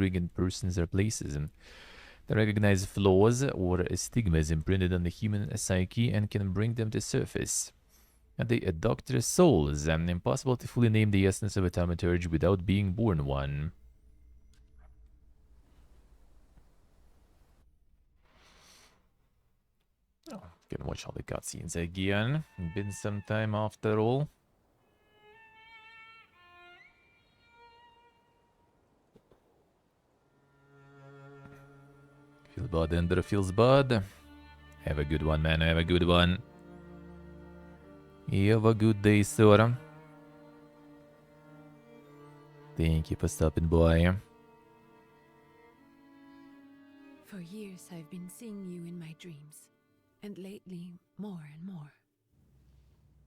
appearing in persons or places. They recognize flaws or stigmas imprinted on the human psyche and can bring them to surface. And they doctor souls, and impossible to fully name the essence of a Thaumaturge without being born one. Oh, can watch all the cutscenes again. Been some time after all. Feel bad, Ender feels bad. Have a good one, man. Have a good one. Have a good day, sir. Thank you for stopping by. For years I've been seeing you in my dreams, and lately more and more.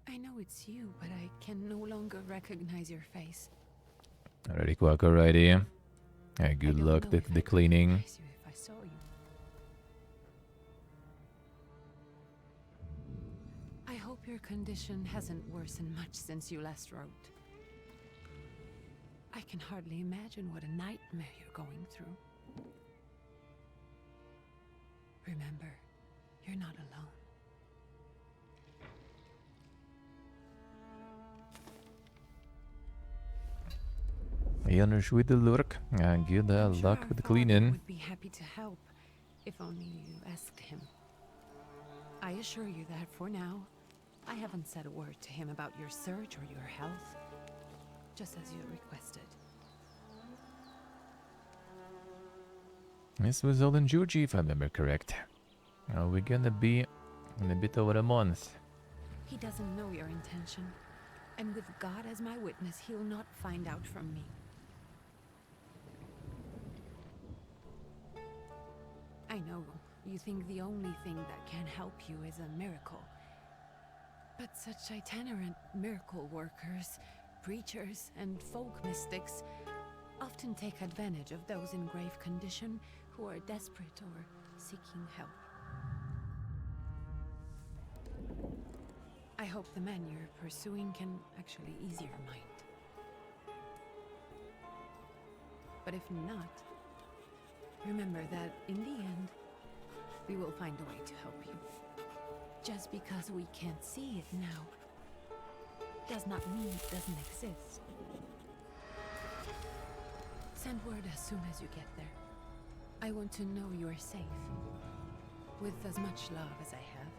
I know it's you, but I can no longer recognize your face. Alrighty, Quack, alrighty. Good luck with the cleaning. If I saw you. I hope your condition hasn't worsened much since you last wrote. I can hardly imagine what a nightmare you're going through. Remember, you're not alone. Janusz with the lurk. Good luck with the cleaning. Would be happy to help, if only you asked him. I assure you that for now, I haven't said a word to him about your search or your health, just as you requested. This was all in Georgie, if I remember correct. We're gonna be in a bit over a month. He doesn't know your intention, and with God as my witness, he'll not find out from me. I know you think the only thing that can help you is a miracle. But such itinerant miracle workers, preachers, and folk mystics often take advantage of those in grave condition who are desperate or seeking help. I hope the man you're pursuing can actually ease your mind. But if not, remember that in the end, we will find a way to help you. Just because we can't see it now, does not mean it doesn't exist. Send word as soon as you get there. I want to know you are safe. With as much love as I have.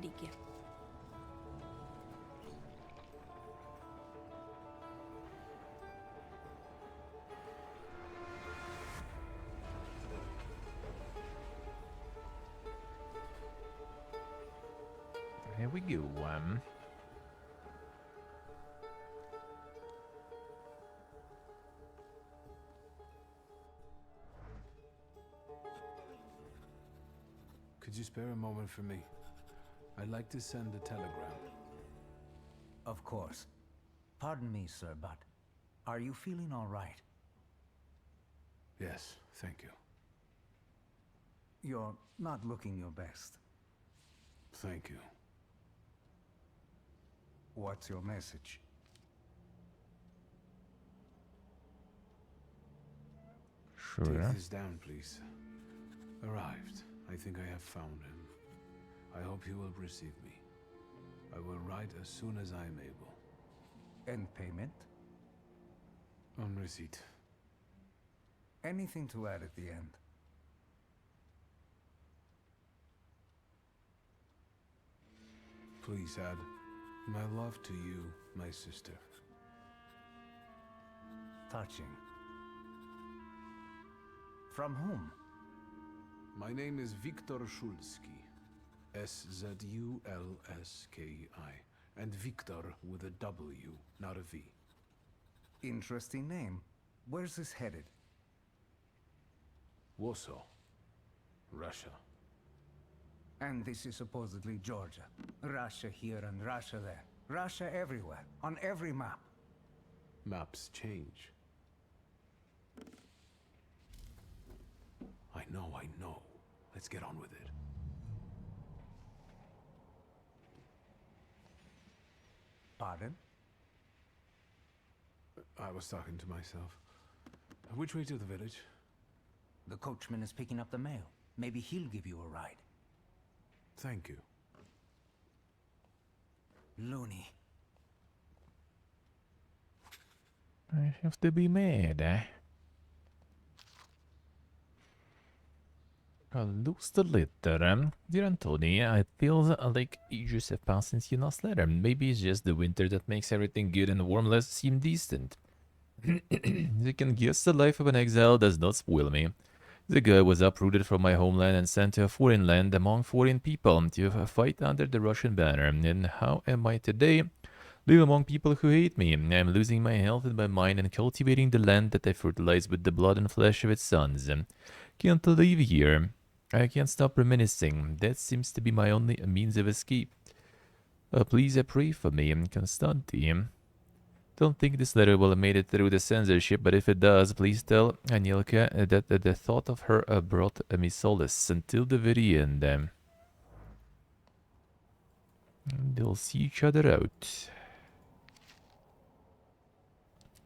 Ligia. Here we go. Could you spare a moment for me? I'd like to send a telegram. Of course. Pardon me, sir, but are you feeling all right? Yes, thank you. You're not looking your best. Thank you. What's your message? Sure. Take this down, please. Arrived. I think I have found him. I hope he will receive me. I will write as soon as I am able. And payment? On receipt. Anything to add at the end? Please add, my love to you, my sister. Touching. From whom? My name is Viktor Szulski. S-Z-U-L-S-K-I. And Viktor with a W, not a V. Interesting name. Where's this headed? Warsaw. Russia. And this is supposedly Georgia. Russia here and Russia there. Russia everywhere, on every map. Maps change. I know. Let's get on with it. Pardon? I was talking to myself. Which way to the village? The coachman is picking up the mail. Maybe he'll give you a ride. Thank you. Loony. I have to be mad, eh? I'll lose the letter. Dear Anthony, it feels like ages have passed since your last letter. Maybe it's just the winter that makes everything good and warm less seem distant. You can guess the life of an exile does not spoil me. The guy was uprooted from my homeland and sent to a foreign land among foreign people to fight under the Russian banner. And how am I today? Live among people who hate me. I am losing my health and my mind and cultivating the land that I fertilized with the blood and flesh of its sons. Can't live here. I can't stop reminiscing. That seems to be my only means of escape. Please pray for me, Constantine. Don't think this letter will have made it through the censorship, but if it does, please tell Anilka that the thought of her brought me solace until the very end. They'll see each other out.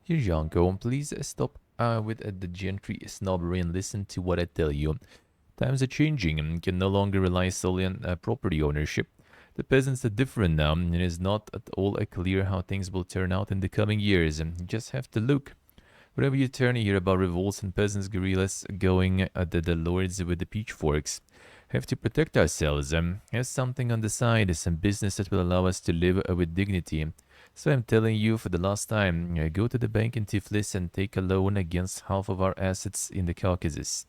Here, Janko, please stop with the gentry snobbery and listen to what I tell you. Times are changing and can no longer rely solely on property ownership. The peasants are different now, and it is not at all clear how things will turn out in the coming years. You just have to look. Wherever you turn, you hear about revolts and peasants' guerrillas going at the lords with the pitchforks. Have to protect ourselves. Have something on the side, some business that will allow us to live with dignity. So I'm telling you for the last time, go to the bank in Tiflis and take a loan against half of our assets in the Caucasus.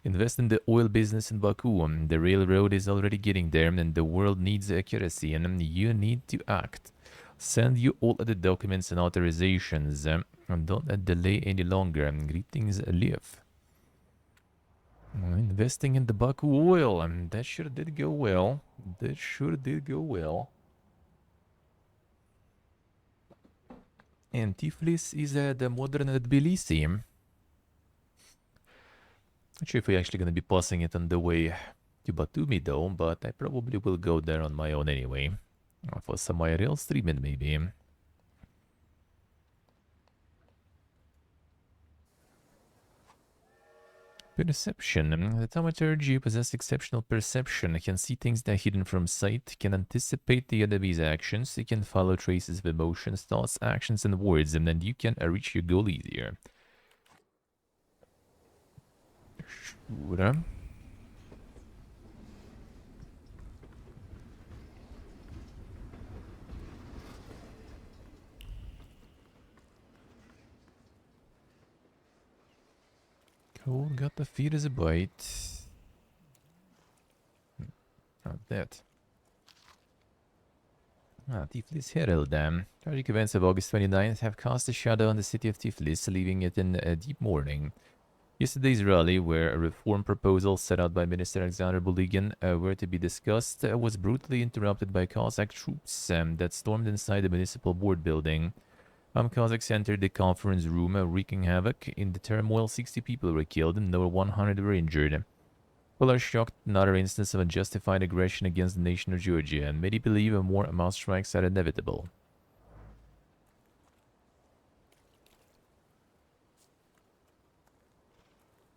Invest in the oil business in Baku. The railroad is already getting there, and the world needs accuracy, and you need to act. Send you all the documents and authorizations, and don't delay any longer. Greetings, Lev. Investing in the Baku oil, and that sure did go well. That sure did go well. And Tiflis is the modern Tbilisi. Not sure if we're actually going to be passing it on the way to Batumi though, but I probably will go there on my own anyway. For some IRL streaming maybe. Perception. The Thaumaturge possess exceptional perception, can see things that are hidden from sight, can anticipate the enemy's actions, it can follow traces of emotions, thoughts, actions, and words, and then you can reach your goal easier. Sure. Cool, got the feet as a bite. Not that. Tiflis Herald. Tragic events of August 29th have cast a shadow on the city of Tiflis, leaving it in deep mourning. Yesterday's rally, where a reform proposal set out by Minister Alexander Buligin were to be discussed, was brutally interrupted by Cossack troops that stormed inside the municipal board building. Kazakhs entered the conference room, wreaking havoc. In the turmoil, 60 people were killed and over 100 were injured. People are shocked at another instance of unjustified aggression against the nation of Georgia, and many believe more mass strikes are inevitable.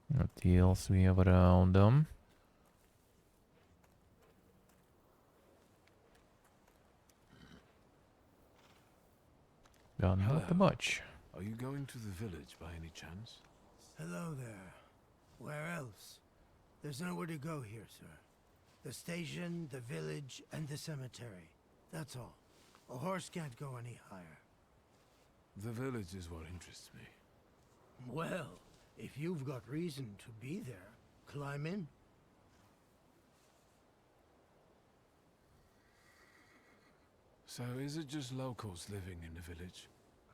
What else we have around them? Not much. Are you going to the village by any chance? Hello there. Where else? There's nowhere to go here, sir. The station, the village, and the cemetery. That's all. A horse can't go any higher. The village is what interests me. Well, if you've got reason to be there, climb in. So is it just locals living in the village?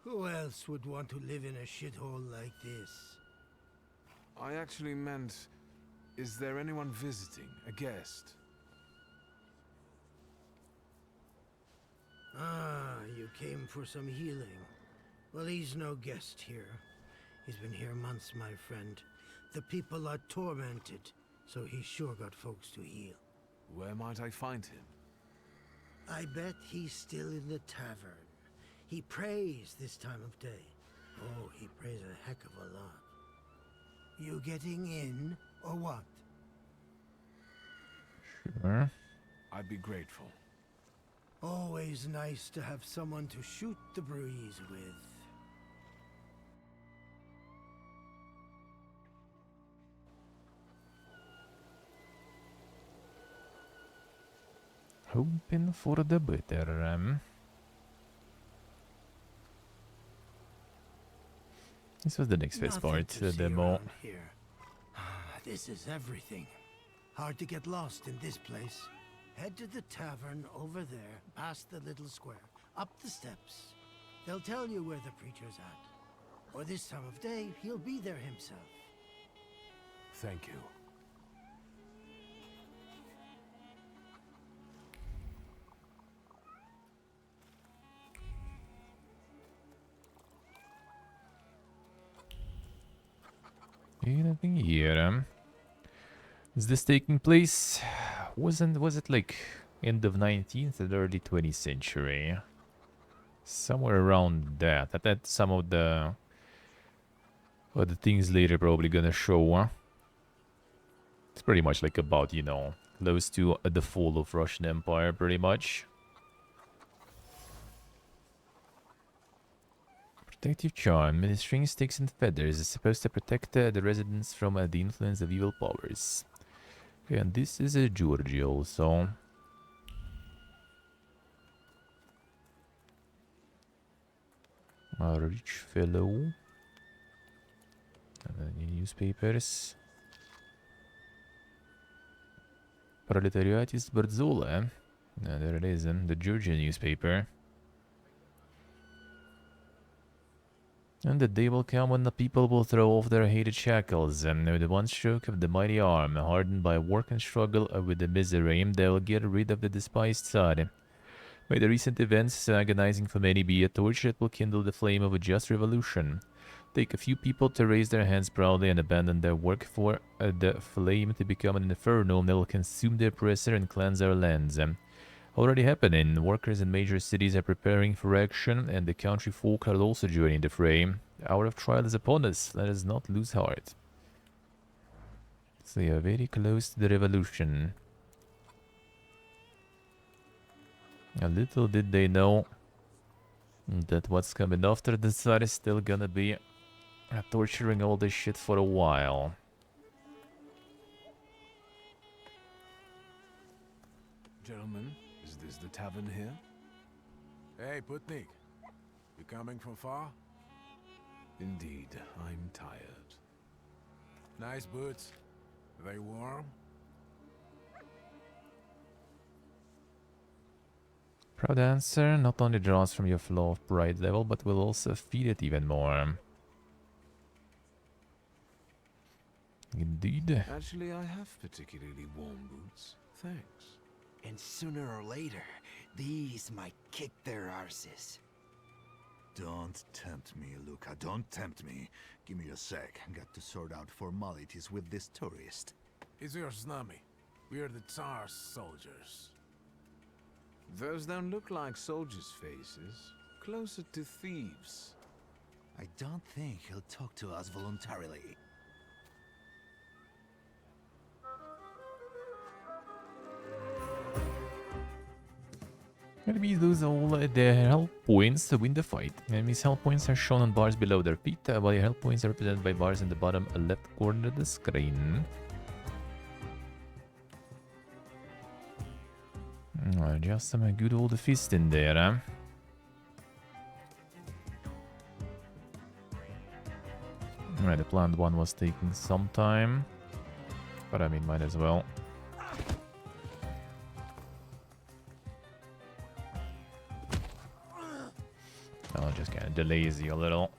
Who else would want to live in a shithole like this? I actually meant, is there anyone visiting, a guest? Ah, you came for some healing. Well, he's no guest here. He's been here months, my friend. The people are tormented, so he's sure got folks to heal. Where might I find him? I bet he's still in the tavern. He prays this time of day. Oh, he prays a heck of a lot. You getting in, or what? Sure. I'd be grateful. Always nice to have someone to shoot the breeze with. Hoping for the better. This was the next phase Nothing part, to the see demo. around here. This is everything. Hard to get lost in this place. Head to the tavern over there, past the little square, up the steps. They'll tell you where the preacher's at. Or this time of day, he'll be there himself. Thank you. Anything here? Is this taking place? Was it like end of 19th or early 20th century? Somewhere around that. I bet some of the things later probably gonna show. It's pretty much like about, you know, close to the fall of Russian Empire, pretty much. Protective charm. Ministering sticks and feathers is supposed to protect the residents from the influence of evil powers. Okay, and this is a Georgia also. A rich fellow. Newspapers. Proletariat Berzola. There it is, the Georgian newspaper. And the day will come when the people will throw off their hated shackles, and with one stroke of the mighty arm, hardened by work and struggle with the misery, they will get rid of the despised Tsar. May the recent events, agonizing for many, be a torch that will kindle the flame of a just revolution. Take a few people to raise their hands proudly and abandon their work for the flame to become an inferno that will consume the oppressor and cleanse our lands. Already happening. Workers in major cities are preparing for action, and the country folk are also joining the fray. The hour of trial is upon us. Let us not lose heart. So they are very close to the revolution. A little did they know that what's coming after the Tsar is still gonna be torturing all this shit for a while. Gentlemen, is this the tavern here? Hey, Putnik. You coming from far? Indeed, I'm tired. Nice boots. Are they warm? Proud answer not only draws from your flow of pride level, but will also feed it even more. Indeed. Actually, I have particularly warm boots. Thanks. And sooner or later, these might kick their arses. Don't tempt me, Luca. Don't tempt me. Give me a sec. Got to sort out formalities with this tourist. It's your snummy. We are the Tsar's soldiers. Those don't look like soldiers' faces. Closer to thieves. I don't think he'll talk to us voluntarily. Enemies lose all their health points to win the fight. Enemies' health points are shown on bars below their feet, while your health points are represented by bars in the bottom left corner of the screen. Just some good old fist in there, huh? Alright, the planned one was taking some time, but I mean, might as well. I'll just kind of delays you a little.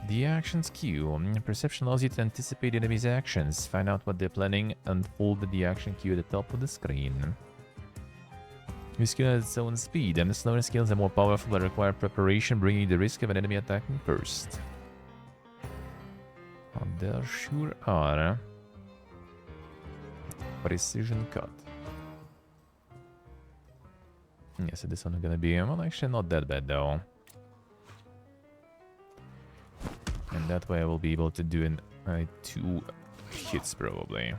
The actions queue. Perception allows you to anticipate enemies' actions. Find out what they're planning and hold the action queue at the top of the screen. Your skill has its own speed, and the slower skills are more powerful but require preparation, bringing the risk of an enemy attacking first. Oh, there sure are. Precision cut. Yeah, so this one is gonna be, well, actually not that bad though. and that way I will be able to do in 2 hits probably.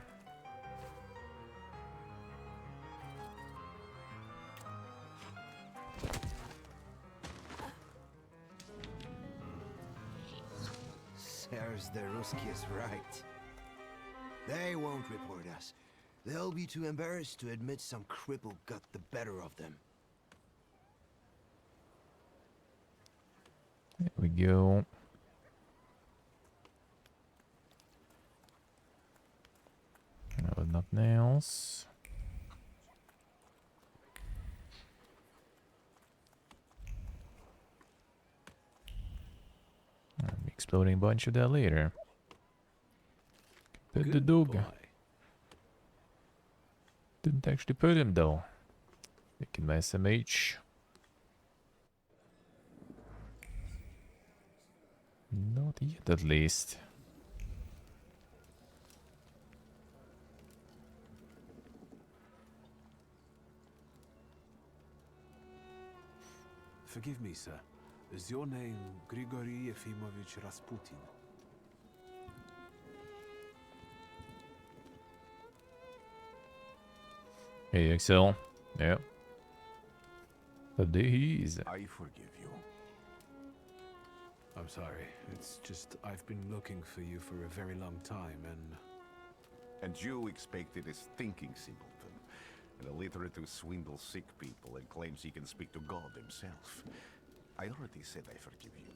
There's the Ruskies right. They won't report us. They'll be too embarrassed to admit some cripple got the better of them. There we go. No, but nothing else. I'll be exploding a bunch of that later. Put the Good dog. boy. Didn't actually put him though. Taking my SMH. Not yet, at least. Forgive me, sir. Is your name Grigory Yefimovich Rasputin? Hey, Excel. Yep. But there he is. I forgive you. I'm sorry. It's just I've been looking for you for a very long time, And you expected a stinking simpleton, an illiterate who swindles sick people and claims he can speak to God himself. I already said I forgive you.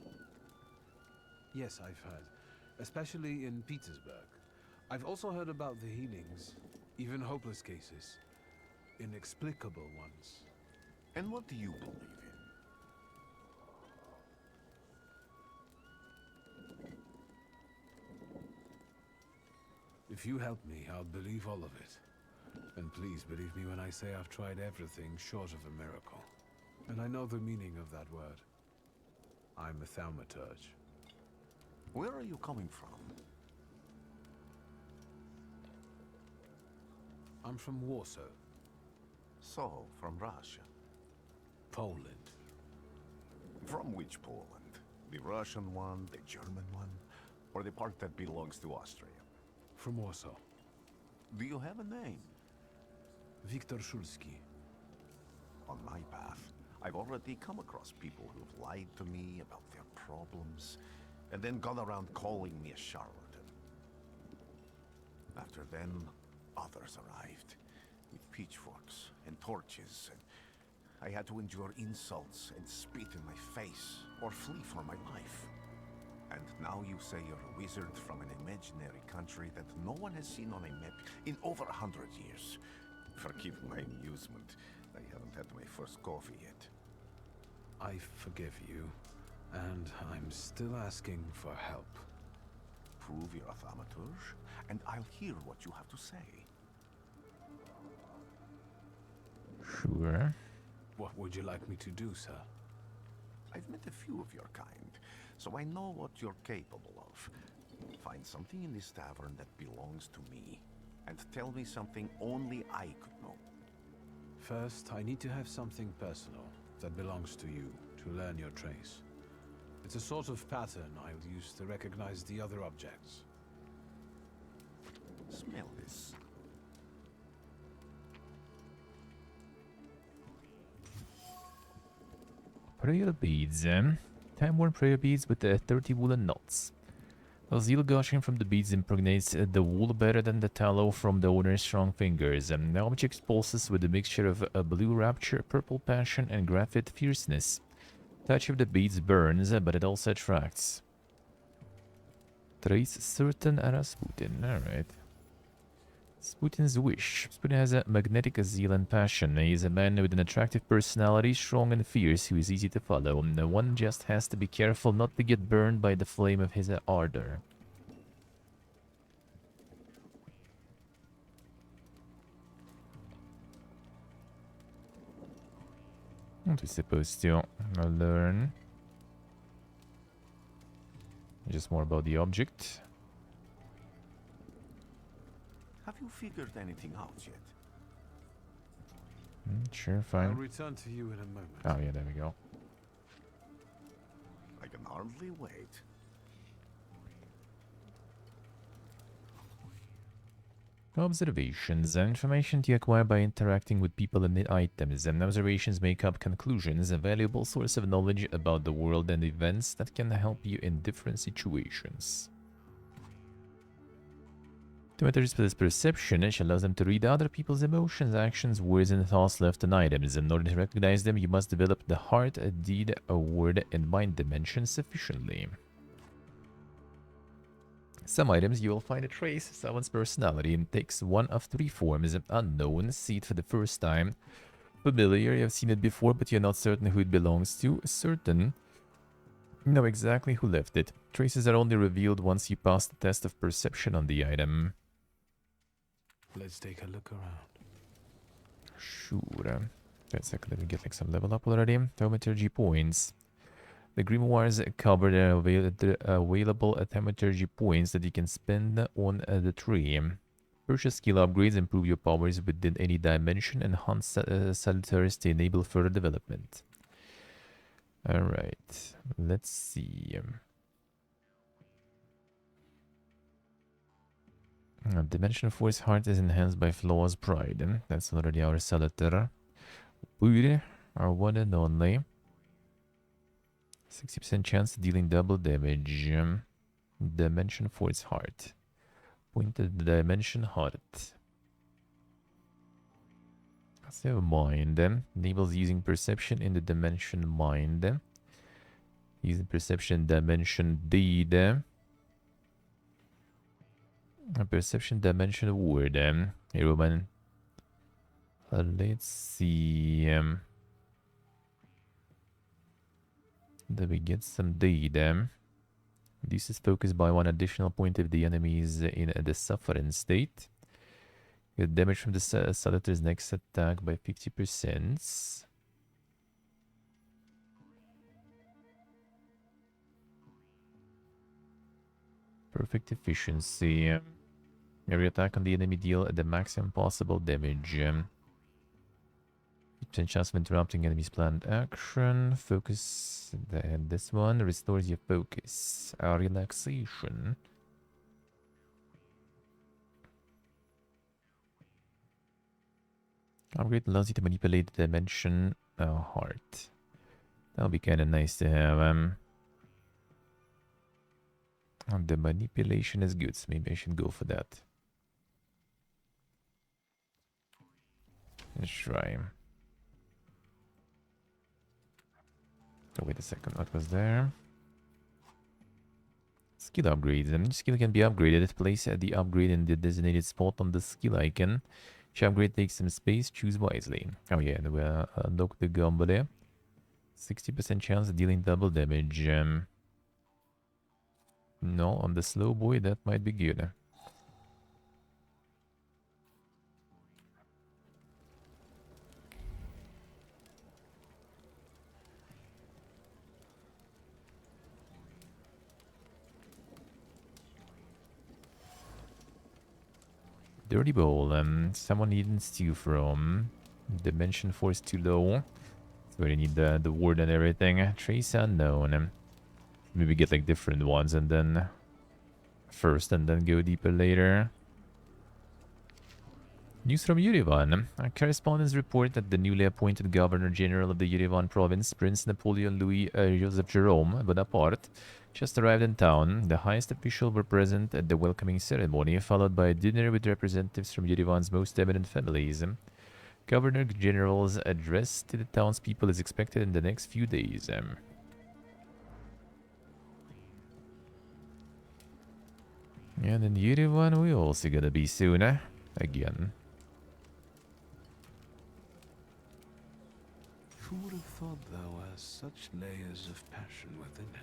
Yes, I've heard. Especially in Petersburg. I've also heard about the healings, even hopeless cases. Inexplicable ones. And what do you believe in? If you help me, I'll believe all of it. And please believe me when I say I've tried everything short of a miracle. And I know the meaning of that word. I'm a Thaumaturge. Where are you coming from? I'm from Warsaw, So, from Russia. Poland. From which Poland? The Russian one, the German one, or the part that belongs to Austria? From Warsaw. Do you have a name? Wiktor Szulski. On my path, I've already come across people who've lied to me about their problems, and then gone around calling me a charlatan. After then, others arrived, with pitchforks and torches, and I had to endure insults and spit in my face, or flee for my life. And now you say you're a wizard from an imaginary country that no one has seen on a map in over 100 years. Forgive my amusement. I haven't had my first coffee yet. I forgive you, and I'm still asking for help. Prove you're a Thaumaturge, and I'll hear what you have to say. Sure. What would you like me to do, sir? I've met a few of your kind, so I know what you're capable of. Find something in this tavern that belongs to me, and tell me something only I could know. First, I need to have something personal that belongs to you to learn your trace. It's a sort of pattern I'll use to recognize the other objects. Smell this. Prayer beads. Time-worn prayer beads with 30 woolen knots. The zeal gushing from the beads impregnates the wool better than the tallow from the owner's strong fingers. The object pulses with a mixture of blue rapture, purple passion, and graphite fierceness. Touch of the beads burns, but it also attracts. Trace certain Rasputin. Alright. Rasputin's wish. Rasputin has a magnetic zeal and passion. He is a man with an attractive personality, strong and fierce, who is easy to follow. One just has to be careful not to get burned by the flame of his ardor. What are we supposed to learn? Just more about the object. Have you figured anything out yet? Sure, I'll fine. return to you in a moment. Oh yeah, there we go. I can hardly wait. Observations. Information you acquire by interacting with people and items. And observations make up conclusions, a valuable source of knowledge about the world and events that can help you in different situations. Thaumaturge's perception, which allows them to read other people's emotions, actions, words, and thoughts left on items. In order to recognize them, you must develop the heart, a deed, a word, and mind dimension sufficiently. Some items you will find a trace of someone's personality and takes one of 3 forms: unknown, see it for the first time; familiar, you have seen it before but you're not certain who it belongs to; certain, you know exactly who left it. Traces are only revealed once you pass the test of perception on the item. Let's take a look around. Sure. Wait a second, let me get like some level up already. Thaumaturge points. The grimoires cover the available thaumaturge points that you can spend on the tree. Purchase skill upgrades, improve your powers within any dimension, enhance salutaries to enable further development. Alright, let's see. Dimension Force Heart is enhanced by Flaw's Pride. That's already our Salutator. We are one and only. 60% chance of dealing double damage. Dimension Force Heart. Pointed Dimension Heart. Save Mind. Enables using Perception in the Dimension Mind. Using Perception Dimension Deed. Perception Dimension Word. Hey, Roman. Let's see. Then we get some deed. This is focused by 1 additional point if the enemy is in the suffering state. Get damage from the Salutator's next attack by 50%. Perfect efficiency. Every attack on the enemy deal the maximum possible damage. 10 chance of interrupting enemy's planned action. Focus. Then this one restores your focus. Relaxation. Upgrade allows you to manipulate the dimension heart. That'll be kind of nice to have. The manipulation is good, so maybe I should go for that. Let's try. Oh, wait a second, what was there? Skill upgrades. Each skill can be upgraded. Place the upgrade in the designated spot on the skill icon. Each upgrade takes some space. Choose wisely. Oh yeah, and we'll unlock the Gambale. 60% chance of dealing double damage. No, on the slow boy, that might be good. Dirty Bowl. Someone needn't steal from. Dimension Force too low. So we need the word and everything. Trace unknown. Maybe get like different ones and then first and then go deeper later. News from Yerevan. Correspondents report that the newly appointed Governor General of the Yerevan province, Prince Napoleon Louis Joseph Jerome Bonaparte, just arrived in town. The highest officials were present at the welcoming ceremony, followed by a dinner with representatives from Yerevan's most eminent families. Governor General's address to the townspeople is expected in the next few days. And in Yerevan, we're also gonna be soon, again. Who would have thought thou hast such layers of passion within it?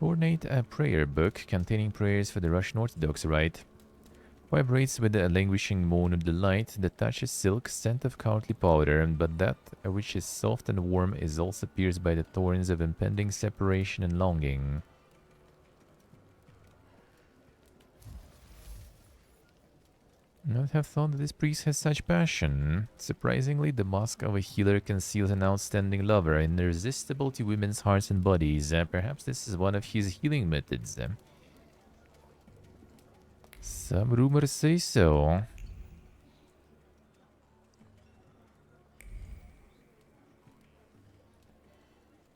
Ornate a prayer book containing prayers for the Russian Orthodox Rite. Vibrates with a languishing moan of delight. The touch is silk, scent of cowardly powder, but that which is soft and warm is also pierced by the thorns of impending separation and longing. Not have thought that this priest has such passion. Surprisingly, the mask of a healer conceals an outstanding lover, irresistible to women's hearts and bodies. Perhaps this is one of his healing methods. Some rumors say so.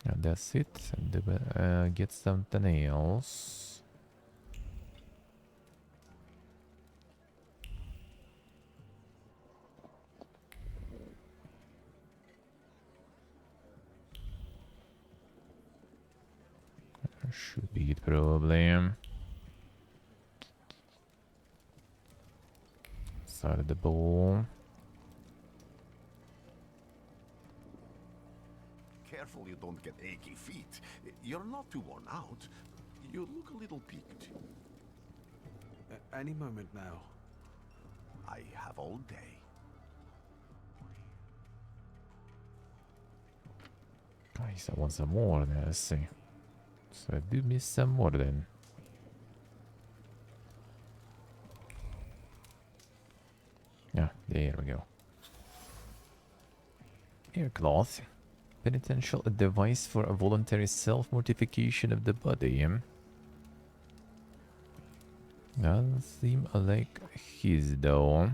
And that's it. And get something else. Should be it probably. Side of the ball. Careful you don't get achy feet. You're not too worn out. You look a little peaked. Any moment now. I have all day. Nice, I want some more. Let's see. So I do miss some more then. Yeah, there we go. Air cloth. Penitential device for a voluntary self-mortification of the body. Doesn't seem like his though.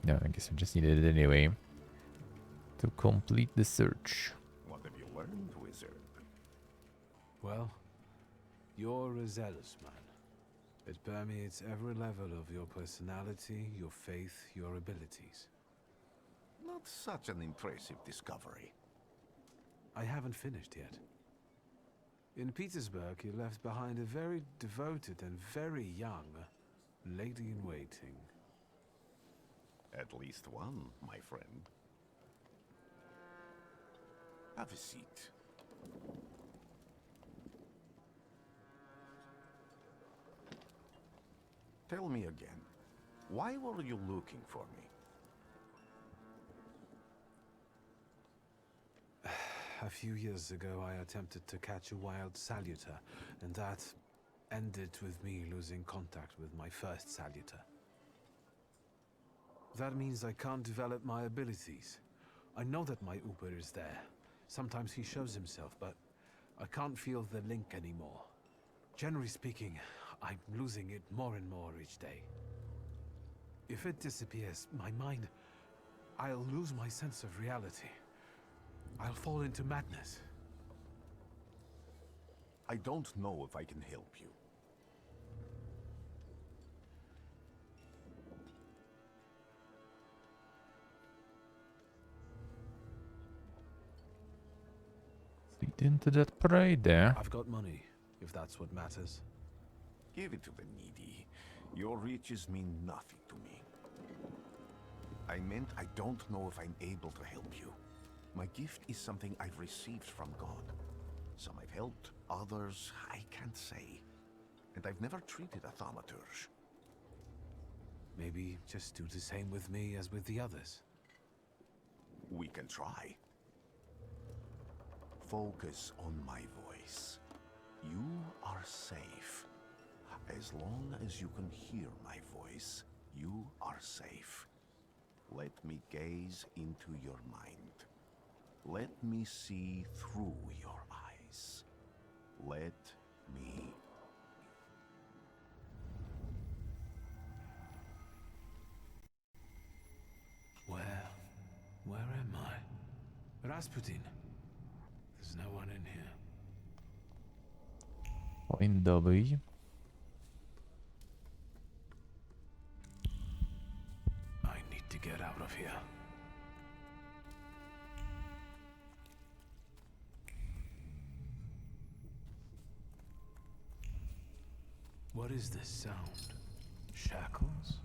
No, I guess we just needed it anyway. To complete the search. What have you learned, wizard? Well, you're a zealous man. It permeates every level of your personality, your faith, your abilities. Not such an impressive discovery. I haven't finished yet. In Petersburg, you left behind a very devoted and very young lady-in-waiting. At least one, my friend. Have a seat. Tell me again, why were you looking for me? A few years ago, I attempted to catch a wild saluter, and that ended with me losing contact with my first saluter. That means I can't develop my abilities. I know that my Uber is there. Sometimes he shows himself, but I can't feel the link anymore. Generally speaking, I'm losing it more and more each day. If it disappears, my mind, I'll lose my sense of reality. I'll fall into madness. I don't know if I can help you. Feed into that parade there. I've got money, if that's what matters. Give it to the needy. Your riches mean nothing to me. I meant I don't know if I'm able to help you. My gift is something I've received from God. Some I've helped, others I can't say. And I've never treated a Thaumaturge. Maybe just do the same with me as with the others. We can try. Focus on my voice. You are safe. As long as you can hear my voice, you are safe. Let me gaze into your mind. Let me see through your eyes. Let me... Where am I? Rasputin. There's no one in here. In W. I need to get out of here. What is this sound? Shackles?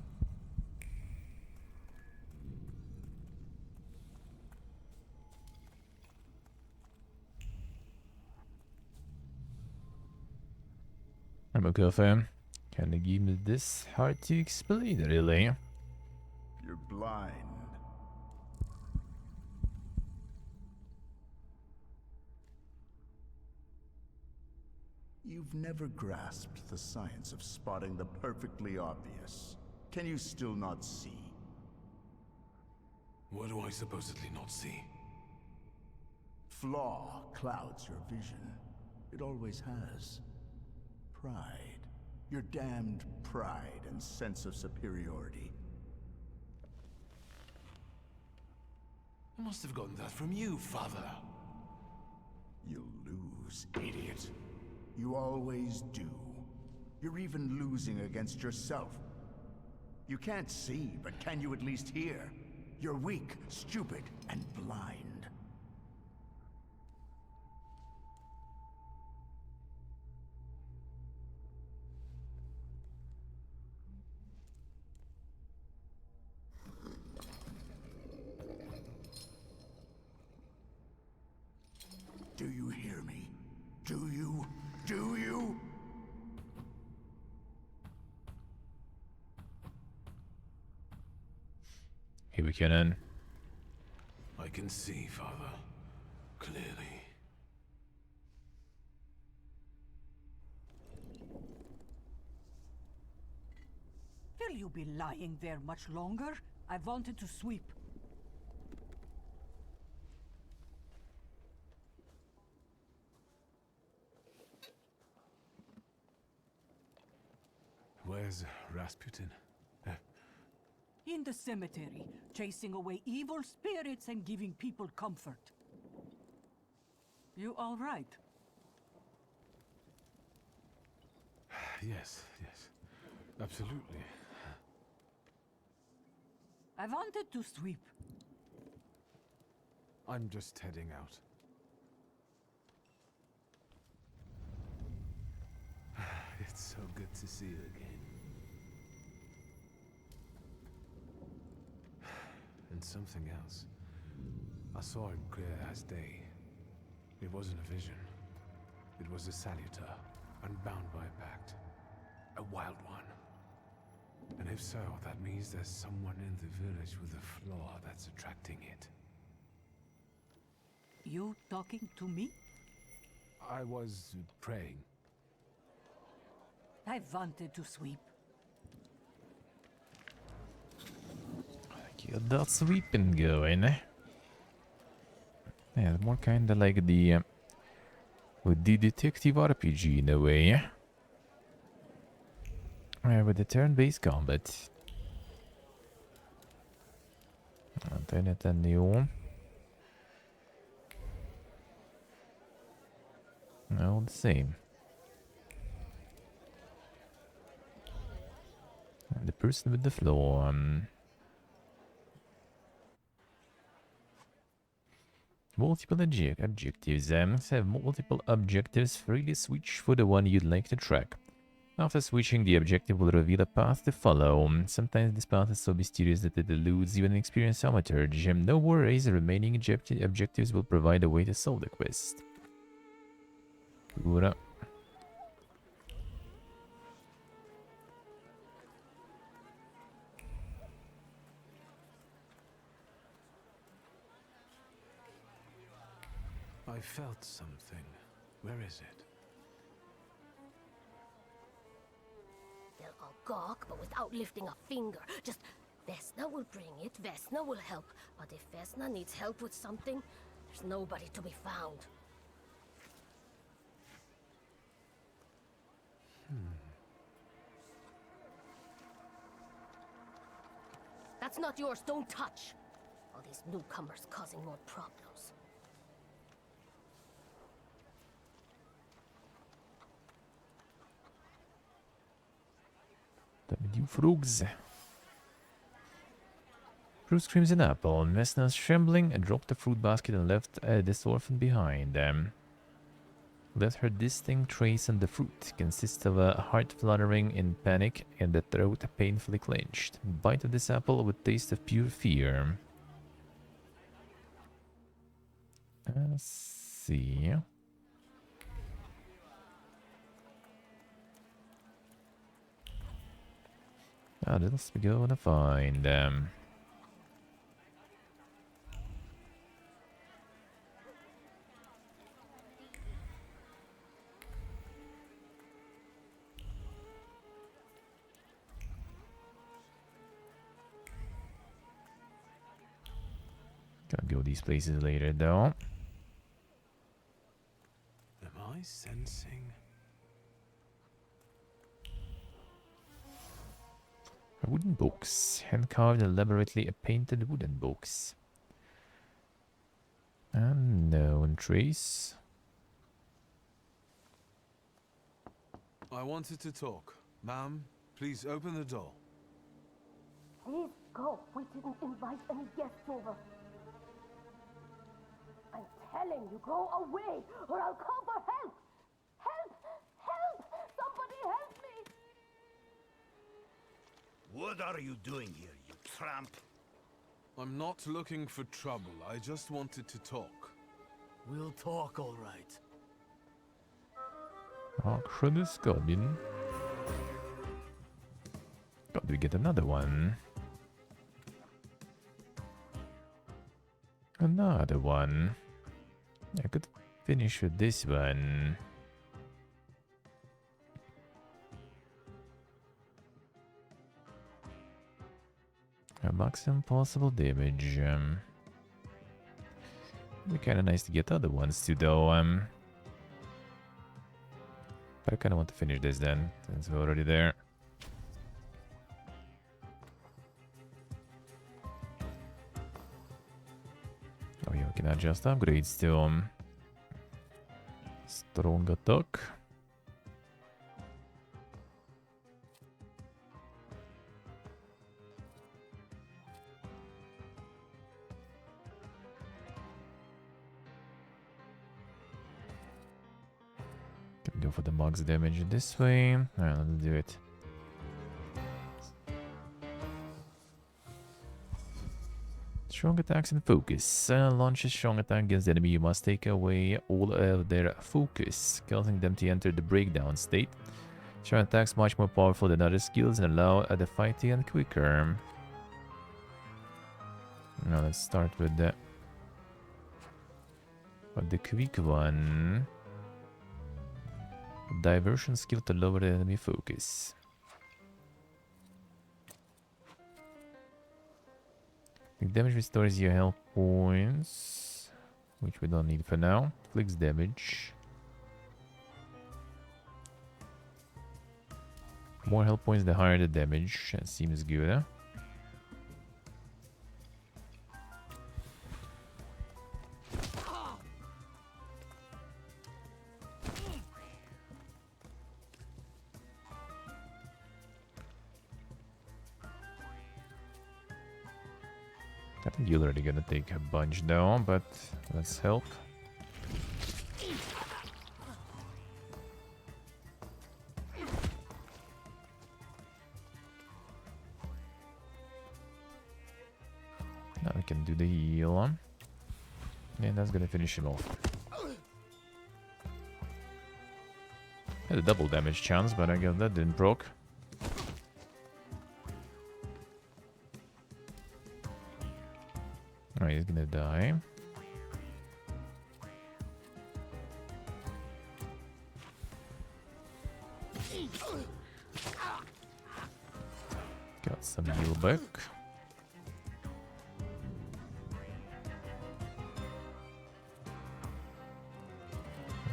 I'm a fan. Can you give me this? Hard to explain, really. You're blind. You've never grasped the science of spotting the perfectly obvious. Can you still not see? What do I supposedly not see? flaw clouds your vision. It always has. Pride. Your damned pride and sense of superiority. I must have gotten that from you, Father. You'll lose, idiot. You always do. You're even losing against yourself. You can't see, but can you at least hear? You're weak, stupid, and blind. Do you hear me? Do you? Do you? Here we can. I can see, Father. Clearly. Will you be lying there much longer? I wanted to sweep. Where's Rasputin? In the cemetery, chasing away evil spirits and giving people comfort. You all right? Yes, yes. Absolutely. I wanted to sweep. I'm just heading out. It's so good to see you again. And something else. I saw him clear as day. It wasn't a vision. It was a salutar, unbound by a pact. A wild one. And if so, that means there's someone in the village with a flaw that's attracting it. You talking to me? I was praying. I wanted to sweep. Get that sweeping going. Yeah, more kinda like the with the detective RPG in a way. Yeah, with the turn-based combat. Antagligen den jo. All the same. And the person with the flaw. Multiple objectives. Have multiple objectives. Freely switch for the one you'd like to track. After switching, the objective will reveal a path to follow. Sometimes this path is so mysterious that it eludes even an experienced Thaumaturge. No worries, the remaining objectives will provide a way to solve the quest. Pura. I felt something. Where is it? They'll all gawk, but without lifting a finger. Just, Vesna will bring it, Vesna will help. But if Vesna needs help with something, there's nobody to be found. That's not yours, don't touch. All these newcomers causing more problems. W frogs. Bruce screams an apple, and Vesna's trembling dropped the fruit basket and left this orphan behind. Left her distinct trace on the fruit consists of a heart fluttering in panic and the throat painfully clenched. Bite of this apple with taste of pure fear. Let's see. What else we gonna find? Gotta go these places later though. I sensing? A wooden box. Hand-carved, elaborately painted wooden box. Unknown trace. I wanted to talk. Ma'am, please open the door. Please go. We didn't invite any guests over. I'm telling you, go away, or I'll call for help! Help! Help! Somebody help me! What are you doing here, you tramp? I'm not looking for trouble. I just wanted to talk. We'll talk, all right. Archronius Goblin. God, we get another one. Another one. I could finish with this one. A maximum possible damage. It'd be kind of nice to get other ones too, though. But I kind of want to finish this then, since we're already there. Oh yeah, we can adjust upgrades to strong attack. Can go for the max damage this way. Alright, let's do it. Strong attacks and focus. Launch a strong attack against the enemy. You must take away all of their focus, causing them to enter the breakdown state. Strong attacks much more powerful than other skills and allow the fight to end quicker. Now let's start with the quick one. Diversion skill to lower the enemy focus. Damage restores your health points, which we don't need for now. Inflicts damage. More health points, the higher the damage. That seems good, huh? I think you're already gonna take a bunch though, but let's help. Now we can do the heal. And that's gonna finish him off. Had a double damage chance, but I guess that didn't proc. Alright, he's gonna die. Got some heal back.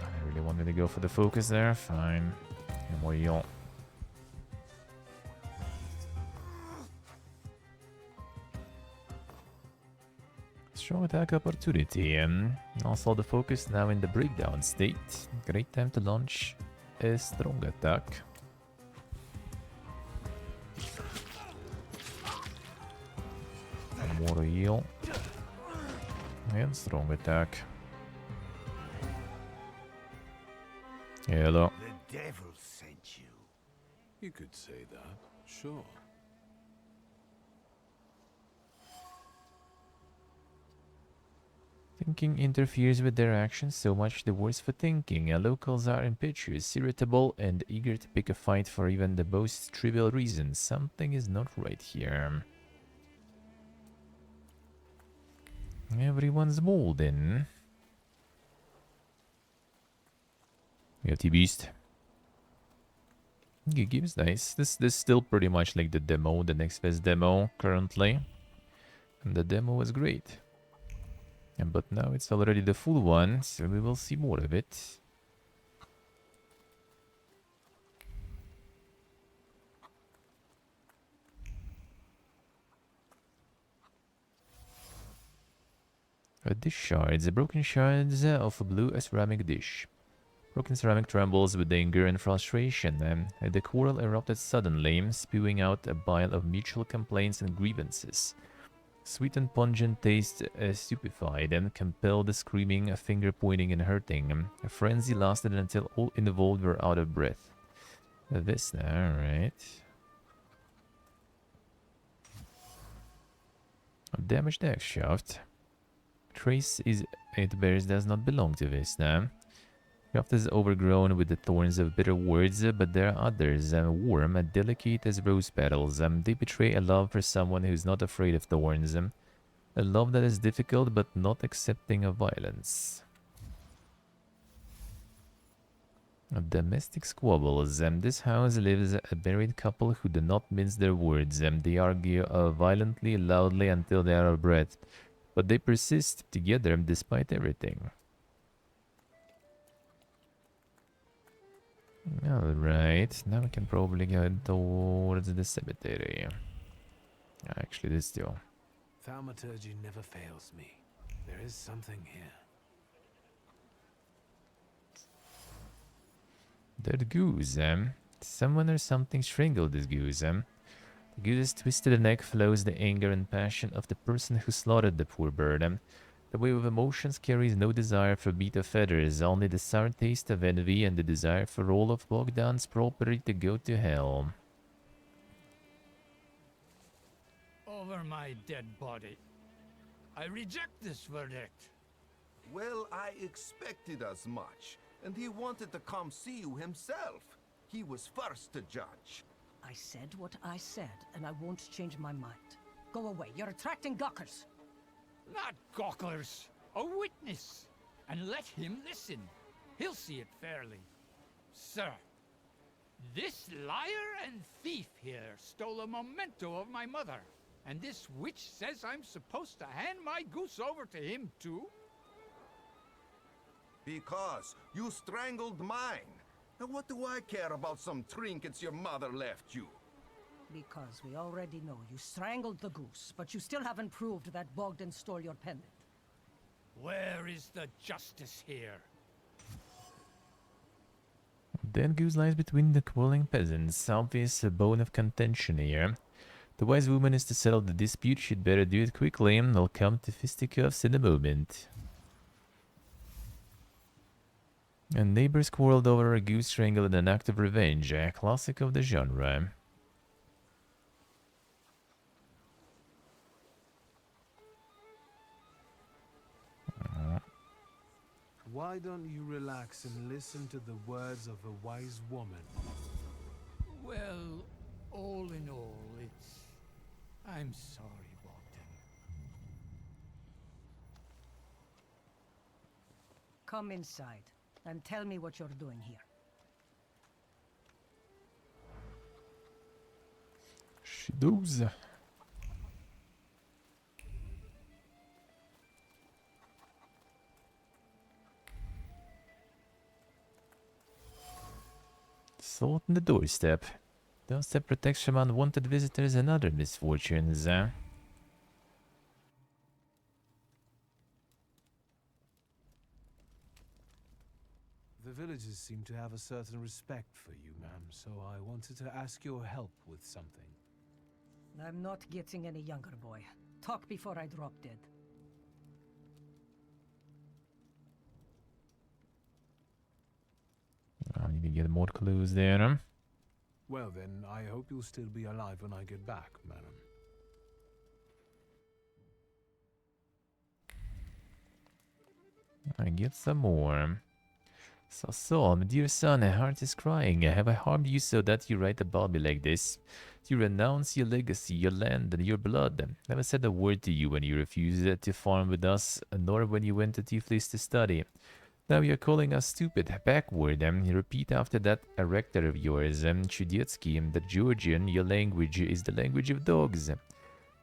I really wanted to go for the focus there. Fine. And more heal. Strong attack opportunity. Also the focus now in the breakdown state. Great time to launch a strong attack. More heal. And strong attack. Hello. The devil sent you. You could say that, sure. Thinking interferes with their actions, so much the worse for thinking. Locals are impetuous, irritable, and eager to pick a fight for even the most trivial reasons. Something is not right here. Everyone's molding. We have T-Beast. It gives nice. This is still pretty much like the demo, the next best demo currently. And the demo was great. But now it's already the full one, so we will see more of it. Dish shards. Broken shards of a blue ceramic dish. Broken ceramic trembles with anger and frustration. The quarrel erupted suddenly, spewing out a bile of mutual complaints and grievances. Sweet and pungent taste stupefied and compelled screaming, finger pointing and hurting. A frenzy lasted until all involved were out of breath. This now, right? Damaged axe shaft. Trace it bears does not belong to Visna. Shaft is overgrown with the thorns of bitter words, but there are others, warm, delicate as rose petals. They betray a love for someone who's not afraid of thorns. A love that is difficult but not accepting of violence. Domestic squabbles. This house lives a married couple who do not mince their words. They argue violently, loudly until they are out of breath, but they persist together despite everything. Alright, now we can probably go towards the cemetery. Actually, this too. Thaumaturge never fails me. There is something here. That goose, someone or something strangled this goose, The goose's twisted neck flows the anger and passion of the person who slaughtered the poor bird, The wave of emotions carries no desire for meat or feathers, only the sour taste of envy and the desire for all of Bogdan's property to go to hell. Over my dead body. I reject this verdict. Well, I expected as much. And he wanted to come see you himself. He was first to judge. I said what I said, and I won't change my mind. Go away. You're attracting gawkers. Not gawkers. A witness. And let him listen. He'll see it fairly. Sir, this liar and thief here stole a memento of my mother. And this witch says I'm supposed to hand my goose over to him too? Because you strangled mine. And what do I care about some trinkets your mother left you? Because we already know you strangled the goose, but you still haven't proved that Bogdan stole your pendant. Where is the justice here? Dead goose lies between the quarreling peasants. Obvious bone of contention here. The wise woman is to settle the dispute. She'd better do it quickly. They'll come to fisticuffs in a moment. And neighbors quarreled over a goose strangle in an act of revenge, a classic of the genre. Why don't you relax and listen to the words of a wise woman? Well, all in all, it's... I'm sorry, Bogdan. Come inside, and tell me what you're doing here. She does. Salt on the doorstep. Doorstep protects from unwanted visitors and other misfortunes. The villagers seem to have a certain respect for you, ma'am, so I wanted to ask your help with something. I'm not getting any younger, boy. Talk before I drop dead. I need to get more clues there. Well then, I hope you'll still be alive when I get back, madam. I get some more. So, my dear son, my heart is crying. Have I harmed you so that you write about me like this? Do you renounce your legacy, your land, and your blood? Never said a word to you when you refused to farm with us, nor when you went to Tiflis to study. Now you're calling us stupid, backward, you repeat after that erector of yours, Chudietsky, that Georgian, your language is the language of dogs.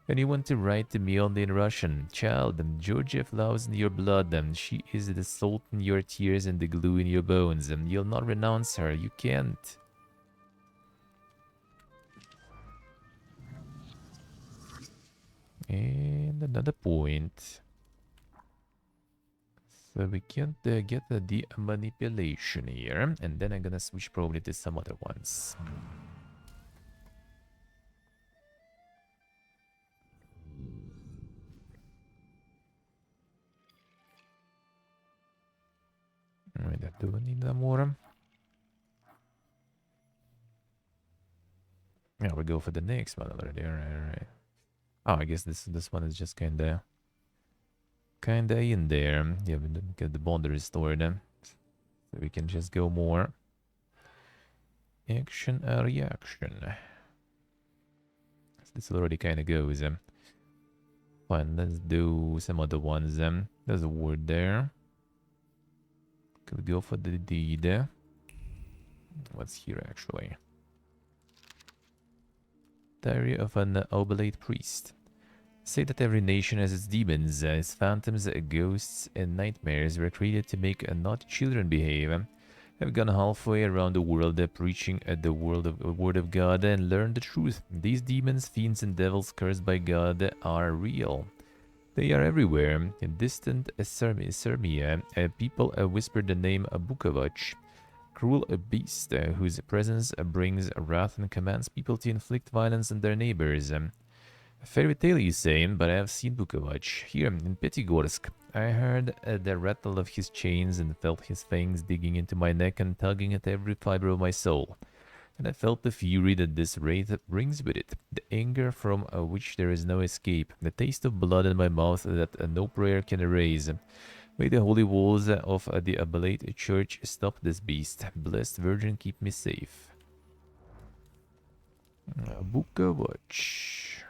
And you want to write to me only in Russian. Child, Georgia flows in your blood, she is the salt in your tears and the glue in your bones, you'll not renounce her, you can't. And another point. So we can't get the manipulation here, and then I'm gonna switch probably to some other ones. Alright, I do need that more. Yeah, we go for the next one already. Alright. Oh, I guess this one is just kinda in there. Yeah, we didn't get the bond restored. So we can just go more action reaction. So this already kinda goes. Fine, let's do some other ones. There's a word there. Could go for the deed. What's here actually? Diary of an oblate priest. Say that every nation has its demons, its phantoms, ghosts, and nightmares were created to make naughty children behave. Have gone halfway around the world preaching the word of God and learned the truth. These demons, fiends, and devils cursed by God are real. They are everywhere. In distant Sirmia, people whisper the name Bukovac, cruel beast whose presence brings wrath and commands people to inflict violence on their neighbors. A fairy tale, you say, but I have seen Bukovac here in Petigorsk. I heard the rattle of his chains and felt his fangs digging into my neck and tugging at every fiber of my soul. And I felt the fury that this wraith brings with it, the anger from which there is no escape, the taste of blood in my mouth that no prayer can erase. May the holy walls of the Oblate Church stop this beast. Blessed Virgin, keep me safe. Bukovac.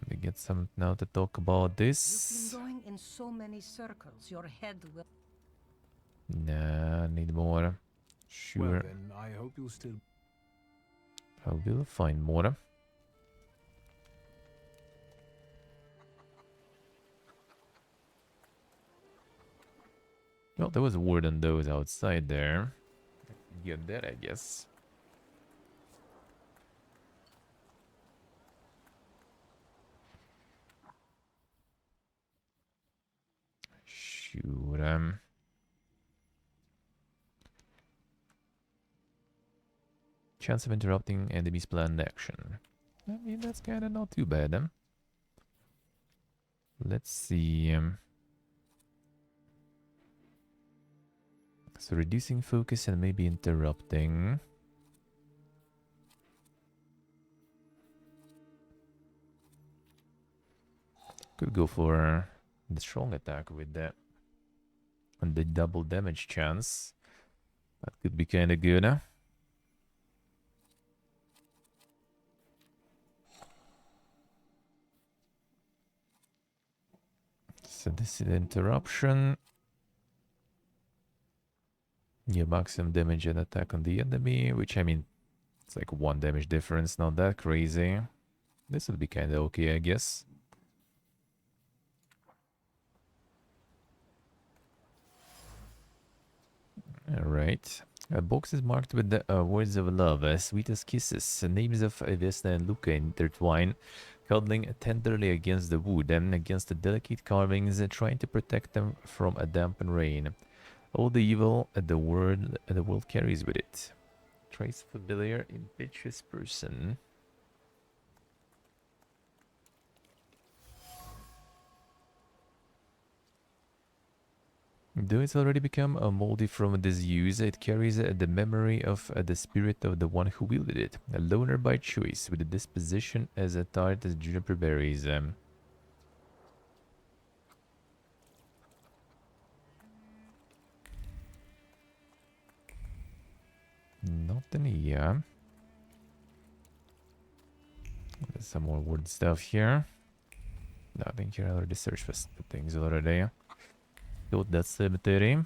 We get some now to talk about this. You've been going in so many circles, your head will... Nah, need more. Sure. Well, then, I hope you'll still... I will find more. Well, there was a word on those outside there. Get that, I guess. Sure. Chance of interrupting enemy's planned action. I mean, that's kind of not too bad. Let's see. So reducing focus and maybe interrupting. Could go for the strong attack with that. And the double damage chance. That could be kind of good, huh? So this is the interruption. Yeah, maximum damage and attack on the enemy, which I mean, it's like 1 damage difference, not that crazy. This would be kind of okay, I guess. Alright. A box is marked with the words of love, sweetest kisses, names of Vesna and Luca intertwine, cuddling tenderly against the wood and against the delicate carvings, trying to protect them from a damp and rain. All the evil the world carries with it. Trace familiar, impetuous person. Though it's already become a moldy from disuse, it carries the memory of the spirit of the one who wielded it. A loner by choice, with a disposition as tart as juniper berries. Nothing here. There's some more wood stuff here. Nothing here. I already searched for things already. Go to that cemetery.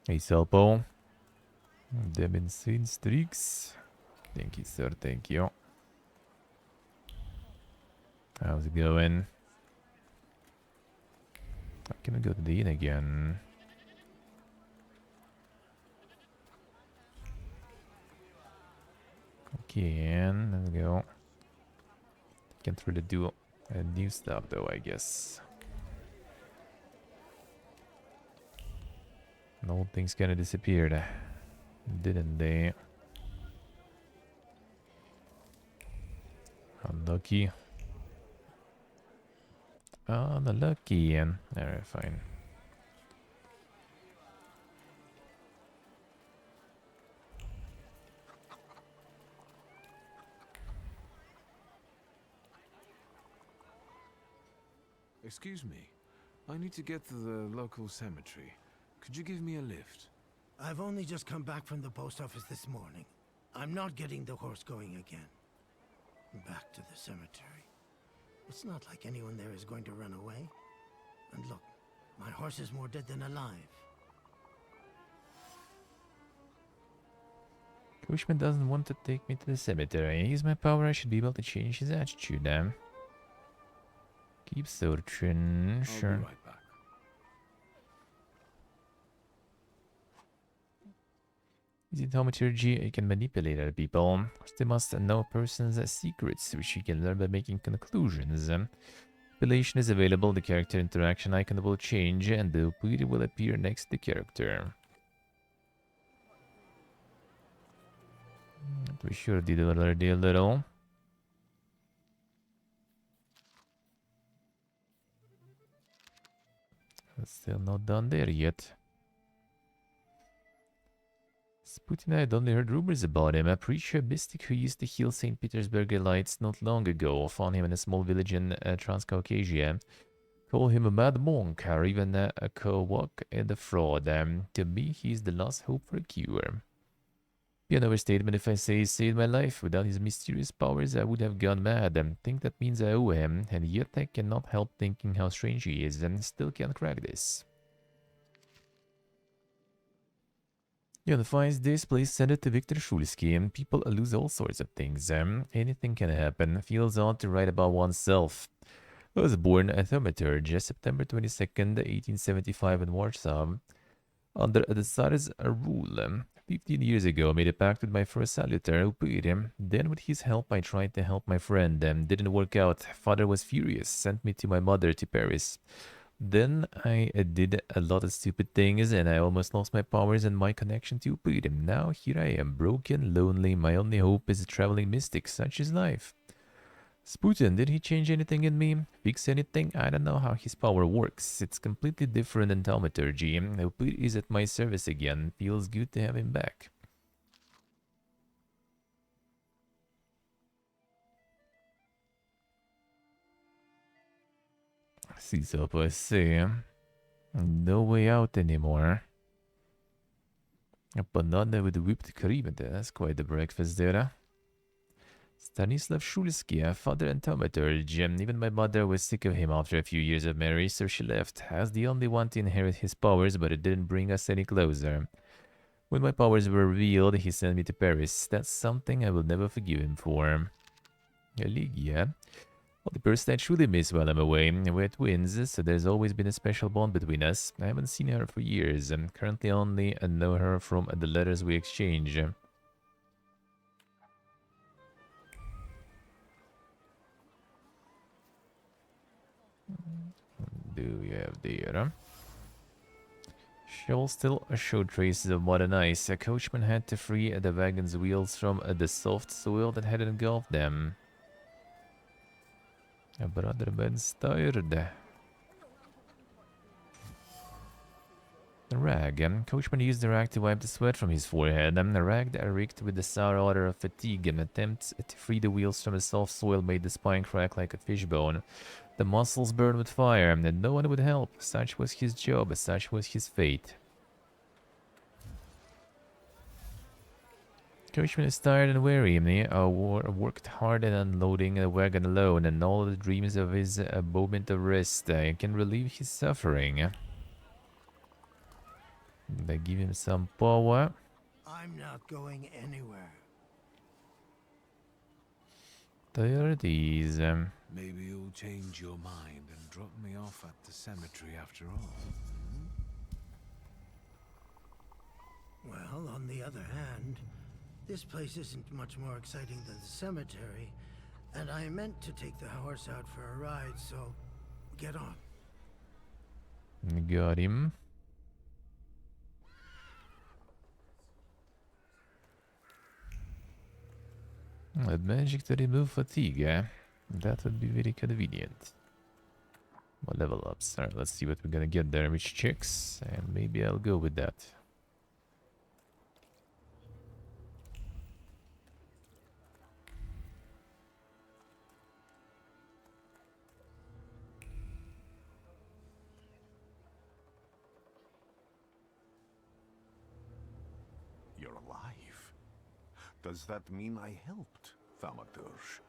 Hey, Selpo. Them insane streaks. Thank you, sir. Thank you. How's it going? Can I go to the inn again? can. Let's go. Can't really do new stuff though, I guess. And old things kinda disappeared, didn't they? Unlucky. Unlucky. Alright, fine. Excuse me. I need to get to the local cemetery. Could you give me a lift? I've only just come back from the post office this morning. I'm not getting the horse going again. Back to the cemetery. It's not like anyone there is going to run away. And look, my horse is more dead than alive. Coachman doesn't want to take me to the cemetery. Use my power, I should be able to change his attitude. Keep searching. Sure. I'll be right back. Using Thaumaturge, you can manipulate other people. They must know a person's secrets, which you can learn by making conclusions. Manipulation is available, the character interaction icon will change, and the operator will appear next to the character. We sure did already a little. Still not done there yet. Putin, I had only heard rumors about him. A preacher mystic who used to heal St. Petersburg elites not long ago. Found him in a small village in Transcaucasia. Call him a mad monk or even a Kowak and a fraud. To me, he's the last hope for a cure. Be an overstatement if I say he saved my life. Without his mysterious powers, I would have gone mad. Think that means I owe him, and yet I cannot help thinking how strange he is, and still can't crack this. Unifies this, please send it to Victor Shulsky, and people lose all sorts of things. Anything can happen. Feels odd to write about oneself. I was born at Thaumaturge, September 22nd, 1875 in Warsaw. Under the Tsar's rule. 15 years ago, I made a pact with my first saluter, Upir. Then, with his help, I tried to help my friend. Didn't work out. Father was furious, sent me to my mother to Paris. Then, I did a lot of stupid things, and I almost lost my powers and my connection to Upir. Now, here I am, broken, lonely. My only hope is a traveling mystic. Such is life. Sputin, did he change anything in me? Fix anything? I don't know how his power works. It's completely different than Thaumaturge. Upir is at my service again. Feels good to have him back. Si ça passait. No way out anymore. A banana with whipped cream. That's quite the breakfast there. Stanislav Shulsky, father and Thaumaturge. Even my mother was sick of him after a few years of marriage, so she left. I was the only one to inherit his powers, but it didn't bring us any closer. When my powers were revealed, he sent me to Paris. That's something I will never forgive him for. Eligia. Well, the person I truly miss while I'm away. We're twins, so there's always been a special bond between us. I haven't seen her for years. I currently only know her from the letters we exchange. Do we have there? She'll still show traces of mud and ice. A coachman had to free the wagon's wheels from the soft soil that had engulfed them. A brother man's tired. The rag. Coachman used the rag to wipe the sweat from his forehead. The rag reeked with the sour odor of fatigue. Attempts to free the wheels from the soft soil made the spine crack like a fishbone. The muscles burned with fire, and no one would help. Such was his job, such was his fate. Coachman is tired and weary. He worked hard at unloading the wagon alone, and all the dreams of his moment of rest can relieve his suffering. They give him some power. I'm not going anywhere. There it is. Maybe you'll change your mind and drop me off at the cemetery after all. Well, on the other hand, This place isn't much more exciting than the cemetery, and I meant to take the horse out for a ride, so get on. Got him. With magic to remove fatigue, eh? That would be very convenient. More level ups. Alright, let's see what we're gonna get there, which checks, and maybe I'll go with that. You're alive. Does that mean I helped, Thaumaturge?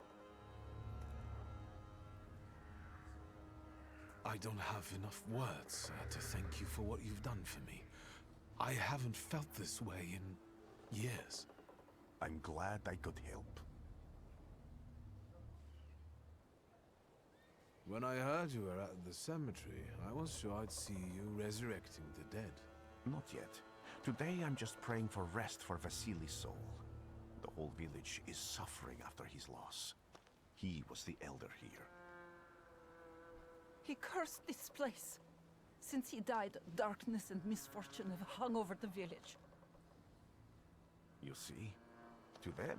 I don't have enough words to thank you for what you've done for me. I haven't felt this way in years. I'm glad I could help. When I heard you were at the cemetery, I was sure I'd see you resurrecting the dead. Not yet. Today I'm just praying for rest for Vasily's soul. The whole village is suffering after his loss. He was the elder here. He cursed this place. Since he died, darkness and misfortune have hung over the village. You see? To them,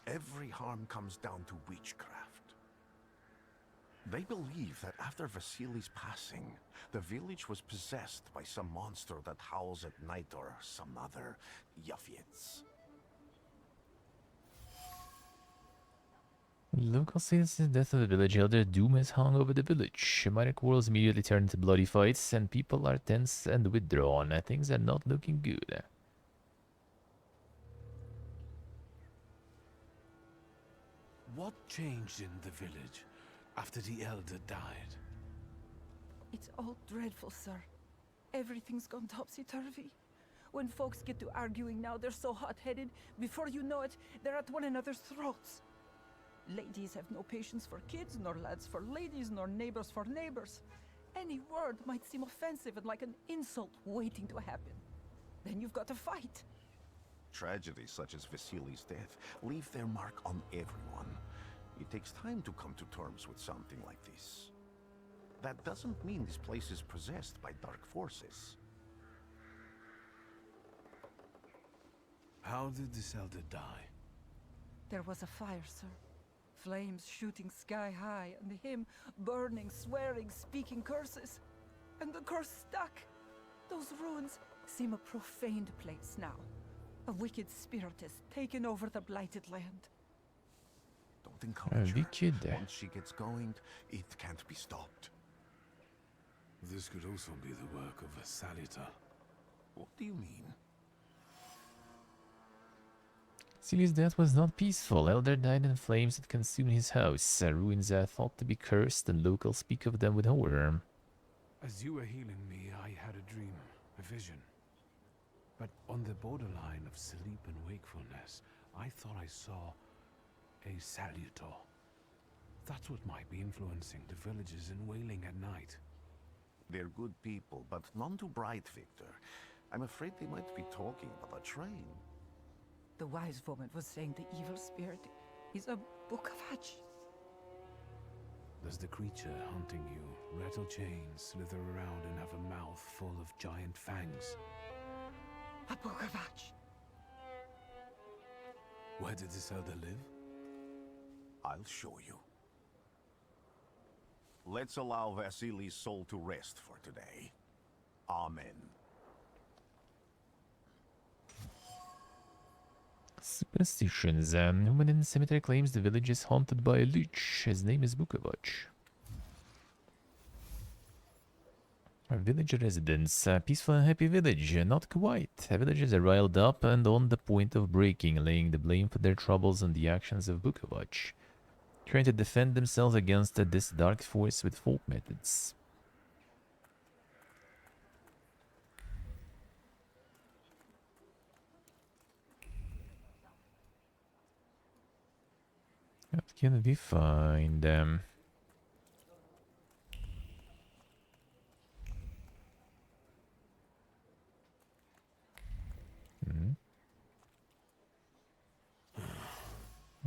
every harm comes down to witchcraft. They believe that after Vasily's passing, the village was possessed by some monster that howls at night or some other Yafyets. Local since the death of the village elder, doom has hung over the village. Minor quarrels immediately turn into bloody fights, and people are tense and withdrawn. Things are not looking good. What changed in the village after the elder died? It's all dreadful, sir. Everything's gone topsy-turvy. When folks get to arguing now, they're so hot-headed. Before you know it, they're at one another's throats. Ladies have no patience for kids, nor lads for ladies, nor neighbors for neighbors. Any word might seem offensive and like an insult waiting to happen. Then you've got to fight. Tragedies such as Vasily's death leave their mark on everyone. It takes time to come to terms with something like this. That doesn't mean this place is possessed by dark forces. How did this elder die? There was a fire, sir. Flames shooting sky high, and him burning, swearing, speaking curses. And the curse stuck. Those ruins seem a profaned place now. A wicked spirit has taken over the blighted land. Don't encourage her. Wicked. Once she gets going, it can't be stopped. This could also be the work of a Salita. What do you mean? Vasili's death was not peaceful. Elder died in flames that consumed his house. Ruins are thought to be cursed, and locals speak of them with horror. As you were healing me, I had a dream, a vision. But on the borderline of sleep and wakefulness, I thought I saw a Salutor. That's what might be influencing the villagers in Wailing at night. They're good people, but none too bright, Victor. I'm afraid they might be talking about a train. The wise woman was saying the evil spirit is a book of hatch. Does the creature hunting you rattle chains, slither around, and have a mouth full of giant fangs? A book of hatch. Where did this elder live? I'll show you. Let's allow Vasily's soul to rest for today. Amen. Superstitions. Woman in the cemetery claims the village is haunted by a lich. His name is Bukovac. Our village residents. Peaceful and happy village. Not quite. Villagers are riled up and on the point of breaking, laying the blame for their troubles on the actions of Bukovac, trying to defend themselves against this dark force with folk methods. What can we find?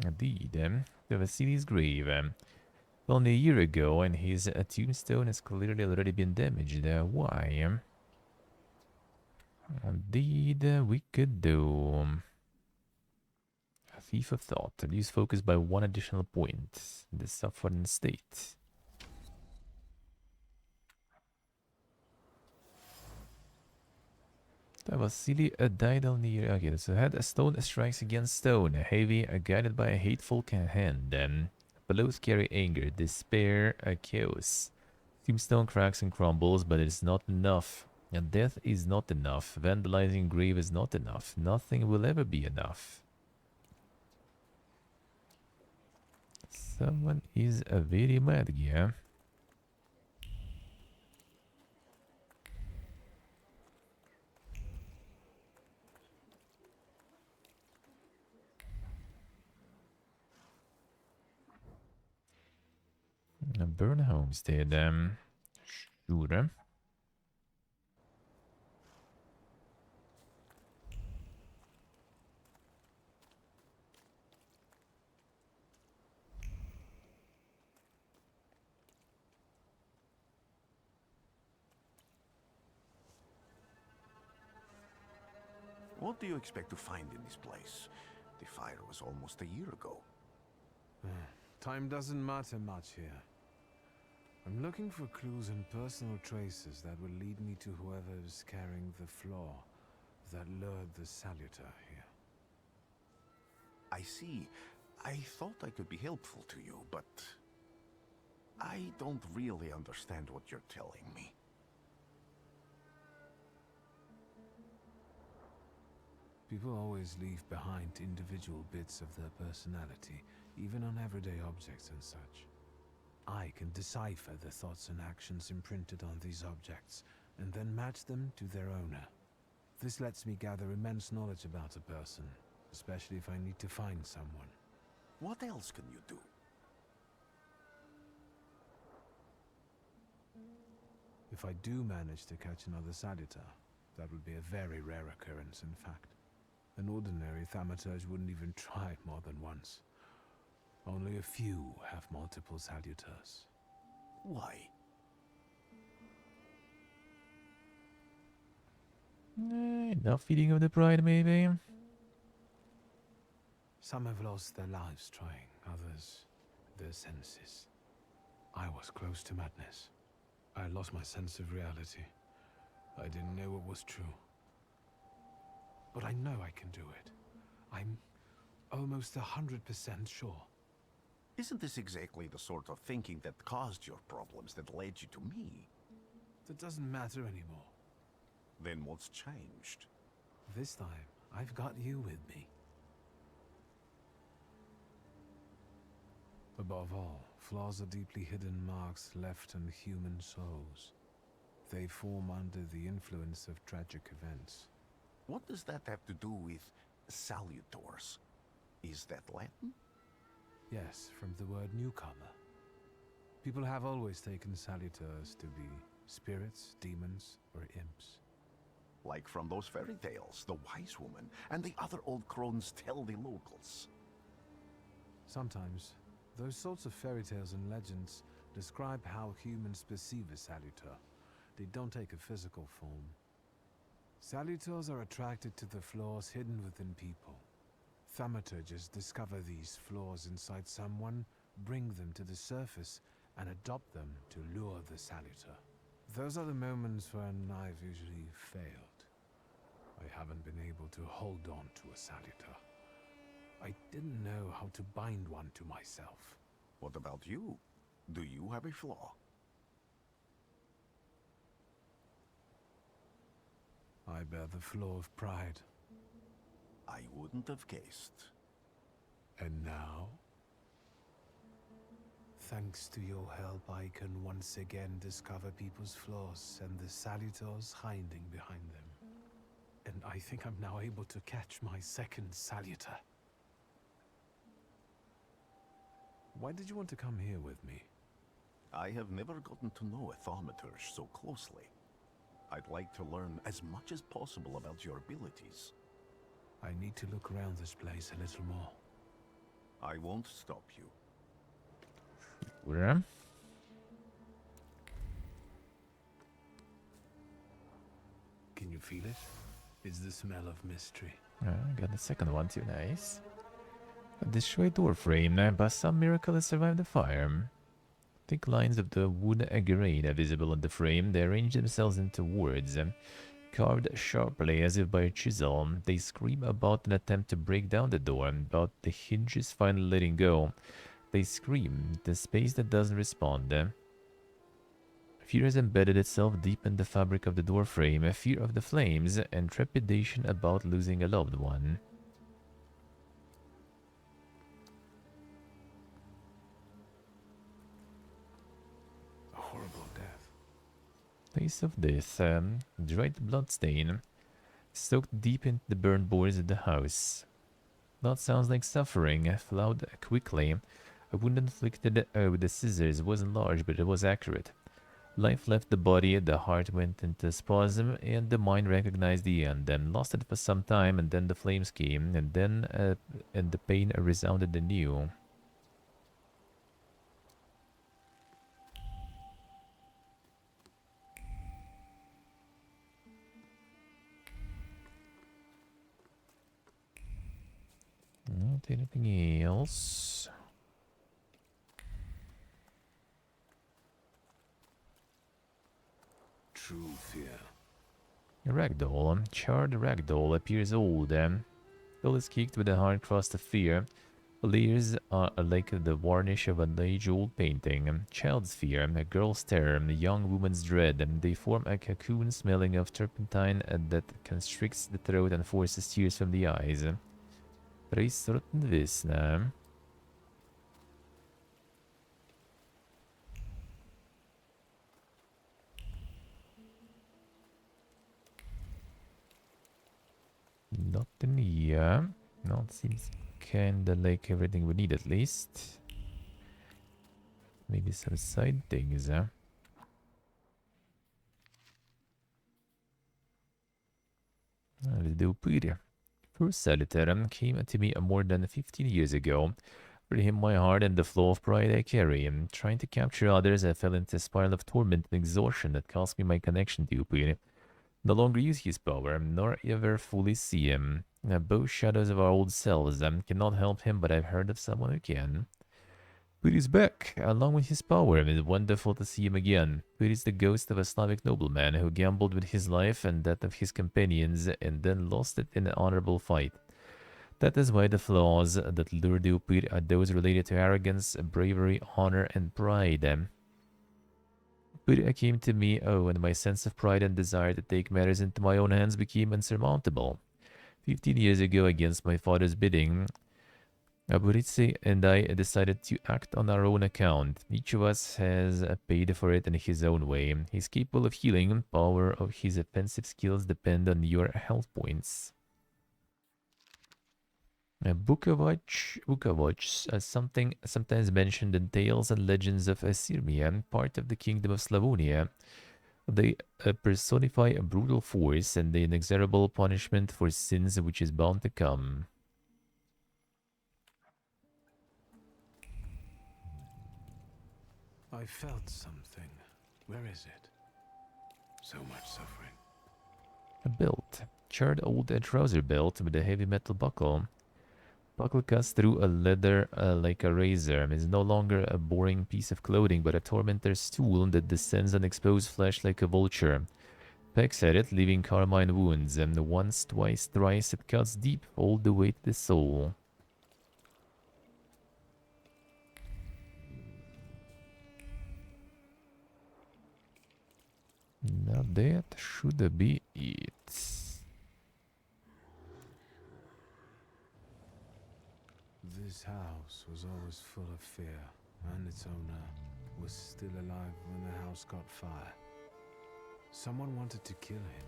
Indeed, the Vasily's grave. Only a year ago, and his tombstone has clearly already been damaged. Why? Indeed, we could do... A Thief of Thought. Reduce focus by 1 additional point. The suffering state. Vasily died only a year. Okay, so had a stone strikes against stone. Heavy, guided by a hateful hand. Blows carry anger, despair, chaos. Tombstone cracks and crumbles, but it is not enough. And death is not enough. Vandalizing grave is not enough. Nothing will ever be enough. Someone is a very mad, yeah. A burn homestead, sure. What do you expect to find in this place? The fire was almost a year ago. Time doesn't matter much here. I'm looking for clues and personal traces that will lead me to whoever is carrying the flaw that lured the Salutor here. I see. I thought I could be helpful to you, but I don't really understand what you're telling me. People always leave behind individual bits of their personality, even on everyday objects and such. I can decipher the thoughts and actions imprinted on these objects, and then match them to their owner. This lets me gather immense knowledge about a person, especially if I need to find someone. What else can you do? If I do manage to catch another Salutor, that would be a very rare occurrence, in fact. An ordinary Thaumaturge wouldn't even try it more than once. Only a few have multiple Salutors. Why? Enough feeding of the pride, maybe? Some have lost their lives trying, others their senses. I was close to madness. I lost my sense of reality. I didn't know what was true. But I know I can do it. I'm almost 100% sure. Isn't this exactly the sort of thinking that caused your problems that led you to me? That doesn't matter anymore. Then what's changed? This time, I've got you with me. Above all, flaws are deeply hidden marks left on human souls. They form under the influence of tragic events. What does that have to do with salutors? Is that Latin? Yes, from the word newcomer. People have always taken salutors to be spirits, demons, or imps. Like from those fairy tales, the wise woman and the other old crones tell the locals. Sometimes, those sorts of fairy tales and legends describe how humans perceive a salutor. They don't take a physical form. Salutors are attracted to the flaws hidden within people. Thaumaturges discover these flaws inside someone, bring them to the surface, and adopt them to lure the salutor. Those are the moments when I've usually failed. I haven't been able to hold on to a salutor. I didn't know how to bind one to myself. What about you? Do you have a flaw? I bear the flaw of pride. I wouldn't have guessed. And now, thanks to your help, I can once again discover people's flaws and the salutors hiding behind them. And I think I'm now able to catch my second salutor. Why did you want to come here with me? I have never gotten to know a Thaumaturge so closely. I'd like to learn as much as possible about your abilities. I need to look around this place a little more. I won't stop you. Where? Can you feel it? It's the smell of mystery. Got the second one too, nice. A destroyed door frame, by some miracle it survived the fire. Thick lines of the wood grain are visible on the frame. They arrange themselves into words, carved sharply as if by a chisel. They scream about an attempt to break down the door, about the hinges finally letting go. They scream, the space that doesn't respond. Fear has embedded itself deep in the fabric of the door frame, a fear of the flames, and trepidation about losing a loved one. A horrible death. Place of death, dried bloodstain, soaked deep into the burned boards of the house. Blood sounds like suffering, flowed quickly. A wound inflicted with the scissors wasn't large, but it was accurate. Life left the body, the heart went into spasm, and the mind recognized the end, then lost it for some time, and then the flames came, and the pain resounded anew. Not anything else. True fear. A ragdoll, charred ragdoll, appears old. Still is caked with a hard crust of fear. The layers are like the varnish of an age-old painting. Child's fear, a girl's terror, a young woman's dread. They form a cocoon smelling of turpentine that constricts the throat and forces tears from the eyes. Preisrotten Visna. Nothing here. No, it seems kinda like everything we need at least. Maybe some side things, huh? Let's do Peter. First solitaire came to me more than 15 years ago. For him, my heart and the flow of pride I carry. Trying to capture others, I fell into a spiral of torment and exhaustion that cost me my connection to Peter. No longer use his power, nor ever fully see him. Both shadows of our old selves cannot help him, but I've heard of someone who can. Put is back, along with his power. It is wonderful to see him again. Put is the ghost of a Slavic nobleman who gambled with his life and that of his companions, and then lost it in an honorable fight. That is why the flaws that lure the Upir are those related to arrogance, bravery, honor, and pride. But came to me, and my sense of pride and desire to take matters into my own hands became insurmountable. 15 years ago, against my father's bidding, Aburitse and I decided to act on our own account. Each of us has paid for it in his own way. He's capable of healing. Power of his offensive skills depend on your health points. Bukovac, sometimes mentioned in tales and legends of Sirmia, part of the kingdom of Slavonia. They personify a brutal force and the inexorable punishment for sins which is bound to come. I felt something. Where is it? So much suffering. A belt. Charred old trouser belt with a heavy metal buckle. Buckle cuts through a leather like a razor. It is no longer a boring piece of clothing, but a tormentor's tool that descends on exposed flesh like a vulture. Pecks at it, leaving carmine wounds, and once, twice, thrice it cuts deep all the way to the soul. Now that should be it. This house was always full of fear, and its owner was still alive when the house caught fire. Someone wanted to kill him.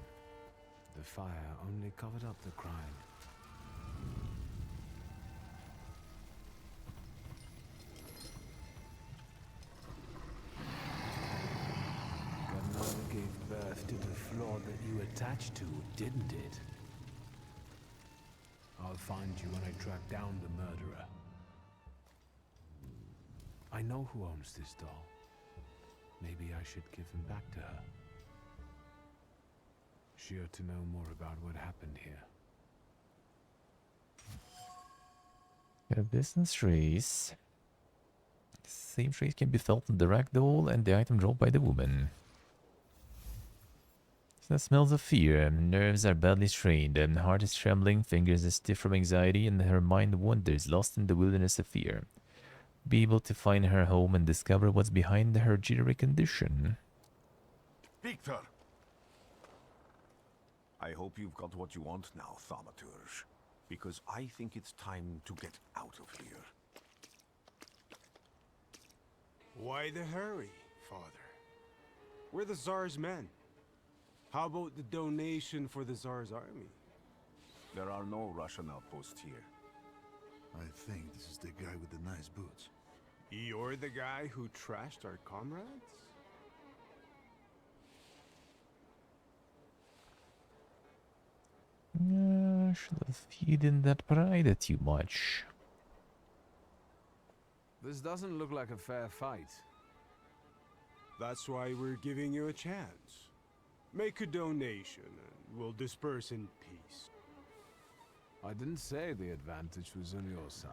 The fire only covered up the crime. Gamera gave birth to the flaw that you attached to, didn't it? I'll find you when I track down the murderer. I know who owns this doll. Maybe I should give him back to her. She ought to know more about what happened here. Got a business trace. Same trace can be felt in the rag doll and the item dropped by the woman. That smells of fear. Nerves are badly strained. Heart is trembling, fingers are stiff from anxiety, and her mind wanders, lost in the wilderness of fear. Be able to find her home and discover what's behind her jittery condition. Victor! I hope you've got what you want now, Thaumaturge. Because I think it's time to get out of here. Why the hurry, Father? We're the Tsar's men. How about the donation for the Tsar's army? There are no Russian outposts here. I think this is the guy with the nice boots. You're the guy who trashed our comrades? Should have hidden that pride too much. This doesn't look like a fair fight. That's why we're giving you a chance. Make a donation and we'll disperse in peace. I didn't say the advantage was on your side.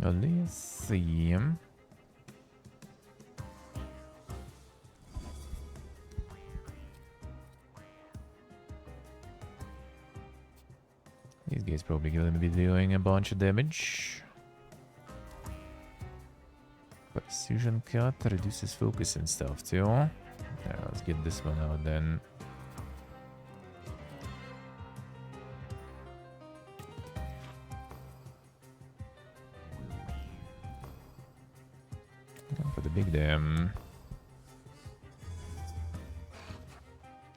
Well, let's see. These guys probably going to be doing a bunch of damage. Precision cut reduces focus and stuff too. Yeah, let's get this one out then. For the big dam.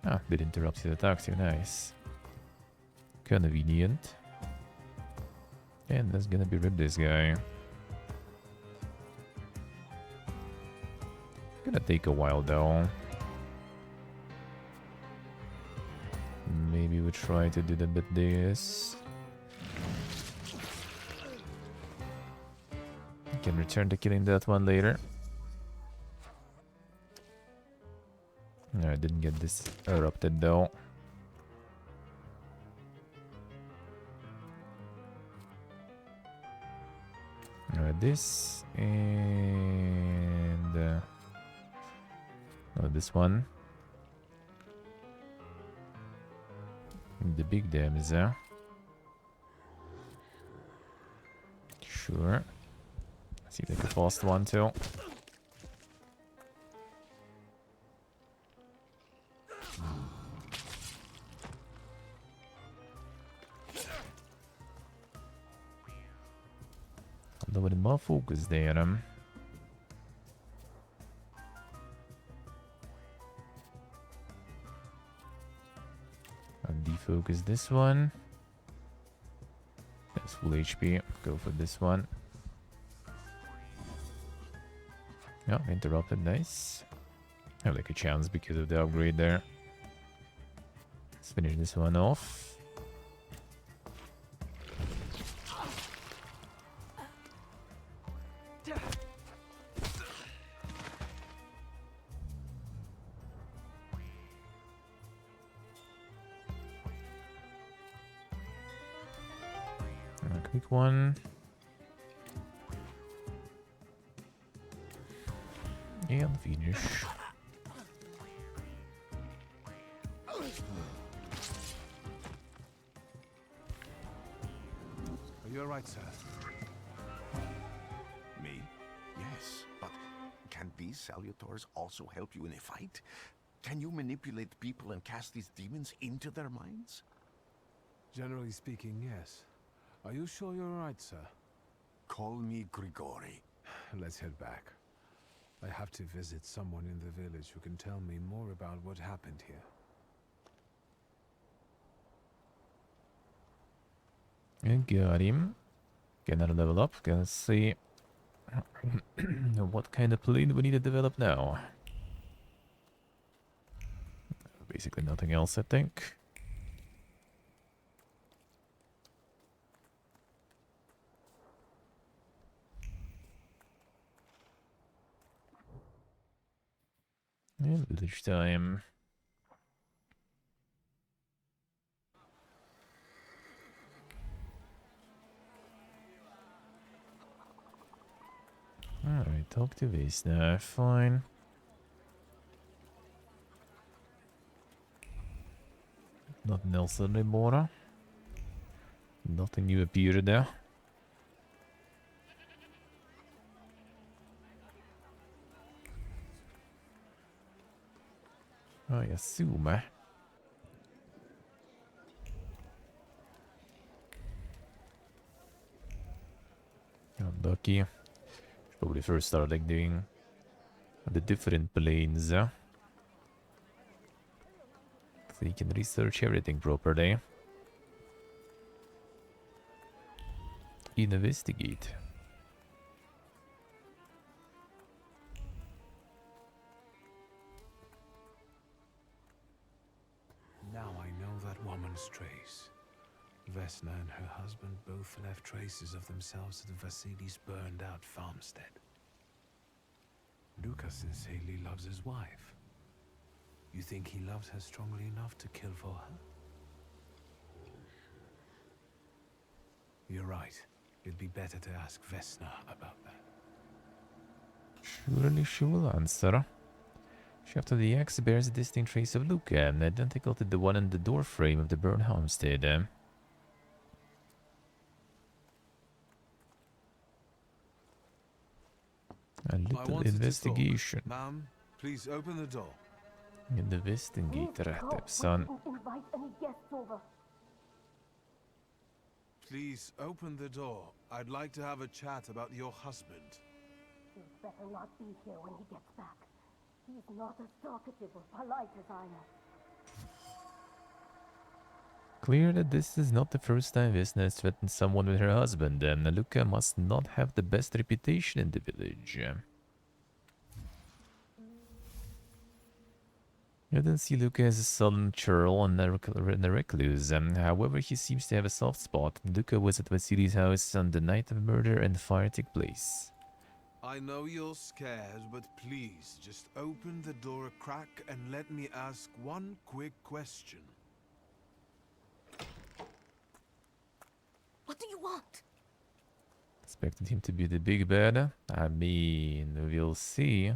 Ah, did interrupt his attack too, nice. Convenient. And that's gonna be rip this guy. Gonna take a while though. Maybe we try to do the bit this. Can return to killing that one later. No, I didn't get this erupted though. This and this one. The big dam is there. Sure. See if they can fast one too. Nobody more focus there. And defocus this one. That's full HP. Go for this one. Oh, interrupted. Nice. I have like a chance because of the upgrade there. Let's finish this one off. Quick one. And finish. Are you alright, sir? Me? Yes, but can these salutors also help you in a fight? Can you manipulate people and cast these demons into their minds? Generally speaking, yes. Are you sure you're alright, sir? Call me Grigori. Let's head back. I have to visit someone in the village who can tell me more about what happened here. And got him. Get another level up. Gonna see what kind of plane we need to develop now. Basically nothing else, I think. Village time. Alright, talk to this now. Fine. Nothing else anymore. Nothing new appeared there. I assume. Unlucky. Probably first start like doing the different planes. So you can research everything properly. Investigate. Now I know that woman's trace. Vesna and her husband both left traces of themselves at Vasily's burned-out farmstead. Lucas says Haley loves his wife. You think he loves her strongly enough to kill for her? You're right. It'd be better to ask Vesna about that. Surely she will answer. Shaft of the axe bears a distinct trace of Luca, identical to the one in the doorframe of the burned homestead. A little investigation. Ma'am, please open the door. Investigate, son. Invite any guests over. Please open the door. I'd like to have a chat about your husband. He'd better not be here when he gets back. He's not as talkative or polite as I am. Clear that this is not the first time Vesna has threatened someone with her husband, and Luca must not have the best reputation in the village. You don't see Luca as a sullen churl and a recluse. However, he seems to have a soft spot. Luca was at Vasily's house on the night of murder and the fire took place. I know you're scared, but please just open the door a crack and let me ask one quick question. What do you want? Expected him to be the big bad. I mean, we'll see.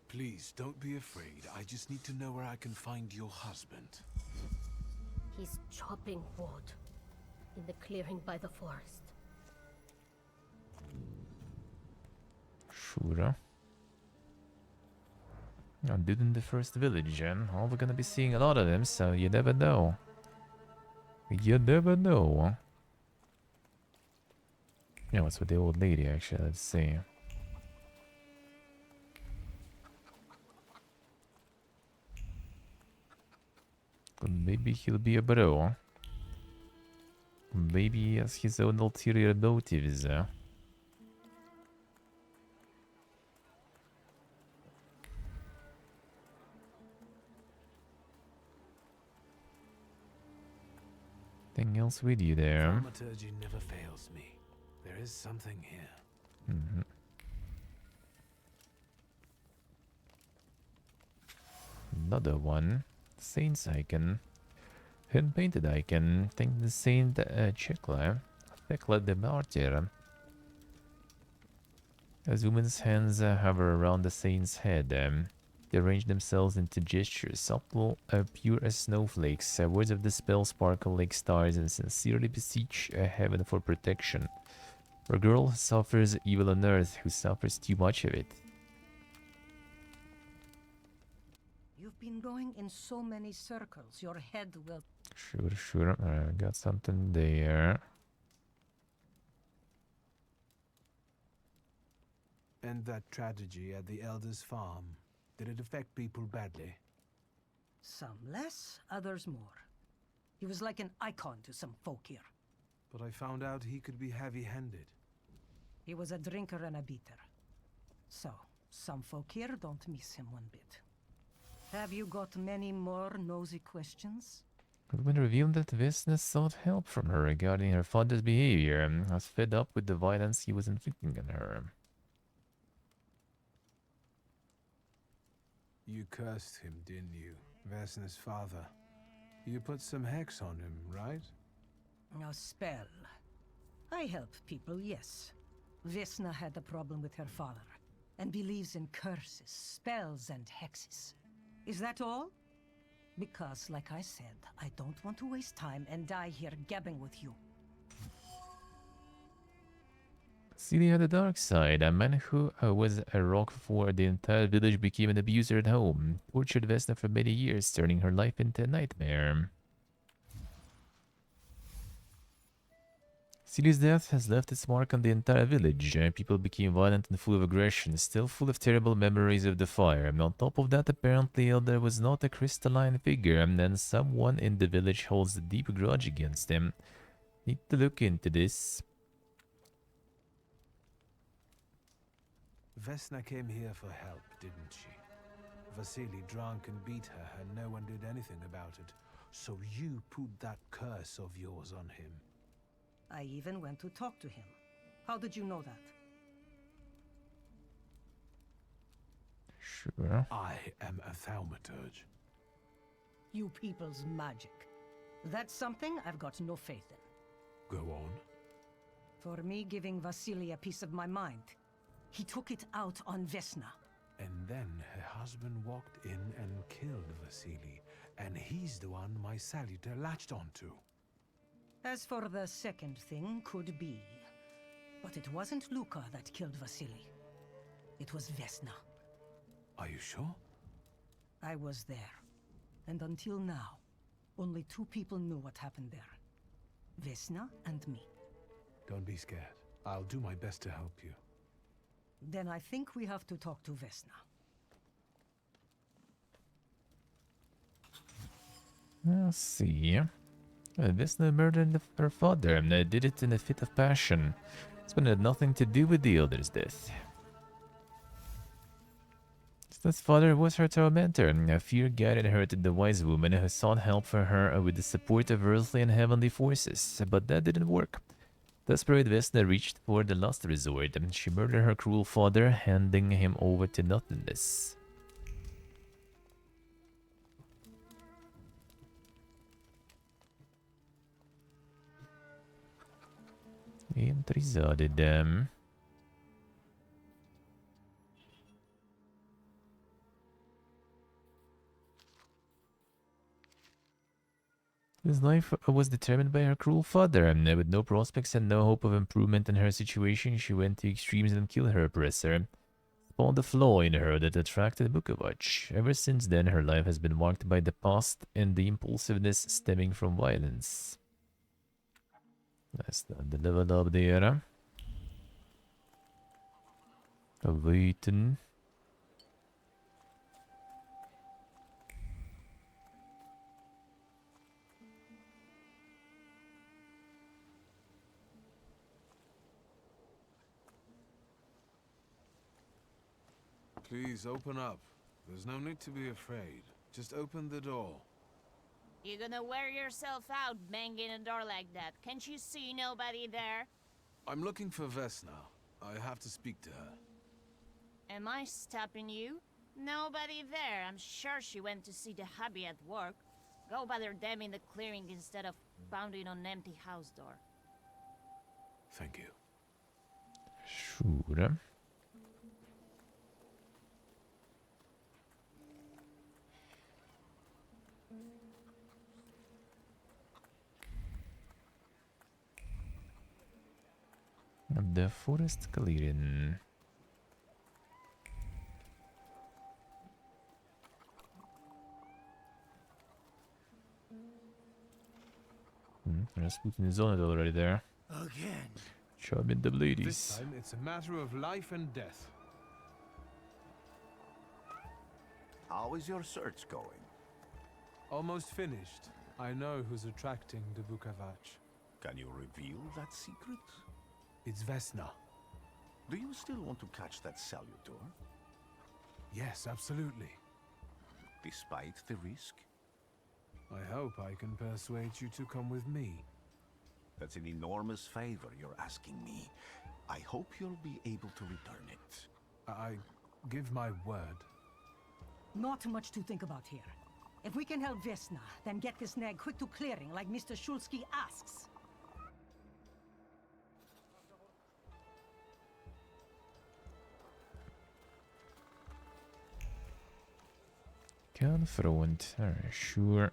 Please, don't be afraid. I just need to know where I can find your husband. He's chopping wood in the clearing by the forest. Sure. I did in the first village, and we're gonna be seeing a lot of them, so you never know. You never know. Yeah, what's with the old lady, actually? Let's see. Maybe he'll be a bro. Maybe he has his own ulterior motives. Anything else with you there? Thaumaturge never fails me. There is something here. Mm-hmm. Another one. Saint's icon. Hand-painted icon. Think the Saint Chekla. Thekla the Martyr. As women's hands hover around the saint's head, they arrange themselves into gestures, subtle, pure as snowflakes. Words of the spell sparkle like stars and sincerely beseech heaven for protection. For a girl who suffers evil on earth, who suffers too much of it. You've been going in so many circles, your head will... Sure. Got something there. And that tragedy at the Elder's farm, did it affect people badly? Some less, others more. He was like an icon to some folk here. But I found out he could be heavy-handed. He was a drinker and a beater. So, some folk here don't miss him one bit. Have you got many more nosy questions? It when revealed that Vesna sought help from her regarding her father's behavior and was fed up with the violence he was inflicting on her. You cursed him, didn't you? Vesna's father. You put some hex on him, right? A spell. I help people, yes. Vesna had a problem with her father, and believes in curses, spells, and hexes. Is that all? Because, like I said, I don't want to waste time and die here gabbing with you. Celia had a dark side. A man who was a rock for the entire village became an abuser at home, tortured Vesna for many years, turning her life into a nightmare. Celia's death has left its mark on the entire village. People became violent and full of aggression, still full of terrible memories of the fire. And on top of that, apparently Elder was not a crystalline figure, and then someone in the village holds a deep grudge against him. Need to look into this. Vesna came here for help, didn't she? Vasily drank and beat her, and no one did anything about it. So you put that curse of yours on him. I even went to talk to him. How did you know that? Sure. I am a Thaumaturge. You people's magic. That's something I've got no faith in. Go on. For me giving Vasily a piece of my mind, he took it out on Vesna. And then her husband walked in and killed Vasily, and he's the one my salutor latched onto. As for the second thing, could be. But it wasn't Luka that killed Vasily. It was Vesna. Are you sure? I was there. And until now, only two people knew what happened there. Vesna and me. Don't be scared. I'll do my best to help you. Then I think we have to talk to Vesna. Let's see. Vesna murdered her father and did it in a fit of passion. This one had nothing to do with the Elder's death. Vesna's father was her tormentor. Fear guided her to the wise woman who sought help for her with the support of earthly and heavenly forces, but that didn't work. Desperate, Vesna reached for the last resort. She murdered her cruel father, handing him over to nothingness. Intrigade dem. His life was determined by her cruel father, and with no prospects and no hope of improvement in her situation, she went to extremes and killed her oppressor. Spawned a flaw in her that attracted Vukovac. Ever since then, her life has been marked by the past and the impulsiveness stemming from violence. That's the level up there. Waiting. Please open up. There's no need to be afraid. Just open the door. You gonna wear yourself out banging a door like that? Can't you see nobody there? I'm looking for Vesna. I have to speak to her. Am I stopping you? Nobody there. I'm sure she went to see the hubby at work. Go bother them in the clearing instead of pounding on an empty house door. Thank you. Sure. The forest clearing. Rasputin is on it already there. Again. Charming the ladies. This time it's a matter of life and death. How is your search going? Almost finished. I know who's attracting the Vukovac. Can you reveal that secret? It's Vesna. Do you still want to catch that salutor? Yes, absolutely. Despite the risk? I hope I can persuade you to come with me. That's an enormous favor you're asking me. I hope you'll be able to return it. I give my word. Not much to think about here. If we can help Vesna, then get this nag quick to clearing like Mr. Shulsky asks. Confront. Alright, sure.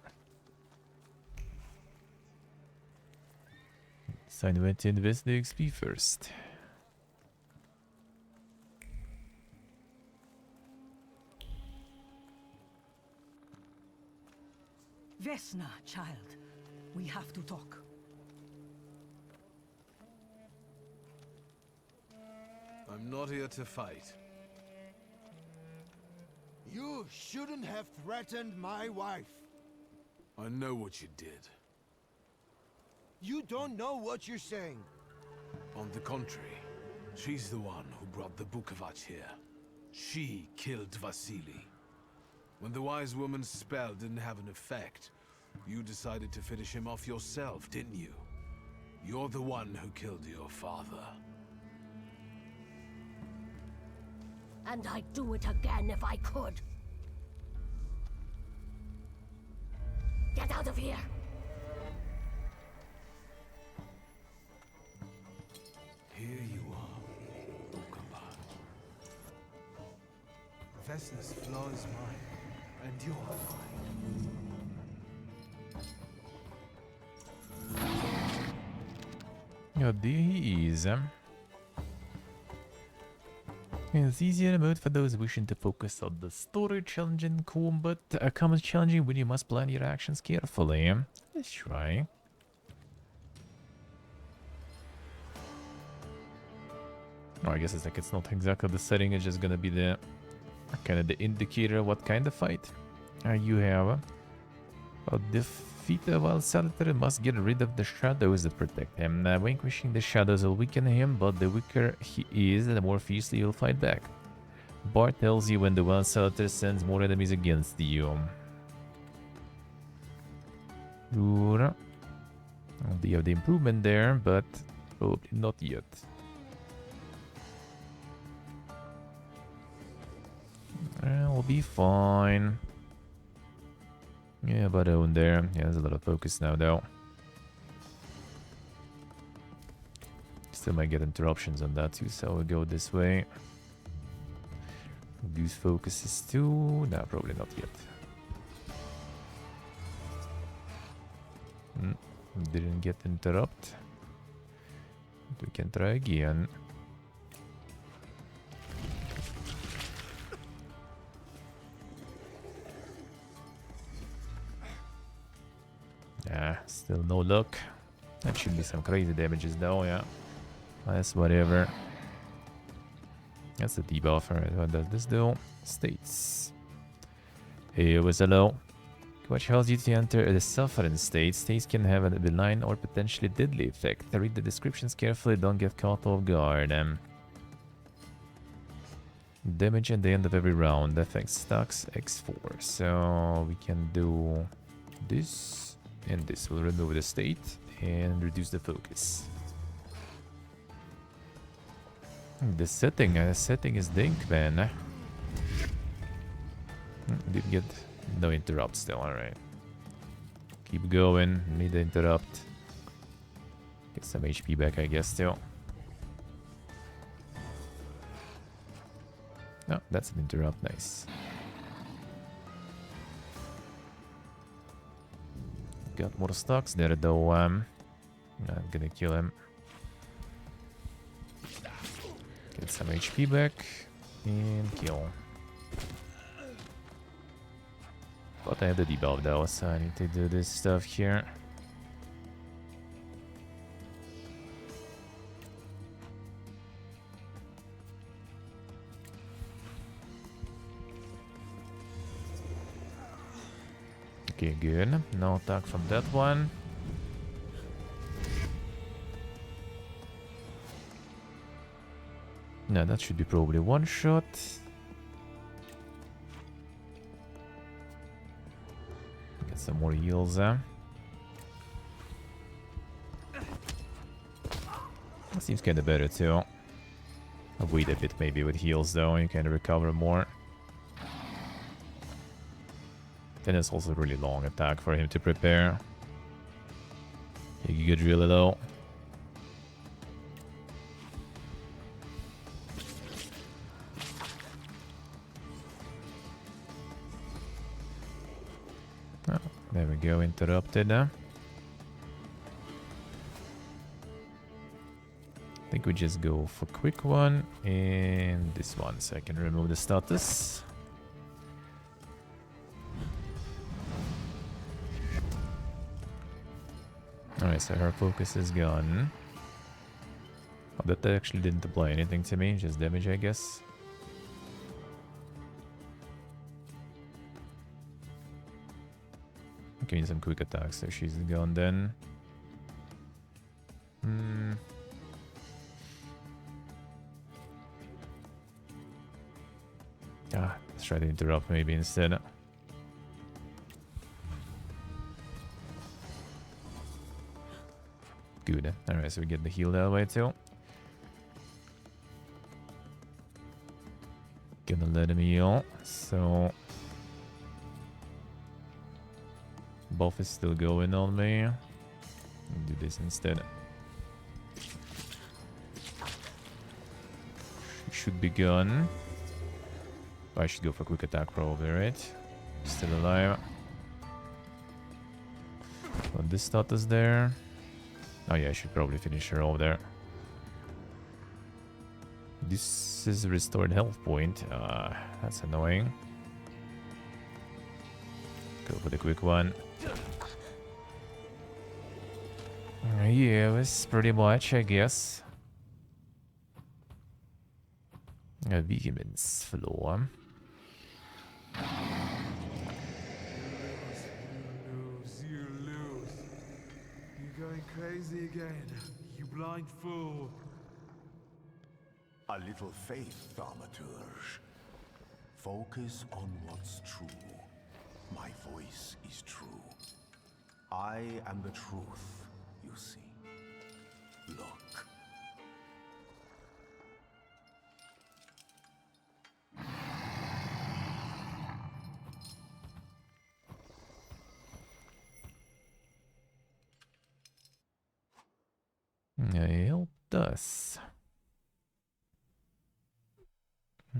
Sign event to invest the XP first. Vesna, child. We have to talk. I'm not here to fight. You shouldn't have threatened my wife. I know what you did. You don't know what you're saying. On the contrary, she's the one who brought the Bukovac here. She killed Vasily. When the wise woman's spell didn't have an effect, you decided to finish him off yourself, didn't you? You're the one who killed your father. And I'd do it again if I could. Get out of here! Here you are, Bukovac. Vesna's flaw is mine, and you're mine. Yeah, there he is. It's easier mode for those wishing to focus on the story challenging combat. Combat challenging when you must plan your actions carefully. Let's try. Oh, I guess it's like it's not exactly the setting, it's just gonna be the kind of the indicator what kind of fight you have. Defeat a wild solitaire must get rid of the shadows that protect him. Vanquishing the shadows will weaken him, but the weaker he is, the more fiercely he'll fight back. Bart tells you when the wild solitaire sends more enemies against you. You have the improvement there, but probably not yet. I'll be fine. Yeah, but own there. Yeah, there's a lot of focus now, though. Still might get interruptions on that too, so we'll go this way. Reduce focuses too. No, probably not yet. Didn't get interrupt. We can try again. Yeah, still no luck. That should be some crazy damages though, yeah. That's whatever. That's a debuff. Alright, what does this do? States. Here was hello. What tells you to enter the suffering state. States can have a benign or potentially deadly effect. Read the descriptions carefully, don't get caught off guard. Damage at the end of every round affects stacks X4. So we can do this. And this will remove the state and reduce the focus. The setting is dink, man. Didn't get no interrupt still, alright. Keep going, need the interrupt. Get some HP back, I guess, still. No, that's an interrupt, nice. Got more stocks there though. I'm gonna kill him. Get some HP back and kill. But I have the debuff though, so I need to do this stuff here. Okay, good. No attack from that one. No, that should be probably one shot. Get some more heals. That seems kind of better too. I'll wait a bit maybe with heals though, you can recover more. Then it's also a really long attack for him to prepare. You could drill it though. Oh, there we go, interrupted. I think we just go for quick one and this one so I can remove the status. Alright, so her focus is gone. Oh, that actually didn't apply anything to me, just damage, I guess. Give me some quick attacks, so she's gone then. Let's try to interrupt maybe instead. Good. Alright, so we get the heal that way too. Gonna let him heal. So buff is still going on me. Do this instead. Should be gone. I should go for quick attack probably, right? Still alive. So this status there. Oh yeah, I should probably finish her over there. This is a restored health point. That's annoying. Go for the quick one. Yeah, it was pretty much, I guess. A vehemence floor. You lose. You're going crazy again, you blind fool. A little faith, Thaumaturge. Focus on what's true. My voice is true. I am the truth, you see. Look. It helped us.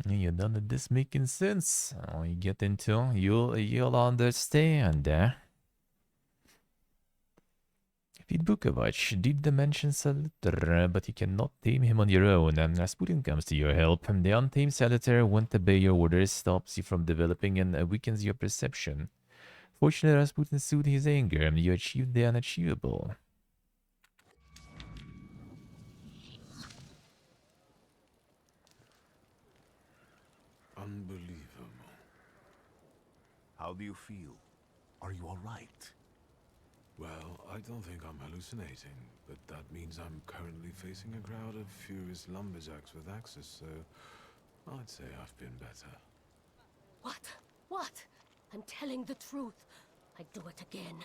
You're done with this making sense. You get into, you'll understand. Feed Bukovac, Deep Dimension Salutator, but you cannot tame him on your own. Rasputin comes to your help. The untamed Salutator won't obey your orders, stops you from developing and weakens your perception. Fortunately, Rasputin soothed his anger. You achieved the unachievable. Unbelievable. How do you feel? Are you all right? Well, I don't think I'm hallucinating, but that means I'm currently facing a crowd of furious lumberjacks with axes, so I'd say I've been better. What? What? I'm telling the truth. I do it again.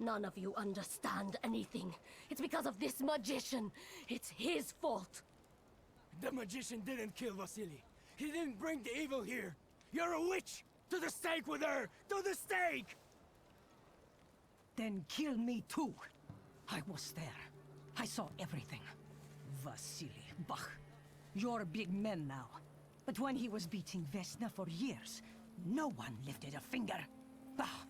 None of you understand anything. It's because of this magician. It's his fault. The magician didn't kill Vasily. He didn't bring the evil here. You're a witch! To the stake with her! To the stake! Then kill me too. I was there. I saw everything. Vasily, Bach. You're big men now. But when he was beating Vesna for years, no one lifted a finger. Bah!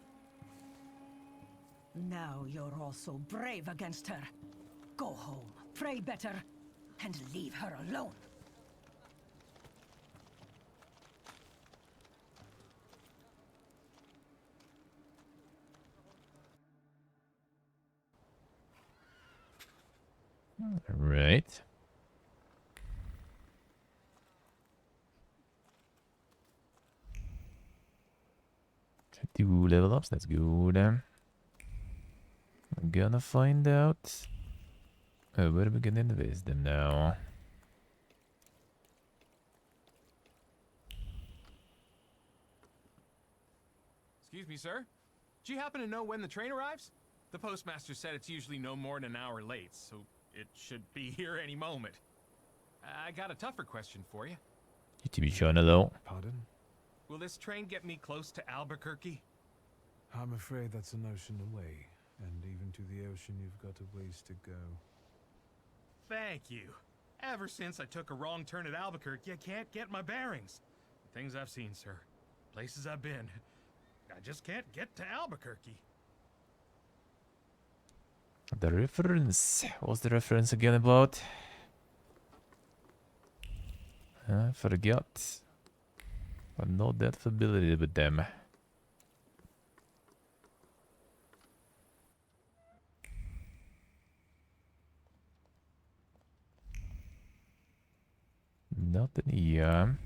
Now you're all so brave against her. Go home, pray better, and leave her alone. Right. Two level ups, that's good. I'm gonna find out. Oh, where are we gonna invest them now? Excuse me, sir. Do you happen to know when the train arrives? The postmaster said it's usually no more than an hour late, so it should be here any moment. I got a tougher question for you. To be shown though. Pardon? Will this train get me close to Albuquerque? I'm afraid that's an ocean away, and even to the ocean you've got a ways to go. Thank you. Ever since I took a wrong turn at Albuquerque, I can't get my bearings. The things I've seen, sir. Places I've been. I just can't get to Albuquerque. The reference. What's the reference again about? I forgot. But not that familiar with them. Nothing here.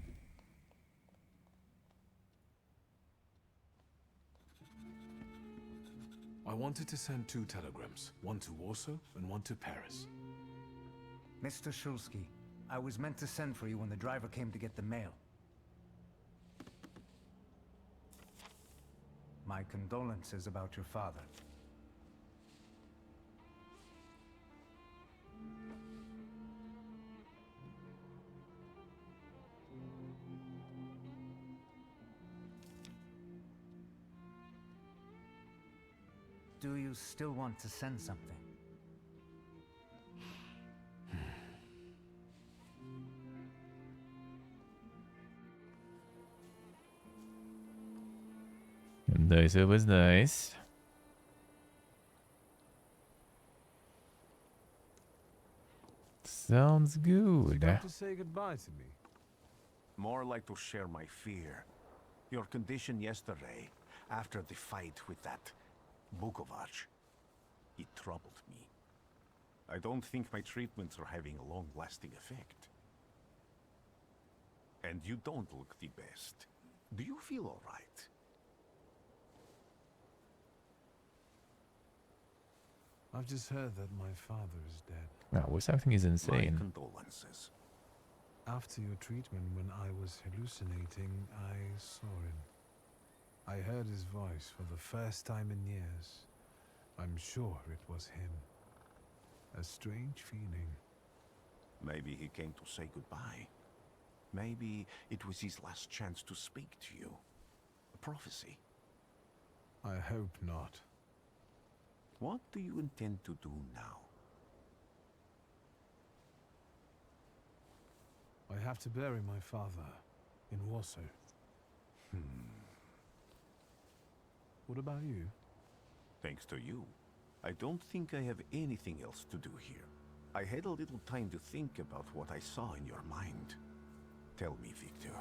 I wanted to send 2 telegrams, one to Warsaw and one to Paris. Mr. Shulsky, I was meant to send for you when the driver came to get the mail. My condolences about your father. Do you still want to send something? Nice, it was nice. Sounds good. To say goodbye to me. More like to share my fear. Your condition yesterday, after the fight with that Bukovac, it troubled me. I don't think my treatments are having a long-lasting effect. And you don't look the best. Do you feel all right? I've just heard that my father is dead. Wow, voice acting is insane. My condolences. After your treatment, when I was hallucinating, I saw him. I heard his voice for the first time in years. I'm sure it was him. A strange feeling. Maybe he came to say goodbye. Maybe it was his last chance to speak to you. A prophecy. I hope not. What do you intend to do now? I have to bury my father in Warsaw. What about you? Thanks to you. I don't think I have anything else to do here. I had a little time to think about what I saw in your mind. Tell me, Victor,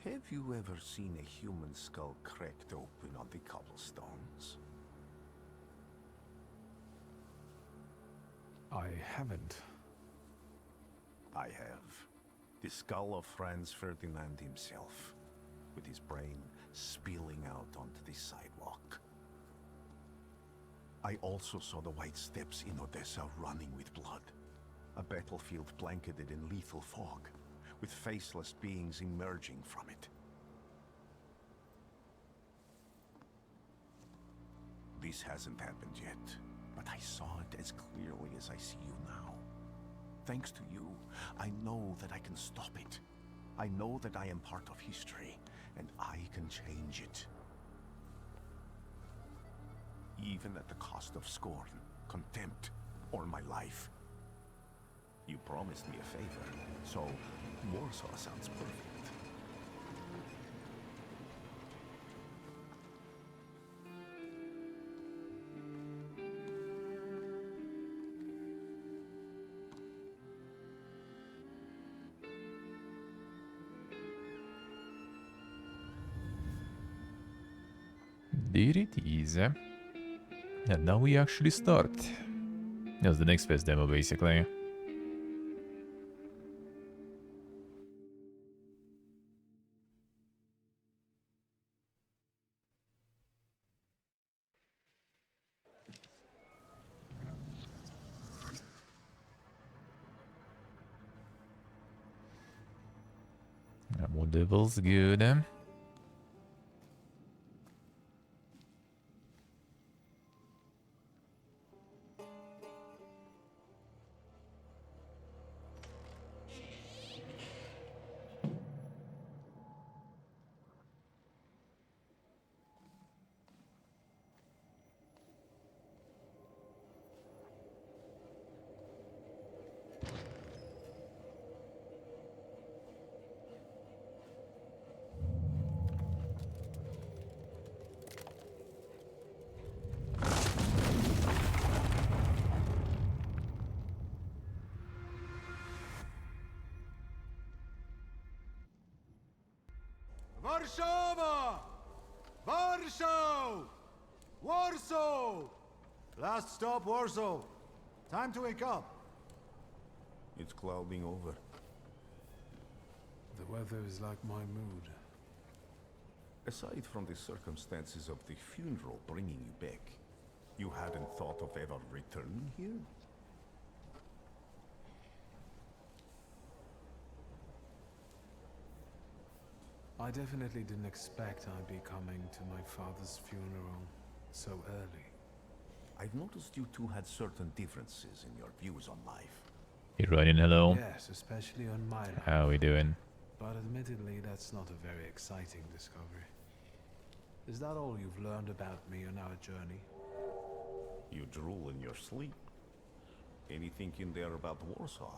have you ever seen a human skull cracked open on the cobblestones? I haven't. I have. The skull of Franz Ferdinand himself, with his brain spilling out onto the sidewalk. I also saw the white steps in Odessa running with blood. A battlefield blanketed in lethal fog, with faceless beings emerging from it. This hasn't happened yet, but I saw it as clearly as I see you now. Thanks to you, I know that I can stop it. I know that I am part of history, and I can change it. Even at the cost of scorn, contempt, or my life. You promised me a favor, so Warsaw sounds perfect. There it is. And now we actually start. That was the next phase demo, basically. More devils, good. Warszawa! Warsaw! Warsaw! Last stop, Warsaw. Time to wake up. It's clouding over. The weather is like my mood. Aside from the circumstances of the funeral bringing you back, you hadn't thought of ever returning here? I definitely didn't expect I'd be coming to my father's funeral so early. I've noticed you two had certain differences in your views on life. Hey, Ryan, hello. Yes, especially on my life. How we doing? But admittedly, that's not a very exciting discovery. Is that all you've learned about me on our journey? You drool in your sleep. Anything in there about Warsaw?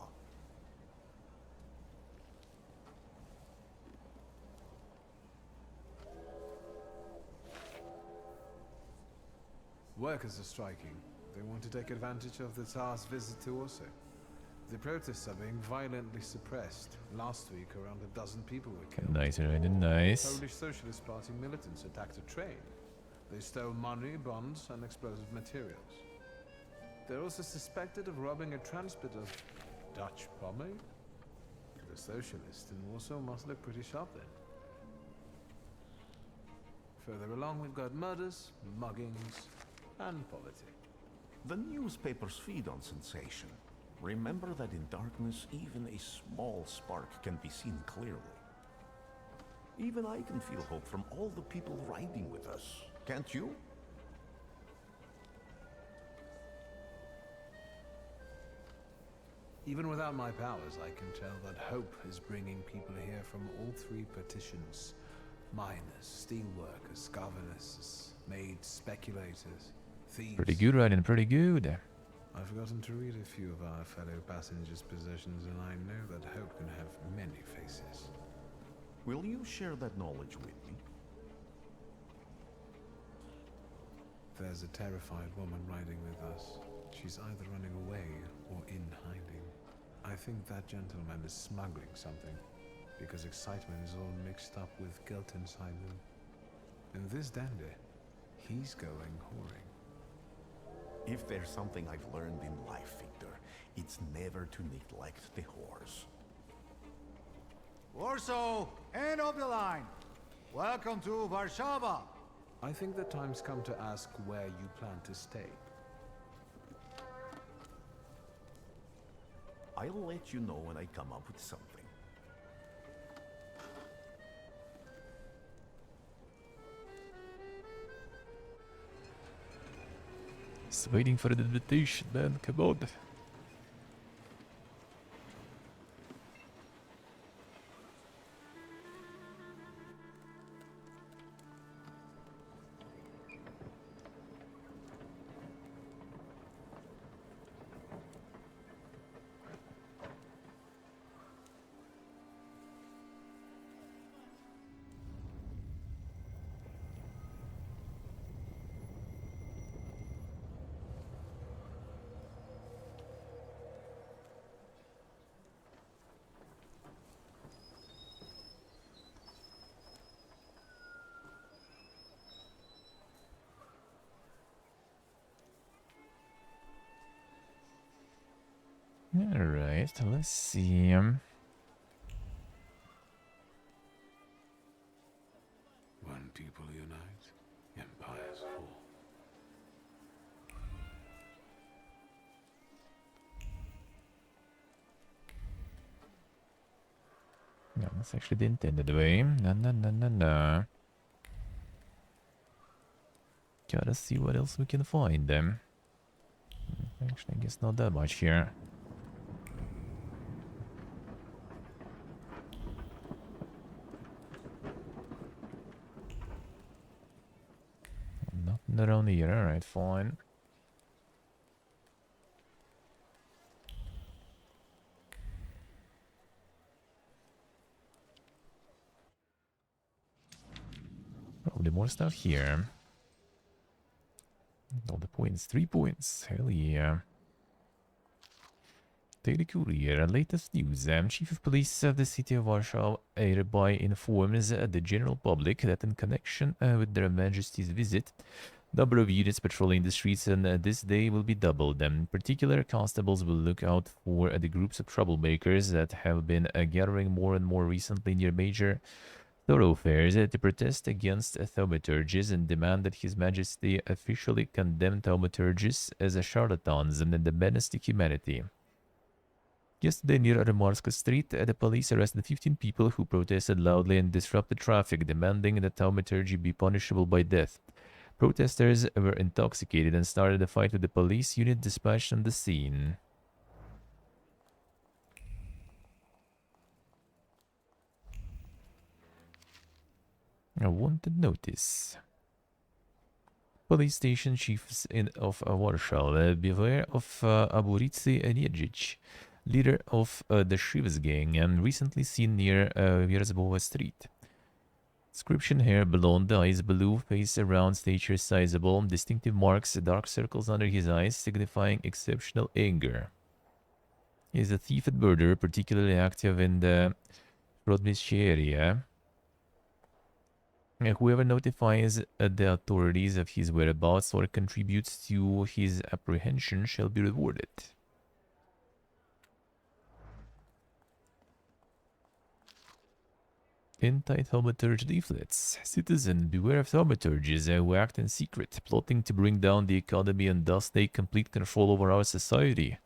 Workers are striking. They want to take advantage of the Tsar's visit to Warsaw. The protests are being violently suppressed. Last week, around a dozen people were killed. Nice, Ryan, nice. Polish Socialist Party militants attacked a train. They stole money, bonds, and explosive materials. They're also suspected of robbing a transport of Dutch pomade. The socialists in Warsaw must look pretty sharp then. Further along, we've got murders, muggings, and poverty. The newspapers feed on sensation. Remember that in darkness, even a small spark can be seen clearly. Even I can feel hope from all the people riding with us. Can't you? Even without my powers, I can tell that hope is bringing people here from all three petitions. Miners, steelworkers, governesses, maids, speculators, thieves. Pretty good, Ryan, pretty good. I've forgotten to read a few of our fellow passengers' possessions, and I know that hope can have many faces. Will you share that knowledge with me? There's a terrified woman riding with us. She's either running away or in hiding. I think that gentleman is smuggling something, because excitement is all mixed up with guilt inside him. And this dandy, he's going whoring. If there's something I've learned in life, Victor, it's never to neglect the horse. Warsaw, end of the line. Welcome to Warszawa. I think the time's come to ask where you plan to stay. I'll let you know when I come up with something. Just waiting for the invitation, man. Come on. Alright, let's see. When people unite, empires fall. No, that's actually the intended way. No. Gotta see what else we can find them. Actually, I guess not that much here. Nothing around here, alright, fine. Probably more stuff here. All the points, 3 points, hell yeah. Daily Courier, latest news. Chief of Police of the city of Warsaw hereby informs the general public that in connection with their Majesty's visit, number of units patrolling the streets on this day will be doubled. In particular, constables will look out for the groups of troublemakers that have been gathering more and more recently near major thoroughfares to protest against thaumaturges and demand that His Majesty officially condemn thaumaturges as charlatans and a menace to humanity. Yesterday, near Remarska Street, the police arrested 15 people who protested loudly and disrupted traffic, demanding that thaumaturgy be punishable by death. Protesters were intoxicated and started a fight with the police unit dispatched on the scene. A wanted notice. Police station chiefs of Warsaw, beware of Aburici Niedzic, leader of the Shivas gang, and recently seen near Wierzbowa Street. Description: hair blonde, eyes blue, face round, stature sizable, distinctive marks, dark circles under his eyes, signifying exceptional anger. He is a thief and murderer, particularly active in the Rodmyslcie area. Whoever notifies the authorities of his whereabouts or contributes to his apprehension shall be rewarded. Anti-thaumaturge leaflets. Citizen, beware of thaumaturges who act in secret, plotting to bring down the economy and thus take complete control over our society.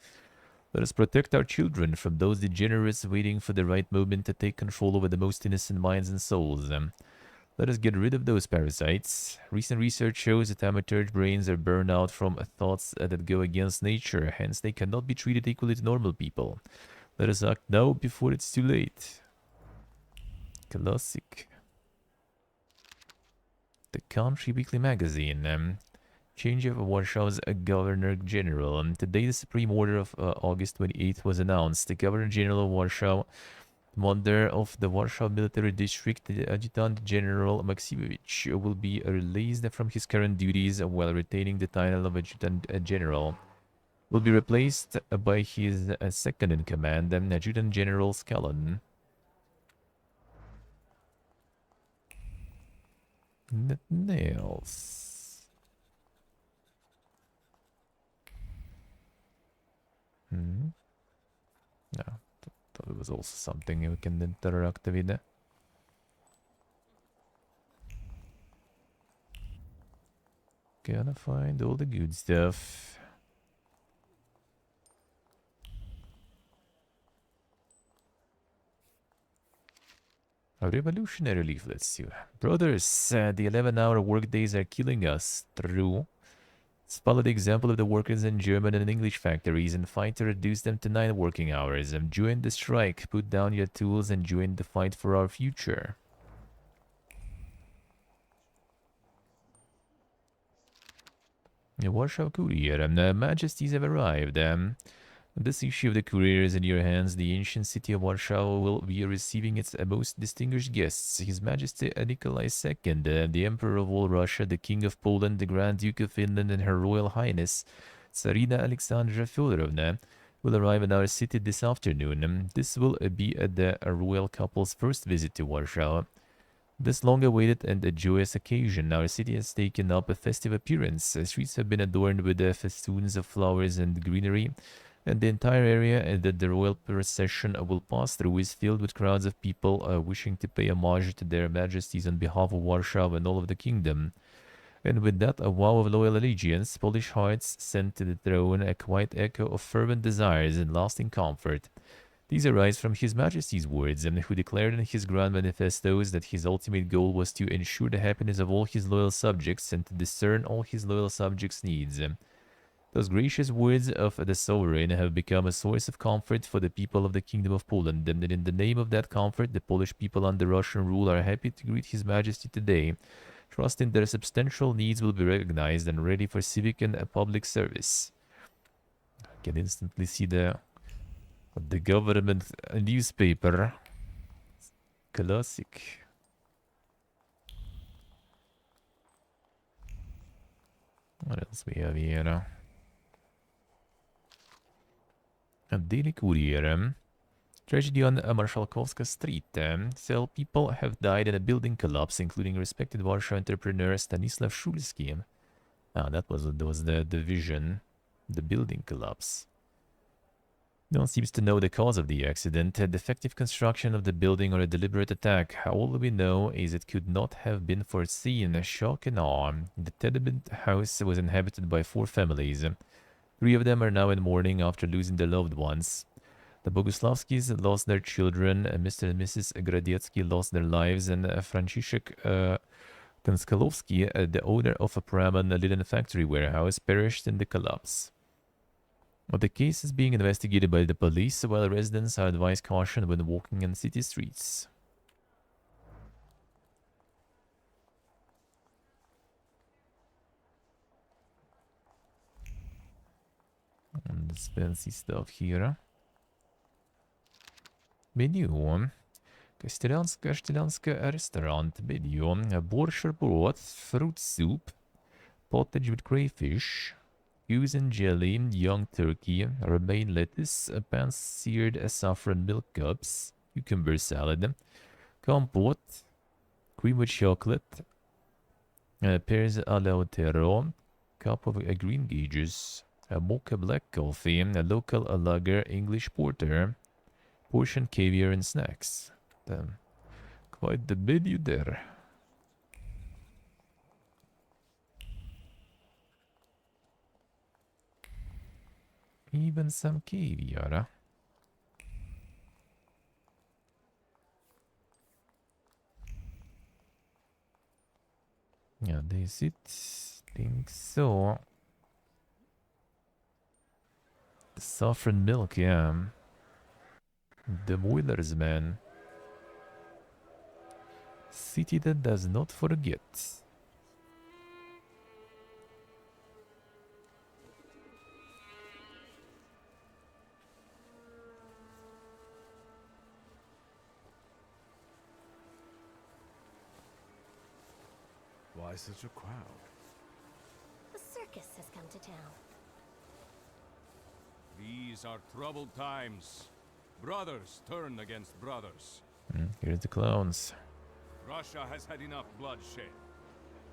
Let us protect our children from those degenerates waiting for the right moment to take control over the most innocent minds and souls. Let us get rid of those parasites. Recent research shows that thaumaturge brains are burned out from thoughts that go against nature, hence they cannot be treated equally to normal people. Let us act now before it's too late. Classic. The Country Weekly Magazine. Change of Warshaw's Governor General. Today, the Supreme Order of August 28th was announced. The Governor General of Warsaw, Commander of the Warsaw Military District, the Adjutant General Maksymowicz, will be released from his current duties while retaining the title of Adjutant General. Will be replaced by his second in command, Adjutant General Scallon. Nothing else. No, thought it was also something we can interact with. Gonna find all the good stuff. A revolutionary leaflets. Brothers, the 11-hour workdays are killing us. True. Let's follow the example of the workers in German and English factories and fight to reduce them to 9 working hours. Join the strike, put down your tools, and join the fight for our future. The Warsaw Courier. Majesties have arrived. This issue of the Courier is in your hands. The ancient city of Warsaw will be receiving its most distinguished guests. His Majesty Nikolai II, the Emperor of all Russia, the King of Poland, the Grand Duke of Finland, and Her Royal Highness, Tsarina Alexandra Fyodorovna, will arrive in our city this afternoon. This will be the royal couple's first visit to Warsaw. This long-awaited and a joyous occasion, our city has taken up a festive appearance. The streets have been adorned with festoons of flowers and greenery, and the entire area that the royal procession will pass through is filled with crowds of people wishing to pay homage to their majesties on behalf of Warsaw and all of the kingdom. And with that, a vow of loyal allegiance, Polish hearts sent to the throne a quiet echo of fervent desires and lasting comfort. These arise from His Majesty's words, who declared in his grand manifestos that his ultimate goal was to ensure the happiness of all his loyal subjects and to discern all his loyal subjects' needs. Those gracious words of the sovereign have become a source of comfort for the people of the Kingdom of Poland, and in the name of that comfort, the Polish people under Russian rule are happy to greet His Majesty today, trusting their substantial needs will be recognized and ready for civic and public service. I can instantly see the government newspaper. Classic. What else we have here? Daily Courier. Tragedy on Marshalkovska Street. Several people have died in a building collapse, including respected Warsaw entrepreneur Stanislav Shulsky. That was the division. The building collapse. No one seems to know the cause of the accident, a defective construction of the building or a deliberate attack. All we know is it could not have been foreseen. Shock and awe. The tenement house was inhabited by 4 families. 3 of them are now in mourning after losing their loved ones. The Boguslavskis lost their children, Mr. and Mrs. Gradyetsky lost their lives, and Franciszek Konskalovsky, the owner of a Praman linen factory warehouse, perished in the collapse. The case is being investigated by the police, while residents are advised caution when walking in city streets. And this fancy stuff here. Menu. Кастелянское restaurant menu. Borscht, fruit soup, pottage with crayfish, goose and jelly, young turkey, romaine lettuce, pan-seared saffron milk cups, cucumber salad, compote, cream with chocolate, pears à la Otero, cup of green gages, a mocha black coffee, a local lager English porter, portion caviar and snacks. Quite the menu there. Even some caviar. Yeah, this it. Think so. The saffron milk, yeah. The boilers, man. City that does not forget. Why such a crowd? The circus has come to town. These are troubled times. Brothers turn against brothers. Here's the clowns. Russia has had enough bloodshed.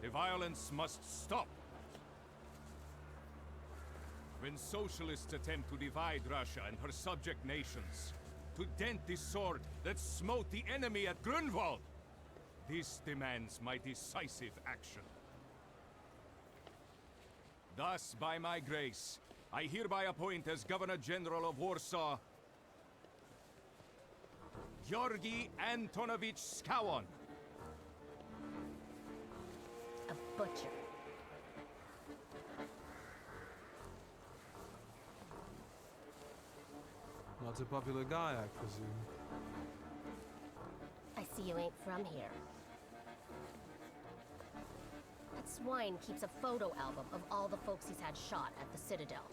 The violence must stop. When socialists attempt to divide Russia and her subject nations, to dent the sword that smote the enemy at Grunwald, this demands my decisive action. Thus, by my grace, I hereby appoint as Governor General of Warsaw Georgi Antonovich Skowon. A butcher. Not a popular guy, I presume. I see you ain't from here. That swine keeps a photo album of all the folks he's had shot at the Citadel.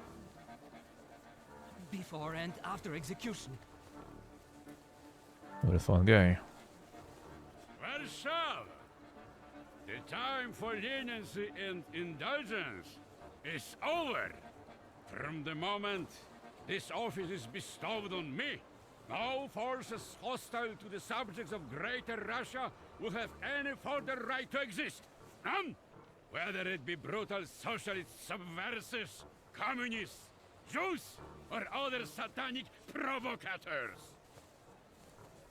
Before and after execution. What a fun guy. Warsaw! The time for leniency and indulgence is over. From the moment this office is bestowed on me, no forces hostile to the subjects of Greater Russia will have any further right to exist. None! Whether it be brutal socialist subversives, communists, Jews, or other satanic provocators.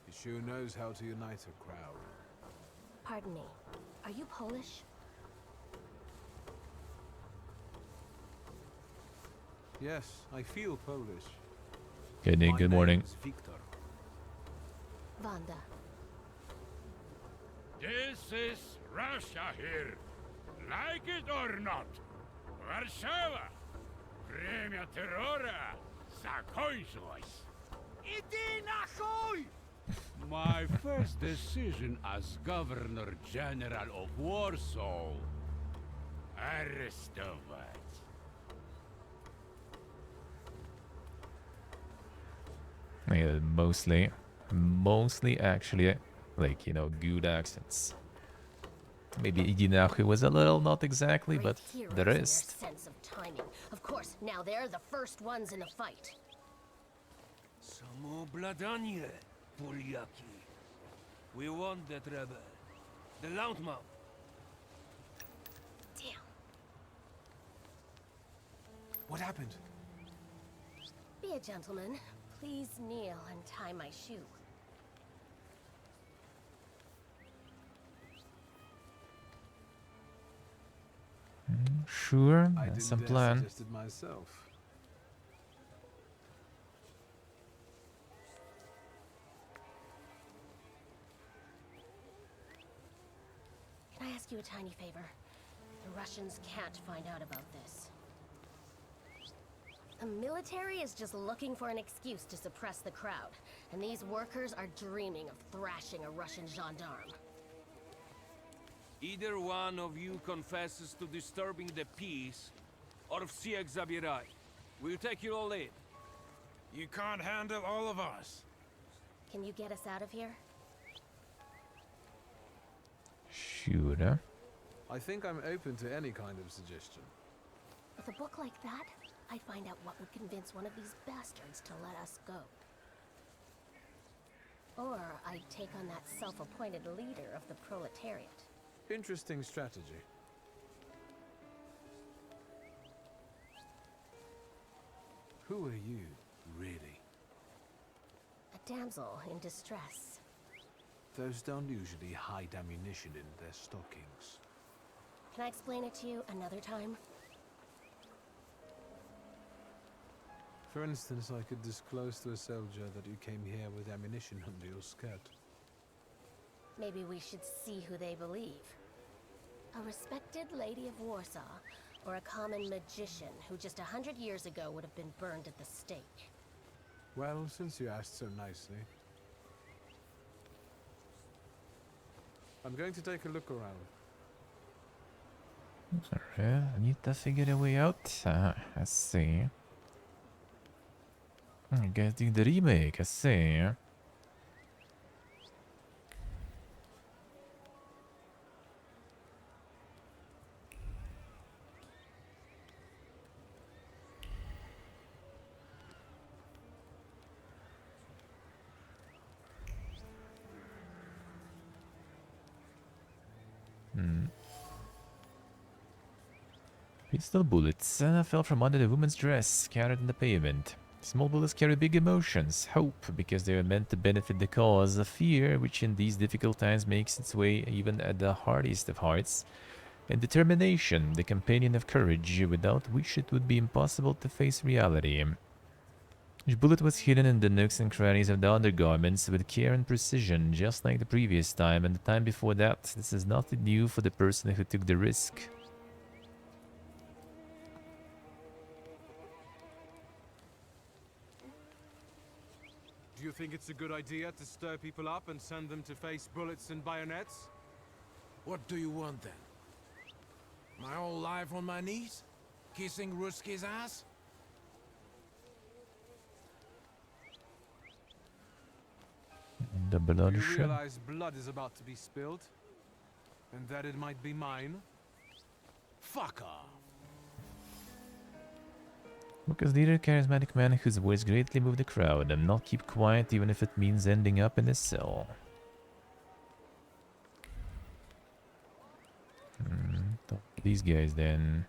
He sure knows how to unite a crowd. Pardon me. Are you Polish? Yes, I feel Polish. Good morning. Victor. Wanda. This is Russia here. Like it or not. Warszawa. Время террора закончилось. Иди нахуй! My first decision as Governor General of Warsaw. Arrestovать. Yeah, mostly actually, like, you know, good accents. Maybe Idinachu was a little, not exactly, but the rest. Sense of timing. Of course, now they're the first ones in the fight. Samo bladanie, Puliaki. We want that rebel. The Loudmouth. Damn. What happened? Be a gentleman. Please kneel and tie my shoe. Sure, I that's didn't some dare plan. suggest it myself. Can I ask you a tiny favor? The Russians can't find out about this. The military is just looking for an excuse to suppress the crowd, and these workers are dreaming of thrashing a Russian gendarme. Either one of you confesses to disturbing the peace, or всех забирай. We'll take you all in. You can't handle all of us. Can you get us out of here? Sure. I think I'm open to any kind of suggestion. With a book like that, I'd find out what would convince one of these bastards to let us go. Or I'd take on that self-appointed leader of the proletariat. Interesting strategy. Who are you, really? A damsel in distress. Those don't usually hide ammunition in their stockings. Can I explain it to you another time? For instance, I could disclose to a soldier that you came here with ammunition under your skirt. Maybe we should see who they believe. A respected lady of Warsaw, or a common magician who just 100 years ago would have been burned at the stake. Well, since you asked so nicely. I'm going to take a look around. Alright, I need to figure a way out. Let's see. I guess doing the remake, I see. Pistol bullets fell from under the woman's dress, scattered in the pavement. Small bullets carry big emotions, hope, because they are meant to benefit the cause, a fear, which in these difficult times makes its way even at the hardest of hearts, and determination, the companion of courage, without which it would be impossible to face reality. Each bullet was hidden in the nooks and crannies of the undergarments with care and precision, just like the previous time and the time before that. This is nothing new for the person who took the risk. Do you think it's a good idea to stir people up and send them to face bullets and bayonets? What do you want then? My whole life on my knees? Kissing Ruski's ass? The You bloodshed. realize blood is about to be spilled? And that it might be mine? Fuck off! Lucas leader, charismatic man whose voice greatly moved the crowd, and not keep quiet even if it means ending up in a cell. Talk to these guys then.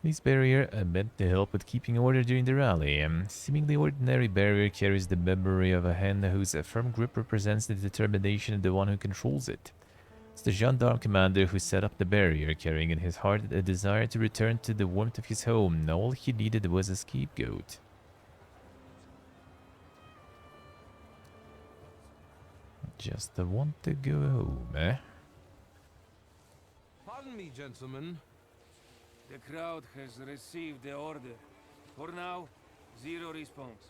This barrier meant to help with keeping order during the rally. Seemingly ordinary barrier carries the memory of a hand whose firm grip represents the determination of the one who controls it. It's the gendarme commander who set up the barrier, carrying in his heart a desire to return to the warmth of his home. All he needed was a scapegoat. Just want to go home, eh? Pardon me, gentlemen. The crowd has received the order. For now, zero response.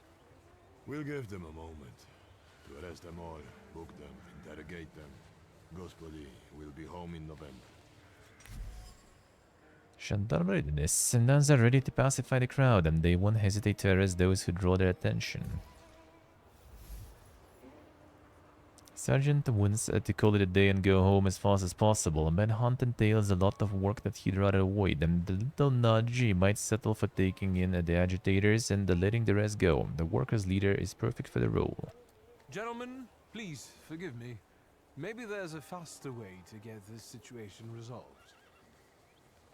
We'll give them a moment to arrest them all, book them, interrogate them. Господи, we'll be home in November. Gendarme readiness. Nuns are ready to pacify the crowd, and they won't hesitate to arrest those who draw their attention. Sergeant wants to call it a day and go home as fast as possible, but Hunt entails a lot of work that he'd rather avoid, and the little nudge might settle for taking in the agitators and letting the rest go. The workers' leader is perfect for the role. Gentlemen, please forgive me. Maybe there's a faster way to get this situation resolved.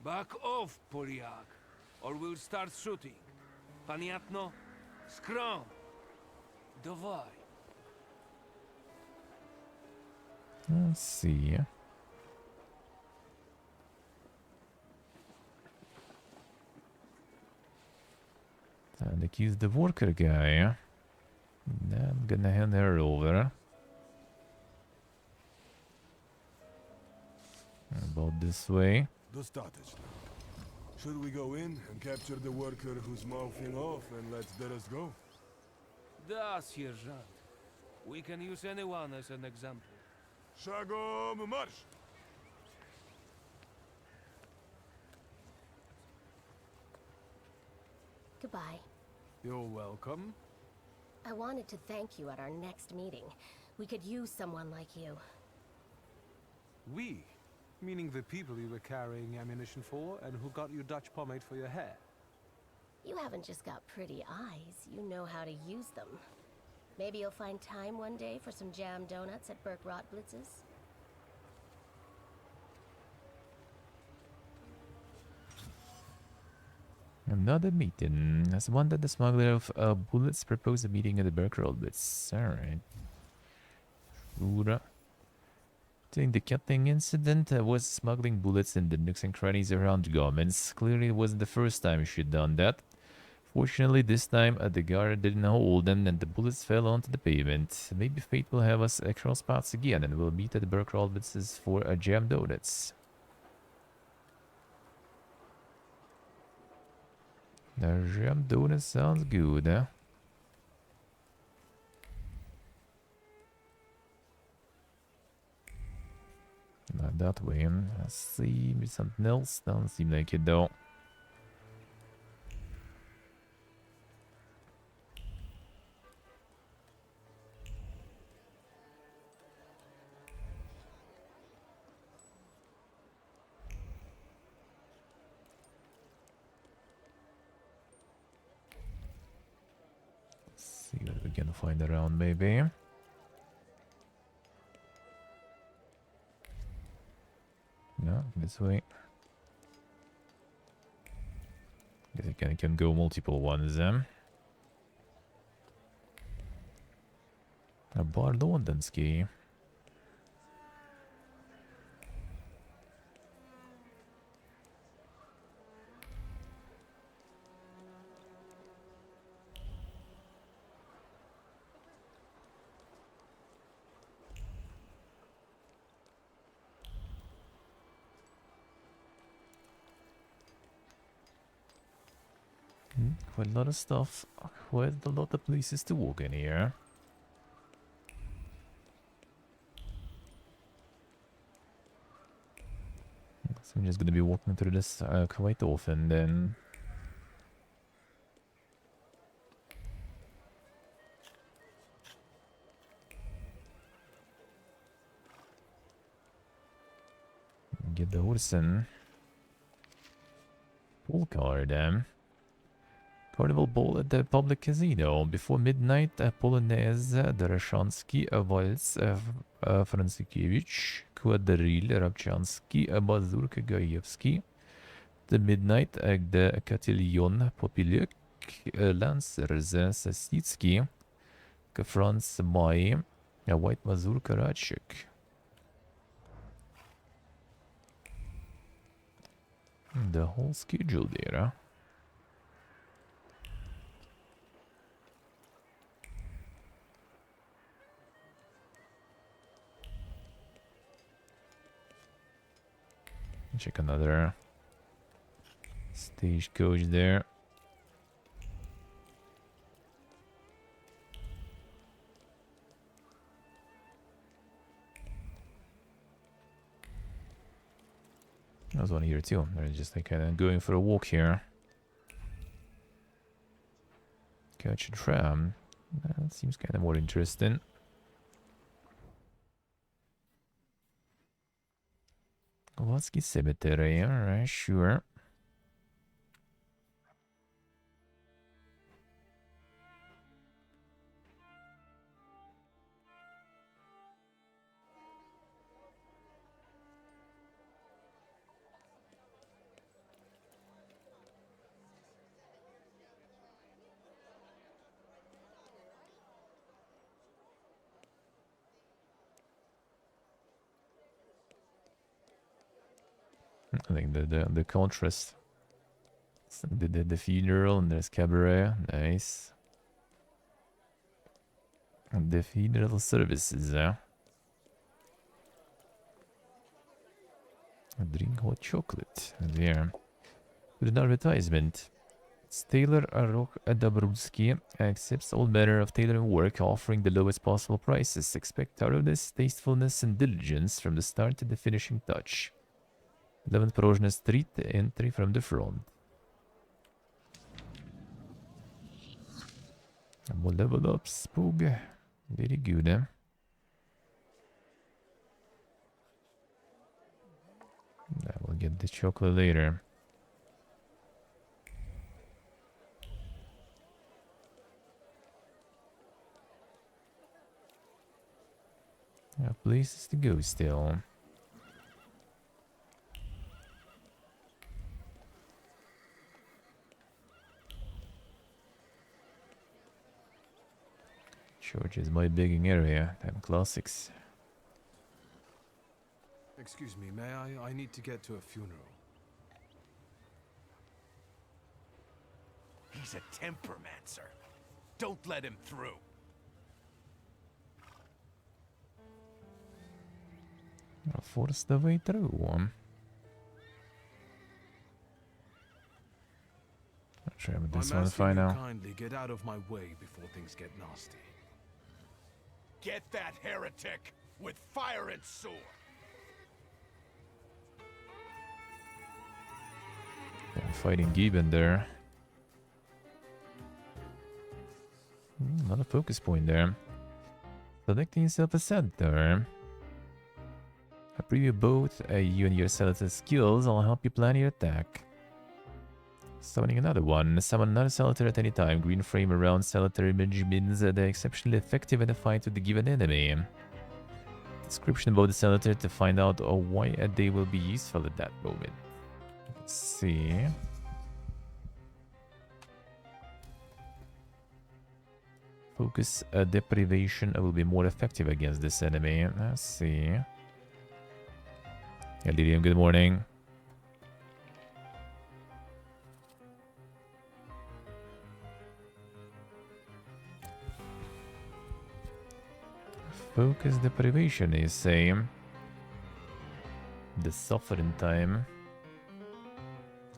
Back off, Poliak, or we'll start shooting. Paniatno, skrom. Dawaj. Let's see. And accuse the worker guy. I'm gonna hand her over. About this way. Достаточно. Should we go in and capture the worker who's mouthing off and let the rest go? Da, sierżant. We can use anyone as an example. Szagom marsz! Goodbye. You're welcome. I wanted to thank you at our next meeting. We could use someone like you. We? Meaning the people you were carrying ammunition for and who got you Dutch pomade for your hair? You haven't just got pretty eyes, you know how to use them. Maybe you'll find time one day for some jam donuts at Burke Rotblitz's? Another meeting. As one that the smuggler of bullets proposed a meeting at the Burke Rotblitz. Alright. Sure. During the cutting incident, was smuggling bullets in the nooks and crannies around garments. Clearly it wasn't the first time she'd done that. Fortunately, this time the guard didn't hold them and the bullets fell onto the pavement. Maybe fate will have us cross paths again and we'll meet at the Burke Rotblitz's for jam donuts. The jam donuts sounds good, huh? Not that way. Let's see, maybe something else. Doesn't seem like it though. See what we can find around, maybe. No, this way. Guess I can go multiple ones, A bar Londonski. Quite a lot of stuff. Quite a lot of places to walk in here. So I'm just gonna be walking through this quite often then. Get the horsen. Pool card, Carnival Ball at the public casino. Before midnight, Polonaise, Doroshansky, Waltz, Francikiewicz, Quadrille, Rabchansky, Mazurka, Gajewski. The midnight, the Cotillion, Popiluk, Lancers, Sasitsky, Franz Mai, White Mazurka, Ratchik. The whole schedule there, huh? Check another stagecoach there. There's one here too. They're just like going for a walk here. Catch a tram. That seems kind of more interesting. Kowalski Cemetery, alright, sure. I think the contrast. So the funeral and there's cabaret, nice. And the funeral services, Drink hot chocolate. There. With an advertisement. Tailor Arok Dabrowski accepts all manner of tailoring work, offering the lowest possible prices. Expect thoroughness, tastefulness, and diligence from the start to the finishing touch. 11 Porozhna Street, entry from the front. And we'll level up, Spoog. Very good, I will get the chocolate later. Places to go still. Church is my begging area. Time classics. Excuse me, may I? I need to get to a funeral. He's a tempermancer. Don't let him through. I'll force the way through. I'll try with this one fine now. Kindly get out of my way before things get nasty. Get that heretic with fire and sword. Yeah, fighting Gibbon there. Not a focus point there. Selecting yourself a center. I preview both you and your Celestis skills. I'll help you plan your attack. Summoning another one. Summon another Celator at any time. Green frame around Celator image means they're exceptionally effective in a fight with the given enemy. Description about the Celator to find out why they will be useful at that moment. Let's see. Focus deprivation will be more effective against this enemy. Let's see. Lydium, good morning. Focus deprivation is same. The suffering time.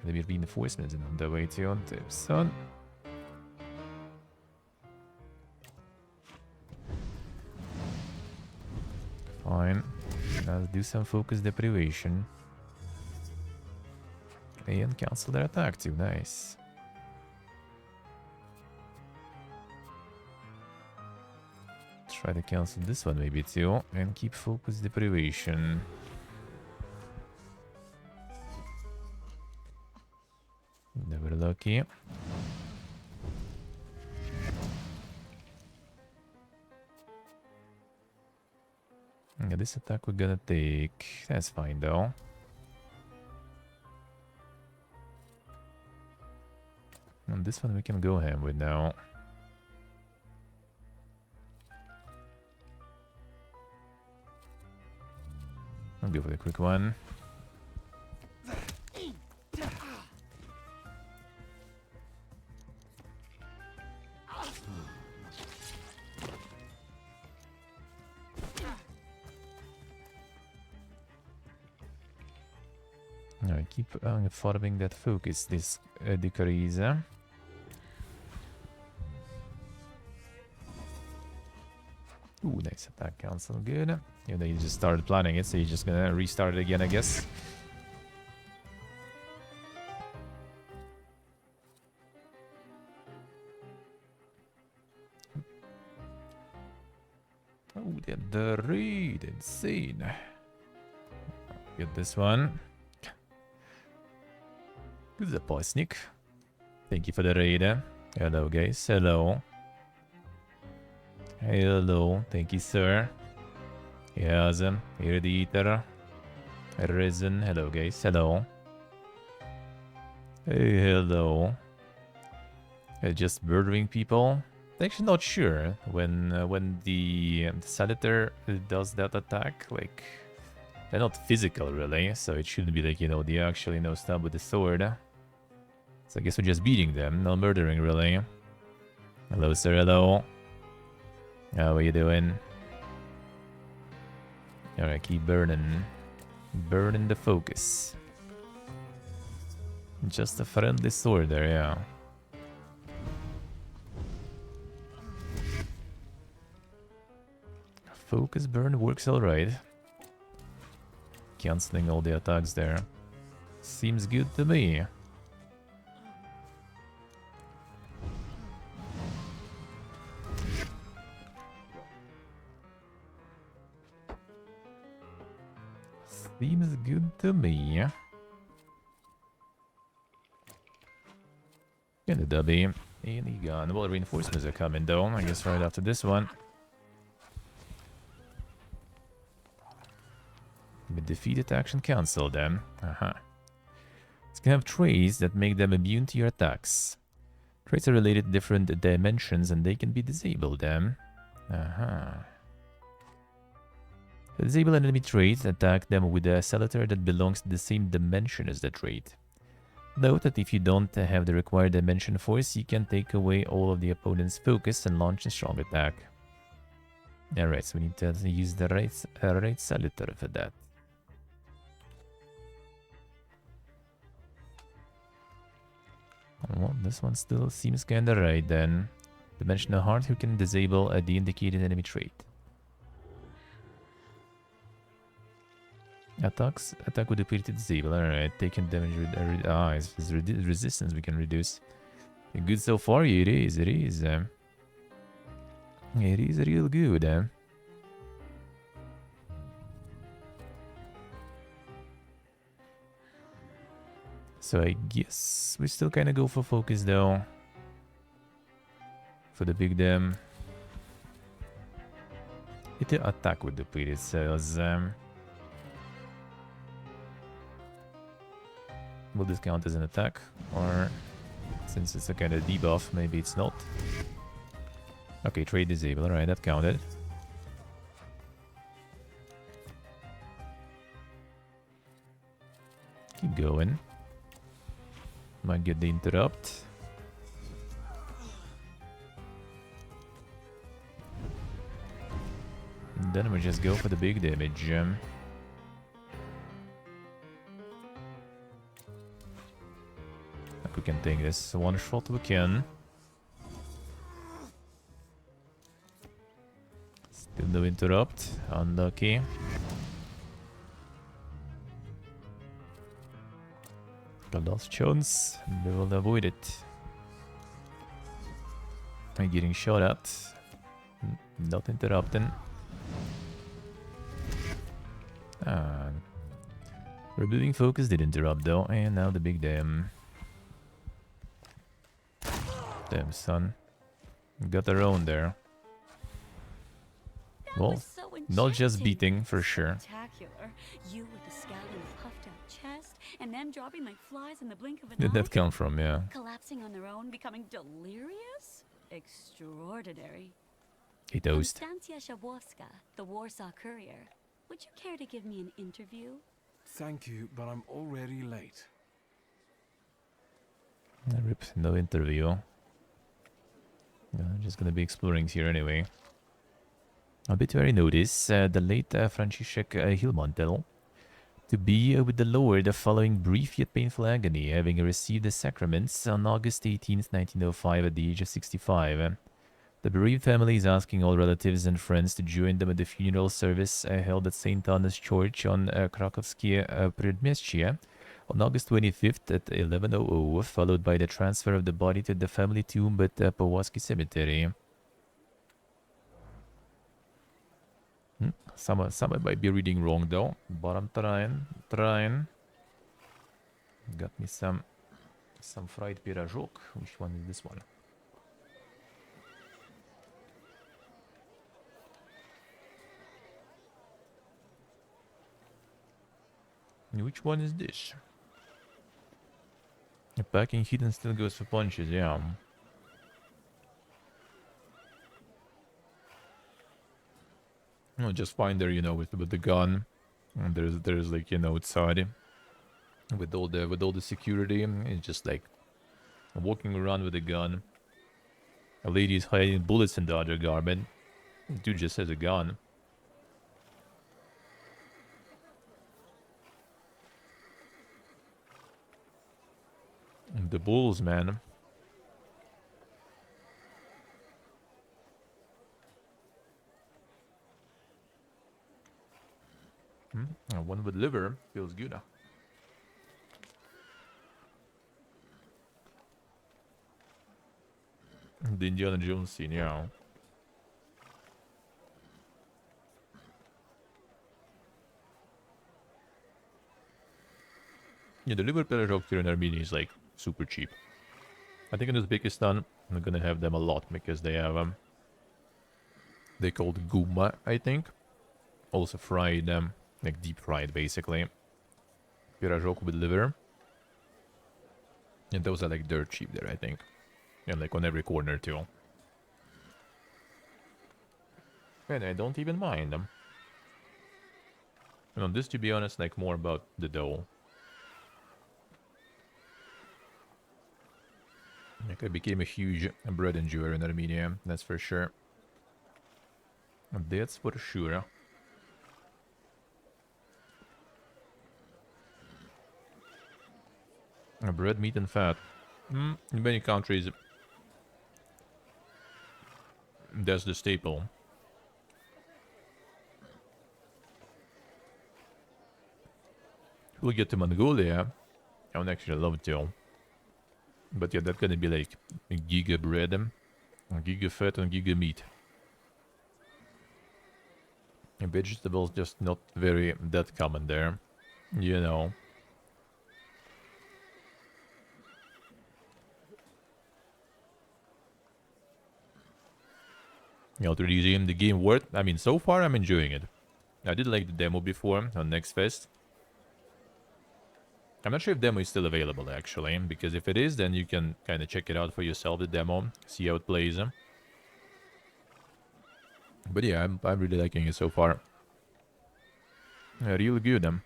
There will be reinforcements on the way to on son. Fine. Let's do some focus deprivation. And cancel their attack too. Nice. Try to cancel this one maybe too. And keep focus deprivation. Never lucky. Yeah, this attack we're gonna take. That's fine though. And this one we can go ham with now. I'll go for the quick one. Alright, keep farming that focus, this decrease. Ooh, nice attack cancel, good. Even though you just started planning it, so you're just gonna restart it again, I guess. Oh, the raid, insane. Get this one. Good zapasnik. Thank you for the raid. Hello, guys. Hello. Hello. Thank you, sir. Yes, here the eater. Risen. Hello, guys. Hello. Hey, hello. Just murdering people. Actually, not sure when the Saliter does that attack. Like, they're not physical, really, so it shouldn't be like, you know, they actually stab with the sword. So I guess we're just beating them, not murdering, really. Hello, sir. Hello. How are you doing? Alright, keep burning. Burning the focus. Just a friendly sword there, yeah. Focus burn works alright. Cancelling all the attacks there. Seems good to me. Seems good to me. Get the W. Any gun. Well, reinforcements are coming though. I guess right after this one. With defeated action cancelled then. It's gonna have traits that make them immune to your attacks. Traits are related to different dimensions and they can be disabled then. Disable an enemy trait, attack them with a Saliter that belongs to the same dimension as the trait. Note that if you don't have the required dimension force, you can take away all of the opponent's focus and launch a strong attack. Alright, so we need to use the right Saliter for that. Well, this one still seems kinda right then. Dimensional Heart who can disable the indicated enemy trait. Attack with ability to disable. Alright, taking damage it's resistance we can reduce. Good so far, it is. It is real good. So I guess we still kind of go for focus though. For the big dam. It attack with the depleted cells. Will this count as an attack? Or since it's a kind of debuff, maybe it's not. Okay, trade disable. Alright, that counted. Keep going. Might get the interrupt. And then we just go for the big damage. We can take this one shot, we can. Still no interrupt, unlucky. The last chance, we will avoid it. I'm getting shot at, not interrupting. Removing focus did interrupt though, and now the big dam. Damn, son. Got their own there. Well, so not just beating, for sure. Spectacular. You with the scout and the puffed out chest, and them dropping like flies in the blink of an Did eye. that come from, yeah. Collapsing on their own, becoming delirious? Extraordinary. He toast. Konstantia Shabowska, the Warsaw Courier. Would you care to give me an interview? Thank you, but I'm already late. Rip, no interview. I'm just gonna be exploring here anyway. Obituary notice, the late Franciszek Hilmantel to be with the Lord following brief yet painful agony, having received the sacraments on August 18th, 1905 at the age of 65. The bereaved family is asking all relatives and friends to join them at the funeral service held at St. Anna's Church on Krakowskie Przedmieście on August 25th at 11:00, followed by the transfer of the body to the family tomb at Powązki Cemetery. Some I might be reading wrong though, but I'm trying. Got me some fried pirajok. Which one is this one? Which one is this? Packing hidden still goes for punches, yeah. No, just fine there, you know, with the gun. And there's like, you know, outside with all the security. It's just like walking around with a gun. A lady is hiding bullets in the other garment. Dude just has a gun. The bulls, man. One with liver feels good. The Indiana Jones scene, yeah. Yeah, the liver pirajok here in Armenia is like super cheap. I think in Uzbekistan I'm gonna have them a lot because they have they called guma, I think. Also fried, like deep fried basically. Pirajok with liver. And those are like dirt cheap there, I think. And like on every corner too. And I don't even mind them. And on this, to be honest, like more about the dough. Like I became a huge bread enjoyer in Armenia, that's for sure. That's for sure. Bread, meat, and fat. In many countries, that's the staple. We'll get to Mongolia. I would actually love to. But yeah, that's gonna be like giga bread, giga fat, and giga meat. And vegetables just not very that common there, you know. You know, to resume the game worth. I mean, so far I'm enjoying it. I did like the demo before on Next Fest. I'm not sure if demo is still available actually, because if it is, then you can kind of check it out for yourself, the demo, see how it plays. But yeah, I'm really liking it so far. Real good.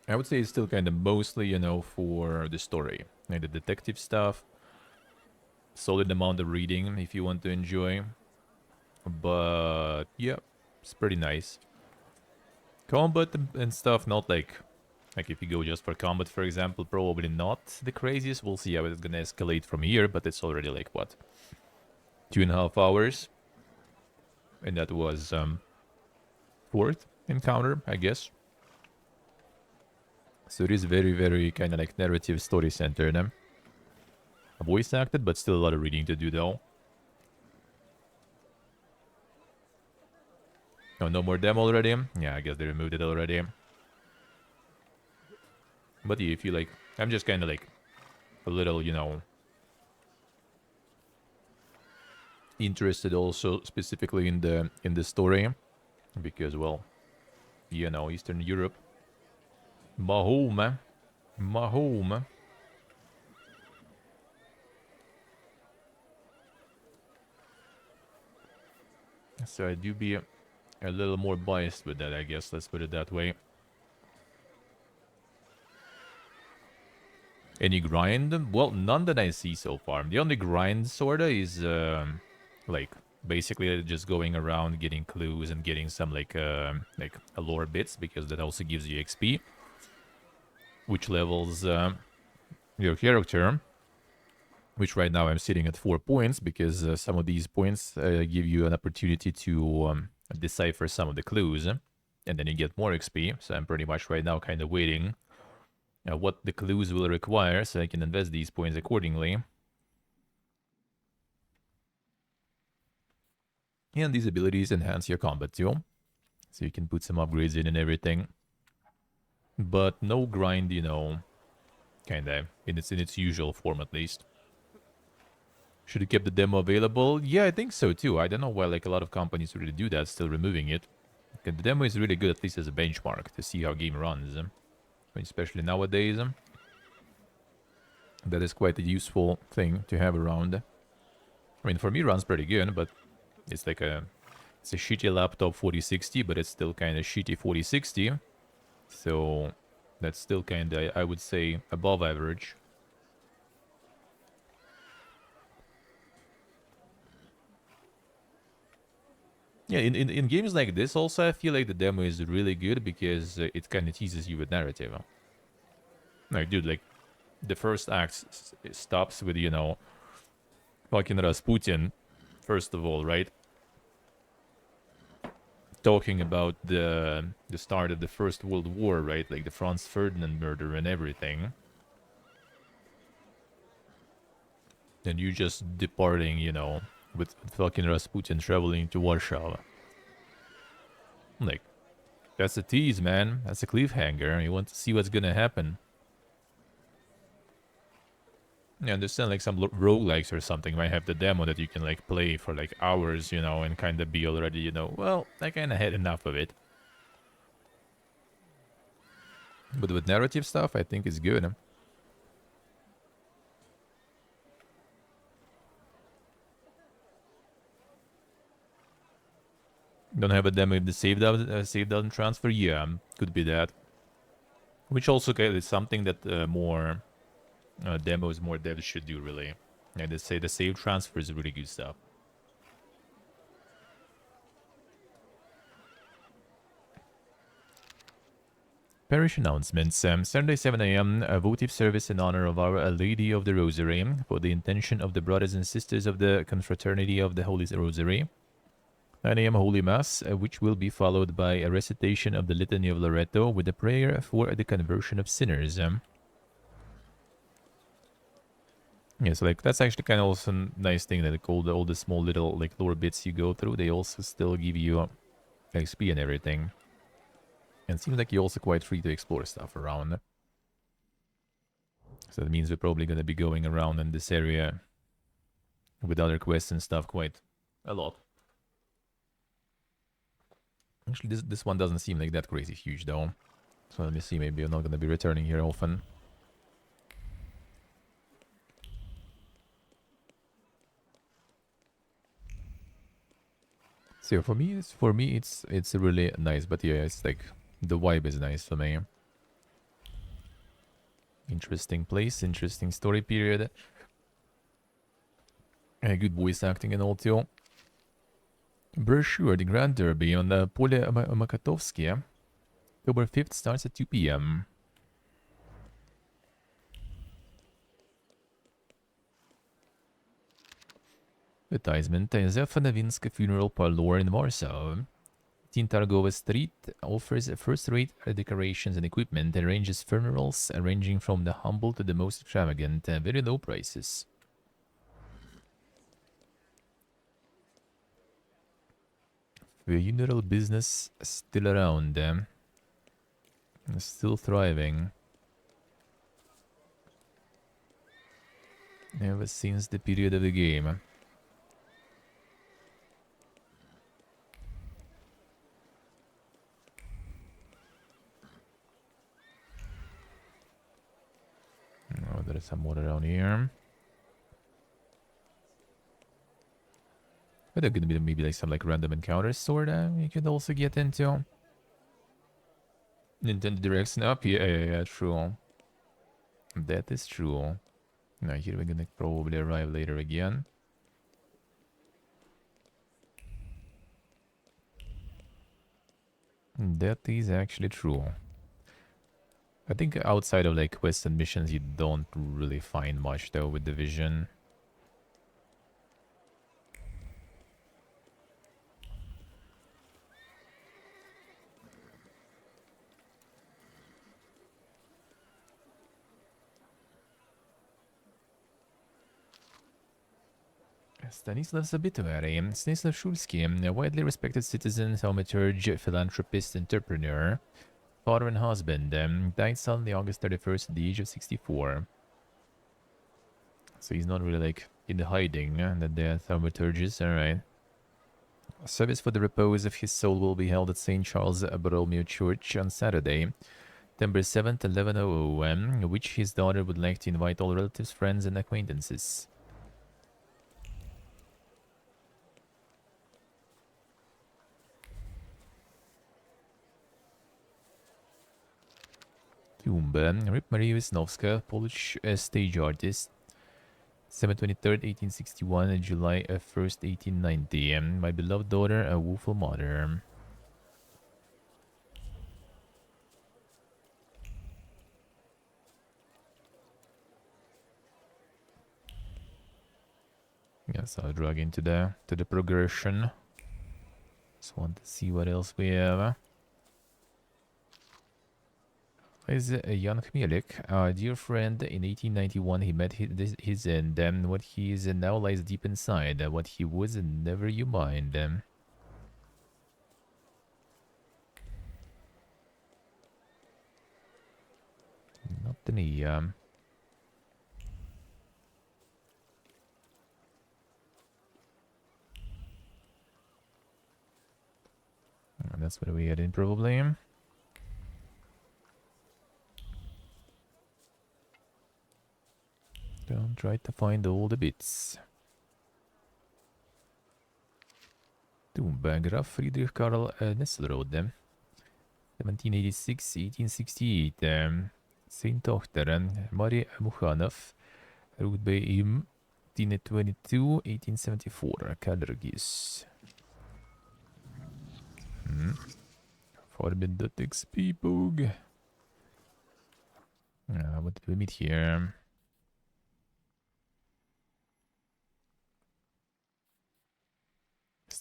I would say it's still kind of mostly, you know, for the story, like the detective stuff. Solid amount of reading if you want to enjoy. But yeah, it's pretty nice. Combat and stuff, not like if you go just for combat, for example, probably not the craziest. We'll see how it's gonna escalate from here, but it's already like, what, 2.5 hours? And that was, fourth encounter, I guess. So it is very, very kind of like narrative story-centered. Voice acted, but still a lot of reading to do, though. Oh, no more demo already? Yeah, I guess they removed it already. But yeah, if you like, I'm just kind of like a little, you know, interested also specifically in the story, because, well, you know, Eastern Europe, my home. So I do be a little more biased with that, I guess. Let's put it that way. Any grind? Well, none that I see so far. The only grind, sorta, is like basically just going around getting clues and getting some like lore bits, because that also gives you XP, which levels your character. Which right now I'm sitting at 4 points, because some of these points give you an opportunity to decipher some of the clues, and then you get more XP. So I'm pretty much right now kind of waiting what the clues will require, so I can invest these points accordingly. And these abilities enhance your combat too. So you can put some upgrades in and everything. But no grind, you know, kinda, in its usual form at least. Should have kept the demo available? Yeah, I think so too. I don't know why like a lot of companies really do that, still removing it. The demo is really good, at least as a benchmark, to see how game runs. Especially nowadays. That is quite a useful thing to have around. I mean, for me, it runs pretty good, but it's like it's a shitty laptop 4060, but it's still kind of shitty 4060. So that's still kind of, I would say, above average. Yeah, in games like this also, I feel like the demo is really good because it kind of teases you with narrative. Like, dude, like, the first act stops with, you know, fucking Rasputin, first of all, right? Talking about the start of the First World War, right? Like the Franz Ferdinand murder and everything. And you just departing, you know, with fucking Rasputin traveling to Warsaw. Like, that's a tease, man. That's a cliffhanger. You want to see what's gonna happen. I understand, like, some roguelikes or something might have the demo that you can, like, play for, like, hours, you know, and kind of be already, you know, well, I kind of had enough of it. But with narrative stuff, I think it's good. Don't have a demo if the save doesn't transfer? Yeah, could be that. Which also is something that more demos, more devs should do, really. Yeah, they say the save transfer is really good stuff. Parish announcements. Saturday 7 a.m. A votive service in honor of Our Lady of the Rosary for the intention of the brothers and sisters of the Confraternity of the Holy Rosary. 9 a.m. Holy Mass, which will be followed by a recitation of the Litany of Loreto with a prayer for the conversion of sinners. Yes, like, that's actually kind of also a nice thing that like, all the small little like lore bits you go through, they also still give you XP and everything. And it seems like you're also quite free to explore stuff around. So that means we're probably going to be going around in this area with other quests and stuff quite a lot. Actually, this one doesn't seem like that crazy huge though. So let me see, maybe I'm not going to be returning here often. So for me, it's really nice, but yeah, it's like the vibe is nice for me. Interesting place, interesting story period. Good voice acting and all too. Brochure, the Grand Derby on the Pole Makatovsky. October 5th starts at 2 p.m. Advertisement. Zephanavinsk Funeral Parlor in Warsaw. Tintargova Street offers first-rate decorations and equipment and arranges funerals ranging from the humble to the most extravagant at very low prices. Funeral business still around, still thriving. Ever since the period of the game. Oh, there is some more around here. But there could be maybe like some like random encounters sorta you could also get into. Nintendo Direct Snap? Yeah, true. That is true. Now here we're gonna probably arrive later again. That is actually true. I think outside of like quests and missions, you don't really find much though with Division. Stanislav's obituary. Stanislav Shulsky, a widely respected citizen, thaumaturge, philanthropist, entrepreneur, father and husband, died suddenly August 31st at the age of 64. So he's not really like in the hiding that they're thaumaturges, alright. A service for the repose of his soul will be held at St. Charles Borromeo Church on Saturday, September 7th, 11:00 am, which his daughter would like to invite all relatives, friends, and acquaintances. Tomb. Rip Marie Wisnowska, Polish stage artist. December 23rd, 1861, and July 1st, 1890. My beloved daughter, a woeful mother. Yes, I'll drag into the progression. Just want to see what else we have. Is Jan Chmielik, our dear friend. In 1891, he met his end. What he is now lies deep inside. What he was, never you mind. Not any. That's what we had in probably. Don't try to find all the bits. Tomb. Graf Friedrich Karl Nesselrode. 1786-1868. Saint Tochter. Marie Mukhanov. Ruled by him. 1822-1874. Kalergis. Forbidden.xp Poog. What did we meet here?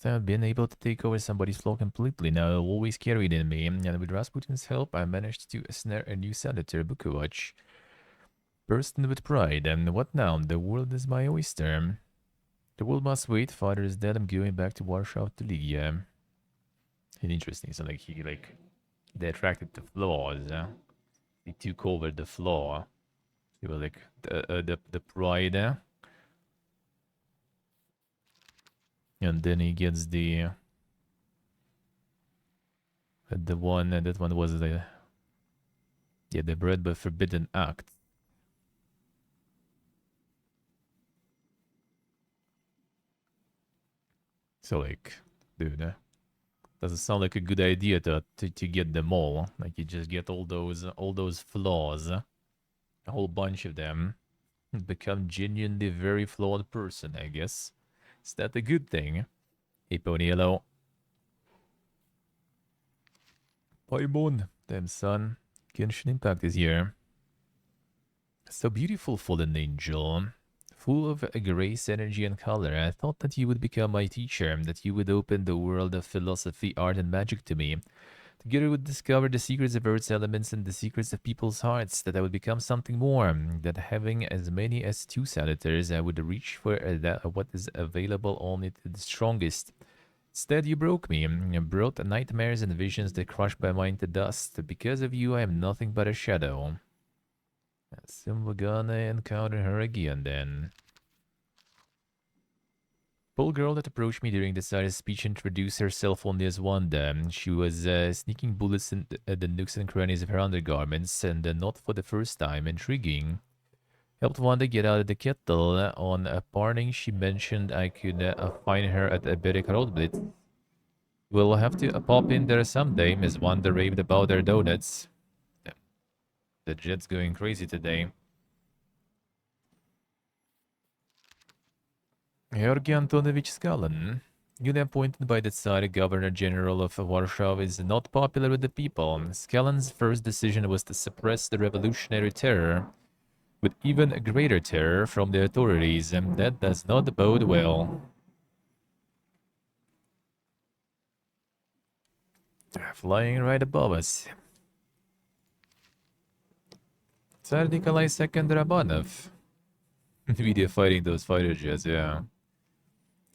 I've been able to take over somebody's flow completely now. I always carried in me, and with Rasputin's help, I managed to snare a new senator, Bukovac. Bursting with pride, and what now? The world is my oyster. The world must wait. Father is dead. I'm going back to Warsaw to Ligia. Interesting. So like they attracted the flaws. They took over the flaw. They were like the pride. And then he gets the one, and that one was the bread but forbidden act. So like, dude, doesn't sound like a good idea to get them all. Like you just get all those flaws, a whole bunch of them, and become genuinely very flawed person, I guess. Is that a good thing? Hey, Ponyello. Paimon. Damn, son. Genshin Impact is here. So beautiful, fallen angel. Full of grace, energy, and color. I thought that you would become my teacher, that you would open the world of philosophy, art, and magic to me. Together we would discover the secrets of Earth's elements and the secrets of people's hearts, that I would become something more, that having as many as 2 senators, I would reach for what is available only to the strongest. Instead, you broke me, and brought nightmares and visions that crushed my mind to dust. Because of you, I am nothing but a shadow. Soon we're gonna encounter her again, then. Poor girl that approached me during the side speech introduced herself only as Wanda. She was sneaking bullets in the nooks and crannies of her undergarments, and not for the first time. Intriguing. Helped Wanda get out of the kettle. On parting, she mentioned I could find her at a Berek Roadblit. We'll have to pop in there someday. Miss Wanda raved about her donuts. The jet's going crazy today. Georgy Antonovich Skalin, newly appointed by the Tsar Governor General of Warsaw, is not popular with the people. Skalin's first decision was to suppress the revolutionary terror, with even greater terror from the authorities, and that does not bode well. Flying right above us. Tsar Nikolai II Rabanov. Video fighting those fighter jets, yeah.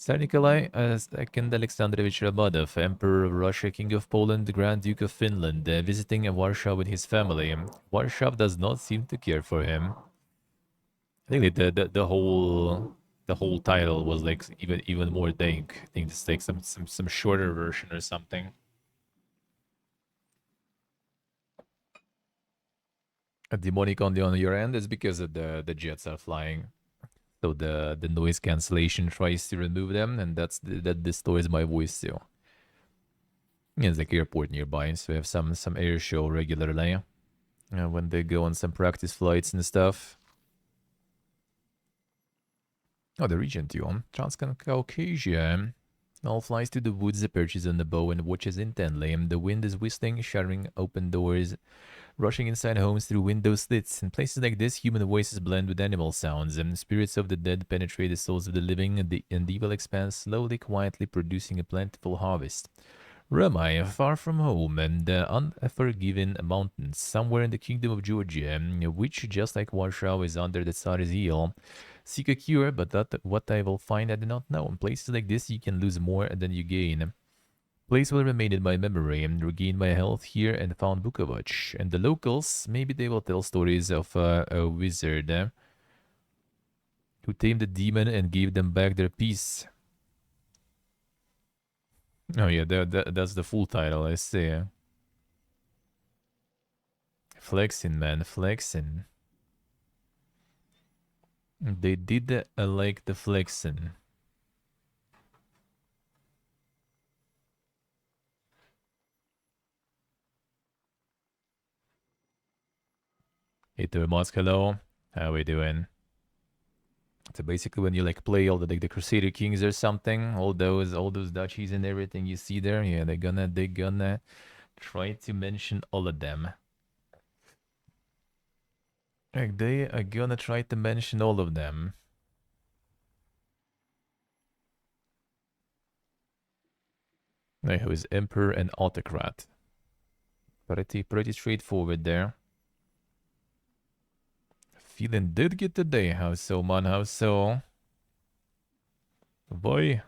Tsar Nikolai II Alexandrovich Rabadov, Emperor of Russia, King of Poland, Grand Duke of Finland, visiting Warsaw with his family. Warsaw does not seem to care for him. I think the whole title was like even more dank. I think it's like some shorter version or something. A demonic on your end is because of the jets are flying. So the noise cancellation tries to remove them, and that distorts my voice too. Yeah, it's like airport nearby, so we have some air show regularly. When they go on some practice flights and stuff. Oh, the Regent Yon, Transcaucasia. All flies to the woods, perches on the bow and watches intently. The wind is whistling, shattering open doors, rushing inside homes through window slits. In places like this, human voices blend with animal sounds, and spirits of the dead penetrate the souls of the living, and the evil expands slowly, quietly, producing a plentiful harvest. Ramai, far from home, and the unforgiven mountains, somewhere in the kingdom of Georgia, which, just like Warsaw, is under the Tsar's heel. Seek a cure, but what I will find I do not know. In places like this, you can lose more than you gain. Place will remain in my memory, and regain my health here and found Bukovac. And the locals, maybe they will tell stories of a wizard who tamed the demon and gave them back their peace. Oh yeah, that's the full title, I see. Flexing, man, flexing. They did like the flexing. Hey, Tomas, hello. How we doing? So basically, when you like play all the Crusader Kings or something, all those duchies and everything you see there, yeah, they're gonna try to mention all of them. Like they are gonna try to mention all of them. Like who is Emperor and Autocrat? Pretty straightforward there. Feeling did get today. How so, man? How so? Boy.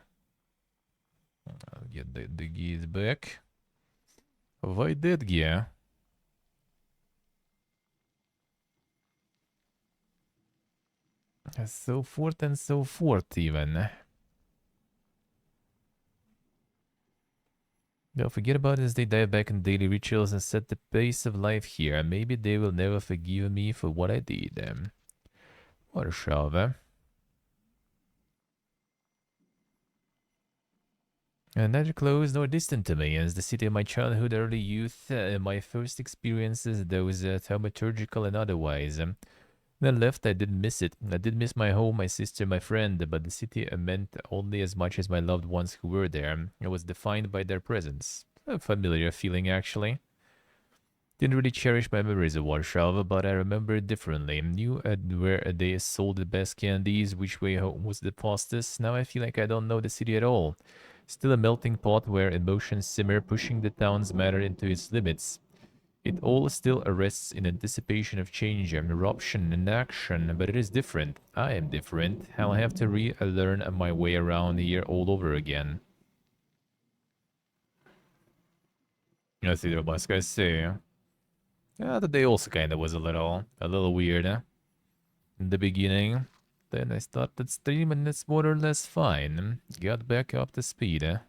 I'll get the geese back. Why did gear? So forth and so forth, even. Don't forget about it as they dive back in daily rituals and set the pace of life here. Maybe they will never forgive me for what I did. Warsaw. And neither close nor distant to me as the city of my childhood, early youth, my first experiences, those thaumaturgical and otherwise. When I left, I didn't miss it. I did miss my home, my sister, my friend, but the city meant only as much as my loved ones who were there. I was defined by their presence. A familiar feeling, actually. Didn't really cherish my memories of Warsaw, but I remember it differently. Knew where they sold the best candies, which way home was the fastest. Now I feel like I don't know the city at all. Still a melting pot where emotions simmer, pushing the town's matter into its limits. It all still arrests in anticipation of change, eruption, and action, but it is different. I am different. I'll have to relearn my way around here all over again. I see what most guys say. Yeah, the day also kinda was a little weird, in the beginning. Then I started streaming and it's more or less fine. Got back up to speed.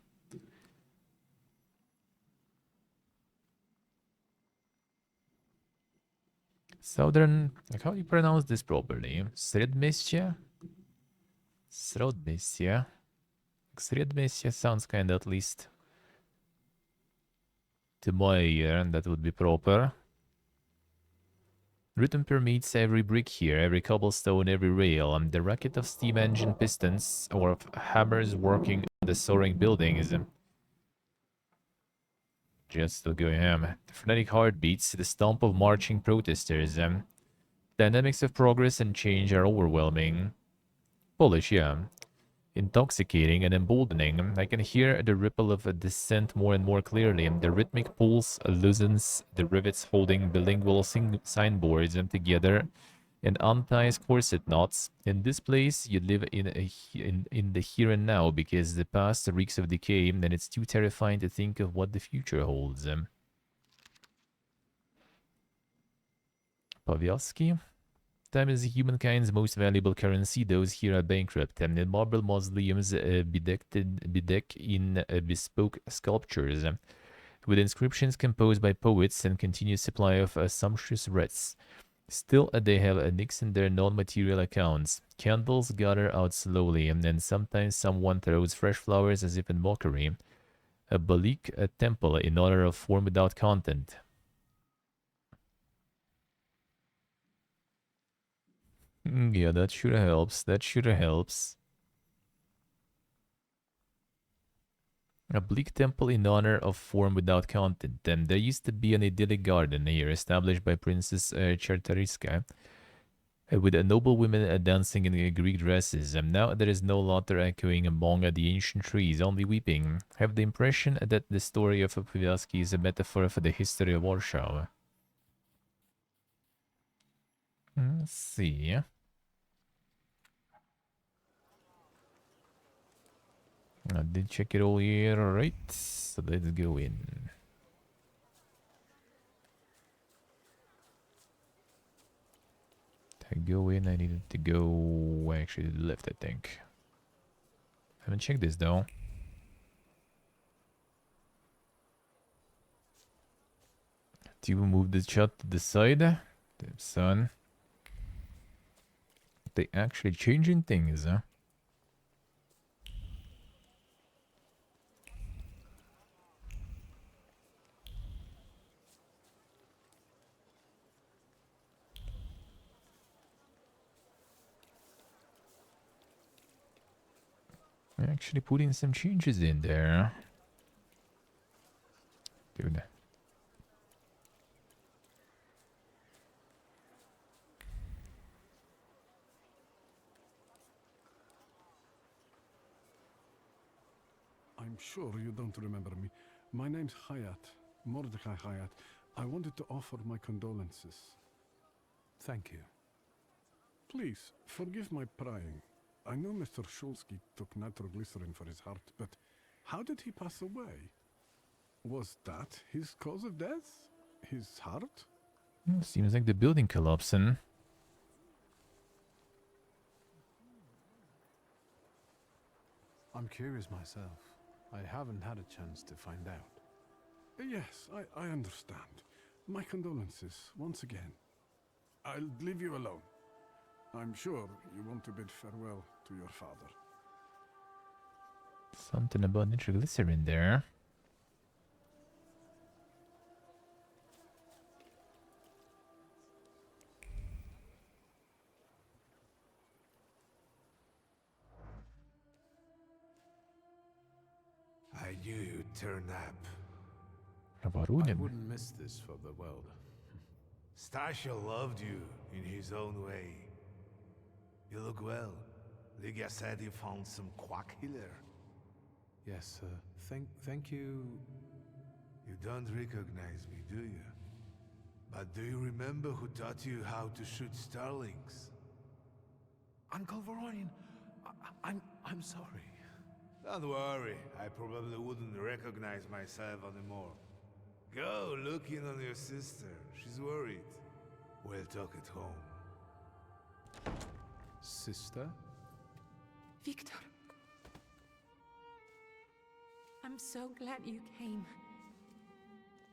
Southern, like how do you pronounce this properly? Sredmestia? Sredmestia? Sredmestia sounds kinda at least to my ear, and that would be proper. Rhythm permeates every brick here, every cobblestone, every rail, and the racket of steam engine pistons or of hammers working on the soaring buildings. Just still going ham. The frenetic heartbeats, the stomp of marching protesters. Dynamics of progress and change are overwhelming. Bullish, yeah. Intoxicating and emboldening. I can hear the ripple of a descent more and more clearly. The rhythmic pulse loosens the rivets holding bilingual signboards together and unties corset knots. In this place, you live in the here and now because the past reeks of decay, and it's too terrifying to think of what the future holds. Pavelski. Time is humankind's most valuable currency. Those here are bankrupt, and in marble mausoleums bedecked in bespoke sculptures, with inscriptions composed by poets and continuous supply of sumptuous wreaths. Still, they have a nix in their non-material accounts. Candles gutter out slowly, and then sometimes someone throws fresh flowers as if in mockery. A Balik temple in honor of form without content. Yeah, that sure helps. That sure helps. A bleak temple in honor of form without content. Then there used to be an idyllic garden here established by Princess Chartariska, with noble women dancing in Greek dresses. And now there is no laughter echoing among the ancient trees, only weeping. I have the impression that the story of Pavelski is a metaphor for the history of Warsaw. Let's see. I did check it all here, alright. So let's go in. I go in, I needed to go actually to the left, I think. I haven't checked this though. Do you move the shot to the side? Damn son. They actually changing things, huh? Actually putting some changes in there. Dude. I'm sure you don't remember me. My name's Hayat, Mordecai Hayat. I wanted to offer my condolences. Thank you. Please, forgive my prying. I know Mr. Shulsky took nitroglycerin for his heart, but how did he pass away? Was that his cause of death? His heart? Seems like the building collapsing. I'm curious myself. I haven't had a chance to find out. Yes, I understand. My condolences, once again. I'll leave you alone. I'm sure you want to bid farewell to your father. Something about nitroglycerin there. I knew you'd turn up. I wouldn't miss this for the world. Stasha loved you in his own way. You look well. Ligia said you found some quack healer. Yes, thank you. You don't recognize me, do you? But do you remember who taught you how to shoot starlings? Uncle Voronian, I'm sorry. Don't worry, I probably wouldn't recognize myself anymore. Go look in on your sister, she's worried. We'll talk at home. Sister? Victor. I'm so glad you came.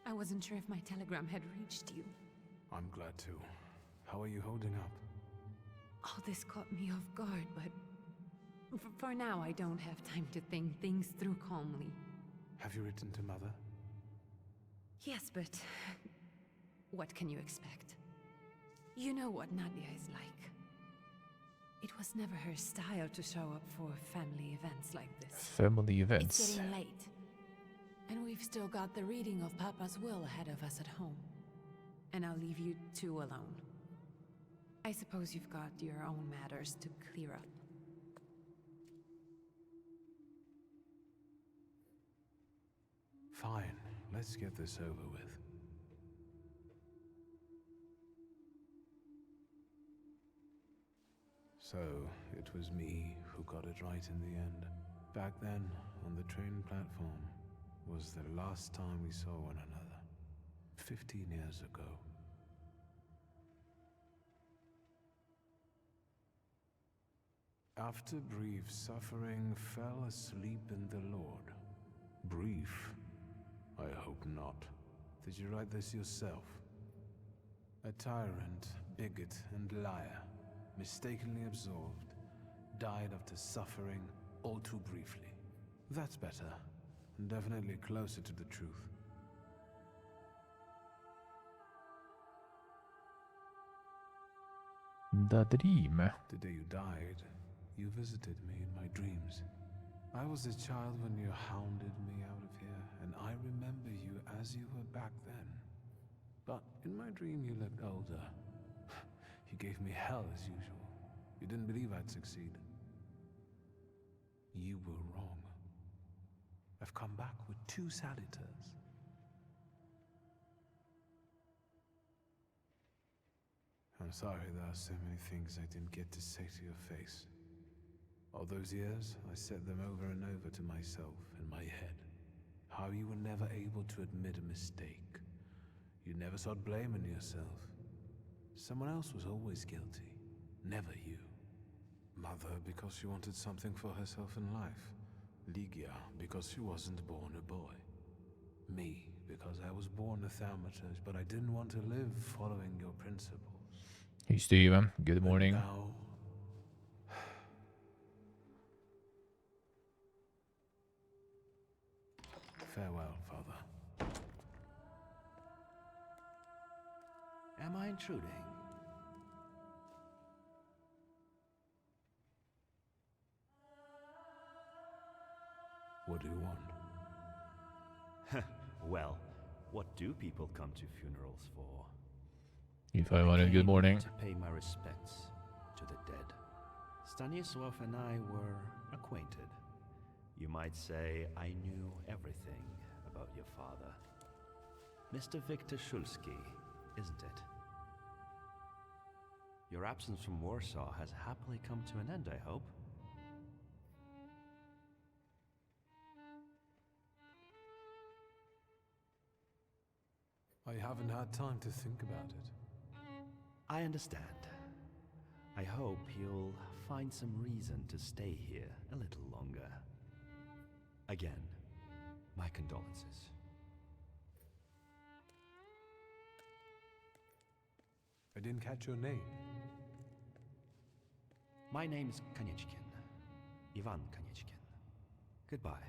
I wasn't sure if my telegram had reached you. I'm glad too. How are you holding up? All this caught me off guard, but for now I don't have time to think things through calmly. Have you written to Mother? Yes, but what can you expect? You know what Nadia is like. It was never her style to show up for family events like this. Family events. It's getting late. And we've still got the reading of Papa's will ahead of us at home. And I'll leave you two alone. I suppose you've got your own matters to clear up. Fine, let's get this over with. So, it was me who got it right in the end. Back then, on the train platform, was the last time we saw one another. 15 years ago. After brief suffering, fell asleep in the Lord. Brief? I hope not. Did you write this yourself? A tyrant, bigot, and liar, mistakenly absolved, died after suffering all too briefly. That's better, and definitely closer to the truth. The dream. The day you died, you visited me in my dreams. I was a child when you hounded me out of here, and I remember you as you were back then. But in my dream you looked older. You gave me hell as usual. You didn't believe I'd succeed. You were wrong. I've come back with 2 salutors. I'm sorry there are so many things I didn't get to say to your face. All those years, I said them over and over to myself in my head. How you were never able to admit a mistake. You never sought blame in yourself. Someone else was always guilty, never you. Mother because she wanted something for herself in life. Ligia because she wasn't born a boy. Me because I was born a Thaumaturge, but I didn't want to live following your principles. Hey Steven, good morning. Now, farewell, Father. Am I intruding? What do you want? Well, what do people come to funerals for? If I wanted, good morning. To pay my respects to the dead. Stanislav and I were acquainted. You might say I knew everything about your father. Mr. Victor Shulsky, isn't it? Your absence from Warsaw has happily come to an end, I hope. I haven't had time to think about it. I understand. I hope you'll find some reason to stay here a little longer. Again, my condolences. I didn't catch your name. My name's Kaniechkin. Ivan Kaniechkin. Goodbye.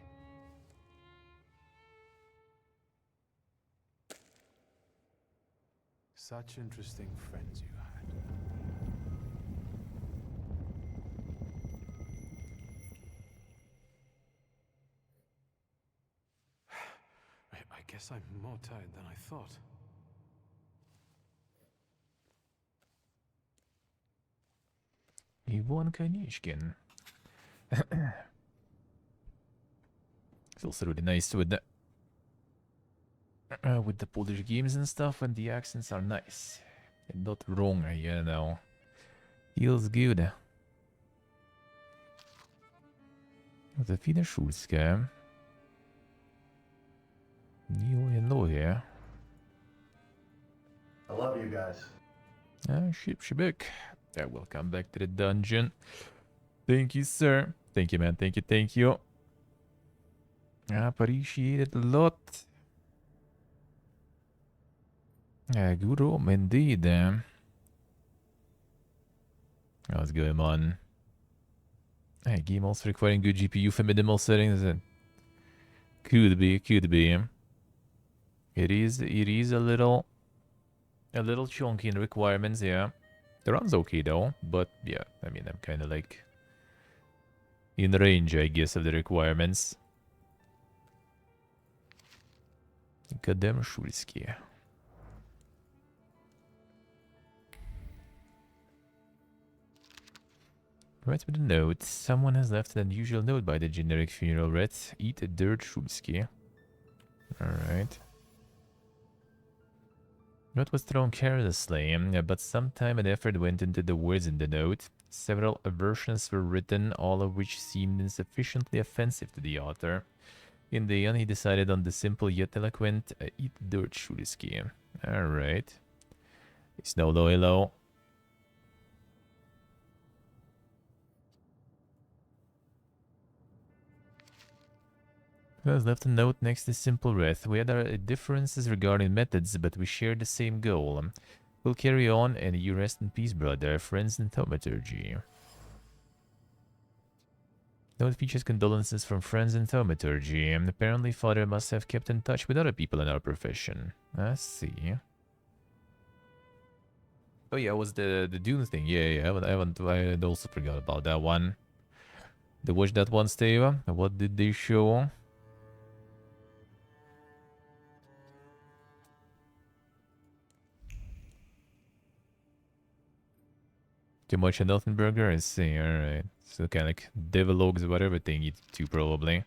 Such interesting friends you had. I guess I'm more tired than I thought. Ivan Kaniechkin. It's also really nice with the Polish games and stuff, and the accents are nice and not wrong, you know. Feels good. The Fina Schulska. Hello here. I love you guys. Shibik. Welcome back to the dungeon. Thank you, sir. Thank you, man. Thank you, thank you. I appreciate it a lot. Good room indeed. How's going on? Game also requiring good GPU for minimal settings. Could be. It is a little chunky in requirements, yeah. The run's okay though, but yeah, I mean, I'm kind of like in range, I guess, of the requirements. Goddamn Shulsky. Right with a note. Someone has left an unusual note by the generic funeral wreath. Eat a dirt, Shulsky. Alright. Note was thrown carelessly, but some time and effort went into the words in the note. Several versions were written, all of which seemed insufficiently offensive to the author. In the end, he decided on the simple yet eloquent Eat Dirt Shurisky. Alright. Snow Loilo. Has left a note next to Simple Wrath. We had our differences regarding methods, but we share the same goal. We'll carry on, and you rest in peace, brother. Friends in Thaumaturge. Note features condolences from friends in Thaumaturge, and apparently father must have kept in touch with other people in our profession. I see. Oh yeah, it was the Dune thing. Yeah, I also forgot about that one. They watched that one, Steve. What did they show? Too much nothing burger? I see, alright. So kind of like develogs whatever thing you do, probably.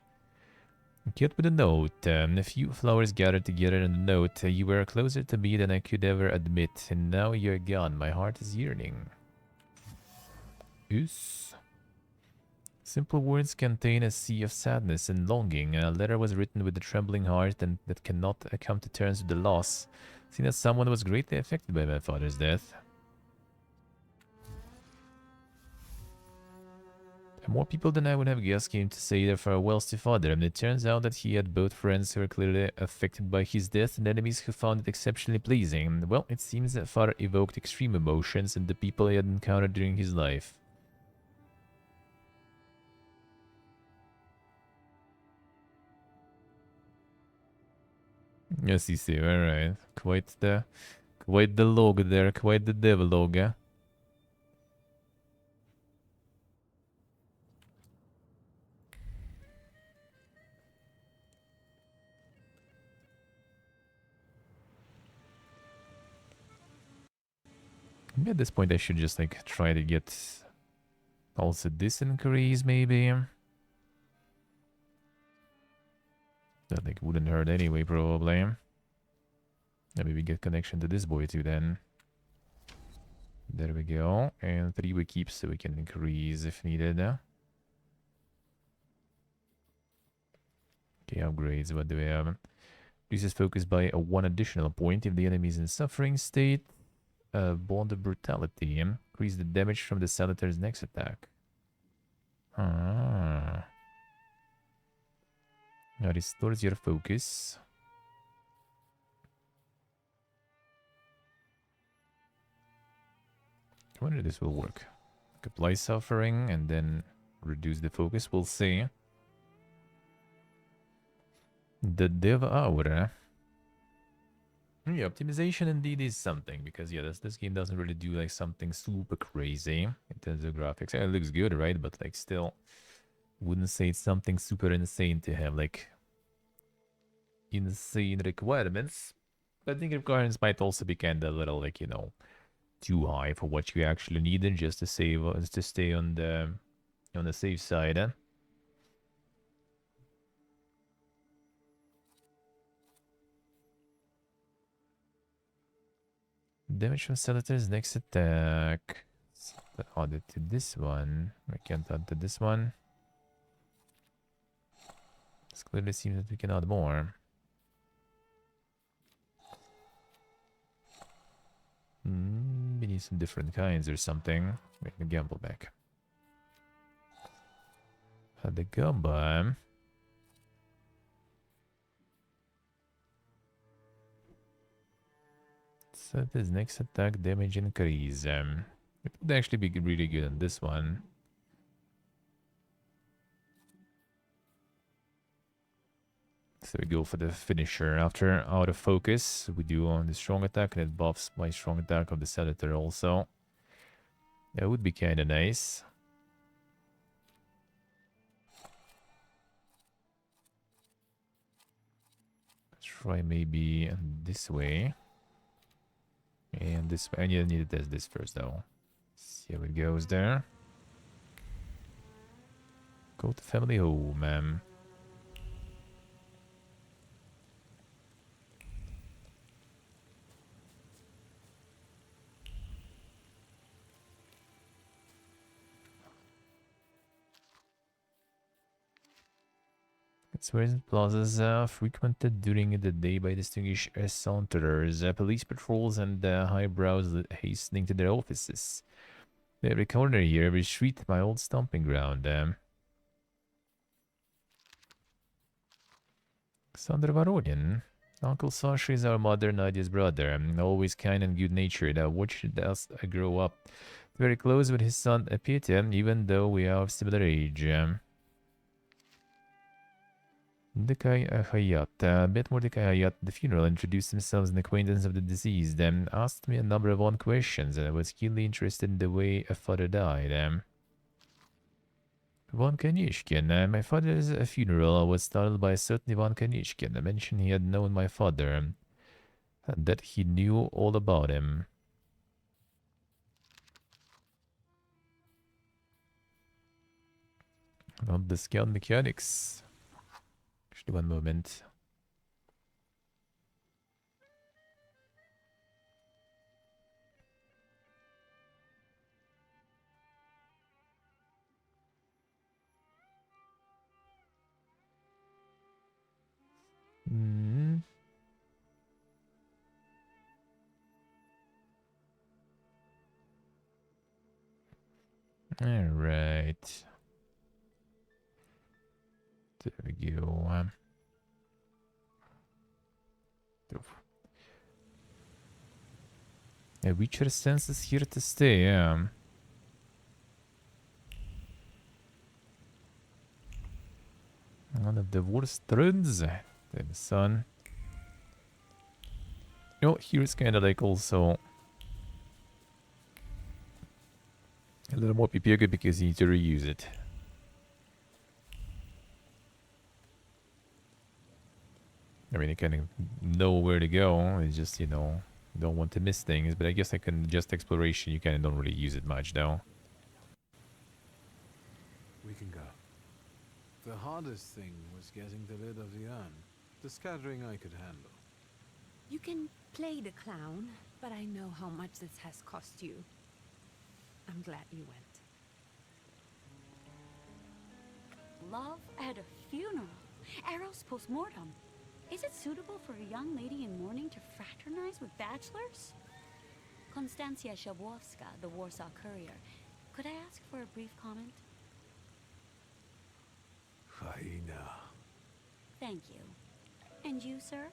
Kid with a note. A few flowers gathered together in a note. You were closer to me than I could ever admit, and now you're gone. My heart is yearning. Oos. Simple words contain a sea of sadness and longing. A letter was written with a trembling heart and that cannot come to terms with the loss, seeing that someone was greatly affected by my father's death. More people than I would have guessed came to say their farewells to father, and it turns out that he had both friends who were clearly affected by his death and enemies who found it exceptionally pleasing. Well, it seems that father evoked extreme emotions in the people he had encountered during his life. Yes, you see, alright. Quite the log there, quite the devlog, eh? Maybe at this point I should just like try to get also this increase maybe. That like wouldn't hurt anyway probably. Maybe we get connection to this boy too then. There we go. And 3 we keep so we can increase if needed. Okay, upgrades, what do we have? Reduces focus by 1 additional point if the enemy is in suffering state. Bond of Brutality. Increase the damage from the Senator's next attack. Ah. Now restores your focus. I wonder if this will work. Apply suffering and then reduce the focus. We'll see. The Dev Aura. Yeah, optimization indeed is something, because yeah, this game doesn't really do like something super crazy in terms of graphics. Yeah, it looks good, right? But like still, wouldn't say it's something super insane to have like insane requirements. But I think requirements might also be kind of a little like, you know, too high for what you actually need, and just to save, to stay on the safe side. Eh? Damage from Senator's next attack. Add it to this one. I can't add to this one. It clearly seems that we can add more. We need some different kinds or something. Make the gamble back. Had the gumba. So this next attack damage increase. It would actually be really good on this one. So we go for the finisher. After out of focus, we do on the strong attack, and it buffs my strong attack of the Senator also. That would be kind of nice. Let's try maybe this way. And this way. I need to test this first though. See how it goes there. Go to family home. Squares and plazas frequented during the day by distinguished saunterers, police patrols, and highbrows hastening to their offices. Every corner here, every street, my old stomping ground. Sandra Varonian. Uncle Sasha is our mother, Nadia's brother. Always kind and good-natured. Watched us grow up. Very close with his son Peter, even though we are of similar age. Mordecai Hayat. Bet Mordecai Hayat at the funeral introduced themselves an acquaintance of the deceased. Asked me a number of odd questions, and I was keenly interested in the way a father died. Von Kanishkin. My father's funeral was startled by a certain Ivan Kanishkin. I mentioned he had known my father, and that he knew all about him. About the scout mechanics. Actually, one moment. All right. There we go. A Witcher sense is here to stay, yeah. One of the worst runs. The sun. Oh, here's kinda like also a little more PPG because you need to reuse it. I mean, you kind of know where to go. It's just, you know, don't want to miss things. But I guess I can just exploration. You kind of don't really use it much, though. We can go. The hardest thing was getting the lid of the urn. The scattering I could handle. You can play the clown, but I know how much this has cost you. I'm glad you went. Love at a funeral. Eros post-mortem. Is it suitable for a young lady in mourning to fraternize with bachelors? Konstancja Shabłowska, the Warsaw Courier. Could I ask for a brief comment? Hyena. Thank you. And you, sir?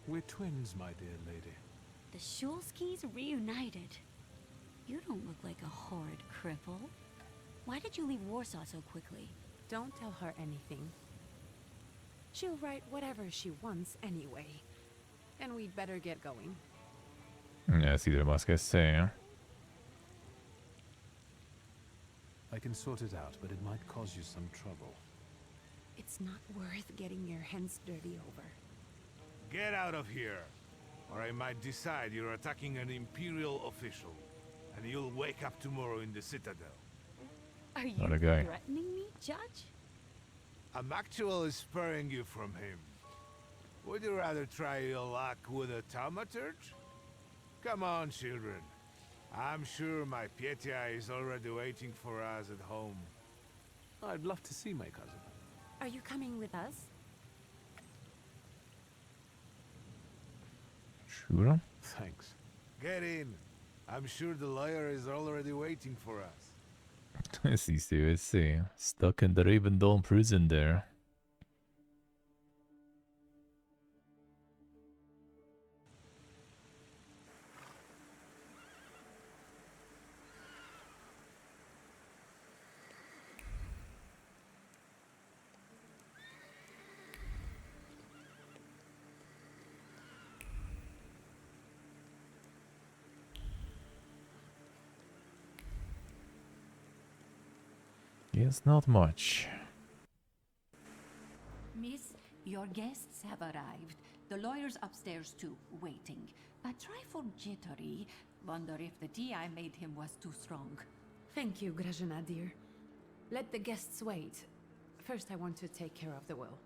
We're twins, my dear lady. The Shulskis reunited. You don't look like a horrid cripple. Why did you leave Warsaw so quickly? Don't tell her anything. She'll write whatever she wants anyway. And we'd better get going. Yeah, see the mask I say. I can sort it out, but it might cause you some trouble. It's not worth getting your hands dirty over. Get out of here, or I might decide you're attacking an Imperial official, and you'll wake up tomorrow in the Citadel. Are you Not a guy. threatening me, Judge? I'm actually sparing you from him. Would you rather try your luck with a Thaumaturge? Come on, children. I'm sure my Pietia is already waiting for us at home. I'd love to see my cousin. Are you coming with us? Sure. Thanks. Get in. I'm sure the lawyer is already waiting for us. I see. Stuck in the Ravendale prison there. Yes, not much. Miss, your guests have arrived. The lawyer's upstairs too, waiting. A trifle jittery. Wonder if the tea I made him was too strong. Thank you, Grażyna, dear. Let the guests wait. First, I want to take care of the will.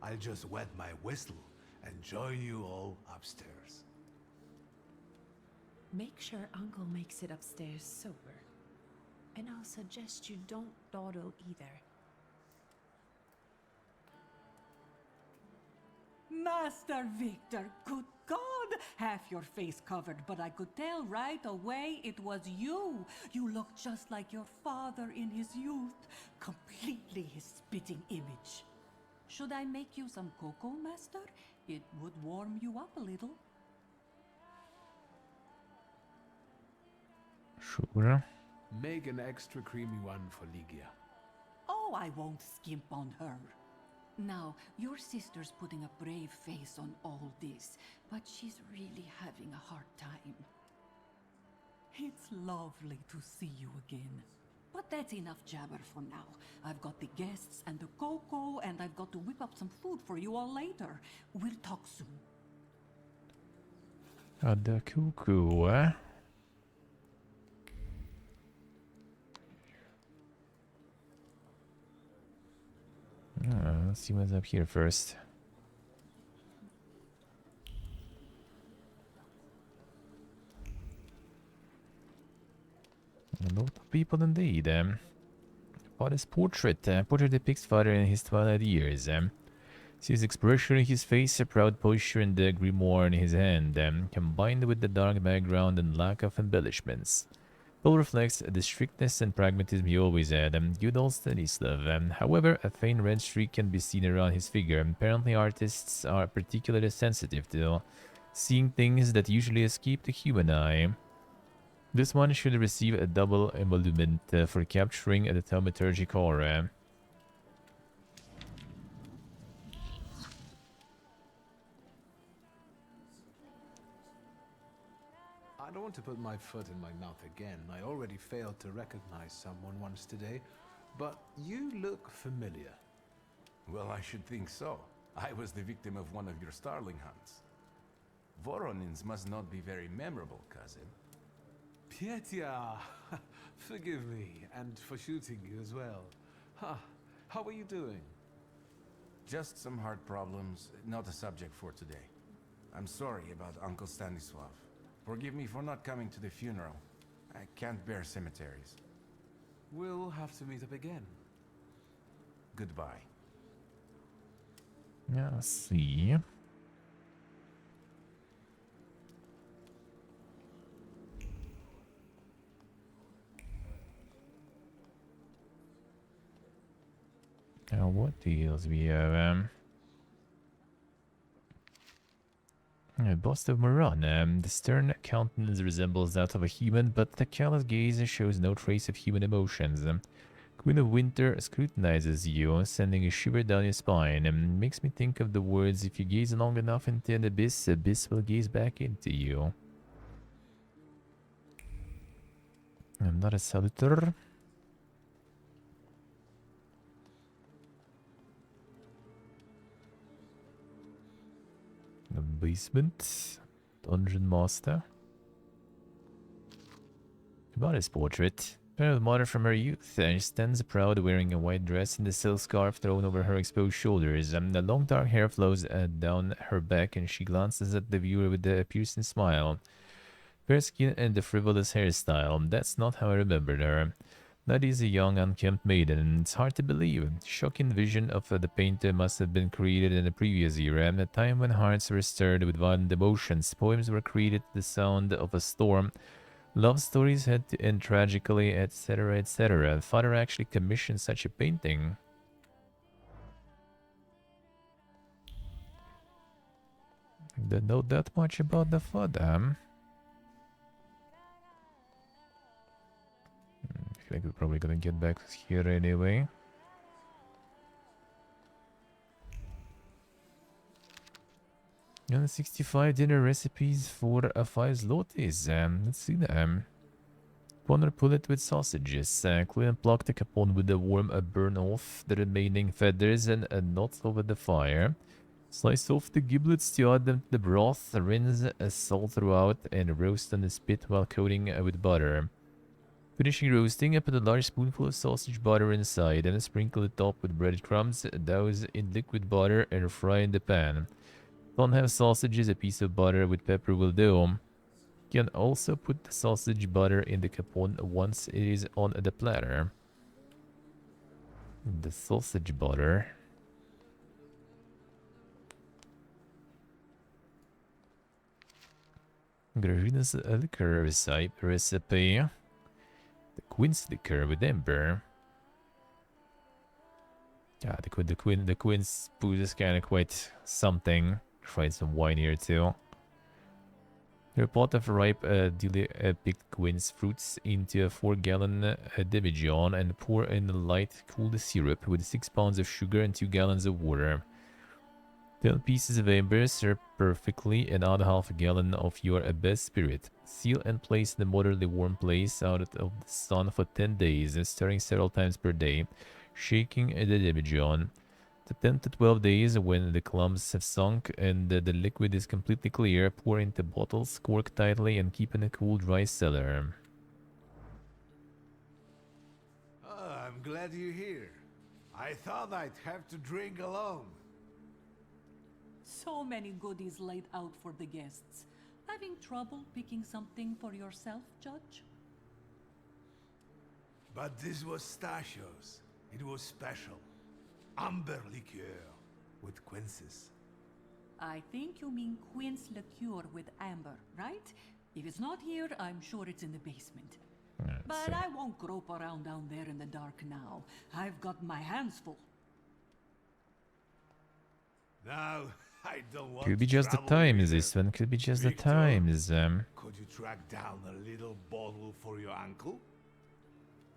I'll just wet my whistle and join you all upstairs. Make sure Uncle makes it upstairs sober. And I'll suggest you don't dawdle either. Master Victor, good God! Half your face covered, but I could tell right away it was you. You look just like your father in his youth. Completely his spitting image. Should I make you some cocoa, Master? It would warm you up a little. Sure. Make an extra creamy one for Ligia. Oh, I won't skimp on her. Now, your sister's putting a brave face on all this, but she's really having a hard time. It's lovely to see you again. But that's enough jabber for now. I've got the guests and the cocoa, and I've got to whip up some food for you all later. We'll talk soon. The cuckoo, eh? Let's see what's up here first. A lot of people indeed. Father's portrait. Portrait depicts father in his twilight years. See his expression in his face, a proud posture, and the grimoire in his hand, combined with the dark background and lack of embellishments. All reflects the strictness and pragmatism he always had, good old Stanislav. However, a faint red streak can be seen around his figure. Apparently artists are particularly sensitive to seeing things that usually escape the human eye. This one should receive a double emolument for capturing the Thaumaturge aura. I don't want to put my foot in my mouth again. I already failed to recognize someone once today, but you look familiar. Well, I should think so. I was the victim of one of your starling hunts. Voronins must not be very memorable, cousin. Pietia, forgive me, and for shooting you as well. How are you doing? Just some heart problems, not a subject for today. I'm sorry about Uncle Stanislav. Forgive me for not coming to the funeral. I can't bear cemeteries. We'll have to meet up again. Goodbye. Yeah, let's see. Now, what deals we have? Bust of Moran. The stern countenance resembles that of a human, but the callous gaze shows no trace of human emotions. Queen of Winter scrutinizes you, sending a shiver down your spine, and makes me think of the words, if you gaze long enough into an abyss, abyss will gaze back into you. I'm not a salutor. The basement. Dungeon Master. About his portrait. Of mother from her youth, and she stands proud wearing a white dress and a silk scarf thrown over her exposed shoulders. The long dark hair flows down her back, and she glances at the viewer with a piercing smile. Fair skin and a frivolous hairstyle. That's not how I remembered her. That is a young, unkempt maiden. It's hard to believe. Shocking vision of the painter must have been created in a previous era, a time when hearts were stirred with violent emotions, poems were created to the sound of a storm, love stories had to end tragically, etc., etc. Father actually commissioned such a painting. I don't know that much about the father. I feel like we're probably gonna get back here anyway. And 65 dinner recipes for 5 zlotys. Let's see them. Corner pullet with sausages. Clean and pluck the capon with the worm. Burn off the remaining feathers and knots over the fire. Slice off the giblets to add them to the broth. Rinse salt throughout and roast on the spit while coating with butter. Finishing roasting, put a large spoonful of sausage butter inside and sprinkle the top with breadcrumbs. Douse in liquid butter and fry in the pan. Don't have sausages, a piece of butter with pepper will do. can also put the sausage butter in the capon once it is on the platter. The sausage butter. Gražina's liquor recipe. The quince liquor with amber. Yeah, the quince booze is kind of quite something. Try some wine here too. Pour a pot of ripe, duly picked quince fruits into a 4-gallon demijohn and pour in a light, cooled syrup with 6 pounds of sugar and 2 gallons of water. 10 pieces of amber, serve perfectly, and add half a gallon of your best spirit. Seal and place in a moderately warm place out of the sun for 10 days, stirring several times per day, shaking the demijohn. The 10 to 12 days, when the clumps have sunk and the liquid is completely clear, pour into bottles, cork tightly, and keep in a cool, dry cellar. Oh, I'm glad you're here. I thought I'd have to drink alone. So many goodies laid out for the guests. Having trouble picking something for yourself, Judge? But this was Stashio's. It was special. Amber liqueur with quinces. I think you mean quince liqueur with amber, right? If it's not here, I'm sure it's in the basement. But I won't grope around down there in the dark now. I've got my hands full. Now, I don't want Could be to just the trouble times, you. this one. Could be just the Victor, times. Could you track down a little bottle for your uncle?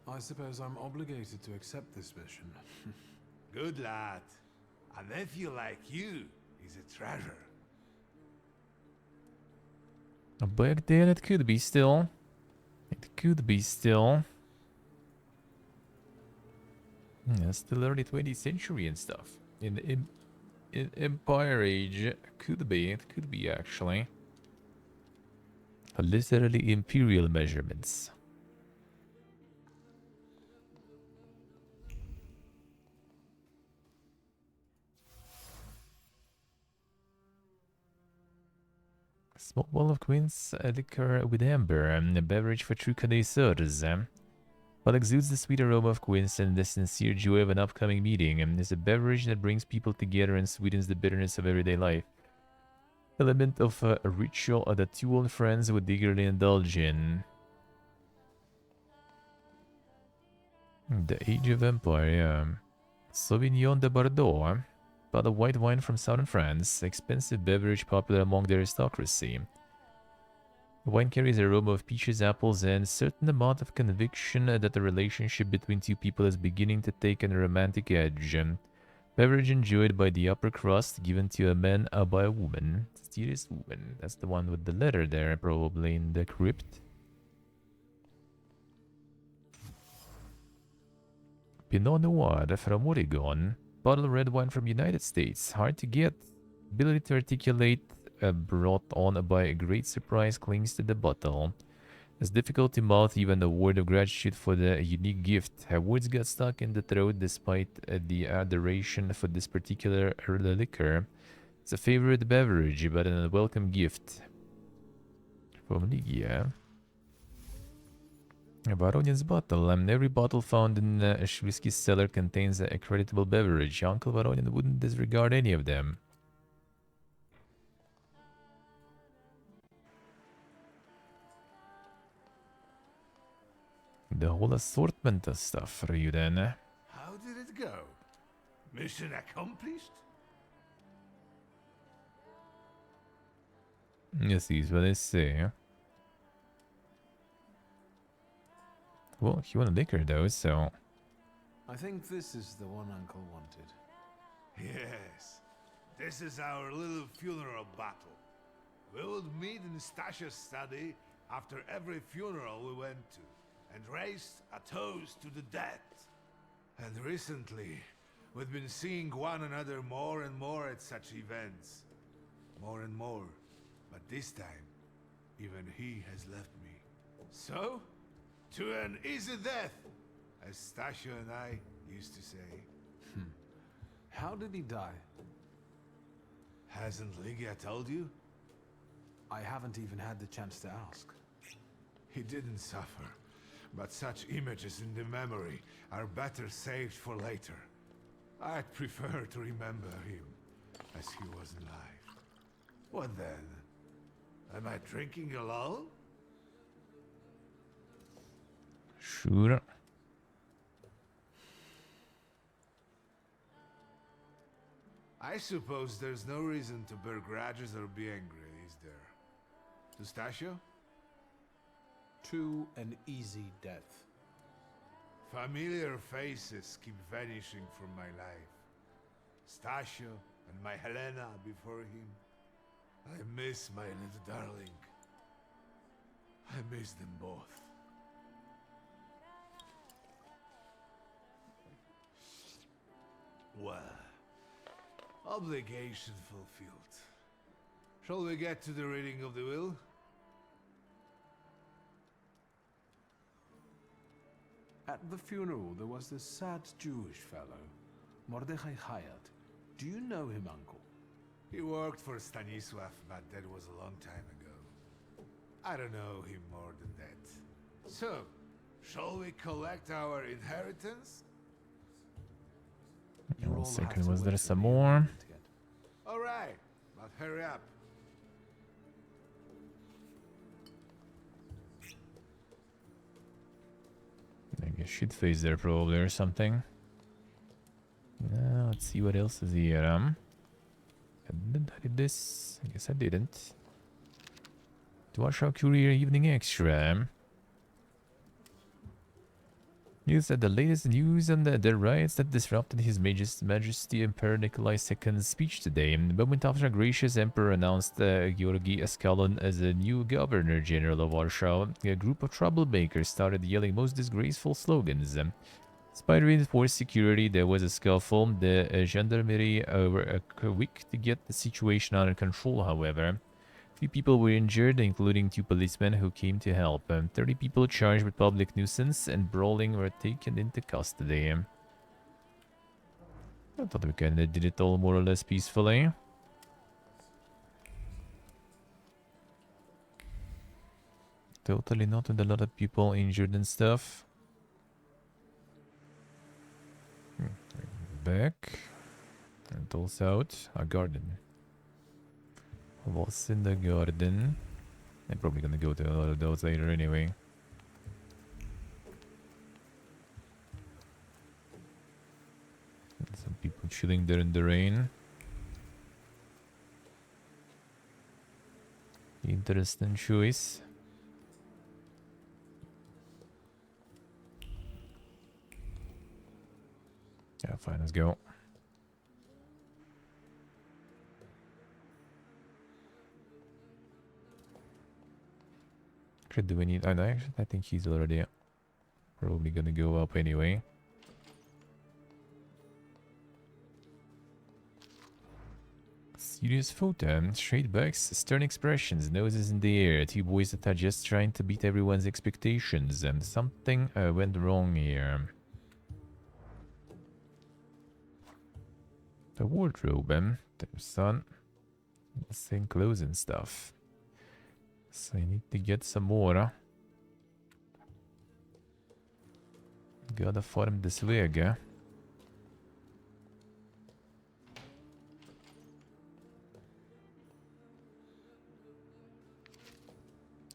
I suppose I'm obligated to accept this mission. Good lad. A nephew like you is a treasure. Back then, it could be still. It could be still. Yeah, still early 20th century and stuff. In Empire Age, could be. It could be actually. Literally imperial measurements. Small bottle of quince liquor with amber, a beverage for true connoisseurs. While exudes the sweet aroma of quince and the sincere joy of an upcoming meeting, is a beverage that brings people together and sweetens the bitterness of everyday life. Element of a ritual that two old friends would eagerly indulge in. The Age of Empire, yeah. Sauvignon de Bordeaux, but a white wine from southern France, expensive beverage popular among the aristocracy. The wine carries an aroma of peaches, apples, and a certain amount of conviction that the relationship between two people is beginning to take a romantic edge. Beverage enjoyed by the upper crust, given to a man by a woman. Mysterious woman. That's the one with the letter there, probably in the crypt. Pinot Noir from Oregon. Bottle red wine from United States. Hard to get. Ability to articulate, brought on by a great surprise, clings to the bottle. It's difficult to mouth even a word of gratitude for the unique gift. Her words got stuck in the throat despite the adoration for this particular liquor. It's a favorite beverage, but an unwelcome gift. From Lygia. A Varonian's bottle. Every bottle found in a whiskey cellar contains a creditable beverage. Uncle Varonian wouldn't disregard any of them. The whole assortment of stuff for you then. How did it go? Mission accomplished? Yes, is what they say. Well, he wanted liquor though, so... I think this is the one Uncle wanted. Yes. This is our little funeral battle. We would meet in Stasha's study after every funeral we went to, and raised a toast to the dead. And recently, we've been seeing one another more and more at such events. More and more. But this time, even he has left me. So, to an easy death, as Stasha and I used to say. How did he die? Hasn't Lygia told you? I haven't even had the chance to ask. He didn't suffer, but such images in the memory are better saved for later. I'd prefer to remember him as he was alive. What then? Am I drinking alone? Sure. I suppose there's no reason to bear grudges or be angry, is there? Eustachio? To an easy death. Familiar faces keep vanishing from my life. Eustachio and my Helena before him. I miss my little darling. I miss them both. Well, obligation fulfilled. Shall we get to the reading of the will? At the funeral, there was this sad Jewish fellow, Mordechai Hayat. Do you know him, Uncle? He worked for Stanisław, but that was a long time ago. I don't know him more than that. So, shall we collect our inheritance? One second, was there some more? All right, but hurry up. Maybe a shit face there probably or something. Let's see what else is here. I did this. I guess I didn't. To watch our Courier Evening Extra. News that the latest news on the riots that disrupted His Majesty Emperor Nikolai II's speech today. The moment after a gracious emperor announced Georgy Ascalon as the new Governor General of Warsaw, a group of troublemakers started yelling most disgraceful slogans. Despite reinforced security, there was a scuffle. The gendarmerie were quick to get the situation under control, however. 3 people were injured, including 2 policemen who came to help. 30 people charged with public nuisance and brawling were taken into custody. I thought we kinda did it all more or less peacefully. Totally not with a lot of people injured and stuff. Back. And also out. A garden. What's in the garden? I'm probably gonna go to a lot of those later anyway. Some people chilling there in the rain. Interesting choice. Yeah, fine, let's go. Do we need... Oh no, actually, I think he's already probably gonna go up anyway. Serious photo, straight backs, stern expressions, noses in the air, 2 boys that are just trying to beat everyone's expectations, and something went wrong here. The wardrobe, there's some same clothes and stuff. So I need to get some more. Gotta farm this wig.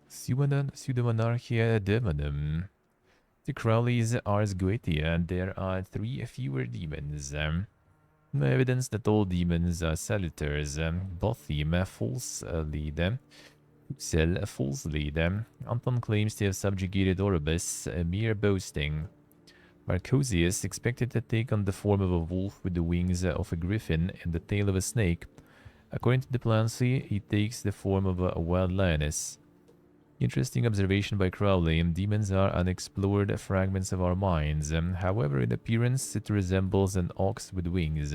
Pseudo-monarchia demonum. The Crowley's Ars Goetia, and there are 3 fewer demons. No evidence that all demons are salutars. Bothim, false lead. Sell a false lead. Anton claims to have subjugated Orbis, a mere boasting. Marcosius expected to take on the form of a wolf with the wings of a griffin and the tail of a snake. According to Diplomacy, he takes the form of a wild lioness. Interesting observation by Crowley. Demons are unexplored fragments of our minds. However, in appearance, it resembles an ox with wings.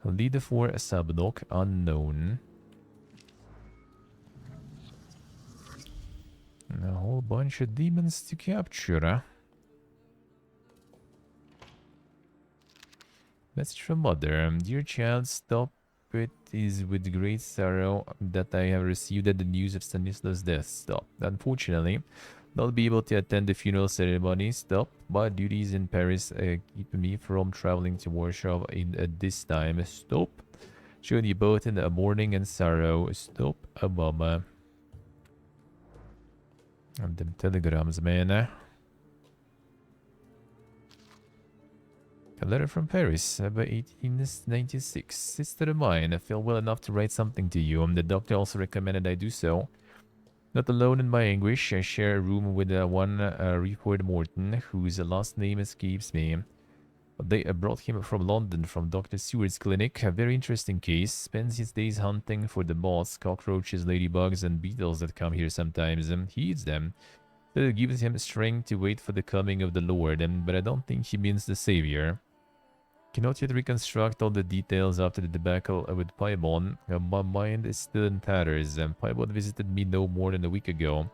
Leader for a subnoc unknown. A whole bunch of demons to capture. Message from Mother. Dear child, stop It is with great sorrow that I have received the news of Stanislav's death. Stop. Unfortunately, not be able to attend the funeral ceremony. Stop. But duties in Paris keep me from traveling to Warsaw in this time. Stop. Join you both in the mourning and sorrow. Stop a moment. And them telegrams, man. A letter from Paris, about 1896. Sister of mine, I feel well enough to write something to you. The doctor also recommended I do so. Not alone in my anguish, I share a room with one Rupert Morton, whose last name escapes me. But they brought him from London, from Dr. Seward's clinic. A very interesting case. Spends his days hunting for the moths, cockroaches, ladybugs, and beetles that come here sometimes. He eats them. That gives him strength to wait for the coming of the Lord, but I don't think he means the Savior. Cannot yet reconstruct all the details after the debacle with Paimon. My mind is still in tatters. Paimon visited me no more than a week ago.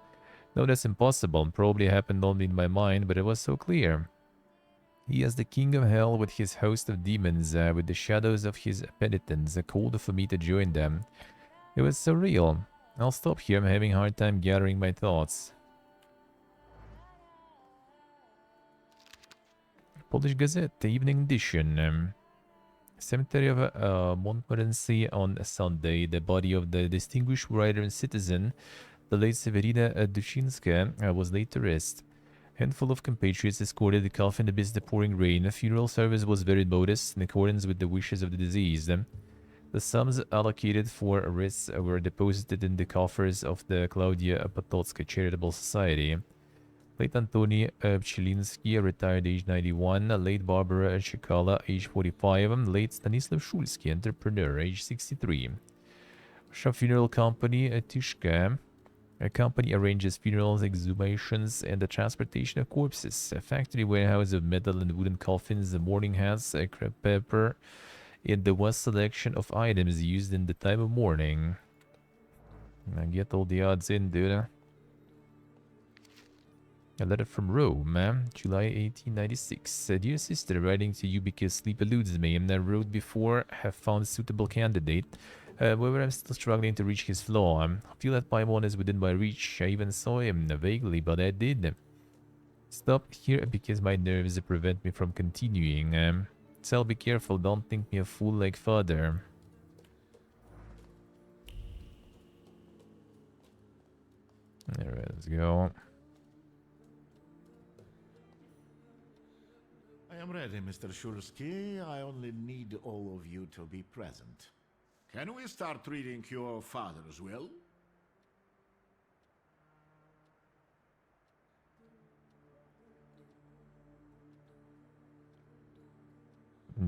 No, that's impossible. Probably happened only in my mind, but it was so clear. He is the king of hell with his host of demons, with the shadows of his penitents, called for me to join them. It was so real. I'll stop here. I'm having a hard time gathering my thoughts. Polish Gazette, the evening edition. Cemetery of Montmorency on Sunday. The body of the distinguished writer and citizen, the late Severina Dushinska, was laid to rest. Handful of compatriots escorted the coffin amidst the pouring rain. A funeral service was very modest in accordance with the wishes of the deceased. The sums allocated for wreaths were deposited in the coffers of the Claudia Potocka Charitable Society. Late Antoni Pchilinsky, retired age 91. Late Barbara Chikala, age 45. Late Stanislav Shulsky, entrepreneur, age 63. Russia Funeral Company, Tishka. A company arranges funerals, exhumations, and the transportation of corpses. A factory warehouse of metal and wooden coffins, mourning hats, crepe paper, and the vast selection of items used in the time of mourning. Now get all the odds in, dude. A letter from Rome, July 1896. Dear sister, writing to you because sleep eludes me. I wrote before, have found a suitable candidate. However, I'm still struggling to reach his flaw. I feel that Paimon is within my reach. I even saw him vaguely, but I did. Stop here because my nerves prevent me from continuing. So be careful, don't think me a fool like father. Alright, let's go. I am ready, Mr. Shursky. I only need all of you to be present. Can we start reading your father's will?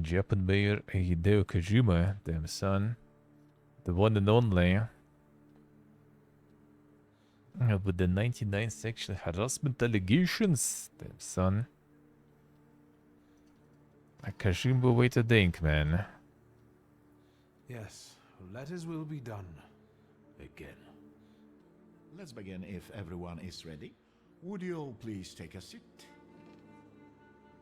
Japan Mayor Hideo Kojima, damn son. The one and only. With the 99 sexual harassment allegations, damn son. A Kojima way to think, man. Yes, let his will be done. Again. Let's begin if everyone is ready. Would you all please take a seat?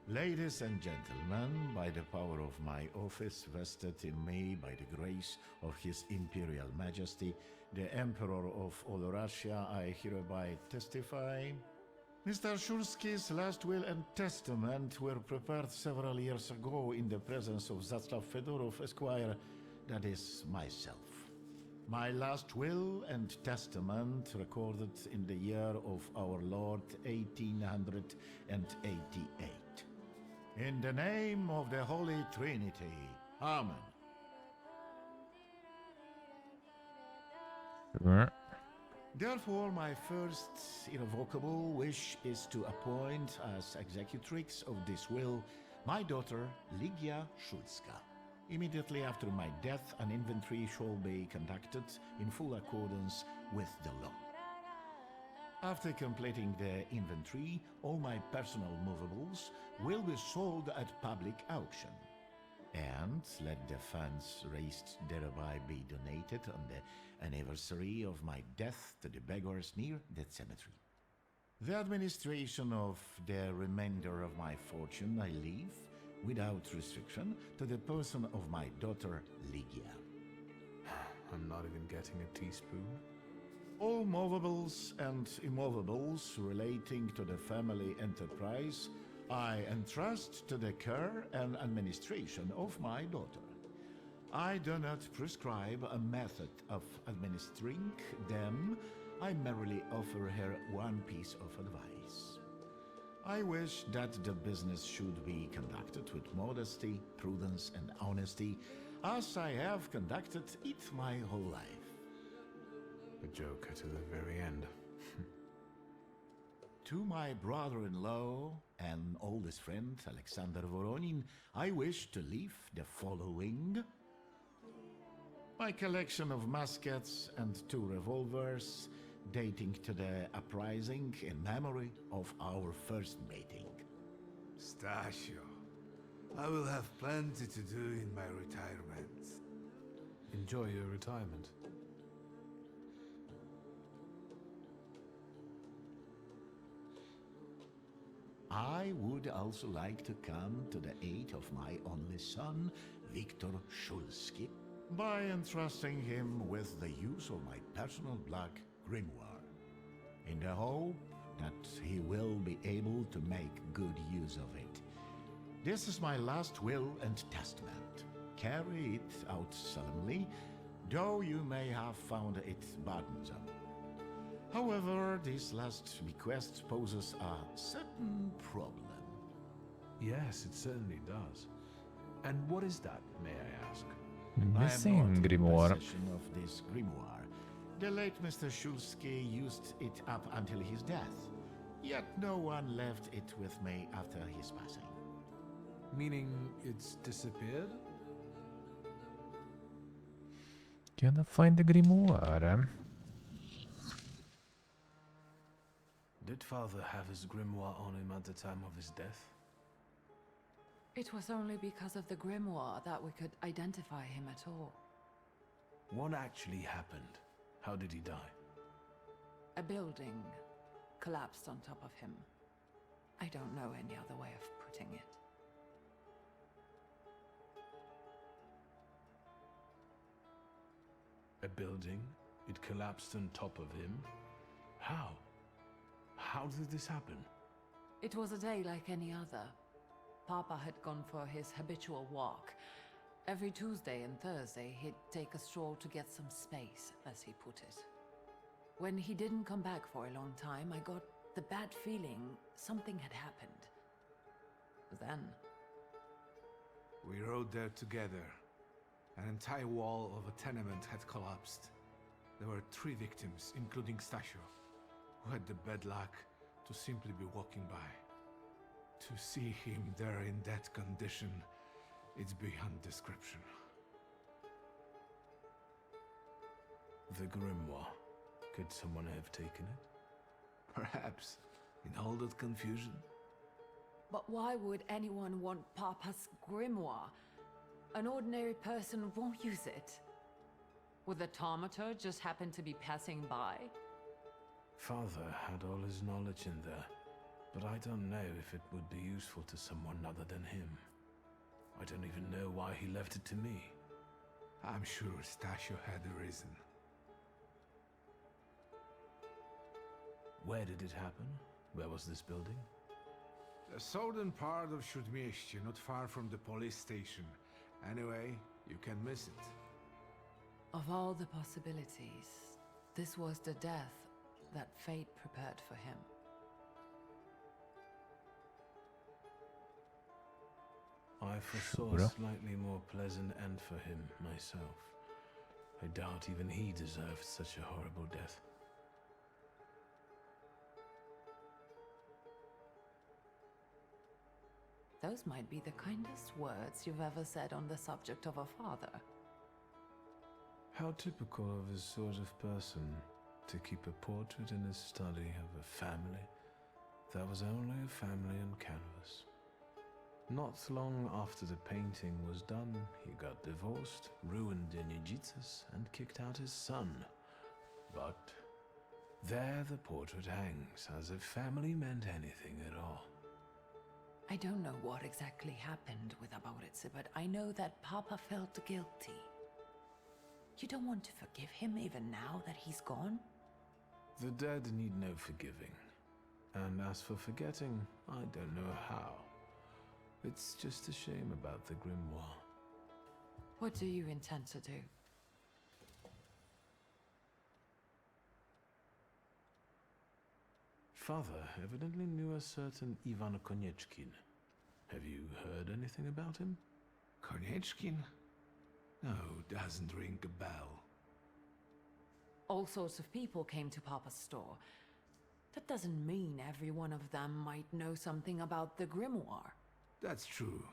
Ladies and gentlemen, by the power of my office vested in me by the grace of His Imperial Majesty, the Emperor of all Russia, I hereby testify. Mr. Shursky's last will and testament were prepared several years ago in the presence of Zaslav Fedorov, Esquire, that is myself. My last will and testament recorded in the year of our Lord 1888. In the name of the Holy Trinity. Amen. Therefore, my first irrevocable wish is to appoint as executrix of this will my daughter, Ligia Szulska. Immediately after my death, an inventory shall be conducted in full accordance with the law. After completing the inventory, all my personal movables will be sold at public auction. And let the funds raised thereby be donated on the anniversary of my death to the beggars near that cemetery. The administration of the remainder of my fortune I leave, without restriction, to the person of my daughter Ligia. I'm not even getting a teaspoon. All movables and immovables relating to the family enterprise I entrust to the care and administration of my daughter. I do not prescribe a method of administering them. I merely offer her one piece of advice. I wish that the business should be conducted with modesty, prudence, and honesty, as I have conducted it my whole life. A joker to the very end. To my brother-in-law and oldest friend, Alexander Voronin, I wish to leave the following. My collection of muskets and 2 revolvers, dating to the uprising in memory of our first meeting. Stasio, I will have plenty to do in my retirement. Enjoy your retirement. I would also like to come to the aid of my only son, Viktor Shulsky, by entrusting him with the use of my personal black grimoire, in the hope that he will be able to make good use of it. This is my last will and testament. Carry it out solemnly, though you may have found it burdensome. However, this last bequest poses a certain problem. Yes, it certainly does. And what is that, may I ask? Missing I am not grimoire. in possession of this grimoire. The late Mr. Shulsky used it up until his death, yet no one left it with me after his passing. Meaning it's disappeared? Gotta find the grimoire. Did father have his grimoire on him at the time of his death? It was only because of the grimoire that we could identify him at all. What actually happened? How did he die? A building collapsed on top of him. I don't know any other way of putting it. A building? It collapsed on top of him? How? How did this happen? It was a day like any other. Papa had gone for his habitual walk. Every Tuesday and Thursday, he'd take a stroll to get some space, as he put it. When he didn't come back for a long time, I got the bad feeling something had happened. Then... We rode there together. An entire wall of a tenement had collapsed. There were 3 victims, including Stasio, who had the bad luck to simply be walking by. To see him there in that condition, it's beyond description. The grimoire. Could someone have taken it? Perhaps, in all that confusion. But why would anyone want Papa's grimoire? An ordinary person won't use it. Would the Thaumaturge just happen to be passing by? Father had all his knowledge in there, but I don't know if it would be useful to someone other than him. I don't even know why he left it to me. I'm sure Stasio had a reason. Where did it happen? Where was this building? The southern part of Śródmieście, not far from the police station. Anyway, you can miss it. Of all the possibilities, this was the death that fate prepared for him. I foresaw a slightly more pleasant end for him myself. I doubt even he deserved such a horrible death. Those might be the kindest words you've ever said on the subject of a father. How typical of his sort of person to keep a portrait in his study of a family that was only a family on canvas. Not long after the painting was done, he got divorced, ruined the Nijitsus, and kicked out his son. But there the portrait hangs, as if family meant anything at all. I don't know what exactly happened with Abauritse, but I know that Papa felt guilty. You don't want to forgive him even now that he's gone? The dead need no forgiving. And as for forgetting, I don't know how. It's just a shame about the grimoire. What do you intend to do? Father evidently knew a certain Ivan Konieczkin. Have you heard anything about him? Konieczkin? No, doesn't ring a bell. All sorts of people came to Papa's store. That doesn't mean every one of them might know something about the grimoire. That's true.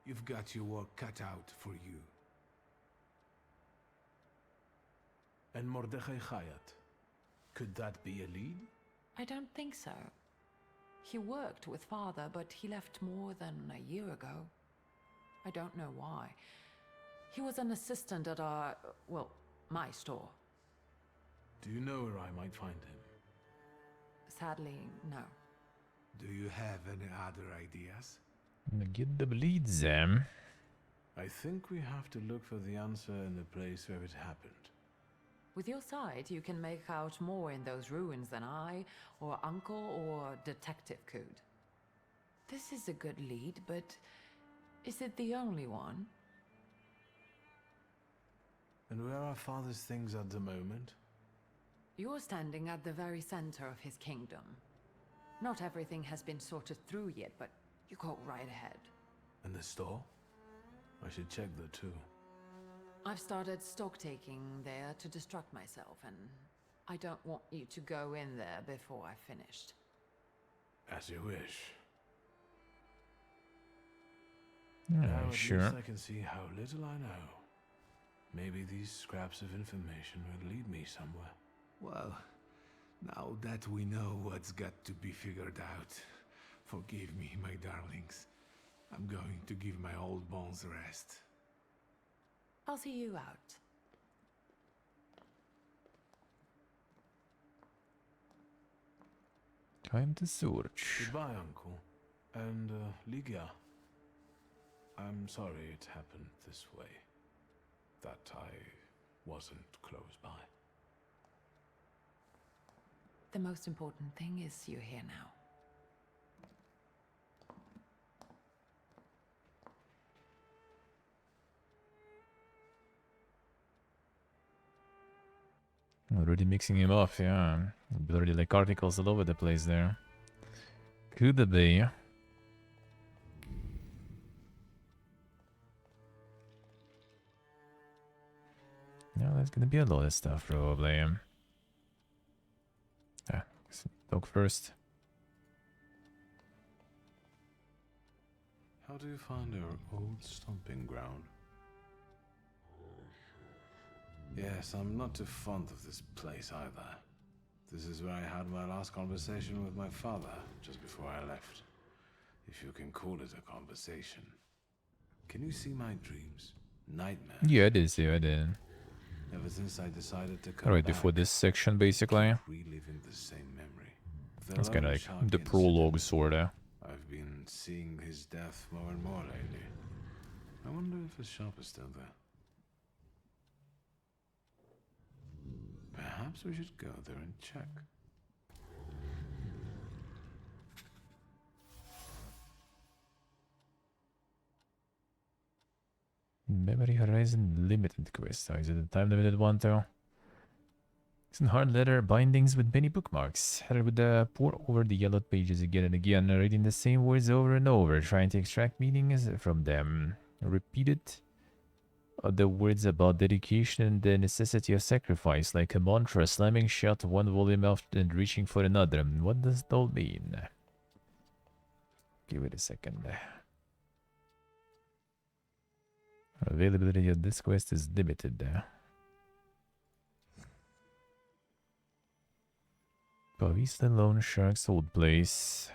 You've got your work cut out for you. And Mordechai Chayat. Could that be a lead? I don't think so. He worked with Father, but he left more than a year ago. I don't know why. He was an assistant at our, well, my store. Do you know where I might find him? Sadly, no. Do you have any other ideas? Get the bleeds, Zam. I think we have to look for the answer in the place where it happened. With your sight, you can make out more in those ruins than I, or Uncle, or Detective could. This is a good lead, but is it the only one? And where are Father's things at the moment? You're standing at the very center of his kingdom. Not everything has been sorted through yet, but you go right ahead. And the store? I should check that too. I've started stock-taking there to distract myself, and I don't want you to go in there before I've finished. As you wish. Yeah, Now sure. at least I can see how little I know. Maybe these scraps of information will lead me somewhere. Well, now that we know what's got to be figured out, forgive me, my darlings. I'm going to give my old bones a rest. I'll see you out. Time to search. Goodbye, Uncle. And, Ligia. I'm sorry it happened this way. That I wasn't close by. The most important thing is you're here now. Already mixing him up, yeah. Already like articles all over the place there. Could be. Yeah, there's gonna be a lot of stuff probably. Yeah, dog first. How do you find our old stomping ground? Yes, I'm not too fond of this place either. This is where I had my last conversation with my father, just before I left. If you can call it a conversation. Can you see my dreams? Nightmares? Yeah, I did see, I did. Ever since I decided to come Alright, back, before this section, basically. reliving the same memory. That's kind of like lone the shark prologue, sorta. I've been seeing his death more and more lately. I wonder if his shop is still there. Perhaps we should go there and check. Memory Horizon Limited quest. Oh, is it a time limited one though? It's in hard letter bindings with many bookmarks. Heather would pour over the yellowed pages again and again, reading the same words over and over, trying to extract meanings from them. Repeated the words about dedication and the necessity of sacrifice, like a mantra, slamming shut one volume after and reaching for another. What does it all mean? Give it a second. Availability of this quest is limited. Pavista Lone Shark's old place.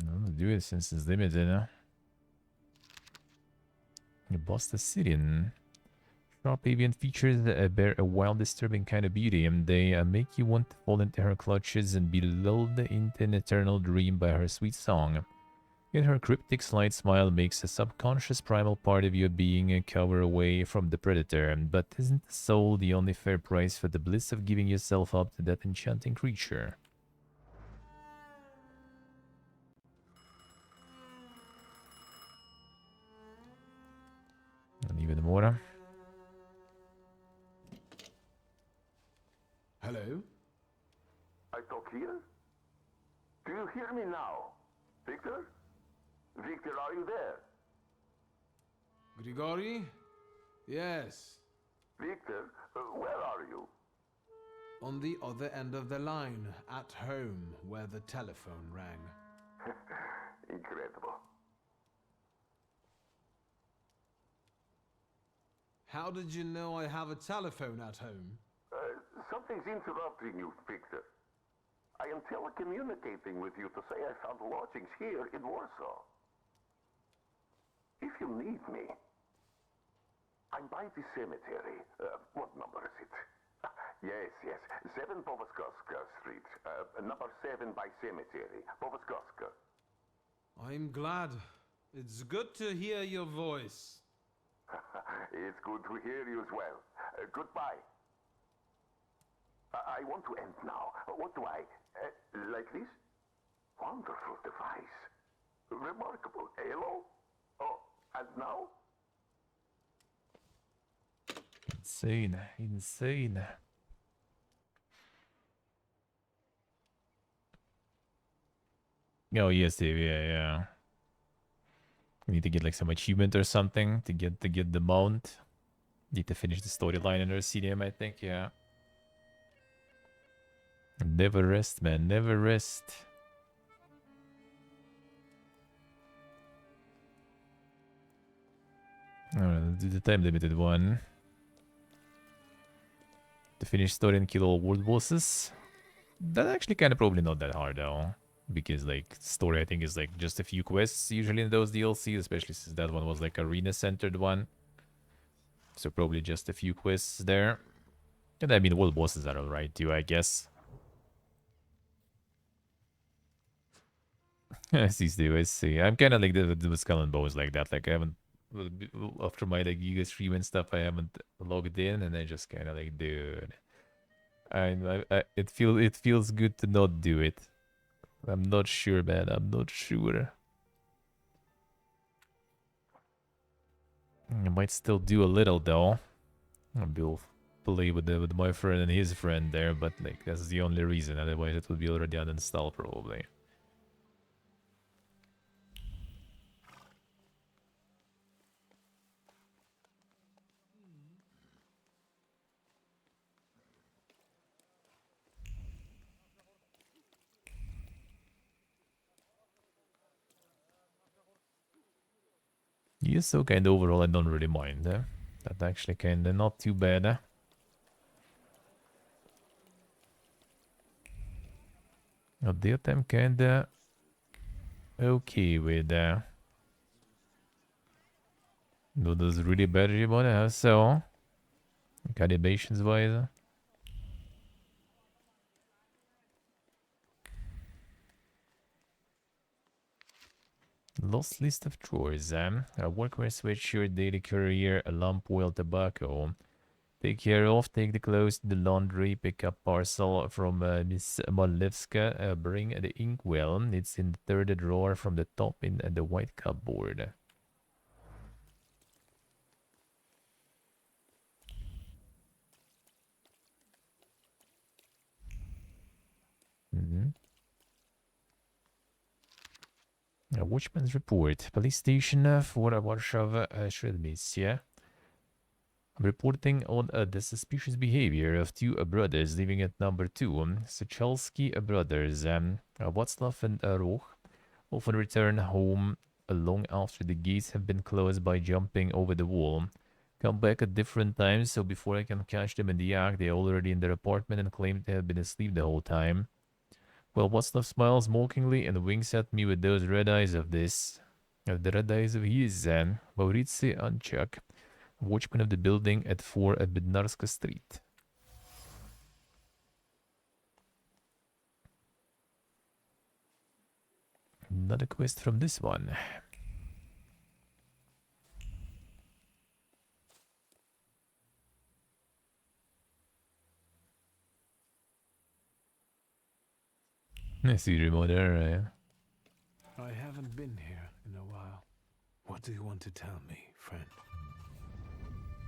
I'll do it since it's limited. The Boston Syrian. Carpathian features bear a wild, disturbing kind of beauty, and they make you want to fall into her clutches and be lulled into an eternal dream by her sweet song. Yet her cryptic, slight smile makes a subconscious primal part of your being cower away from the predator. But isn't the soul the only fair price for the bliss of giving yourself up to that enchanting creature? And even more. Hello? I talk here? Do you hear me now? Victor? Victor, are you there? Grigori? Yes. Victor, where are you? On the other end of the line, at home, where the telephone rang. Incredible. How did you know I have a telephone at home? Something's interrupting you, Victor. I am telecommunicating with you to say I found lodgings here in Warsaw. If you need me, I'm by the cemetery. What number is it? Yes, 7 Povoskoska Street. Number 7 by cemetery. Povoskoska. I'm glad. It's good to hear your voice. It's good to hear you as well. Goodbye. I want to end now. What do I... like this? Wonderful device. Remarkable. Hello? Oh, and now? Insane. Insane. Oh, yes, Dave. Yeah. We need to get like some achievement or something to get the mount. Need to finish the storyline in our CDM, I think. Yeah. Never rest, man. Never rest. Alright, let's do the time limited one. To finish story and kill all world bosses. That's actually kind of probably not that hard though. Because like story I think is like just a few quests usually in those DLCs, especially since that one was like arena centered one. So probably just a few quests there. And I mean world bosses are alright too, I guess. I see. I'm kind of like the Skull and Bones like that. Like I haven't, after my like Giga stream and stuff, I haven't logged in, and I just kind of like, dude, it feels good to not do it. I'm not sure, man. I'm not sure. I might still do a little though. I'll play with my friend and his friend there, but like that's the only reason. Otherwise, it would be already uninstalled probably. Yeah, so kind of overall, I don't really mind. That actually kind of not too bad. Now, that I'm kind of okay with. No, those really bad you want to have so. Calibrations wise. Lost list of chores. A workwear sweatshirt, daily courier, a lamp oil, tobacco. Take care of, take the clothes to the laundry, pick up parcel from Miss Malevska, bring the inkwell. It's in the third drawer from the top in the white cupboard. A watchman's report. Police station for Warsaw, Średmieście. Reporting on the suspicious behavior of two brothers living at number 2. Sochalski brothers, Václav and Roch, often return home long after the gates have been closed by jumping over the wall. Come back at different times, so before I can catch them in the act, they are already in their apartment and claim to have been asleep the whole time. Well, Václav smiles mockingly and winks at me with those red eyes of his. The red eyes of his, Mauricy Anchak. Watchman of the building at 4 Bednarska Street. Another quest from this one. I see remote area. I haven't been here in a while. What do you want to tell me, friend?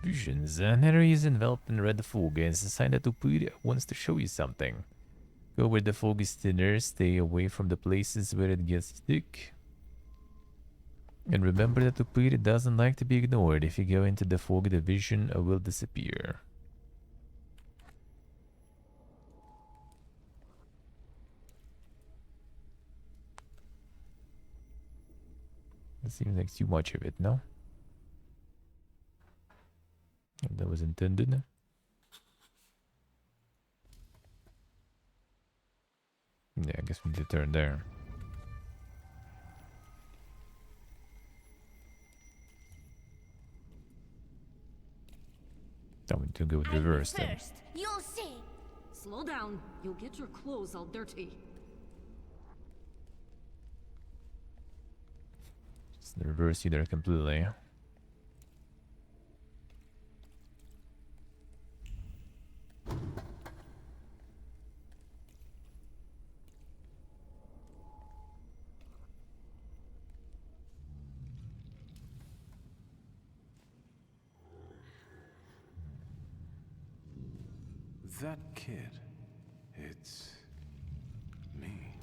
Visions. An area is enveloped in red fog and it's a sign that Upuri wants to show you something. Go where the fog is thinner, stay away from the places where it gets thick. And remember that Upuri doesn't like to be ignored. If you go into the fog, the vision will disappear. It seems like too much of it, no? That was intended. Yeah, I guess we need to turn there. Then we need to go reverse then. First, you'll see. Slow down. You'll get your clothes all dirty. Just reverse you there completely. That kid, it's me.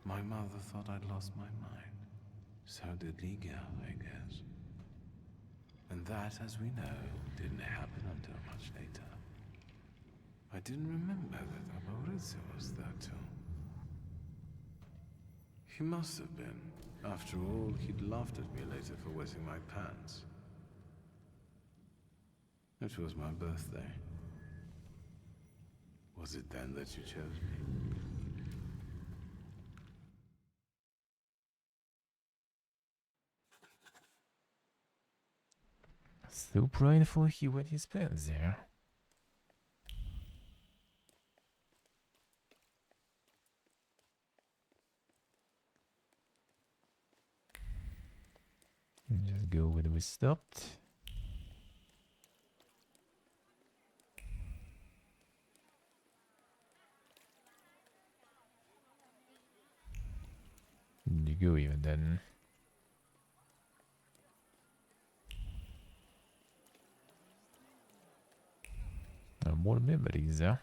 My mother thought I'd lost my mind. So did Liga, I guess. And that, as we know, didn't happen until much later. I didn't remember that Aborizio was there too. He must have been. After all, he'd laughed at me later for wetting my pants. It was my birthday. Was it then that you chose me? So prideful he wet his pants there. Just go where we stopped. You go even then. More memories, huh?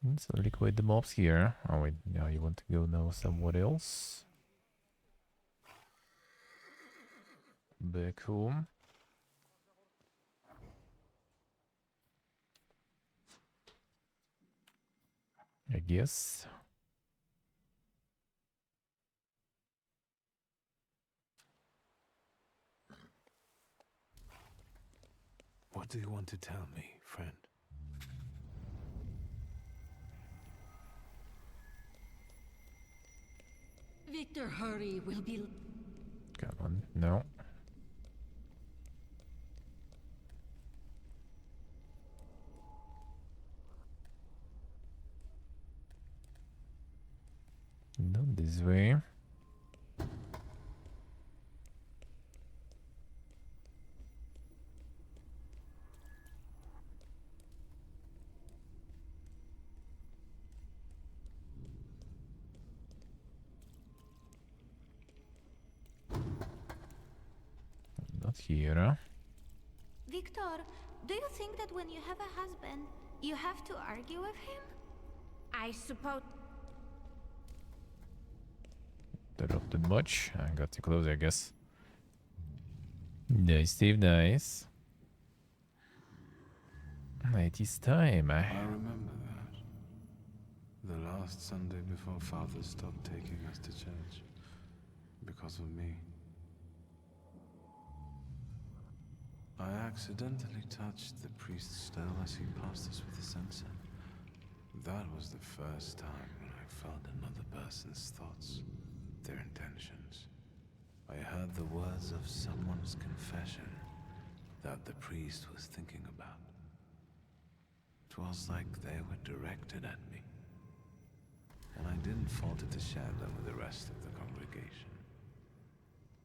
Let's liquid the mobs here. Oh wait, now you want to go now somewhere else? Back home. I guess. What do you want to tell me, friend? Victor, hurry. We'll be... Come on, no. Not this way. Not here, huh? Victor, do you think that when you have a husband, you have to argue with him? I suppose... Interrupted much. I got too close, I guess. Nice, Steve, nice. It is time. I remember that. The last Sunday before Father stopped taking us to church. Because of me. I accidentally touched the priest's stone as he passed us with the censer. That was the first time when I felt another person's thoughts. their intentions. I heard the words of someone's confession that the priest was thinking about. It was like they were directed at me, and I didn't falter to share them with the rest of the congregation.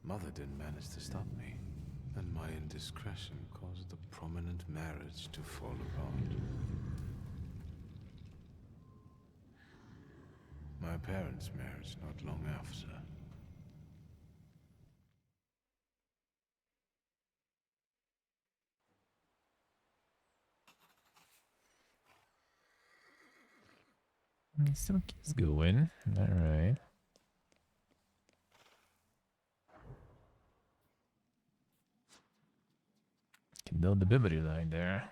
Mother didn't manage to stop me, and my indiscretion caused the prominent marriage to fall apart. My parents' marriage not long after. Still keeps going. Alright. Can build the memory line there.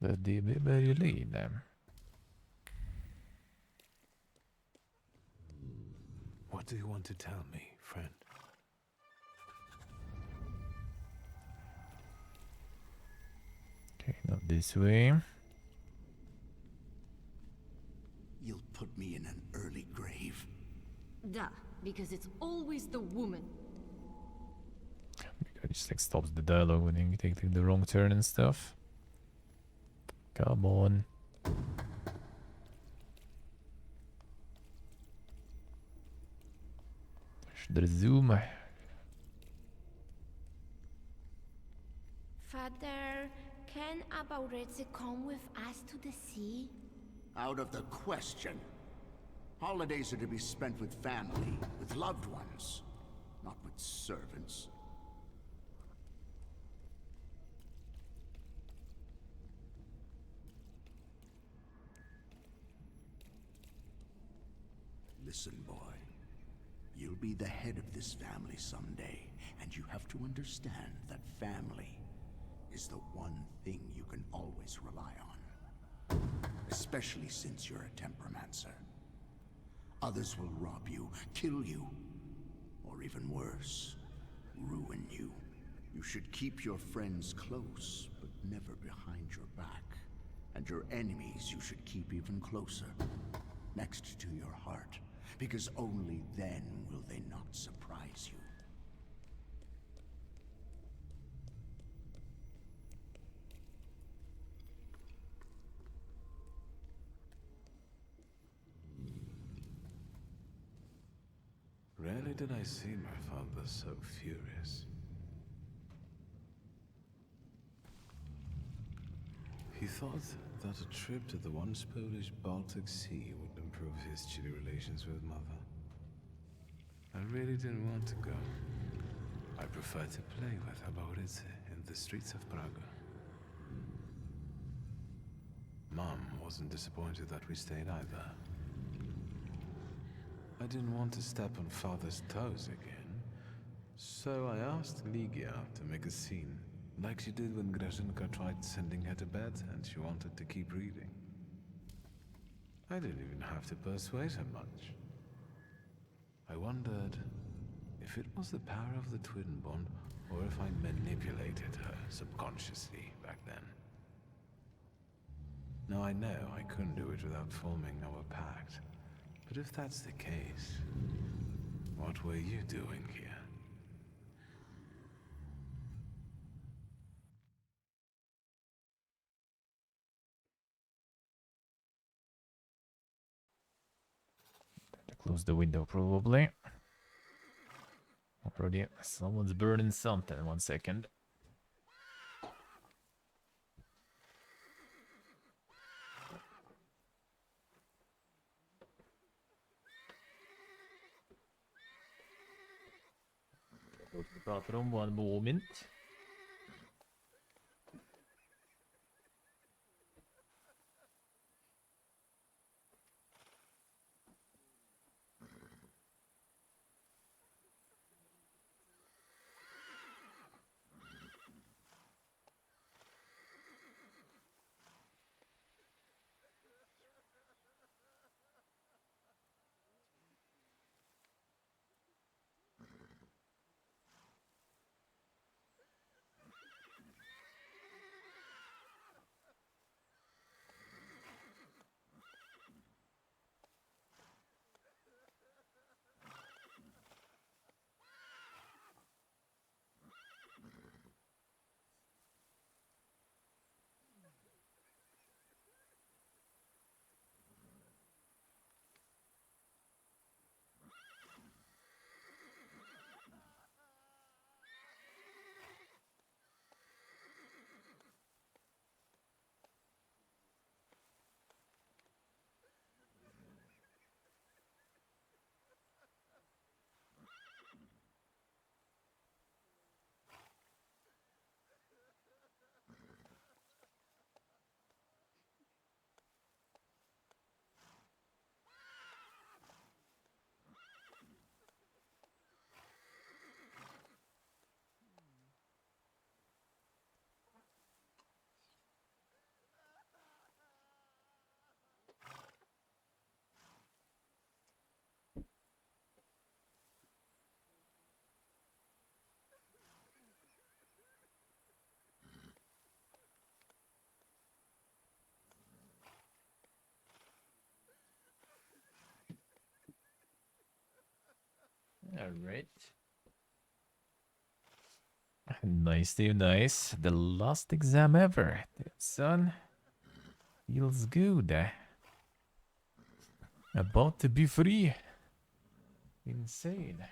The memory line. What do you want to tell me, friend? Okay, not this way. You'll put me in an early grave. Duh, because it's always the woman. It just like stops the dialogue when you take the wrong turn and stuff. Come on. Should resume. Father, can Abauretse come with us to the sea? Out of the question. Holidays are to be spent with family, with loved ones, not with servants. Listen, boy. You'll be the head of this family someday, and you have to understand that family is the one thing you can always rely on. Especially since you're a temperamencer. Others will rob you, kill you, or even worse, ruin you. You should keep your friends close, but never behind your back. And your enemies you should keep even closer, next to your heart, because only then will they not surprise you. Rarely did I see my father so furious. He thought that a trip to the once Polish Baltic Sea would improve his chilly relations with Mother. I really didn't want to go. I preferred to play with Abauretse in the streets of Prague. Mom wasn't disappointed that we stayed either. I didn't want to step on Father's toes again, so I asked Ligia to make a scene, like she did when Grażynka tried sending her to bed and she wanted to keep reading. I didn't even have to persuade her much. I wondered if it was the power of the twin bond or if I manipulated her subconsciously back then. Now I know I couldn't do it without forming our pact. But if that's the case, what were you doing here? Close the window, probably. Already, someone's burning something. 1 second. Go to the bathroom 1 moment. Alright. Nice, Steve, nice. The last exam ever. Damn, son. Feels good. About to be free. Insane.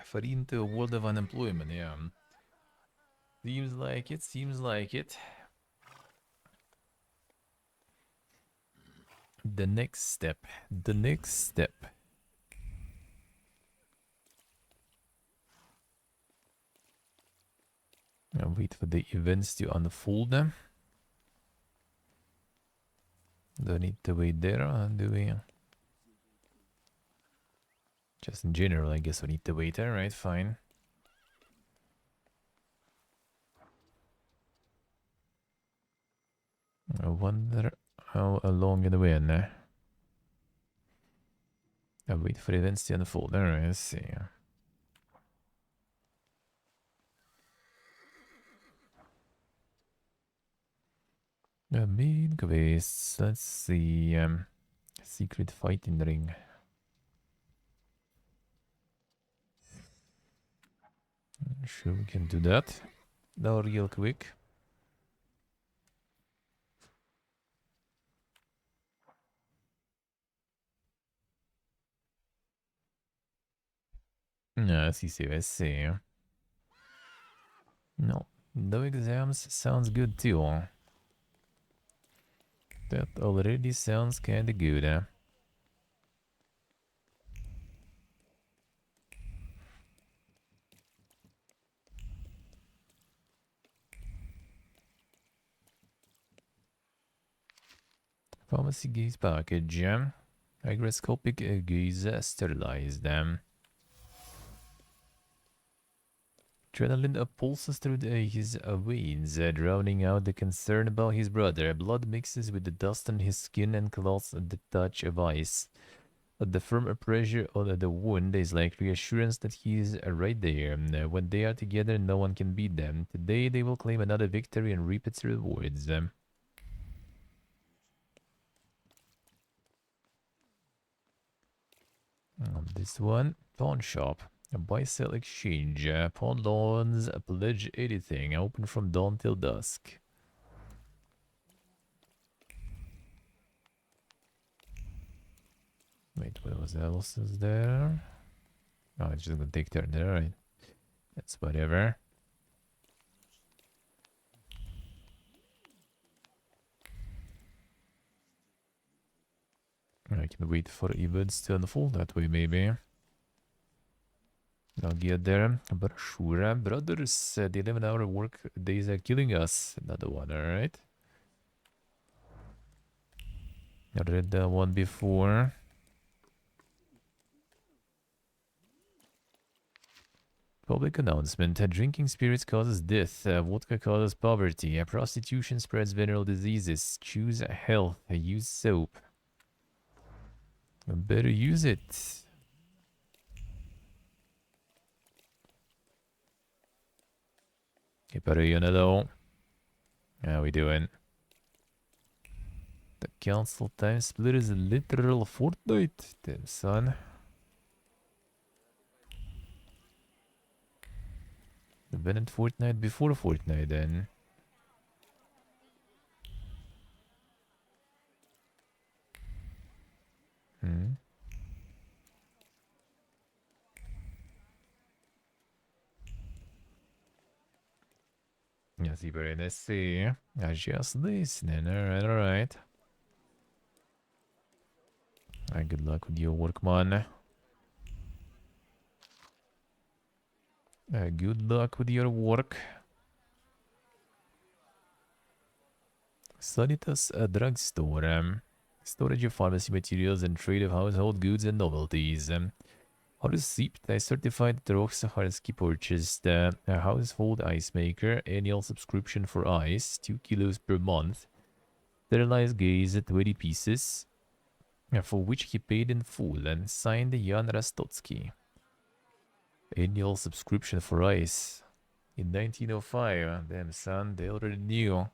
Free into a world of unemployment, yeah. Seems like it, seems like it. The next step. The next step. I'll wait for the events to unfold. Don't need to wait there, do we? Just in general, I guess we need to wait. Alright, fine. I wonder how long it will. I'll wait for events to unfold. Alright, let's see. Main quests. Let's see. Secret fighting ring. Sure, we can do that. Now, real quick. Sì, sì. No, no exams sounds good too. That already sounds kinda good. Pharmacy gaze package. Hygroscopic gaze sterilized. Adrenaline pulses through his veins, drowning out the concern about his brother. Blood mixes with the dust on his skin and cloths at the touch of ice. The firm pressure on the wound is like reassurance that he is right there. When they are together, no one can beat them. Today, they will claim another victory and reap its rewards. This one, pawn shop. A buy-sell exchange. Pawn loans, pledge anything. Open from dawn till dusk. Wait, what else is there? Oh, it's just gonna take turn there, right? That's whatever. I can wait for events to unfold that way, maybe. I'll get there. Brochure. Brothers, the 11-hour work days are killing us. Another one, alright? I read that one before. Public announcement. Drinking spirits causes death. Vodka causes poverty. Prostitution spreads venereal diseases. Choose health. Use soap. Better use it. Better you know. How we doing? The council time split is a literal fortnight. Damn, son. The Bennett fortnight before fortnight, then. Yeah, see, very nice. See, I just listening. Alright, alright. Alright, good luck with your work, man. Good luck with your work. Sanitas drugstore. Storage of pharmacy materials and trade of household goods and novelties. Receipt. I certified that Roxaharski purchased a household ice maker, annual subscription for ice, 2 kilos per month. Sterilized gaze at 20 pieces, for which he paid in full, and signed Jan Rastotsky. Annual subscription for ice. In 1905, damn son, they already knew.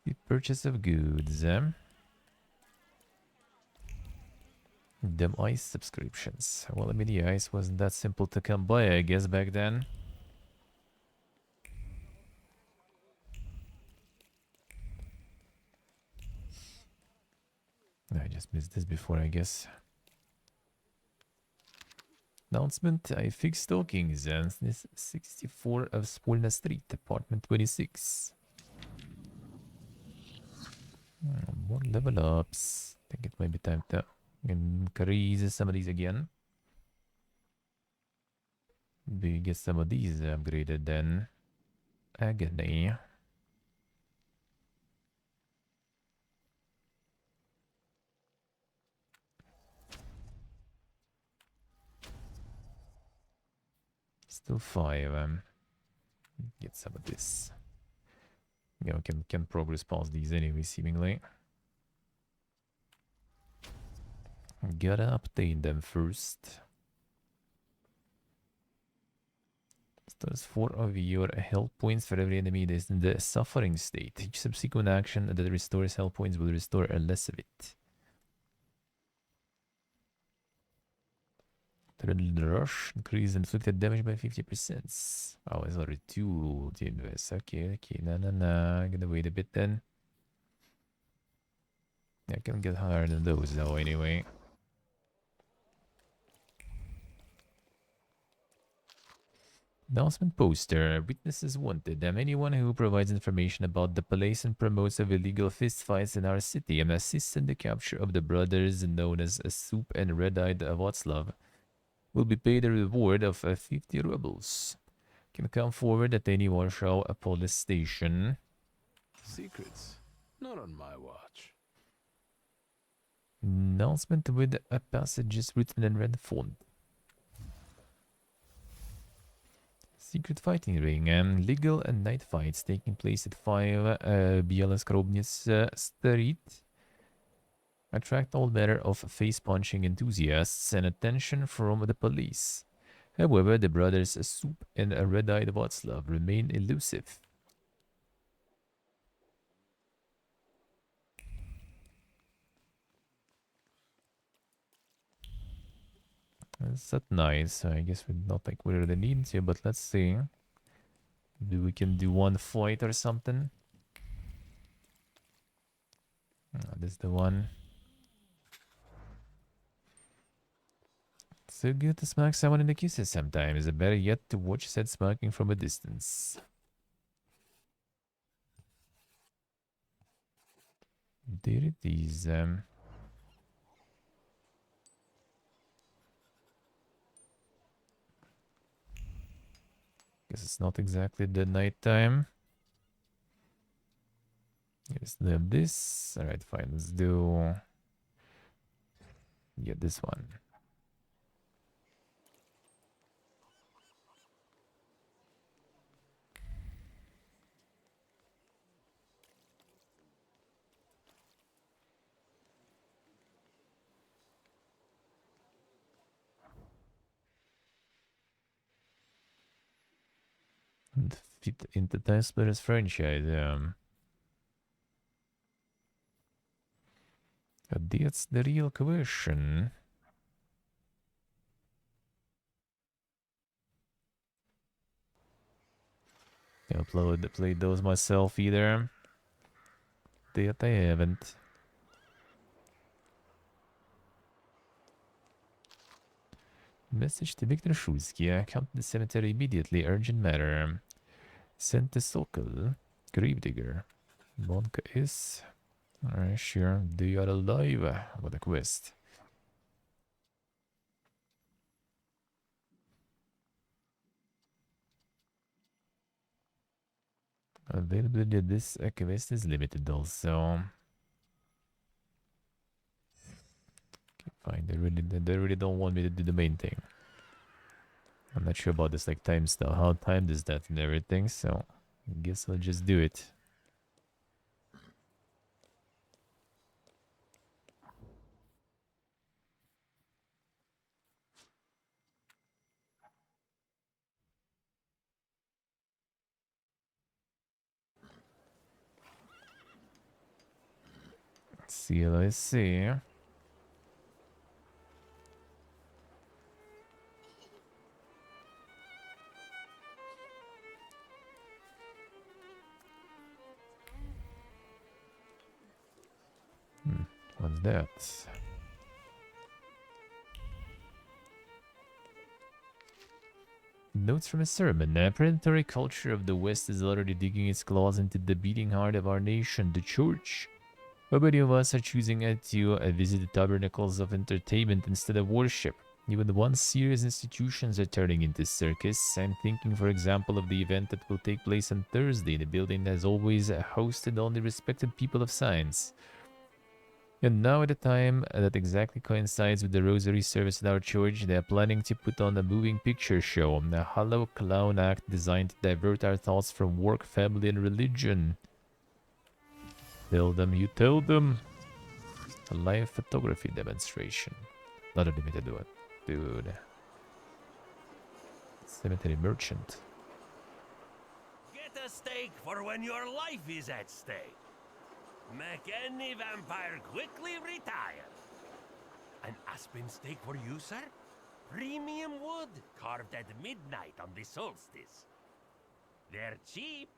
The purchase of goods. Them ice subscriptions. Well, I mean, the ice wasn't that simple to come by, I guess, back then. I just missed this before, I guess. Announcement, I fixed stockings. This 64 of Spolna Street, apartment 26. More level ups. I think it might be time to increase some of these again. We get some of these upgraded then. Agony. Still 5. Get some of this. Yeah, we can progress past these anyway, seemingly. Gotta obtain them first. Stores 4 of your health points for every enemy that is in the suffering state. Each subsequent action that restores health points will restore less of it. The rush increase inflicted damage by 50%. Oh, it's already 2 to invest. Okay, nah. I'm gonna wait a bit then. I can get higher than those though, anyway. Announcement poster. Witnesses wanted. Anyone who provides information about the place and promotes of illegal fistfights in our city and assists in the capture of the brothers known as Soup and Red-Eyed Václav will be paid a reward of 50 rubles. Can come forward at any Warsaw police station. Secrets? Not on my watch. Announcement with passages written in red font. Secret fighting ring. Legal and night fights taking place at 5 Bielsko Street. Attract all manner of face-punching enthusiasts and attention from the police. However, the brothers Soup and Red-Eyed Václav remain elusive. That's not nice, so I guess we're not like we're the needs here, but let's see. Maybe we can do one fight or something. This is the one. So good to smack someone in the kisses sometimes. Better yet to watch said smacking from a distance. There it is. Guess it's not exactly the night time. Here's this. Alright, fine. Let's do... Yeah, this one. And fit into Time Splitters franchise. That's the real question. I played those myself either. That I haven't. Message to Victor Shulsky. Come to the cemetery immediately. Urgent matter. Sent to Sokol. Gravedigger. Monka is... Alright, sure. They are alive. What a quest. Availability of this quest is limited also. Okay, fine. They really don't want me to do the main thing. I'm not sure about this like time stuff. How timed is that and everything, so I guess I'll just do it. see, let's see. What's that? Notes from a sermon. The predatory culture of the West is already digging its claws into the beating heart of our nation, the church. But many of us are choosing to visit the tabernacles of entertainment instead of worship. Even the once serious institutions are turning into circus. I'm thinking, for example, of the event that will take place on Thursday in a building that has always hosted only respected people of science. And now at a time that exactly coincides with the rosary service at our church, they are planning to put on a moving picture show, a hollow clown act designed to divert our thoughts from work, family, and religion. Tell them, you tell them. A live photography demonstration. Not a limited one, dude. Cemetery merchant. Get a steak for when your life is at stake. Make any vampire quickly retire. An aspen steak for you, sir? Premium wood, carved at midnight on the solstice. They're cheap.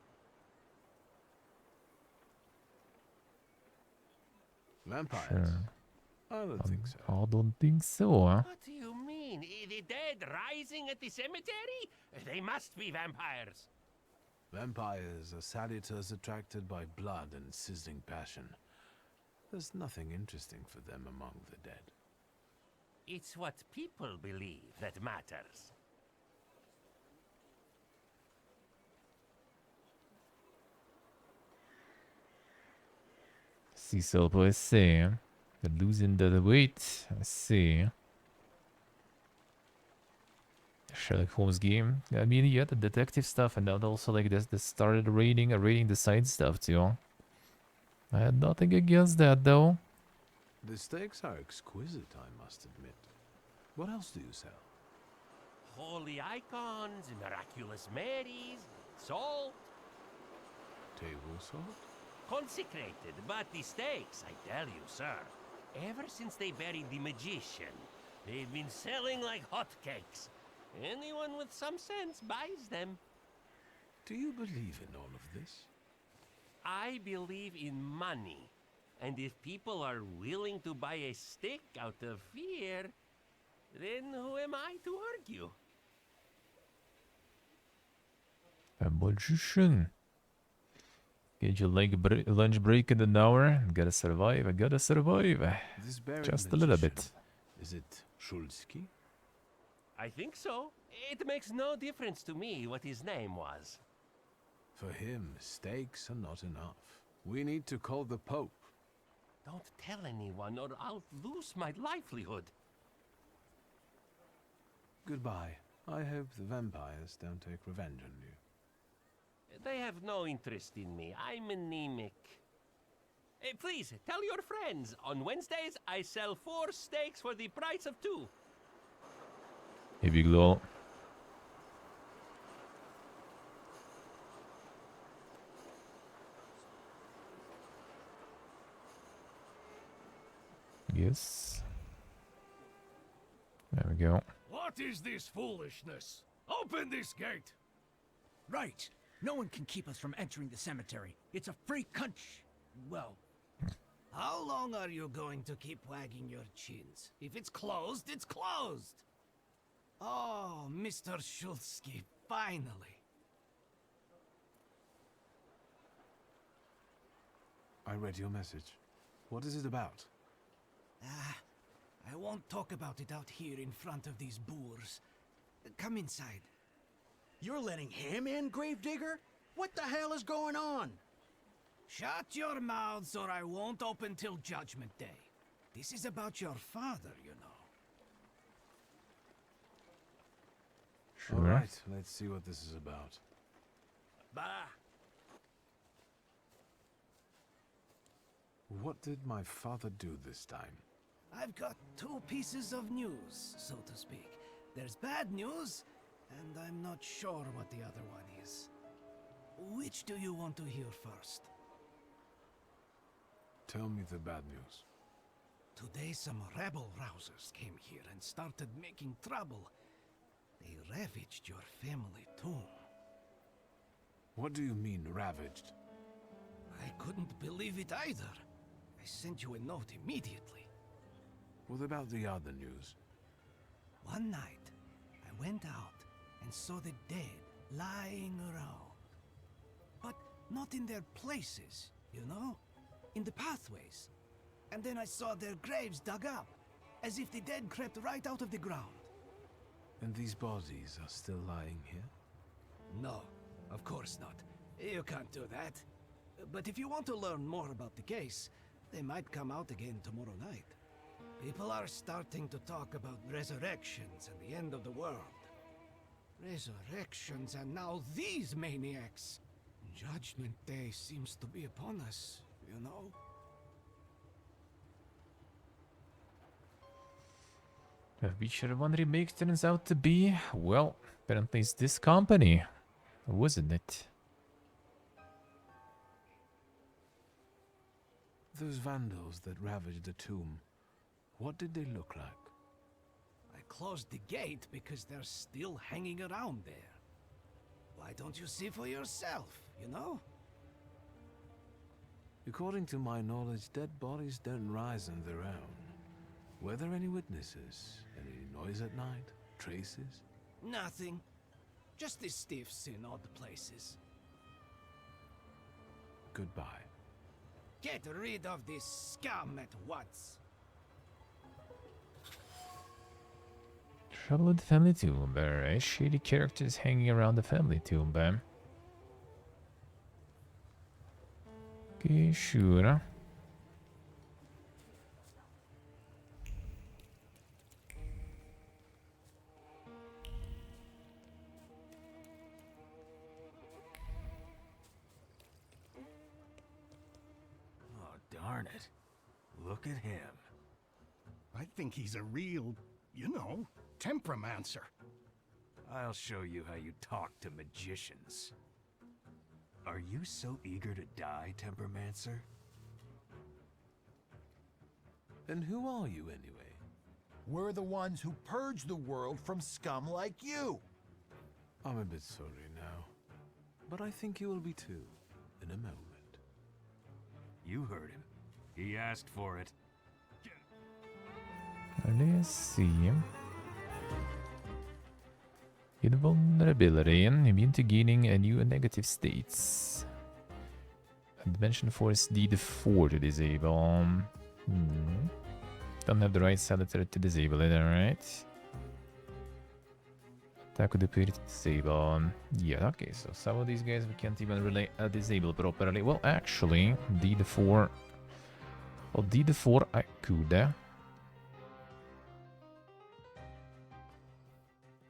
Vampires? Sure. I don't think so. I don't think so, huh? What do you mean? The dead rising at the cemetery? They must be vampires. Vampires are salutors attracted by blood and sizzling passion. There's nothing interesting for them among the dead. It's what people believe that matters. See, so let's see. They're losing the weight. Let's see. Sherlock Holmes game. I mean, yeah, the detective stuff, and then also like this started raiding the side stuff too. I had nothing against that though. The steaks are exquisite, I must admit. What else do you sell? Holy icons, miraculous Marys, salt. Table salt? Consecrated, but the steaks, I tell you, sir. Ever since they buried the magician, they've been selling like hotcakes. Anyone with some sense buys them. Do you believe in all of this? I believe in money. And if people are willing to buy a stick out of fear, then who am I to argue? A magician. Get your lunch break in an hour. Gotta survive. I gotta survive. This buried Just a little magician, bit. Is it Shulsky? I think so. It makes no difference to me what his name was. For him, steaks are not enough. We need to call the Pope. Don't tell anyone or I'll lose my livelihood. Goodbye. I hope the vampires don't take revenge on you. They have no interest in me. I'm anemic. Please, tell your friends. On Wednesdays, I sell 4 steaks for the price of 2. Here we go. Yes. There we go. What is this foolishness? Open this gate! Right. No one can keep us from entering the cemetery. It's a free country. Well, how long are you going to keep wagging your chins? If it's closed, it's closed! Oh, Mr. Shulsky, finally. I read your message. What is it about? I won't talk about it out here in front of these boors. Come inside. You're letting him in, Gravedigger? What the hell is going on? Shut your mouths or I won't open till Judgment Day. This is about your father, you know. All right, let's see what this is about. Bah! What did my father do this time? I've got 2 pieces of news, so to speak. There's bad news, and I'm not sure what the other one is. Which do you want to hear first? Tell me the bad news. Today some rebel rousers came here and started making trouble. They ravaged your family tomb. What do you mean, ravaged? I couldn't believe it either. I sent you a note immediately. What about the other news? One night, I went out and saw the dead lying around. But not in their places, you know? In the pathways. And then I saw their graves dug up, as if the dead crept right out of the ground. And these bodies are still lying here? No, of course not. You can't do that. But if you want to learn more about the case, they might come out again tomorrow night. People are starting to talk about resurrections and the end of the world. Resurrections and now these maniacs. Judgment Day seems to be upon us, you know? Witcher 1 remake turns out to be, well, apparently it's this company, wasn't it? Those vandals that ravaged the tomb, what did they look like? I closed the gate because they're still hanging around there. Why don't you see for yourself, you know? According to my knowledge, dead bodies don't rise on their own. Were there any witnesses? Any noise at night? Traces? Nothing. Just the stiffs in odd places. Goodbye. Get rid of this scum at once. Trouble with the family tomb, right? Shady characters hanging around the family tomb, bam. Okay, sure. Darn it. Look at him. I think he's a real, you know, temperamencer. I'll show you how you talk to magicians. Are you so eager to die, Tempermancer? And who are you anyway? We're the ones who purge the world from scum like you. I'm a bit sorry now, but I think you will be too, in a moment. You heard him. He asked for it. Let's see. Invulnerability, immune to gaining new negative states. Dimension Force D4 to disable. Don't have the right selector to disable it, alright. Attack with the ability to disable. Yeah, okay, so some of these guys we can't even really disable properly. Well, actually, D4. Well, D4 I could.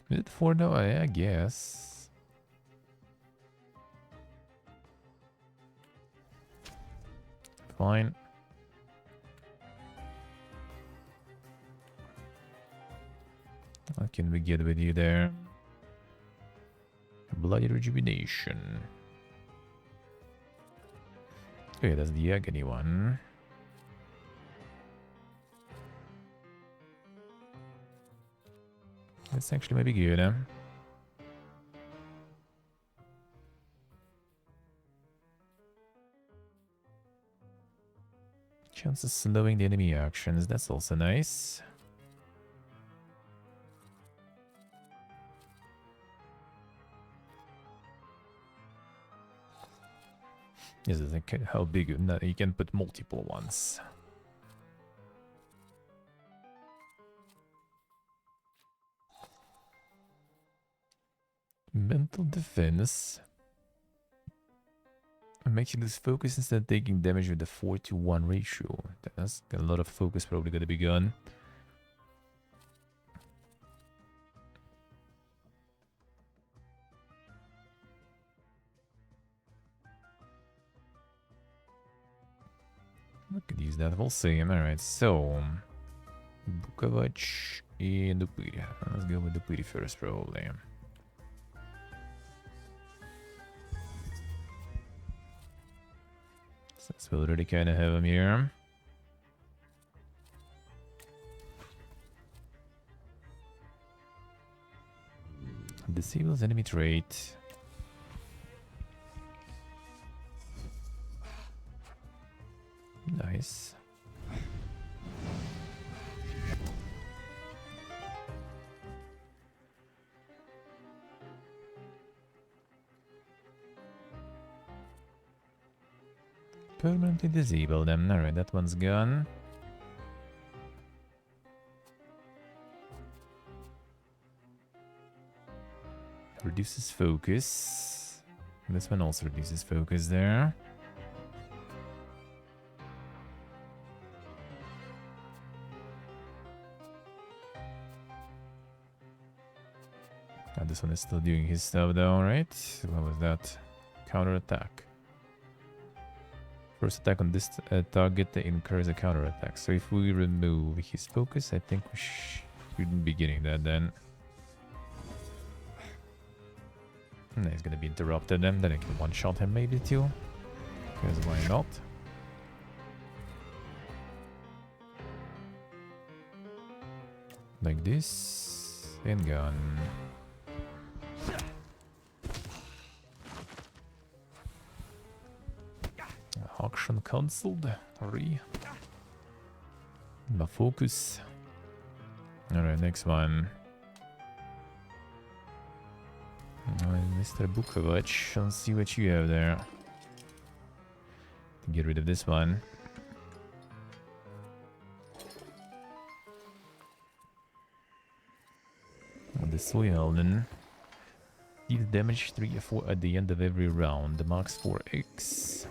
Is it 4 now? I guess. Fine. What can we get with you there? Bloody rejuvenation. Okay, that's the agony one. That's actually maybe good, huh? Chance of slowing the enemy actions, that's also nice. Yes, I think how big you can put multiple ones. Mental defense. Makes you lose focus instead of taking damage with the 4-to-1 ratio. That's a lot of focus probably gonna be gone. I could use that, we'll see. Alright, so Bukovac and Dupiri. Let's go with Dupiri first, probably. Since we already kind of have him here. Disables enemy trait. Nice. Permanently disable them. Alright, that one's gone. Reduces focus. This one also reduces focus there. And this one is still doing his stuff though, right? What was that? Counter attack. First attack on this target incurs a counter attack. So if we remove his focus, I think we shouldn't be getting that then. And he's gonna be interrupted then I can one-shot him maybe too. Because why not? Like this. And gone. Auction cancelled. Hurry. My focus. Alright, next one. Mr. Bukovac, let's see what you have there. Get rid of this one. And the Soyalden. Deal damage 3 or 4 at the end of every round. Marks 4x.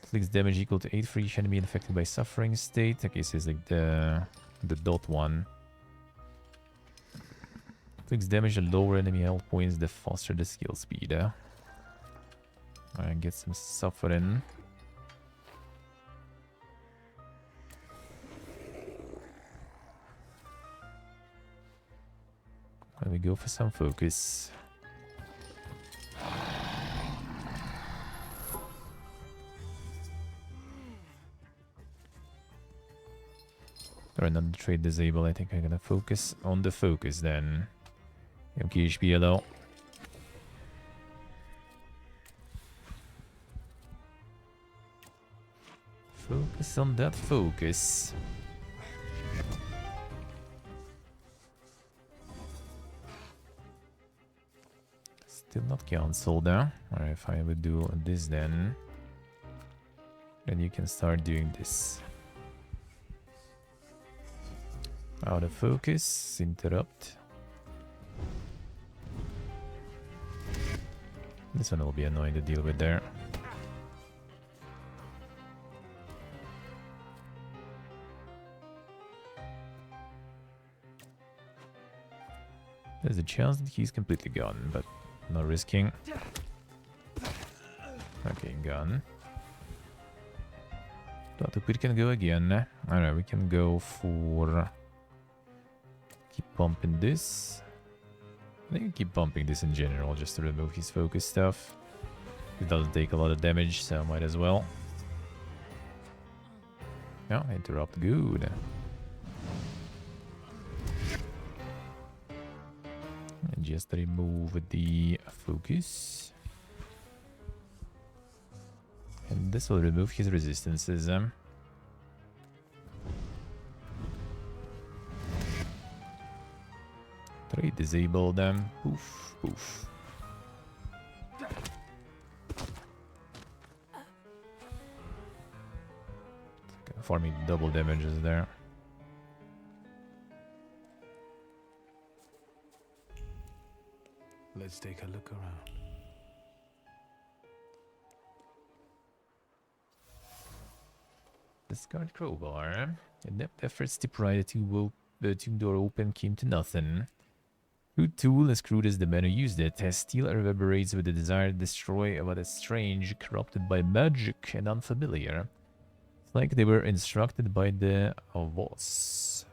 Inflicts damage equal to 8 for each enemy infected by suffering state. Okay, so it's like the dot one. Inflicts damage to lower enemy health points the faster the skill speed. Alright, get some suffering. Let me go for some focus. Or another trait disable. I think I'm gonna focus on the focus then. MKHP hello. Focus on that focus. Still not cancelled there. Alright, if I would do this then you can start doing this. Out of focus, interrupt. This one will be annoying to deal with there. There's a chance that he's completely gone, but no risking. Okay, gone. We can go again. Alright, we can go for... Keep pumping this. I think keep pumping this in general, just to remove his focus stuff. It doesn't take a lot of damage, so might as well. No, interrupt, good. And just remove the focus. And this will remove his resistances. Try disable them. Poof, poof. Farming double damages there. Let's take a look around. Discard crowbar. Inept efforts to pry the tomb door open came to nothing. Crude tool, as crude as the man who used it, as steel reverberates with the desire to destroy what is strange, corrupted by magic and unfamiliar. It's like they were instructed by the Voss.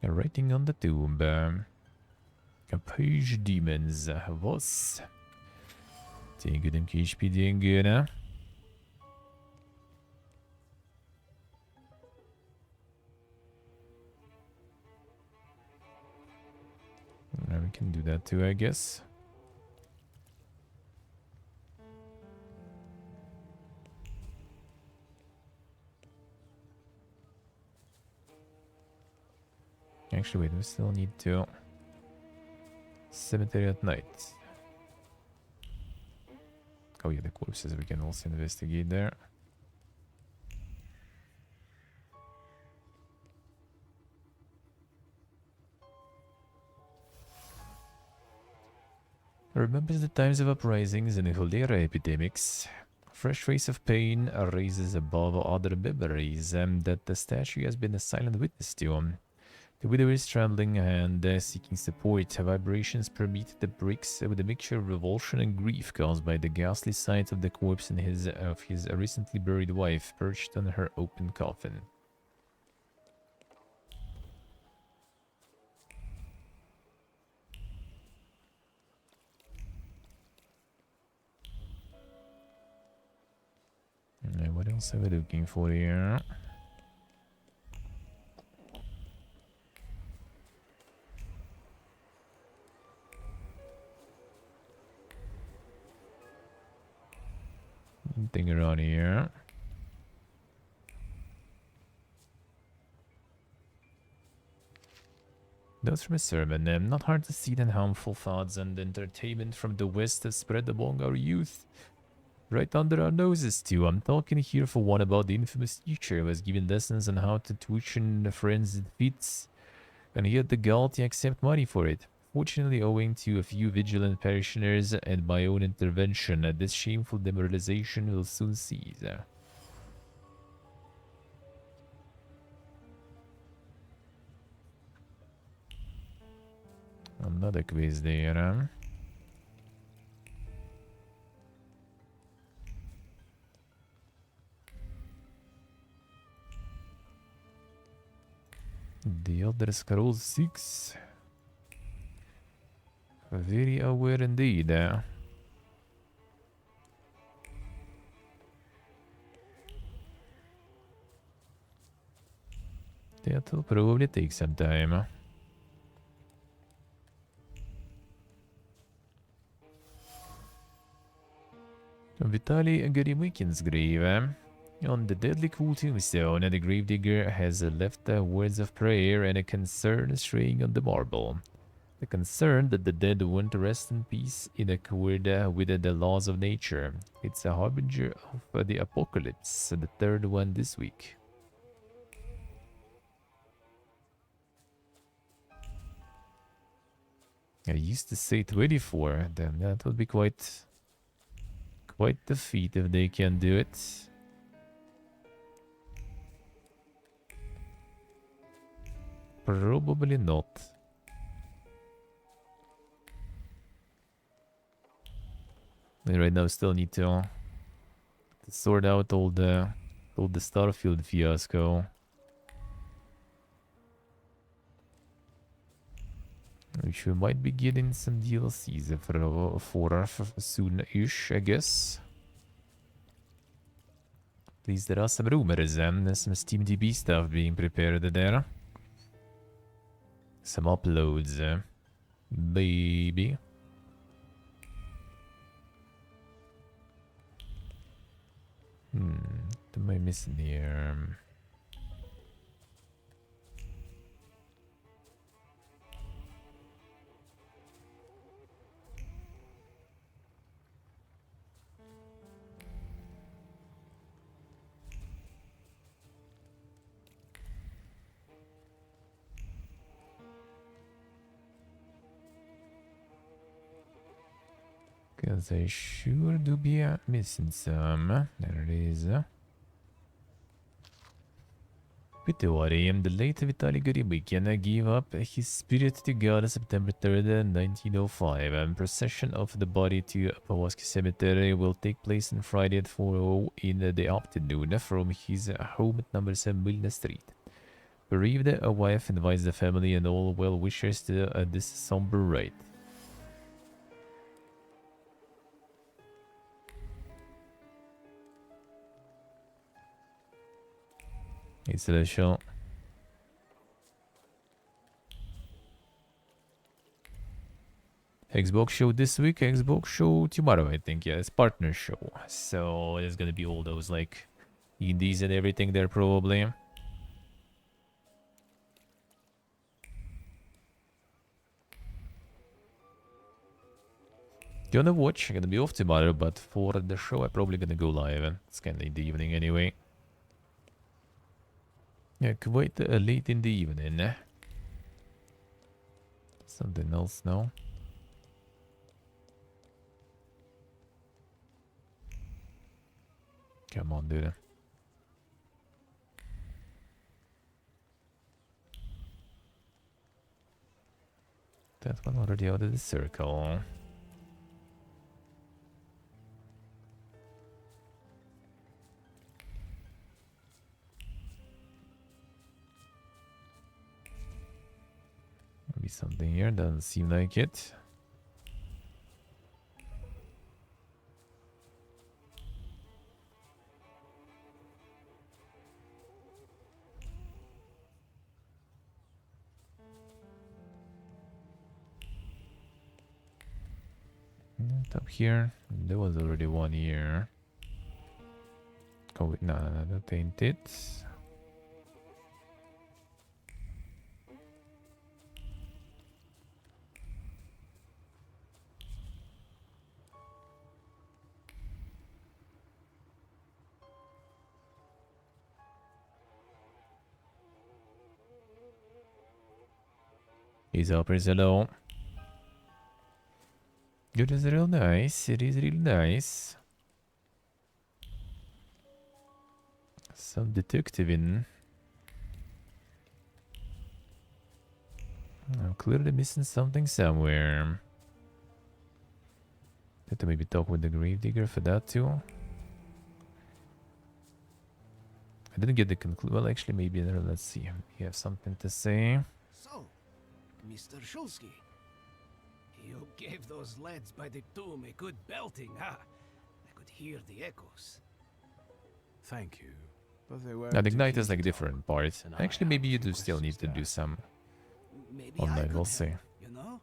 A writing on the tomb. A page demons. Was. Tényleg kis pidyengőre. We can do that too, I guess. Actually, wait, we still need to... Cemetery at night. Oh yeah, the corpses, we can also investigate there. Remembers the times of uprisings and the cholera epidemics. Fresh trace of pain raises above other memories that the statue has been a silent witness to. The widow is trembling and seeking support. Vibrations permeate the bricks with a mixture of revulsion and grief caused by the ghastly sight of the corpse and of his recently buried wife perched on her open coffin. And what else are we looking for here? Anything around here? Those from a sermon. Not hard to see that harmful thoughts and entertainment from the West have spread among our youth. Right under our noses, too. I'm talking here for one about the infamous teacher who was given lessons on how to tuition friends' feats, and he had the gall to accept money for it. Fortunately, owing to a few vigilant parishioners and my own intervention, this shameful demoralization will soon cease. Another quiz there. The Elder Scrolls 6. Very aware indeed. That'll probably take some time. Vitaly Gorimykin's grave. On the deadly cool tombstone, the gravedigger has left words of prayer and a concern straying on the marble. The concern that the dead won't rest in peace in accord with the laws of nature. It's a harbinger of the apocalypse, the third one this week. I used to say 24, then that would be quite the feat if they can do it. Probably not. And right now, still need to sort out all the Starfield fiasco. Which we might be getting some DLCs for soon-ish, I guess. At least there are some rumors and some SteamDB stuff being prepared there. Some uploads, baby. What am I missing here? Because I sure do be missing some. There it is. Pituari, the late Vitaly Gorimykin gave up his spirit to God on September 3rd, 1905. A procession of the body to Powazk Cemetery will take place on Friday at 4:00 in the afternoon from his home at number 7 Milner Street. Bereaved a wife invites the family and all well-wishers to this somber rite. Installation. Xbox show this week, Xbox show tomorrow, I think. Yeah, it's partner show. So there's gonna be all those like indies and everything there probably. Gonna watch, I'm gonna be off tomorrow, but for the show I'm probably gonna go live. It's kinda in the evening anyway. Yeah, quite late in the evening. Something else now. Come on, dude. That one already out of the circle. Maybe something here, doesn't seem like it. Up here, there was already one here. Oh wait, no, that ain't it. He's up, hello. It is real nice. It is real nice. Some detective in. I'm clearly missing something somewhere. Have to maybe talk with the gravedigger for that too. I didn't get the conclusion. Well, actually, maybe there. Let's see. You have something to say. So, Mr. Shulsky, you gave those lads by the tomb a good belting, huh? I could hear the echoes. Thank you. But they were Now, the Ignite is like different parts. Actually, maybe you do still need to do some Maybe online. We'll see. You know?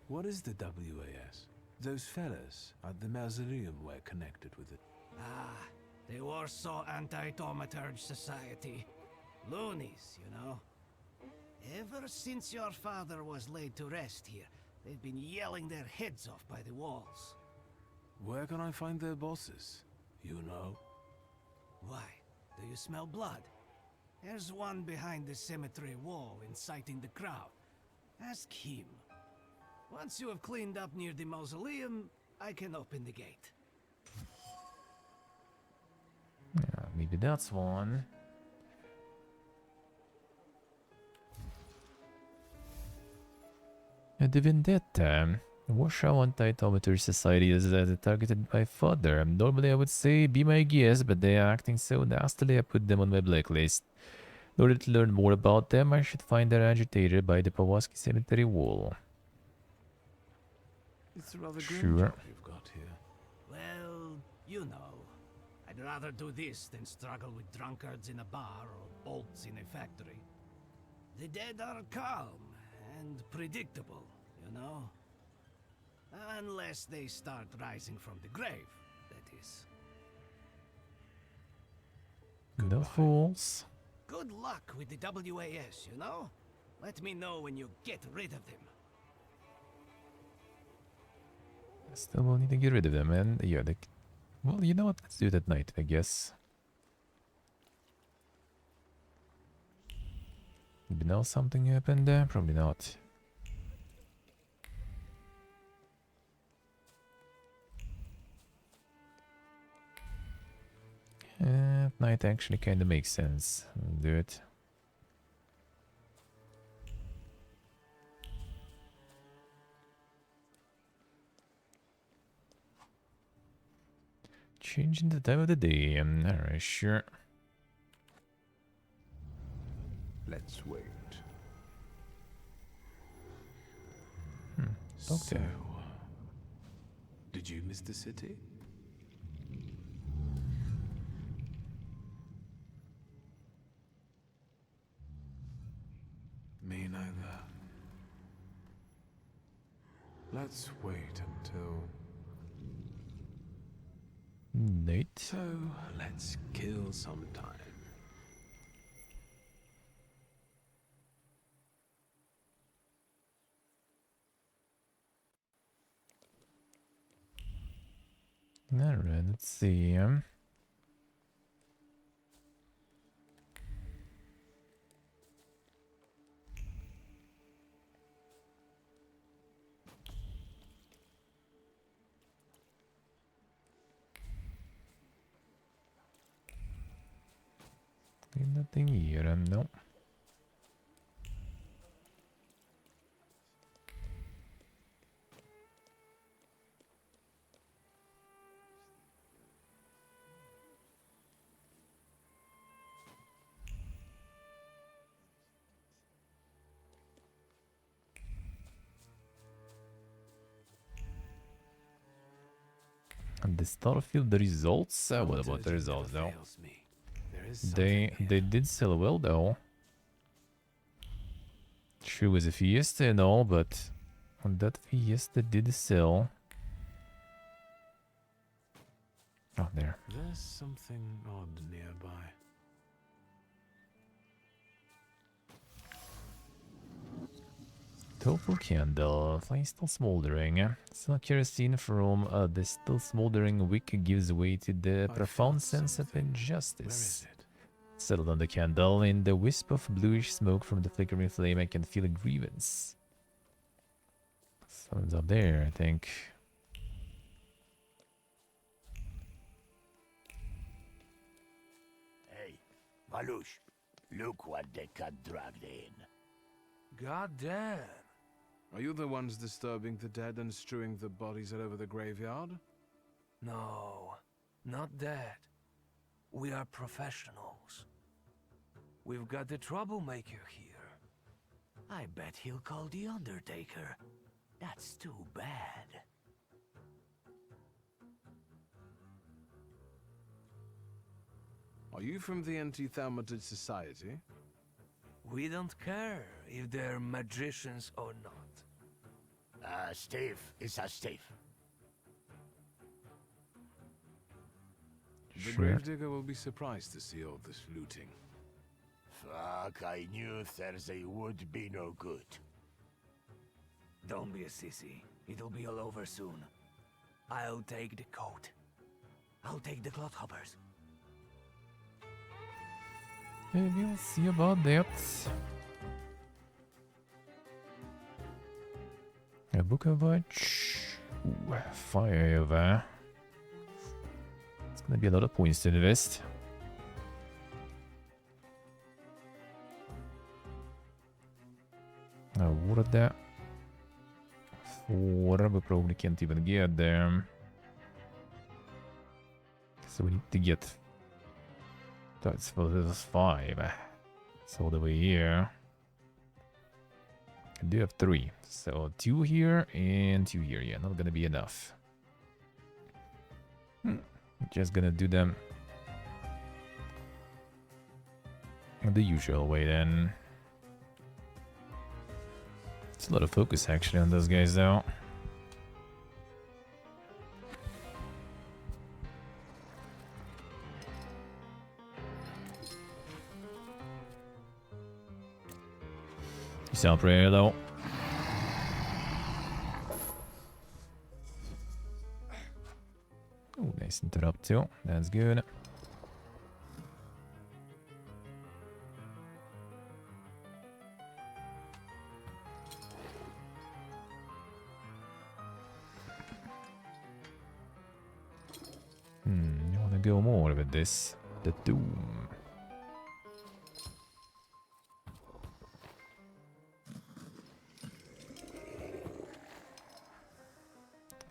What is the WAS? Those fellas at the mausoleum were connected with it. Ah, the Warsaw Anti-Thaumaturge Society. Loonies, you know. Ever since your father was laid to rest here, they've been yelling their heads off by the walls. Where can I find their bosses? You know? Why? Do you smell blood? There's one behind the cemetery wall inciting the crowd. Ask him. Once you have cleaned up near the mausoleum, I can open the gate. Yeah, maybe that's one. The Vendetta. Warsaw Anti-Thaumaturge Society is targeted by father. Normally I would say be my guest, but they are acting so nastily I put them on my blacklist. In order to learn more about them, I should find their agitator by the Pawłowski Cemetery wall. It's a rather grim Sure. job you've got here. Well, you know. I'd rather do this than struggle with drunkards in a bar or bolts in a factory. The dead are calm and predictable, you know? Unless they start rising from the grave, that is. No fools. Good luck with the WAS, you know? Let me know when you get rid of them. Still will need to get rid of them, and yeah, well, you know what? Let's do it at night, I guess. Maybe now something happened there? Probably not. At night actually kind of makes sense. Do it. Changing the time of the day. Alright, sure. Let's wait. Doctor. So, did you miss the city? Me neither. Let's wait until... Nate. So, let's kill some time. Alright, let's see. Nothing here, no. And the Starfield, the results? What about the results though? They did sell well though. True, was a Fiesta and all, but on that Fiesta did sell. Oh, there. There's something odd nearby. Topple candle, flame still smoldering. Still kerosene from the still smoldering wick gives way to the profound sense of injustice. Where is it? Settled on the candle, in the wisp of bluish smoke from the flickering flame, I can feel a grievance. Someone's up there, I think. Hey, Malush, look what they got dragged in. God damn. Are you the ones disturbing the dead and strewing the bodies all over the graveyard? No, not that. We are professionals. We've got the troublemaker here. I bet he'll call the Undertaker. That's too bad. Are you from the Anti-Thaumaturge Society? We don't care if they're magicians or not. Steve is a Steve. The gravedigger will be surprised to see all this looting. Fuck, I knew Thursday would be no good. Don't be a sissy. It'll be all over soon. I'll take the coat. I'll take the clodhoppers. Maybe we'll see about that. A book of watch. Ooh, fire over. It's gonna be a lot of points to invest. What is that? 4, we probably can't even get there. So we need to get... That's for this 5. It's all the way here. I do have 3. So 2 here and 2 here. Yeah, not gonna be enough. Just gonna do them the usual way then. It's a lot of focus actually on those guys though. You sound pretty though. Oh, nice interrupt too. That's good. You wanna go more with this? The Doom.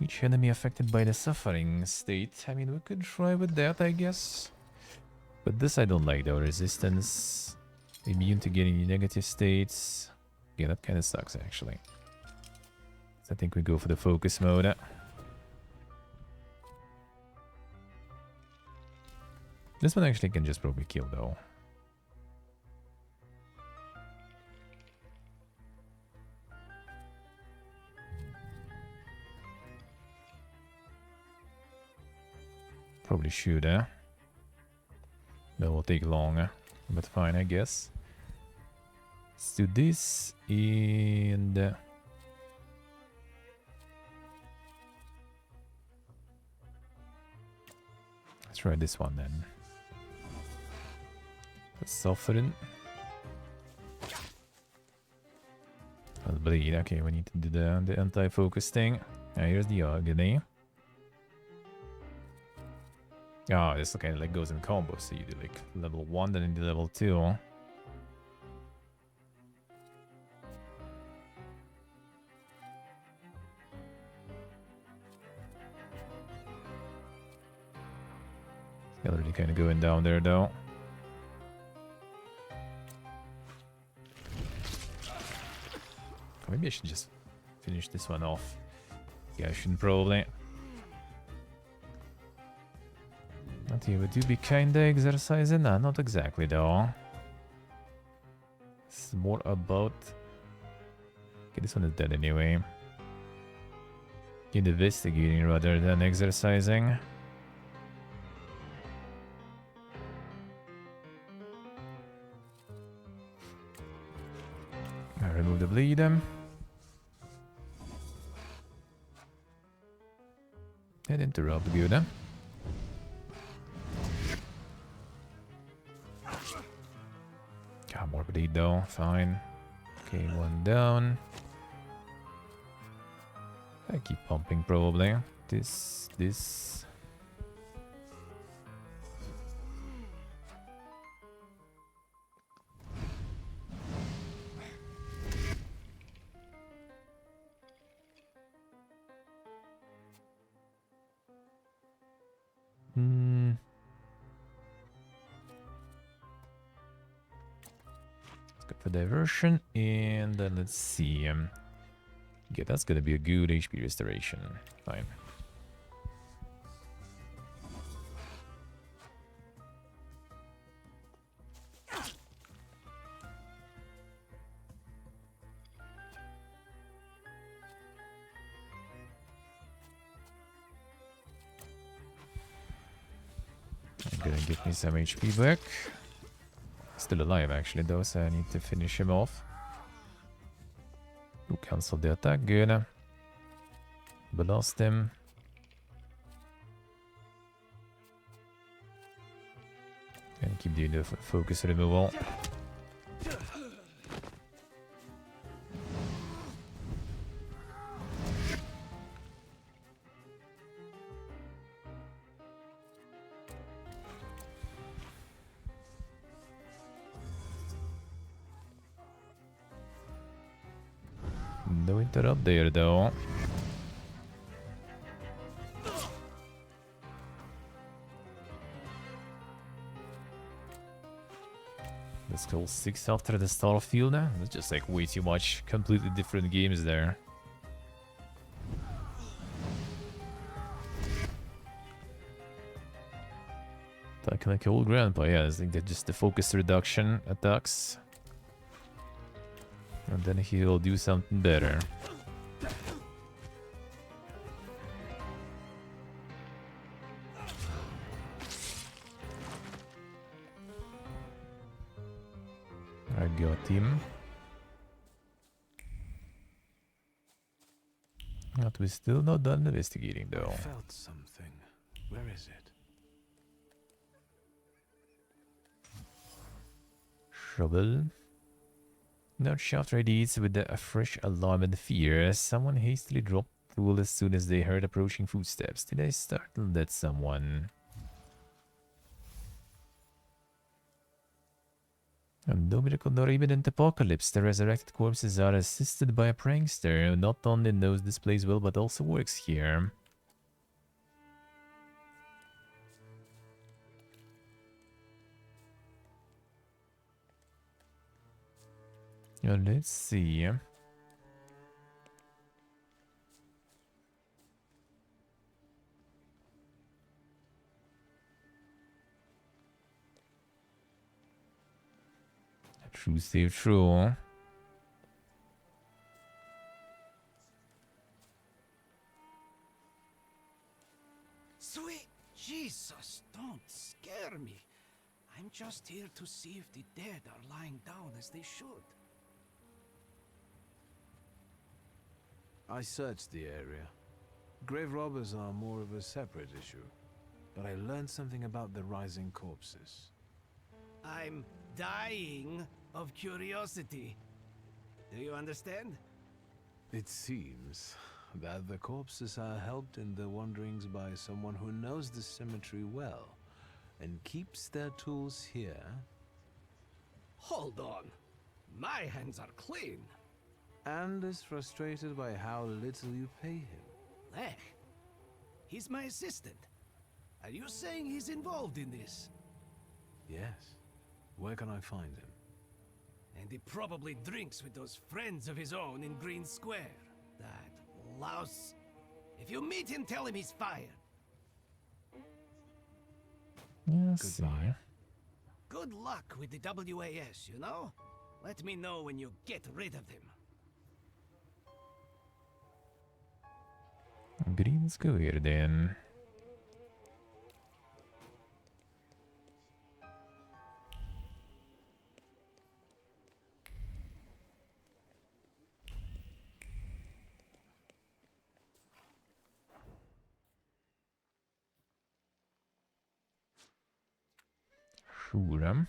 Each enemy affected by the suffering state. I mean, we could try with that, I guess. But this I don't like though. Resistance. Immune to getting negative states. Yeah, that kind of sucks actually. So I think we go for the focus mode. This one actually can just probably kill though. Probably should, That will take long, but fine, I guess. Let's do this and... let's try this one then. The suffering. I'll bleed. Okay, we need to do the anti-focus thing. Here's the agony. Oh, this kind of like goes in combo, so you do like level 1, then you do level 2. It's already kind of going down there though. Maybe I should just finish this one off. Yeah, I shouldn't probably. Not here, but do be kinda exercising? Nah, not exactly though. It's more about... okay, this one is dead anyway. Investigating rather than exercising. I remove the bleed. And interrupt, good. Got more bleed though, fine. Okay, one down. I keep pumping probably. This. Let's go for diversion, and then let's see. Yeah, that's gonna be a good HP restoration. Fine. I'm gonna get me some HP back. Still alive actually though, so I need to finish him off. Who cancelled the attack? Good. Blast him. And keep doing the focus removal. No interrupt there though. Let's go 6 after the Starfield. That's just like way too much. Completely different games there. Attacking like old grandpa, yeah, I think that just the focus reduction attacks. And then he'll do something better. I got him. But we're still not done investigating though. I felt something. Where is it? Shovel. Not shaft readies with a fresh alarm and fear. Someone hastily dropped the tool as soon as they heard approaching footsteps. Did I startle that someone? And no miracle nor imminent apocalypse. The resurrected corpses are assisted by a prankster who not only knows this place well but also works here. Let's see. True save true. Sweet Jesus, don't scare me. I'm just here to see if the dead are lying down as they should. I searched the area. Grave robbers are more of a separate issue, but I learned something about the rising corpses. I'm dying of curiosity. Do you understand? It seems that the corpses are helped in their wanderings by someone who knows the cemetery well and keeps their tools here. Hold on. My hands are clean. And is frustrated by how little you pay him. Lech? He's my assistant. Are you saying he's involved in this? Yes. Where can I find him? And he probably drinks with those friends of his own in Green Square. That louse. If you meet him, tell him he's fired. Yes. Goodbye. Good luck with the WAS, you know? Let me know when you get rid of him. Green Square then. Sure.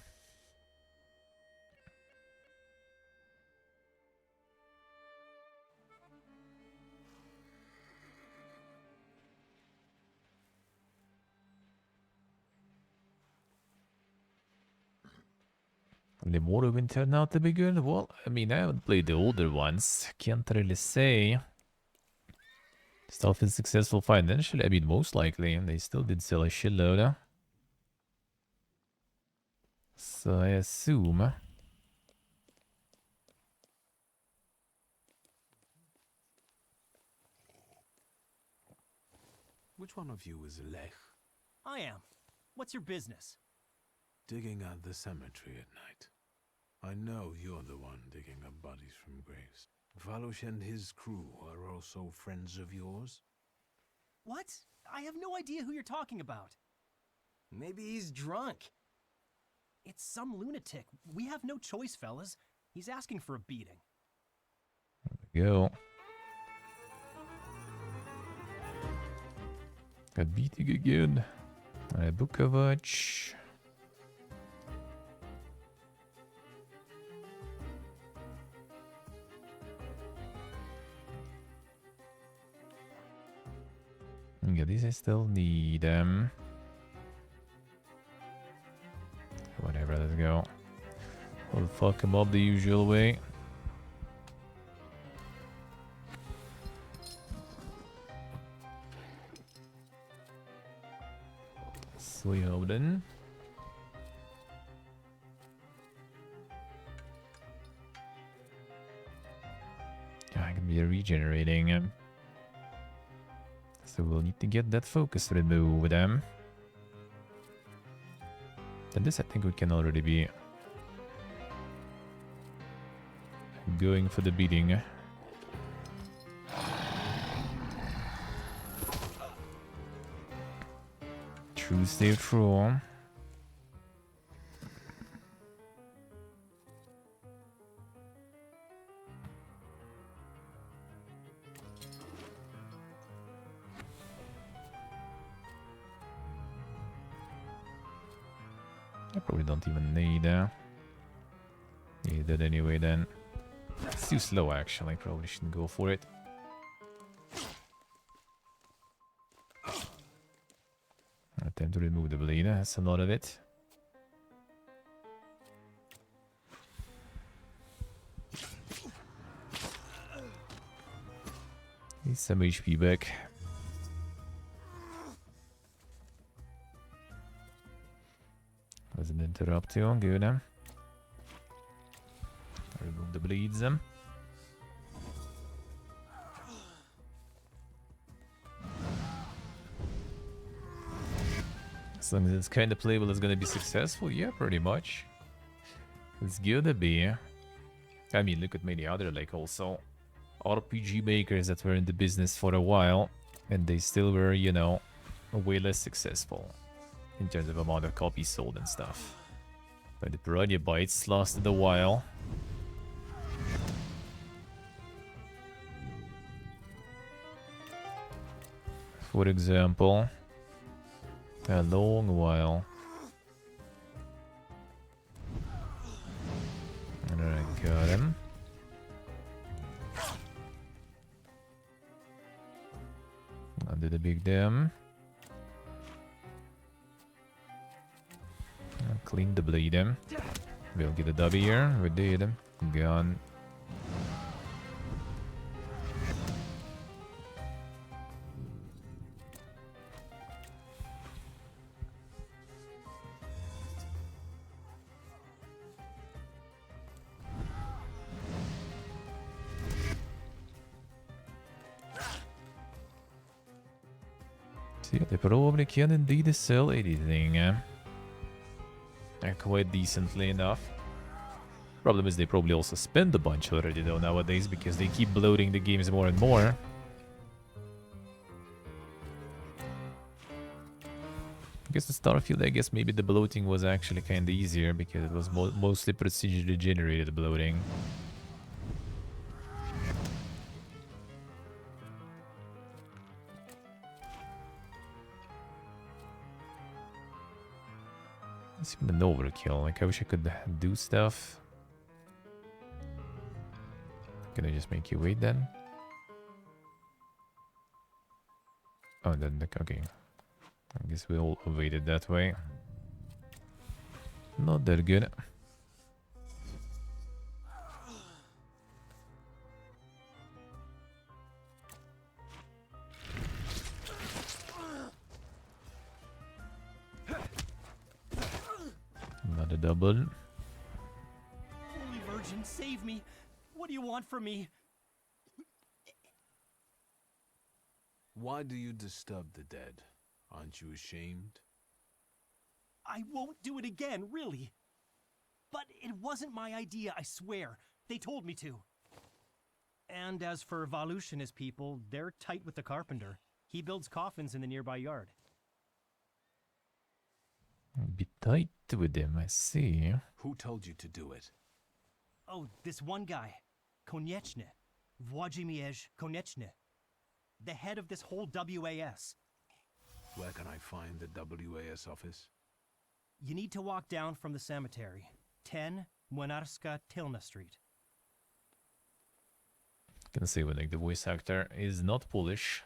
The Morrowind turned out to be good. Well, I mean, I haven't played the older ones. Can't really say. Stuff is successful financially. I mean, most likely. They still did sell a shitload. So I assume. Which one of you is Lech? I am. What's your business? Digging at the cemetery at night. I know you're the one digging up bodies from graves. Valush and his crew are also friends of yours? What? I have no idea who you're talking about. Maybe he's drunk. It's some lunatic. We have no choice, fellas. He's asking for a beating. There we go. A beating again. A book of watch. Yeah, these I still need. Whatever, let's go. We'll fuck him up the usual way. Sweden. I can be regenerating. So we'll need to get that focus removed. And this I think we can already be going for the beating. True save true. I probably don't even need need that anyway then. It's too slow actually, probably shouldn't go for it. Attempt to remove the bleed, that's a lot of it. He's some HP back. Was an interruption, good. Remove the bleeds. As long as it's kind of playable, it's gonna be successful. Yeah, pretty much. It's gonna be. I mean, look at many other, like, also RPG makers that were in the business for a while, and they still were, you know, way less successful in terms of amount of copies sold and stuff. But the Piranha Bytes lasted a while. For example, a long while. Alright, got him. Under the big dam. Clean the bleed him. We'll get a W here. We did. Gone. See, they probably can indeed sell anything. Quite decently enough. Problem is they probably also spend a bunch already though nowadays because they keep bloating the games more and more. I guess the Starfield, I guess maybe the bloating was actually kind of easier because it was mostly procedurally generated bloating. It's even an overkill. Like, I wish I could do stuff. Can I just make you wait then? Oh, then, okay. I guess we all waited that way. Not that good. Another double. Holy Virgin, save me! What do you want from me? Why do you disturb the dead? Aren't you ashamed? I won't do it again, really. But it wasn't my idea, I swear. They told me to. And as for Valush and his people, they're tight with the carpenter. He builds coffins in the nearby yard. Be tight with him, I see. Who told you to do it? Oh, this one guy. Konieczny. Włodzimierz Konieczny. The head of this whole WAS. Where can I find the WAS office? You need to walk down from the cemetery. 10 Młynarska Tylna Street. Can say when like the voice actor is not Polish.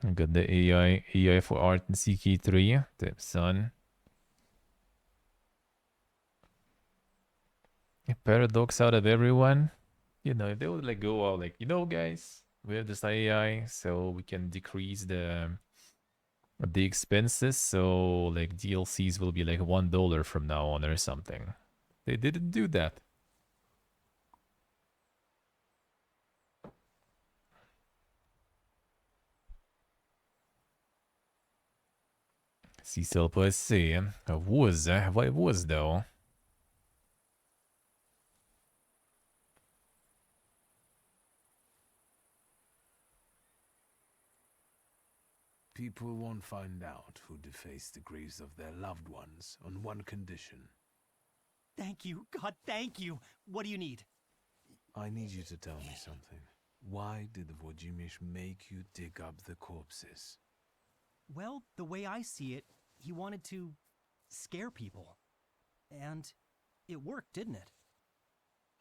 I got the AI for art in CK3. Damn son. A paradox out of everyone. You know, if they would like go out like, you know, guys, we have this AI, so we can decrease the expenses. So like DLCs will be like $1 from now on or something. They didn't do that. Cecil per se. Why was though? People won't find out who defaced the graves of their loved ones on one condition. Thank you, God, thank you. What do you need? I need you to tell me something. Why did Włodzimierz make you dig up the corpses? Well, the way I see it, he wanted to scare people. And it worked, didn't it?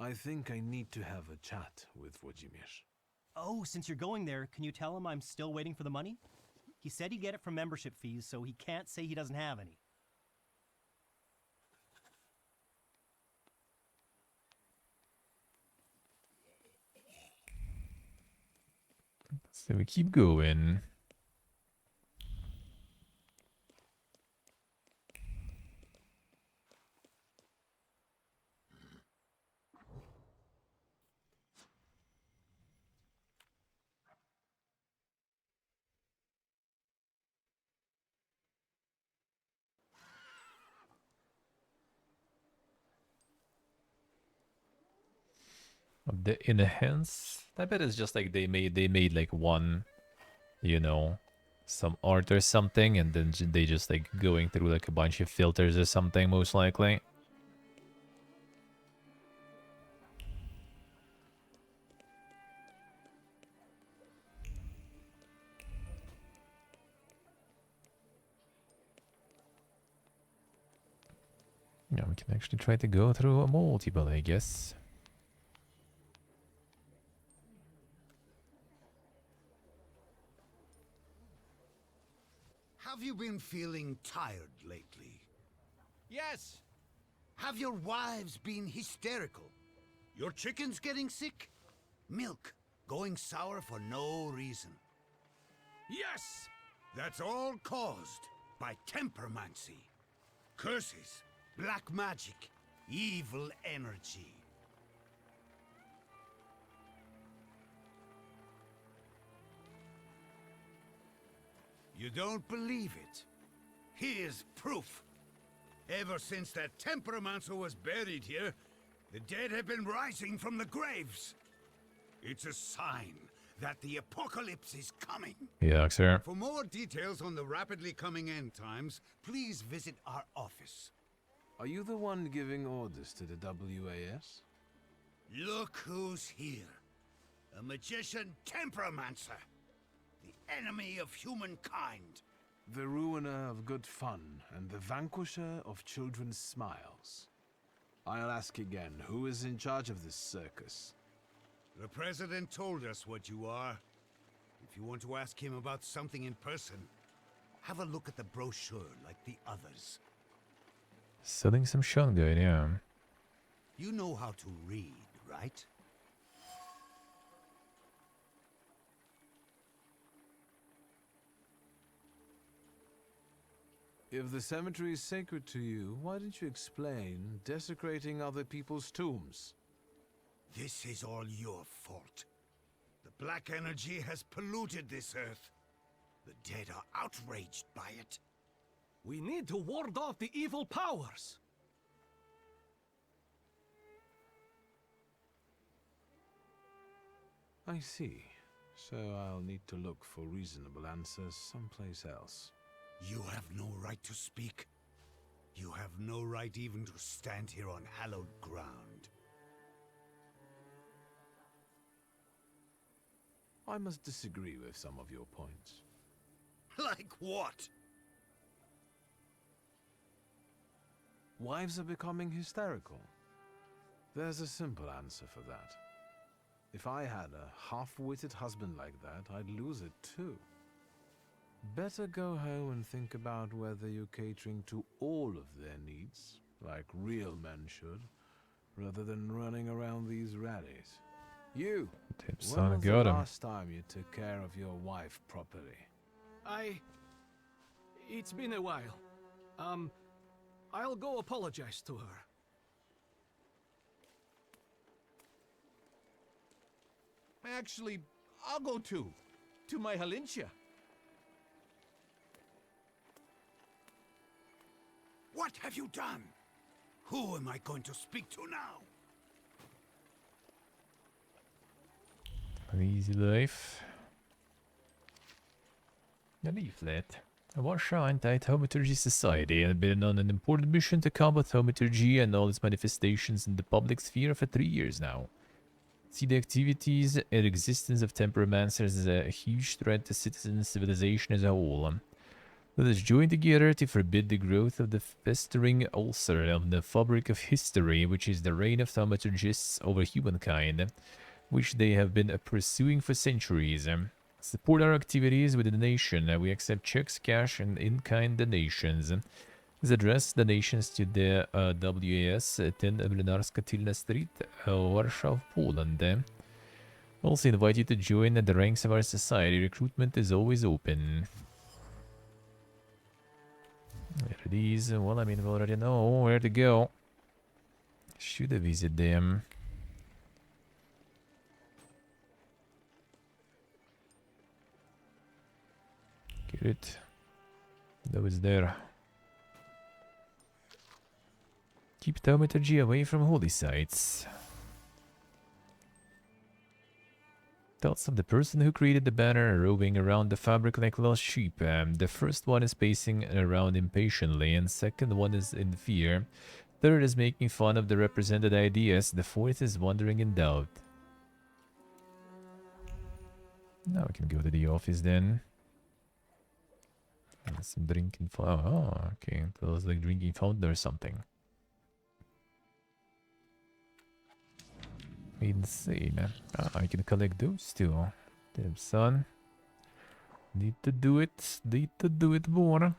I think I need to have a chat with Włodzimierz. Oh, since you're going there, can you tell him I'm still waiting for the money? He said he'd get it from membership fees, so he can't say he doesn't have any. So we keep going. The enhance. I bet it's just like they made like one, you know, some art or something, and then they just like going through like a bunch of filters or something, most likely. Yeah, we can actually try to go through a multiple, I guess. Have you been feeling tired lately? Yes! Have your wives been hysterical? Your chickens getting sick? Milk going sour for no reason? Yes! That's all caused by tempermancy. Curses, black magic, evil energy. You don't believe it? Here's proof. Ever since that Temperomancer was buried here, the dead have been rising from the graves. It's a sign that the apocalypse is coming. Yeah, sir. For more details on the rapidly coming end times, please visit our office. Are you the one giving orders to the WAS? Look who's here. A magician Temperomancer. The enemy of humankind. The ruiner of good fun and the vanquisher of children's smiles. I'll ask again, who is in charge of this circus? The President told us what you are. If you want to ask him about something in person, have a look at the brochure like the others. Selling some shotgun, yeah. You know how to read, right? If the cemetery is sacred to you, why didn't you explain desecrating other people's tombs? This is all your fault. The black energy has polluted this earth. The dead are outraged by it. We need to ward off the evil powers. I see. So I'll need to look for reasonable answers someplace else. You have no right to speak. You have no right even to stand here on hallowed ground. I must disagree with some of your points. Like what? Wives are becoming hysterical. There's a simple answer for that. If I had a half-witted husband like that, I'd lose it too. Better go home and think about whether you're catering to all of their needs, like real men should, rather than running around these rallies. You! When was the last time you took care of your wife properly? It's been a while. I'll go apologize to her. Actually, I'll go too. To my Halintia. What have you done? Who am I going to speak to now? An easy life. A leaflet. I was shrine to Thaumaturge Society and have been on an important mission to combat Thaumaturge and all its manifestations in the public sphere for 3 years now. See the activities and existence of Temperomancers as a huge threat to citizen civilization as a whole. Let us join together to forbid the growth of the festering ulcer of the fabric of history, which is the reign of Thaumaturgists over humankind, which they have been pursuing for centuries. Support our activities with a donation. We accept checks, cash, and in-kind donations. Please address donations to the WAS 10 Mlynarska Tylna Street, Warsaw, Poland. Also invite you to join the ranks of our society. Recruitment is always open. There it is. Well, I mean, we already know where to go. Should have visit them. Get it. That was there. Keep Thaumaturge away from holy sites. Thoughts of the person who created the banner roving around the fabric like lost sheep. The first one is pacing around impatiently, and second one is in fear. Third is making fun of the represented ideas. The fourth is wandering in doubt. Now we can go to the office then. Some drinking fountain. Oh, okay. That was like drinking fountain or something. Insane. I can collect those too. Damn, son. Need to do it. Need to do it more.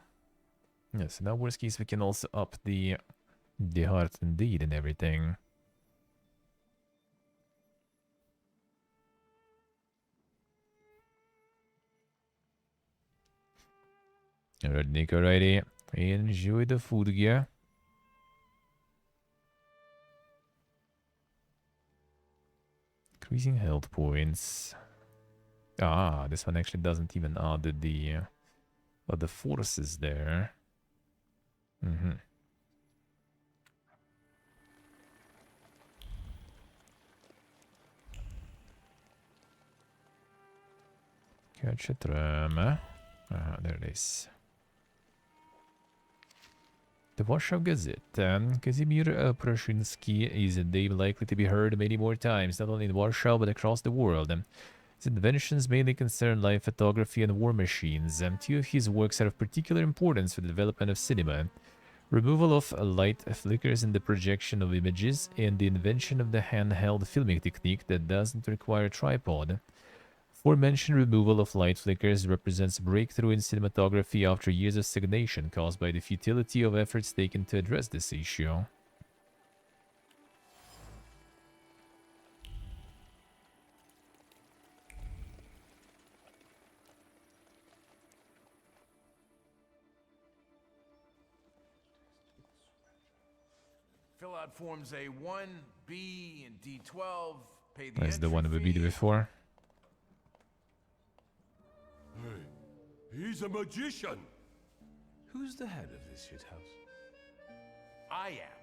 Yes, now worst case we can also up the heart and deed and everything. Alright, Nick, alrighty. Enjoy the food, yeah. Increasing health points. Ah, this one actually doesn't even add the forces there. Catch a tram. There it is. The Warsaw Gazette. Kazimir Prushinsky is a name likely to be heard many more times, not only in Warsaw but across the world. His inventions mainly concern live photography and war machines. Two of his works are of particular importance for the development of cinema. Removal of light flickers in the projection of images, and the invention of the handheld filming technique that doesn't require a tripod. Aforementioned removal of light flickers represents a breakthrough in cinematography after years of stagnation caused by the futility of efforts taken to address this issue. Fill out forms A1, B, and D12. Pay the That's the one we entry beat fee. before. Hey, he's a magician. Who's the head of this shithouse? I am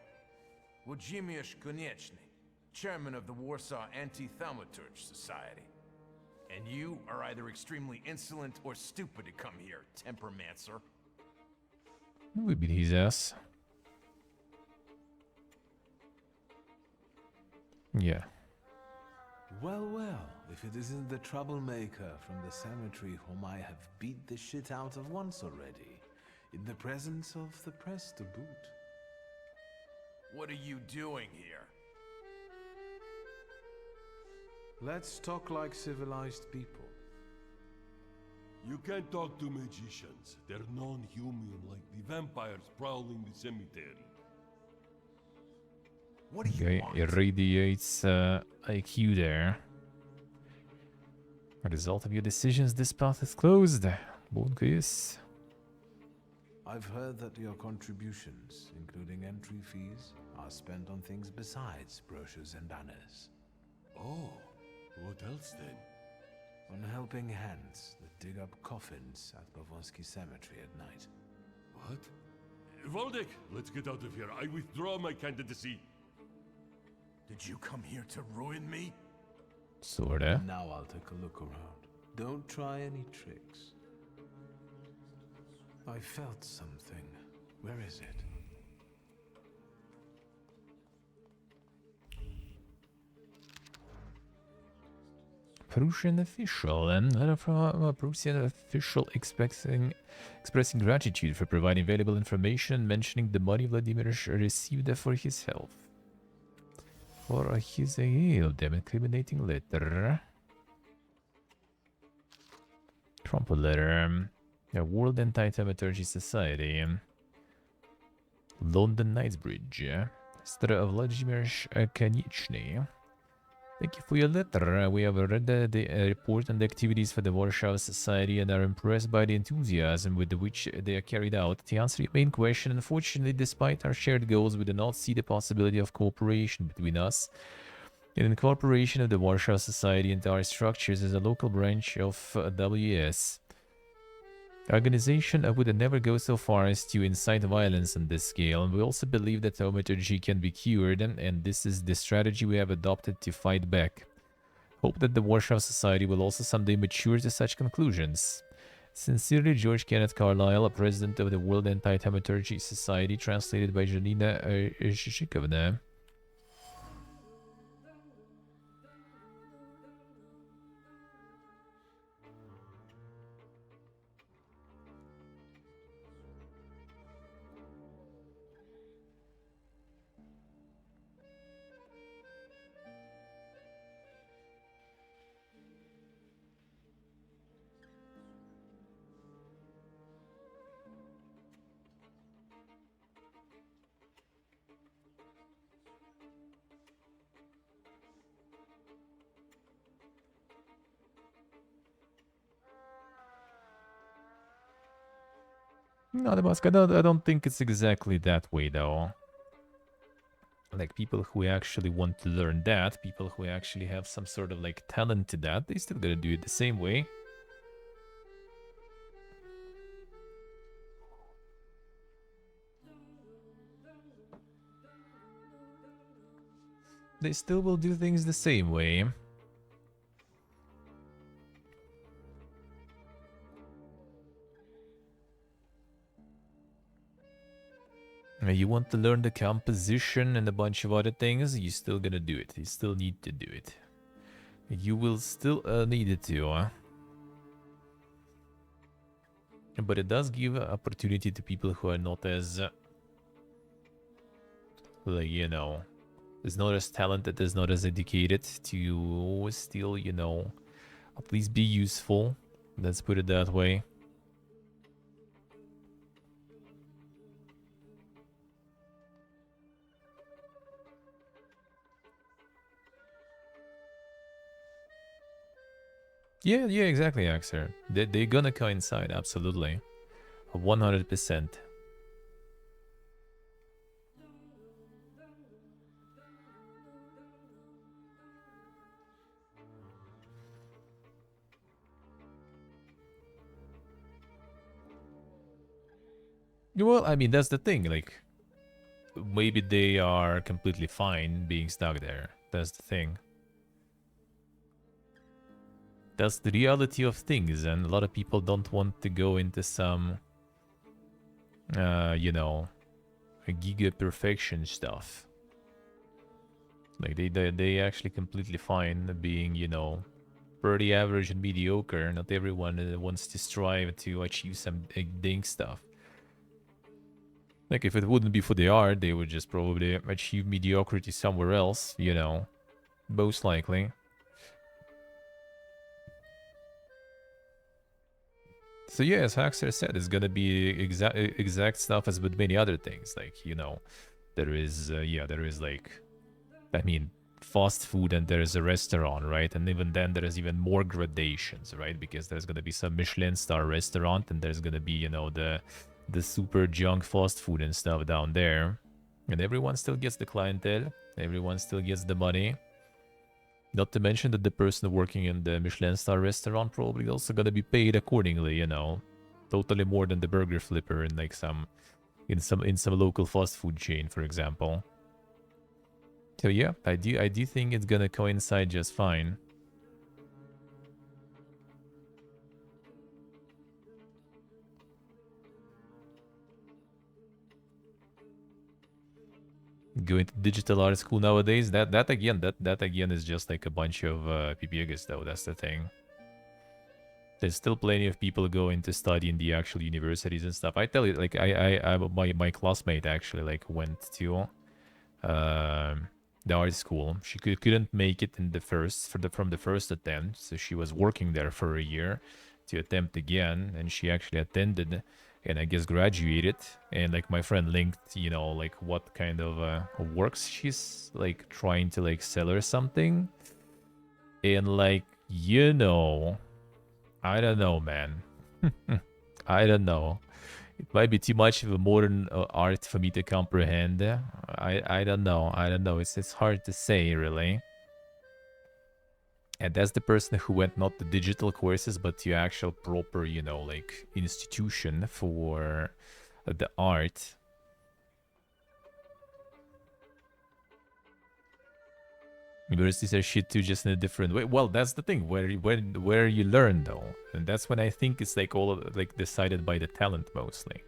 Włodzimierz Konieczny, chairman of the Warsaw Anti-Thaumaturge Society. And you are either extremely insolent or stupid to come here, tempermancer. We beat his ass. Yeah. Well, well, if it isn't the troublemaker from the cemetery whom I have beat the shit out of once already, in the presence of the press to boot. What are you doing here? Let's talk like civilized people. You can't talk to magicians. They're non-human like the vampires prowling the cemetery. What do you Okay, want? irradiates IQ there. As a result of your decisions, this path is closed. Bonkus. I've heard that your contributions, including entry fees, are spent on things besides brochures and banners. Oh, what else then? On helping hands that dig up coffins at Bavonsky Cemetery at night. What? Waldek, let's get out of here. I withdraw my candidacy. Did you come here to ruin me? Sorta. Now I'll take a look around. Don't try any tricks. I felt something. Where is it? Prussian official, and letter from a Prussian official expressing gratitude for providing valuable information and mentioning the money Vladimir received for his health. For his damn incriminating letter. Crumpled letter. A World Anti-Thaumaturge Society. London Knightsbridge. Letter of Vladimir Konieczny. Thank you for your letter. We have read the report on the activities for the Warsaw Society and are impressed by the enthusiasm with which they are carried out. To answer your main question, unfortunately, despite our shared goals, we do not see the possibility of cooperation between us. In incorporation of the Warsaw Society into our structures as a local branch of WS. Organization would never go so far as to incite violence on this scale, and we also believe that thaumaturgy can be cured, and this is the strategy we have adopted to fight back. Hope that the Warsaw Society will also someday mature to such conclusions. Sincerely, George Kenneth Carlyle, President of the World Anti-Thaumaturgy Society, translated by Janina Zhikovna. No, the mask. I don't think it's exactly that way, though. Like, people who actually want to learn that, people who actually have some sort of, like, talent to that, they still gotta do it the same way. They still will do things the same way. You want to learn the composition and a bunch of other things, you still gonna do it. You still need to do it. You will still need it to. But it does give opportunity to people who are not as, like, you know, is not as talented, is not as educated, to still, you know, at least be useful. Let's put it that way. Yeah, exactly, Axer. They're gonna coincide, absolutely. 100%. Well, I mean, that's the thing, like, maybe they are completely fine being stuck there. That's the thing. That's the reality of things, and a lot of people don't want to go into some, you know, giga perfection stuff. Like, they actually completely fine being, you know, pretty average and mediocre. Not everyone wants to strive to achieve some dang stuff. Like, if it wouldn't be for the art, they would just probably achieve mediocrity somewhere else, you know, most likely. So yeah, as Haxer said, it's gonna be exact stuff as with many other things. Like, you know, there is, there is, like, I mean, fast food and there is a restaurant, right? And even then there is even more gradations, right? Because there's gonna be some Michelin star restaurant and there's gonna be, you know, the super junk fast food and stuff down there. And everyone still gets the clientele. Everyone still gets the money. Not to mention that the person working in the Michelin star restaurant probably also gonna be paid accordingly, you know. Totally more than the burger flipper in like some local fast food chain, for example. So yeah, I do think it's gonna coincide just fine. Going to digital art school nowadays, that again is just like a bunch of PPGs though. That's the thing. There's still plenty of people going to study in the actual universities and stuff. I tell you, like, my classmate actually like went to the art school. She couldn't make it in the from the first attempt, so she was working there for a year, to attempt again, and she actually attended and I guess graduated. And like my friend linked, you know, like what kind of works she's like trying to like sell or something. And like, you know, I don't know, man. I don't know. It might be too much of a modern art for me to comprehend. I don't know. I don't know. It's hard to say, really. And that's the person who went not to digital courses, but to actual proper, you know, like institution for the art. Universities are shit too, just in a different way. Well, that's the thing. Where you learn though, and that's when I think it's like all of, like decided by the talent mostly,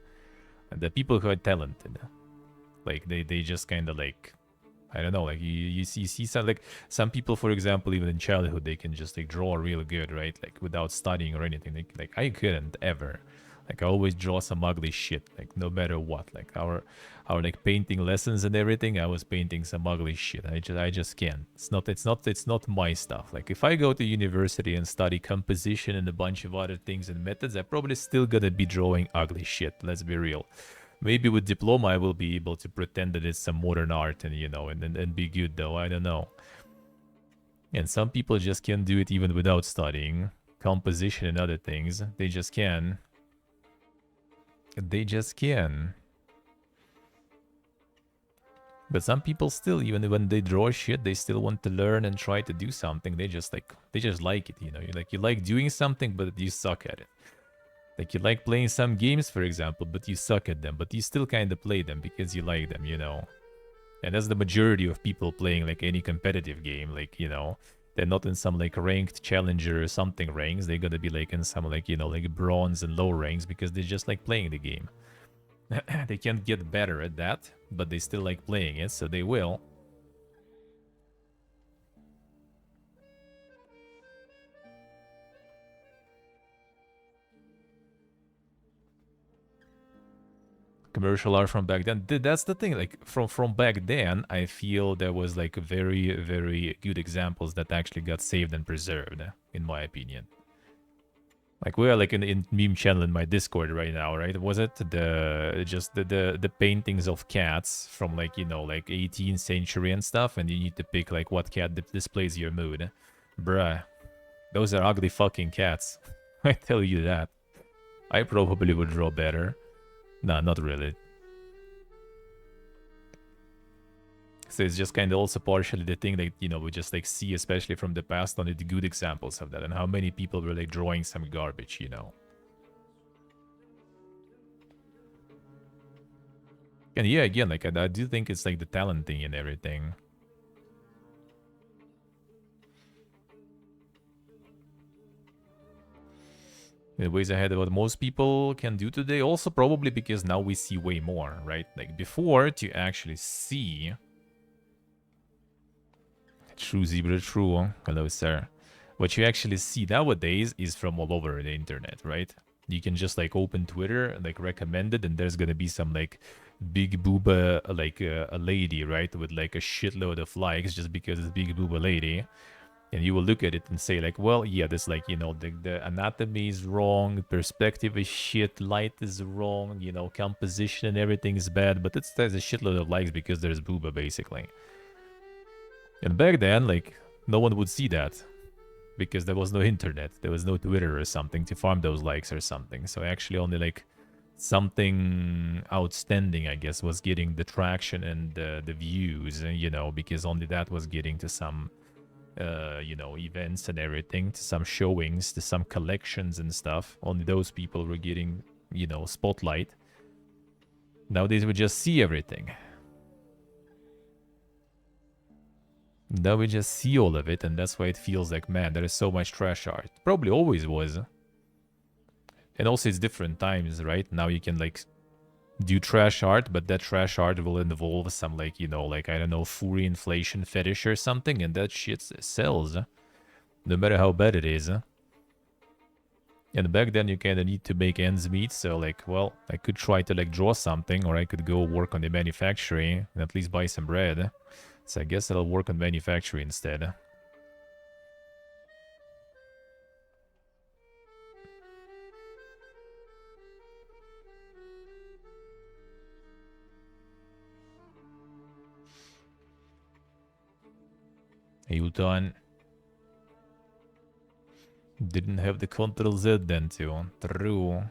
and the people who are talented, like they just kind of like, I don't know, like you see some like some people, for example, even in childhood they can just like draw real good, right? Like without studying or anything. Like I couldn't ever. Like I always draw some ugly shit, like no matter what. Like our like painting lessons and everything, I was painting some ugly shit. I just can't. It's not my stuff. Like if I go to university and study composition and a bunch of other things and methods, I'm probably still gonna be drawing ugly shit. Let's be real. Maybe with diploma I will be able to pretend that it's some modern art and you know and be good though. I don't know. And some people just can't do it even without studying composition and other things. They just can. They just can. But some people still, even when they draw shit, they still want to learn and try to do something. They just like it, you know. You like doing something, but you suck at it. Like you like playing some games, for example, but you suck at them, but you still kind of play them because you like them, you know. And that's the majority of people playing like any competitive game, like, you know. They're not in some like ranked challenger or something ranks. They're gonna be like in some like, you know, like bronze and low ranks because they just like playing the game. They can't get better at that, but they still like playing it, so they will. Commercial art from back then. That's the thing, like from back then, I feel there was like very, very good examples that actually got saved and preserved, in my opinion. Like we are like in meme channel in my Discord right now, right? Was it the paintings of cats from like, you know, like 18th century and stuff, and you need to pick like what cat displays your mood. Bruh, those are ugly fucking cats. I tell you that. I probably would draw better. Nah, not really. So it's just kind of also partially the thing that, you know, we just like see, especially from the past, only the good examples of that and how many people were like drawing some garbage, you know. And yeah, again, like I do think it's like the talent thing and everything. In ways ahead of what most people can do today, also probably because now we see way more, right? Like before, to actually see... True, Zebra, true. Hello, sir. What you actually see nowadays is from all over the internet, right? You can just like open Twitter, like recommend it, and there's gonna be some like big booba, like a lady, right? With like a shitload of likes just because it's big booba lady. And you will look at it and say like, well, yeah, this like, you know, the anatomy is wrong, perspective is shit, light is wrong, you know, composition and everything is bad, but there's a shitload of likes because there's booba, basically. And back then, like, no one would see that because there was no internet, there was no Twitter or something to farm those likes or something. So actually only like something outstanding, I guess, was getting the traction and the views, you know, because only that was getting to some... you know, events and everything, to some showings, to some collections and stuff. Only those people were getting, you know, spotlight. Nowadays we just see everything. Now we just see all of it, and that's why it feels like, man, there is so much trash art. Probably always was. And also it's different times, right? Now you can like do trash art, but that trash art will involve some like, you know, like, I don't know, furry inflation fetish or something, and that shit sells. No matter how bad it is. And back then you kind of need to make ends meet, so like, well, I could try to like draw something, or I could go work on the manufacturing and at least buy some bread. So I guess I'll work on manufacturing instead. Utah didn't have the Control Z then too. True.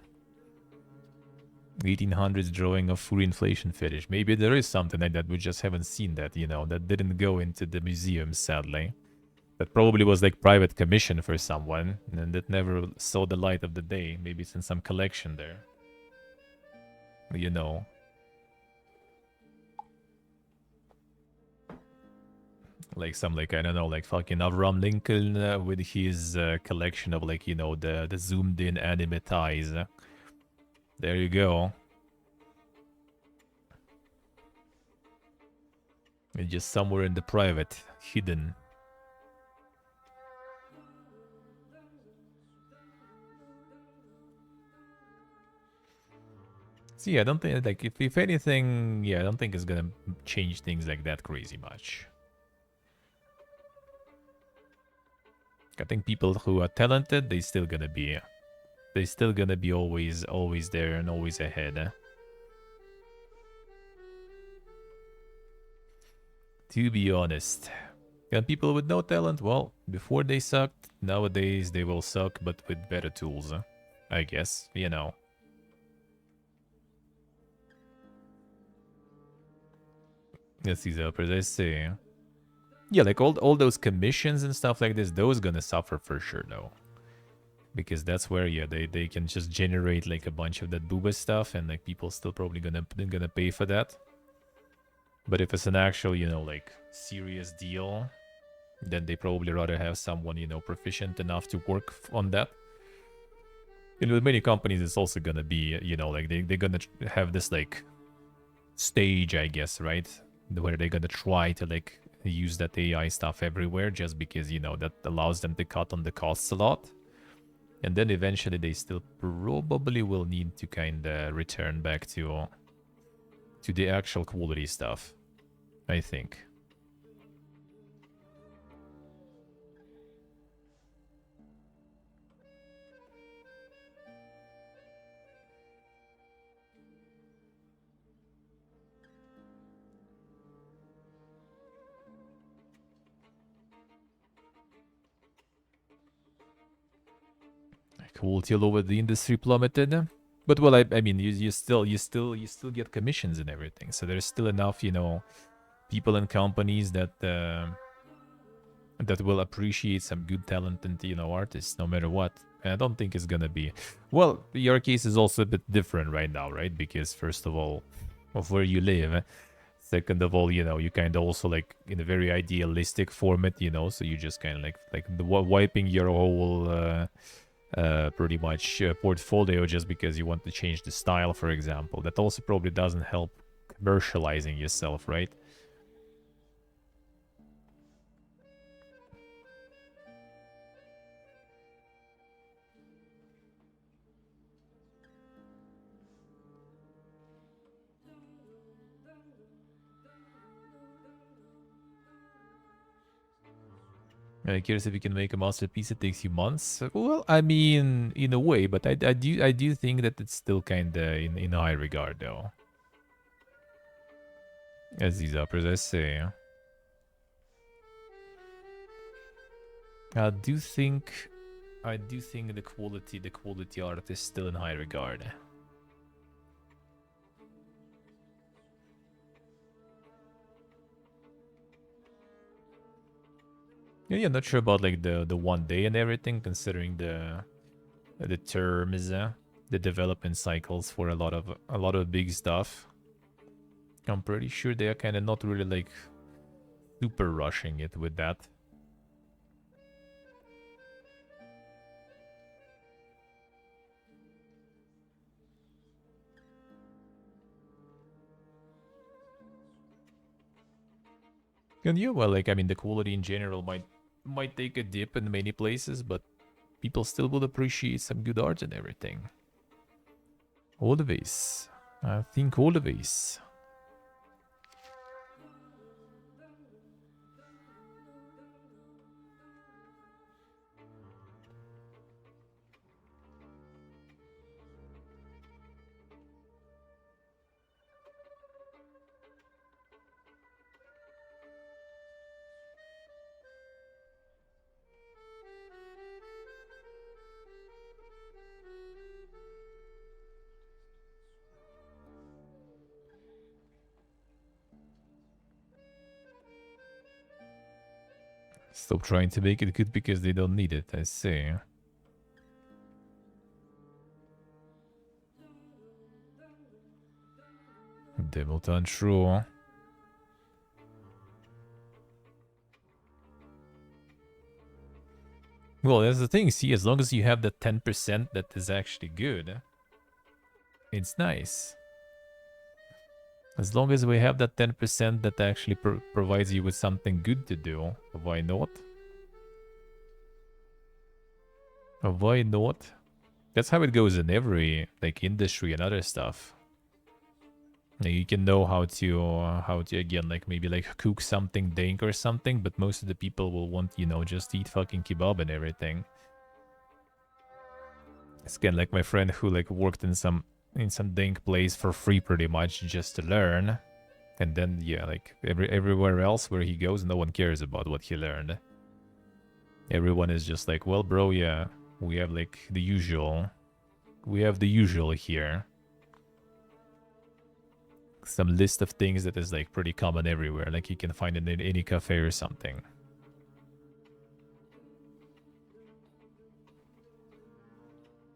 1800s drawing of full inflation fetish. Maybe there is something like that. We just haven't seen that, you know. That didn't go into the museum, sadly. That probably was like private commission for someone, and that never saw the light of the day. Maybe it's in some collection there. You know. Like some, like, I don't know, like fucking Abraham Lincoln with his collection of, like, you know, the zoomed in anime ties. There you go. It's just somewhere in the private, hidden. So yeah, I don't think, like, if anything, yeah, I don't think it's gonna change things like that crazy much. I think people who are talented, they still gonna be always there and always ahead. To be honest. And people with no talent, well, before they sucked, nowadays they will suck, but with better tools. I guess, you know. Let's see, as I say. Yeah, like all those commissions and stuff like this, those gonna suffer for sure, though. Because that's where, yeah, they can just generate like a bunch of that booba stuff, and like people still probably gonna pay for that. But if it's an actual, you know, like serious deal, then they probably rather have someone, you know, proficient enough to work on that. And with many companies, it's also gonna be, you know, like they're gonna have this like stage, I guess, right? Where they're gonna try to like use that AI stuff everywhere, just because, you know, that allows them to cut on the costs a lot. And then eventually they still probably will need to kind of return back to the actual quality stuff, I think. Quality all over the industry plummeted. But well, I mean, you still get commissions and everything. So there's still enough, you know, people and companies that that will appreciate some good talented, you know, artists no matter what. And I don't think it's gonna be, well, your case is also a bit different right now, right? Because first of all, of where you live. Second of all, you know, you kind of also like in a very idealistic format, you know, so you just kind of like wiping your whole pretty much portfolio just because you want to change the style, for example. That also probably doesn't help commercializing yourself, right? I'm curious if you can make a masterpiece that takes you months. Well, I mean, in a way, but I do think that it's still kind of in high regard, though. As these uppers, I say. I do think the quality art is still in high regard. Yeah, not sure about like the 1 day and everything, considering the terms, the development cycles for a lot of big stuff. I'm pretty sure they are kind of not really like super rushing it with that. And yeah, well, like I mean, the quality in general might take a dip in many places, but people still will appreciate some good art and everything. Always. I think always. Stop trying to make it good because they don't need it, I see. Devil true. Well, that's the thing, see, as long as you have that 10% that is actually good, it's nice. As long as we have that 10% that actually provides you with something good to do, why not? Why not? That's how it goes in every, like, industry and other stuff. You can know how to again, like, maybe, like, cook something dank or something, but most of the people will want, you know, just eat fucking kebab and everything. It's kind of like my friend who, like, worked in some dank place for free pretty much just to learn. And then, yeah, like, everywhere else where he goes, no one cares about what he learned. Everyone is just like, well, bro, yeah, we have, like, the usual. We have the usual here. Some list of things that is, like, pretty common everywhere. Like, you can find it in any cafe or something.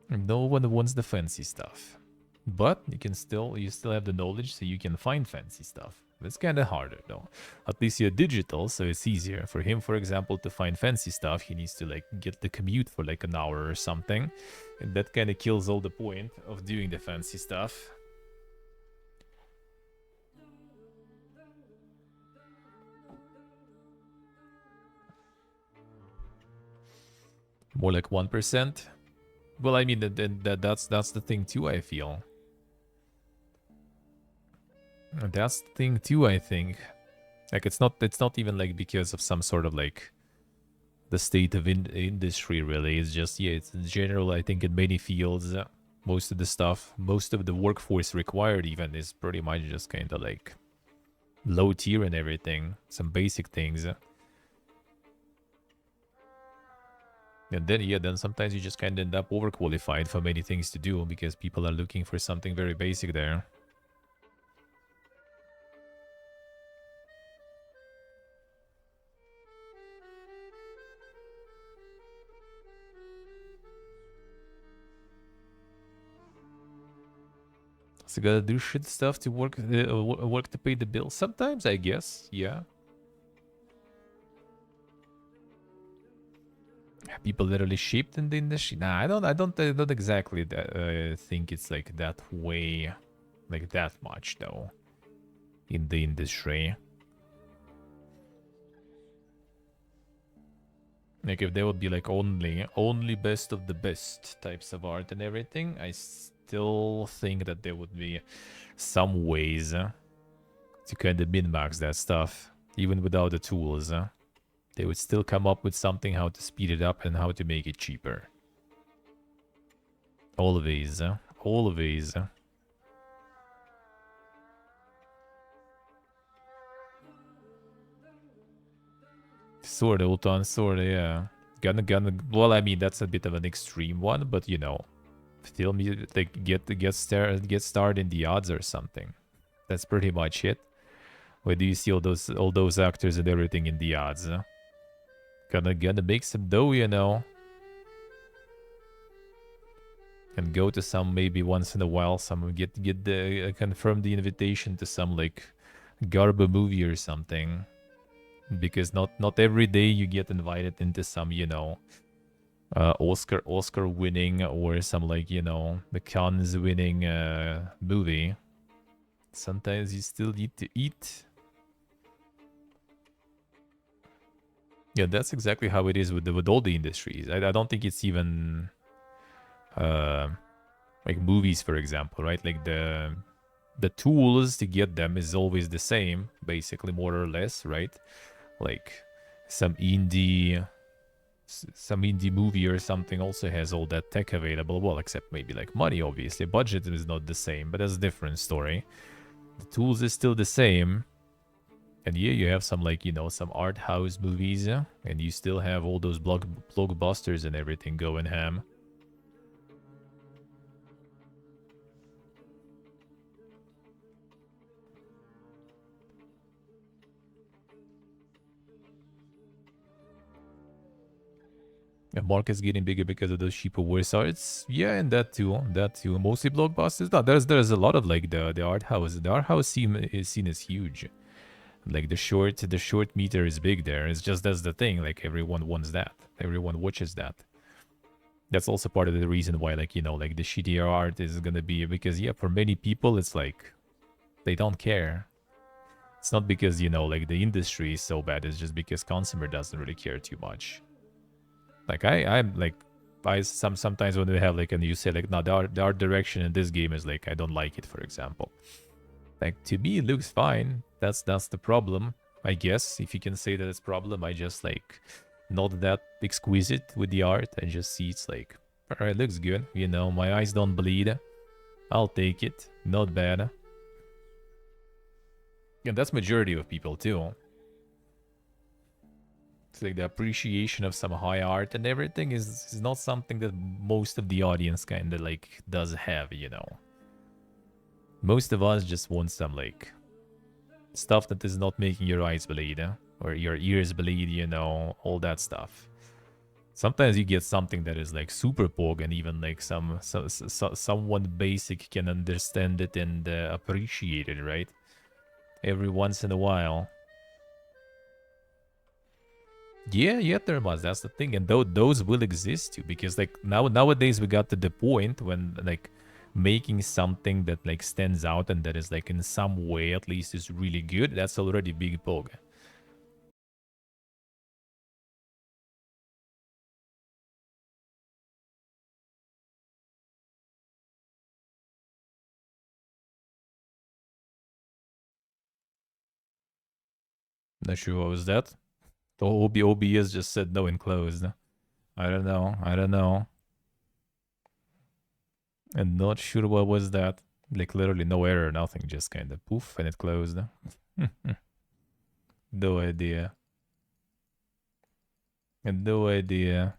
No one wants the fancy stuff. But you still have the knowledge, so you can find fancy stuff. It's kind of harder, though. At least you're digital, so it's easier. For him, for example, to find fancy stuff, he needs to, like, get the commute for, like, an hour or something. And that kind of kills all the point of doing the fancy stuff. More like 1%. Well, I mean, that's the thing too, I feel. That's the thing too, I think. Like, it's not even, like, because of some sort of, like, the state of industry, really. It's just, yeah, it's in general, I think, in many fields, most of the stuff, most of the workforce required even is pretty much just kind of, like, low tier and everything. Some basic things. And then, yeah, then sometimes you just kind of end up overqualified for many things to do because people are looking for something very basic there. So you gotta do shit stuff to work to pay the bills. Sometimes, I guess, yeah. People literally shaped in the industry. Nah, I don't exactly think it's like that way, like that much though, in the industry. Like, if there would be, like, only best of the best types of art and everything, I still think that there would be some ways to kind of min-max that stuff, even without the tools. They would still come up with something how to speed it up and how to make it cheaper. Always, always. Sorta, Ultan, sorta, yeah. Gonna. Well, I mean, that's a bit of an extreme one, but you know, still, like, get starred in the odds or something. That's pretty much it. Where do you see all those actors and everything in the odds? Gonna make some dough, you know. And go to some, maybe once in a while, some get the confirm the invitation to some, like, Garbo movie or something. Because not every day you get invited into some, you know, Oscar winning or some, like, you know, the Cannes winning movie. Sometimes you still need to eat. Yeah, that's exactly how it is with all the industries. I don't think it's even like movies, for example, right? Like, the tools to get them is always the same, basically, more or less, right? Like, some indie movie or something also has all that tech available. Well, except maybe, like, money, obviously. Budget is not the same, but that's a different story. The tools is still the same. And yeah, you have some, like, you know, some art house movies, and you still have all those blockbusters and everything going ham. The market's getting bigger because of those cheaper voice arts. Yeah, and that too. That too. Mostly blockbusters. No, there's a lot of like the art house. The art house scene is huge. Like the short meter is big there. It's just that's the thing. Like everyone wants that. Everyone watches that. That's also part of the reason why, like, you know, like the shittier art is gonna be because yeah, for many people it's like they don't care. It's not because, you know, like the industry is so bad. It's just because consumer doesn't really care too much. Like I'm like sometimes when they have like and you say like no the art direction in this game is like I don't like it, for example. Like to me it looks fine. That's the problem. I guess if you can say that it's problem, I just like not that exquisite with the art. I just see it's like alright, looks good. You know, my eyes don't bleed. I'll take it. Not bad. And that's majority of people too. It's like the appreciation of some high art and everything is not something that most of the audience kind of like does have, you know. Most of us just want some like stuff that is not making your eyes bleed or your ears bleed, you know, all that stuff. Sometimes you get something that is like super pog and even like someone basic can understand it and appreciate it, right? Every once in a while. Yeah, Thermos, that's the thing. And those will exist too, because like nowadays we got to the point when like making something that like stands out and that is like in some way at least is really good, that's already big pog. Not sure what was that. The OBS just said no enclosed. I don't know. And not sure what was that. Like literally no error, nothing, just kind of poof and it closed. No idea. And no idea.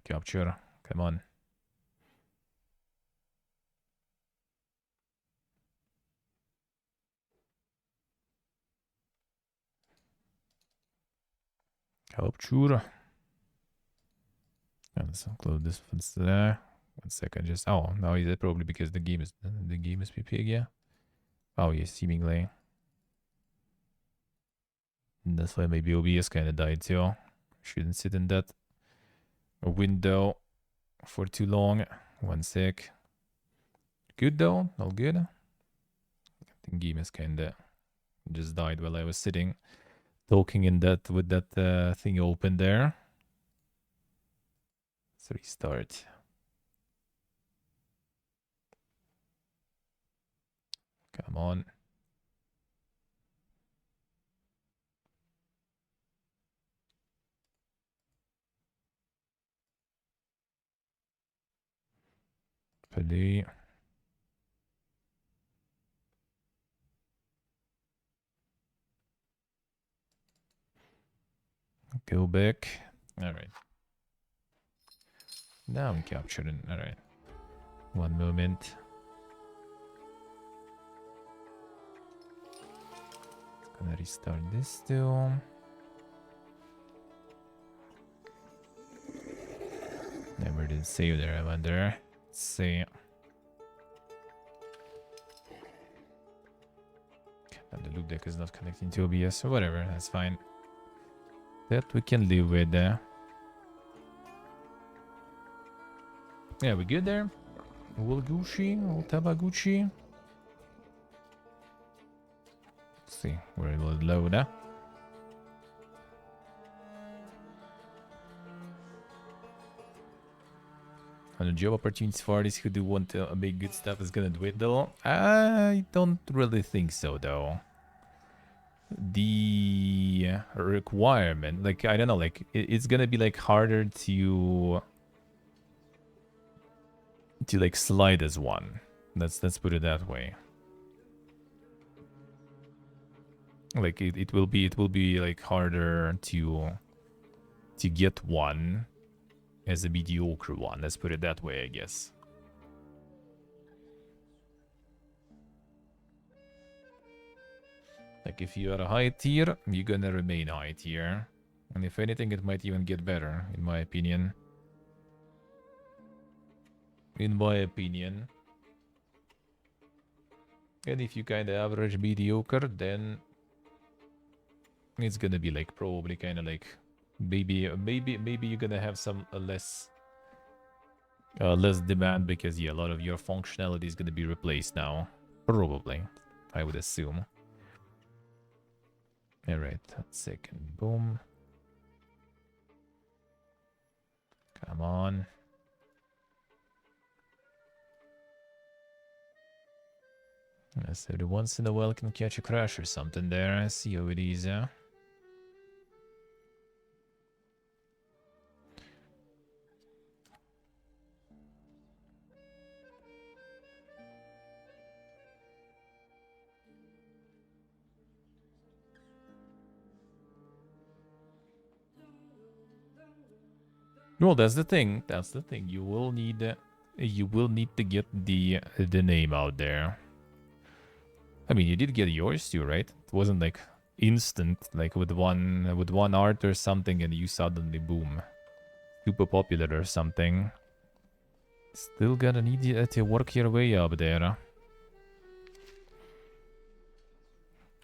Capture. Come on. Capture. Let's upload this once there. 1 second, just no, is it probably because the game is PPG, yeah. Oh yeah, seemingly. And that's why maybe OBS kinda died too. Shouldn't sit in that window for too long. 1 sec. Good though, all good. I think game is kinda just died while I was sitting talking in that with that thing open there. Let's restart. Come on. Play. Go back. Alright. Now I'm capturing. Alright. 1 moment. Gonna restart this too. Never did save there, I wonder. Let's see. And the loop deck is not connecting to OBS, so whatever, that's fine. That we can live with. Yeah, we good there? All Gucci, all Tabaguchi. Let's see, where it will load. And the job opportunities for artists who do want to make good stuff is gonna dwindle. I don't really think so, though. The requirement, like, I don't know, like, it's gonna be, like, harder to like, slide as one. Let's put it that way. Like, it will be, like, harder to get one as a mediocre one. Let's put it that way, I guess. Like, if you are a high tier, you're gonna remain high tier. And if anything, it might even get better, in my opinion. In my opinion. And if you kind of average mediocre, then it's gonna be like probably kind of like maybe you're gonna have some less demand because yeah, a lot of your functionality is gonna be replaced now. Probably, I would assume. All right, second, boom. Come on. Yes, every once in a while can catch a crash or something there. I see how it is, yeah. Well, that's the thing. That's the thing. You will need to get the name out there. I mean, you did get yours too, right? It wasn't like instant, like with one art or something, and you suddenly boom, super popular or something. Still gonna need you to work your way up there.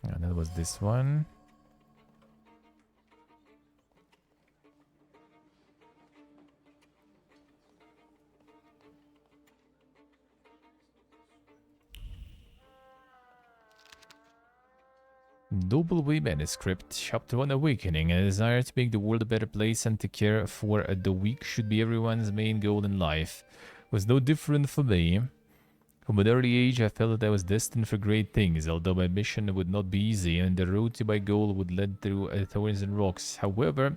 And that was this one. Noble Way Manuscript, Chapter 1 Awakening. A desire to make the world a better place and to care for the weak should be everyone's main goal in life. It was no different for me. From an early age, I felt that I was destined for great things, although my mission would not be easy and the road to my goal would lead through thorns and rocks. However,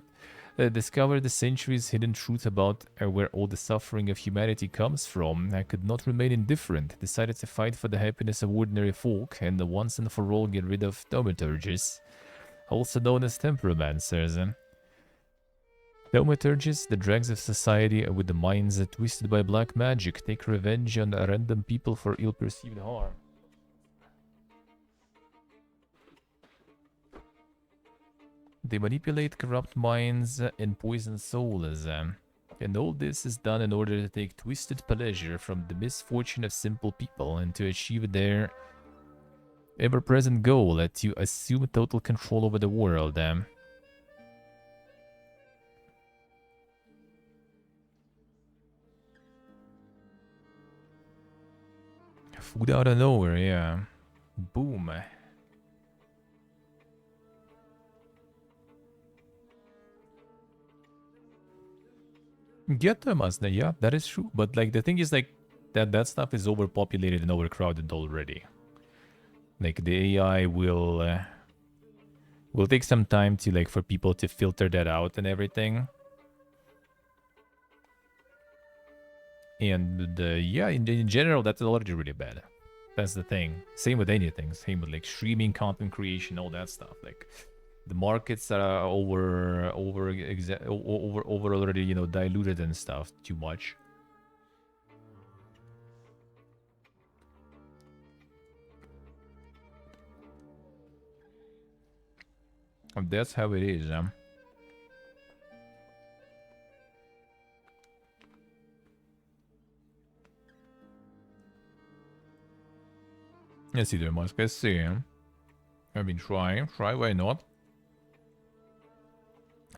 I discovered the centuries' hidden truth about where all the suffering of humanity comes from. I could not remain indifferent, decided to fight for the happiness of ordinary folk and once and for all get rid of Thaumaturges, also known as Temperomancers. Thaumaturges, the dregs of society with the minds twisted by black magic, take revenge on random people for ill-perceived harm. They manipulate corrupt minds and poison souls. And all this is done in order to take twisted pleasure from the misfortune of simple people and to achieve their ever-present goal to assume total control over the world. Food out of nowhere, yeah. Boom. Get them, Asna, yeah, that is true. But like the thing is like that stuff is overpopulated and overcrowded already. Like the AI will take some time to like for people to filter that out and everything. And yeah, in general, that's already really bad. That's the thing. Same with anything. Same with like streaming, content creation, all that stuff. Like the markets are over already, you know, diluted and stuff too much. And that's how it is. Yes, either must I see. I mean, try, why not?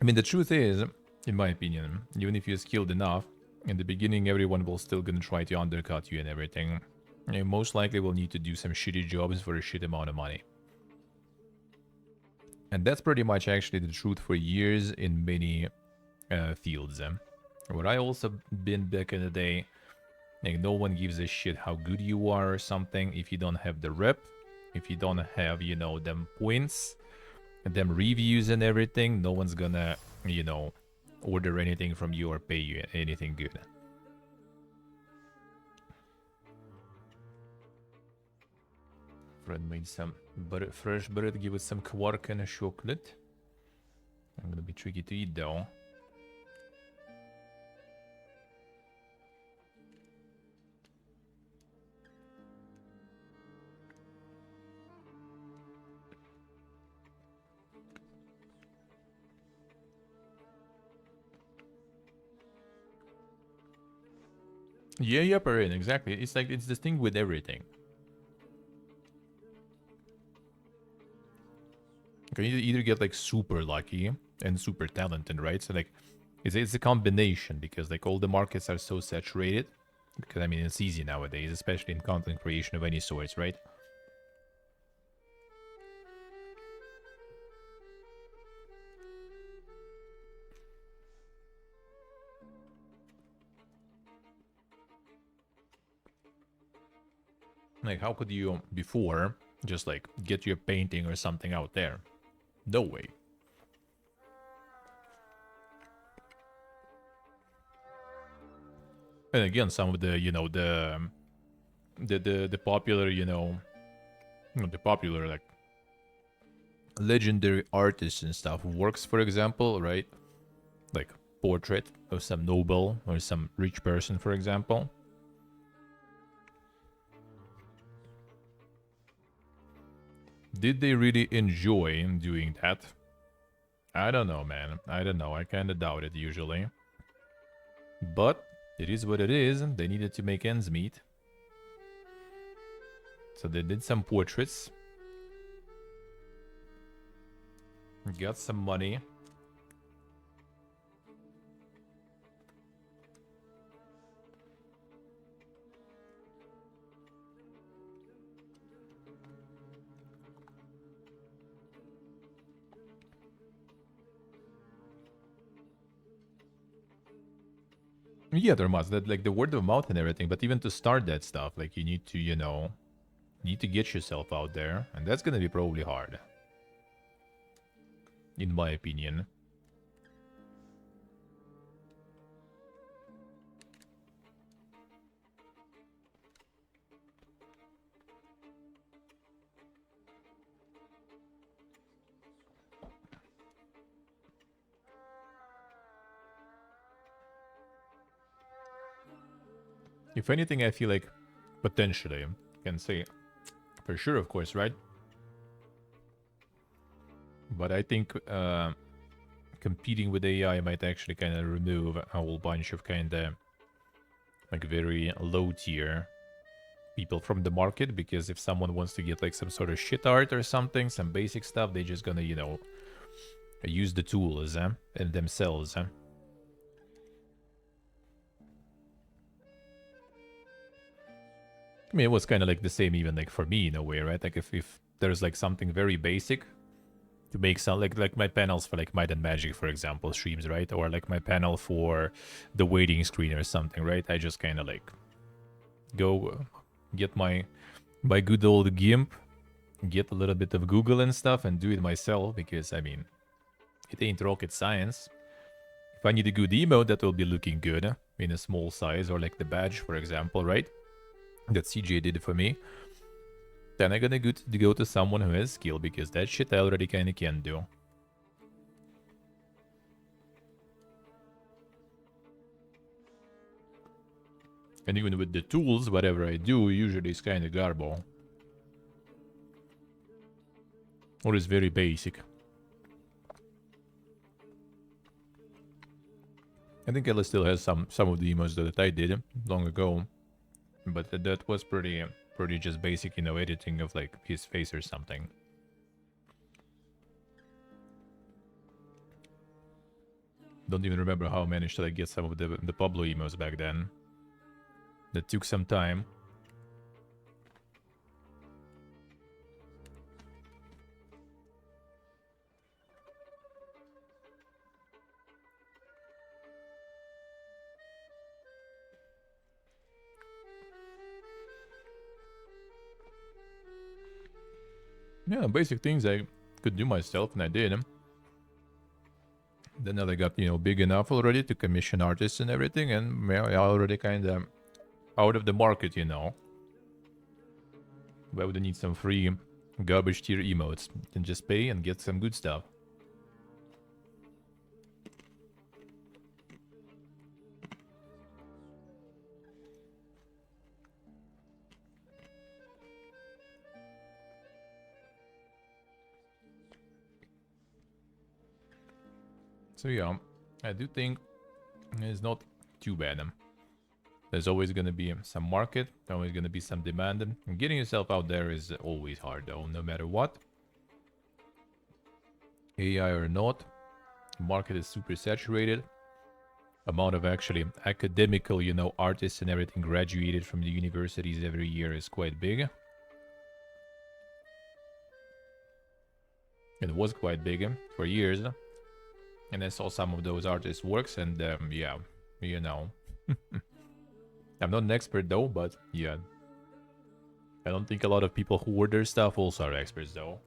I mean, the truth is, in my opinion, even if you're skilled enough, in the beginning, everyone will still gonna try to undercut you and everything. You most likely will need to do some shitty jobs for a shit amount of money. And that's pretty much actually the truth for years in many fields. Where I also been back in the day, like no one gives a shit how good you are or something if you don't have the rep, if you don't have, you know, them points, and them reviews and everything, no one's gonna, you know, order anything from you or pay you anything good. Fred made some fresh bread, give it some quark and a chocolate. I'm gonna be tricky to eat though. Yeah, yeah, Perrin, exactly. It's like, it's the thing with everything. You can either get like super lucky and super talented, right? So like, it's a combination because like all the markets are so saturated. Because I mean, it's easy nowadays, especially in content creation of any sorts, right? Like, how could you before just like get your painting or something out there? No way. And again, some of the, you know, the popular, you know, the popular like legendary artists and stuff works, for example, right? Like portrait of some noble or some rich person, for example. Did they really enjoy doing that? I don't know, man. I don't know. I kind of doubt it usually. But it is what it is. They needed to make ends meet. So they did some portraits. Got some money. Yeah, there must. That like the word of mouth and everything. But even to start that stuff, like you need to, you know, need to get yourself out there. And that's gonna be probably hard. In my opinion. If anything, I feel like potentially can say for sure, of course, right? But I think competing with AI might actually kind of remove a whole bunch of kind of like very low tier people from the market, because if someone wants to get like some sort of shit art or something, some basic stuff, they're just gonna, you know, use the tools and themselves. I mean, it was kind of like the same even like for me in a way, right? Like if there's like something very basic to make some like my panels for like Might and Magic, for example, streams, right? Or like my panel for the waiting screen or something, right? I just kind of like go get my good old GIMP, get a little bit of Google and stuff and do it myself, because I mean, it ain't rocket science. If I need a good emote that will be looking good in a small size, or like the badge, for example, right? That CJ did for me, then I'm gonna go to someone who has skill, because that shit I already kinda can do. And even with the tools, whatever I do, usually it's kinda garbo. Or is very basic. I think Ella still has some of the emotes that I did long ago. But that was pretty just basic, you know, editing of like his face or something. Don't even remember how I managed to like get some of the Pablo emotes back then. That took some time. Yeah, basic things I could do myself, and I did. Then I got, you know, big enough already to commission artists and everything, and well, I already kind of out of the market, you know. Why would I need some free garbage tier emotes? Then just pay and get some good stuff. So yeah, I do think it's not too bad. There's always going to be some market, always going to be some demand. And getting yourself out there is always hard, though, no matter what. AI or not, the market is super saturated. Amount of actually academical, you know, artists and everything graduated from the universities every year is quite big. It was quite big for years. And I saw some of those artists' works, and yeah, you know. I'm not an expert though, but yeah. I don't think a lot of people who order stuff also are experts though.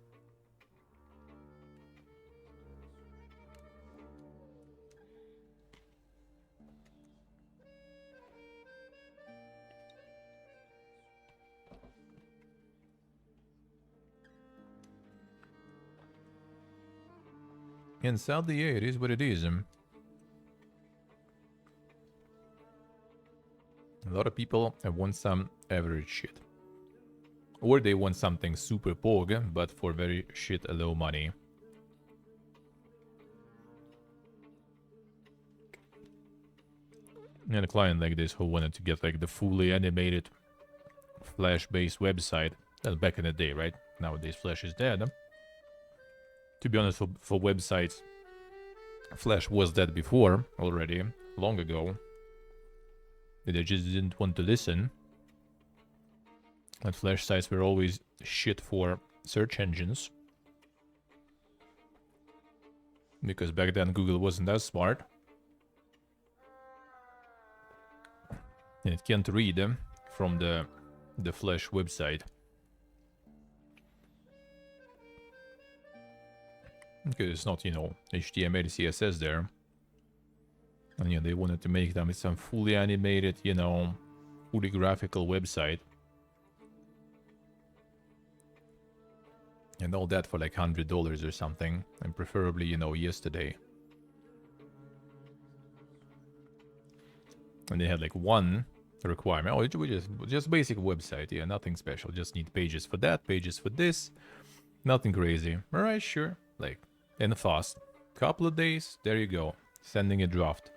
And sadly, yeah, it is what it is. A lot of people want some average shit. Or they want something super pog, but for very shit low money. And a client like this who wanted to get like the fully animated Flash-based website. That's back in the day, right? Nowadays Flash is dead. To be honest, for websites, Flash was dead before already, long ago. They just didn't want to listen. And Flash sites were always shit for search engines. Because back then Google wasn't as smart. And it can't read from the Flash website. Because it's not, you know, HTML, CSS there. And yeah, they wanted to make them some fully animated, you know, fully graphical website. And all that for like $100 or something. And preferably, you know, yesterday. And they had like one requirement. Oh, it was just basic website. Yeah, nothing special. Just need pages for that, pages for this. Nothing crazy. Alright, sure. Like, and fast. Couple of days, there you go. Sending a draft.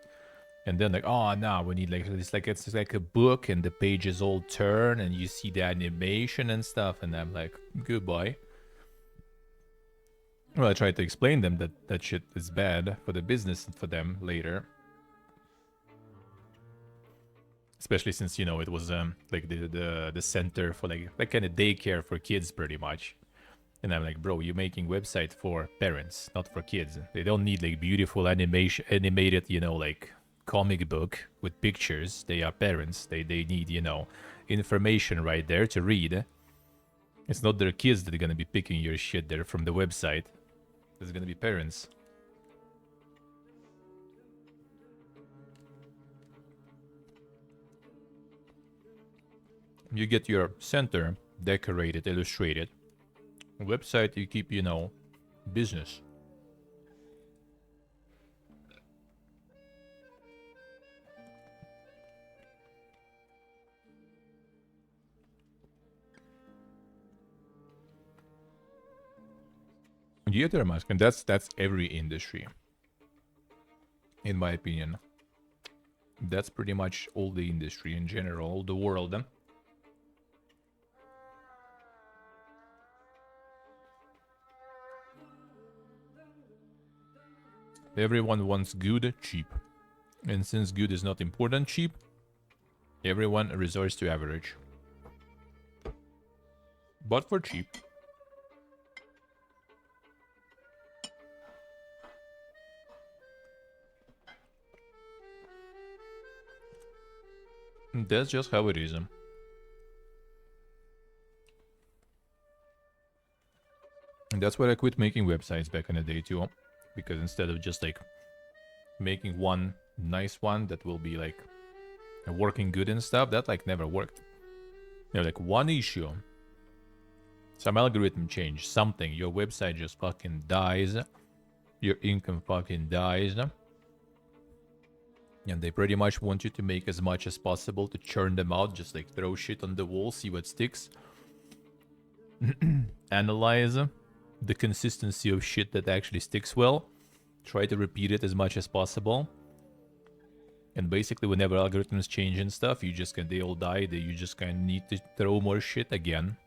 And then like, oh, now we need like, it's like a book and the pages all turn and you see the animation and stuff. And I'm like, goodbye. Well, I tried to explain them that that shit is bad for the business and for them later. Especially since, you know, it was like the center for like kind of daycare for kids pretty much. And I'm like, bro, you're making website for parents, not for kids. They don't need like beautiful animated, you know, like comic book with pictures. They are parents. They need, you know, information right there to read. It's not their kids that are gonna be picking your shit there from the website. It's gonna be parents. You get your center decorated, illustrated. Website, you keep, you know, business. Yeah, Termask, and that's every industry. In my opinion. That's pretty much all the industry in general, all the world. Everyone wants good, cheap. And since good is not important, cheap, everyone resorts to average. But for cheap. That's just how it is. And that's why I quit making websites back in the day too. Because instead of just like making one nice one that will be like working good and stuff, that like never worked. You know, like one issue, some algorithm change, something, your website just fucking dies, your income fucking dies. And they pretty much want you to make as much as possible to churn them out, just like throw shit on the wall, see what sticks. Analyze the consistency of shit that actually sticks well. Try to repeat it as much as possible. And basically, whenever algorithms change and stuff, you just they all die. You just kind of need to throw more shit again.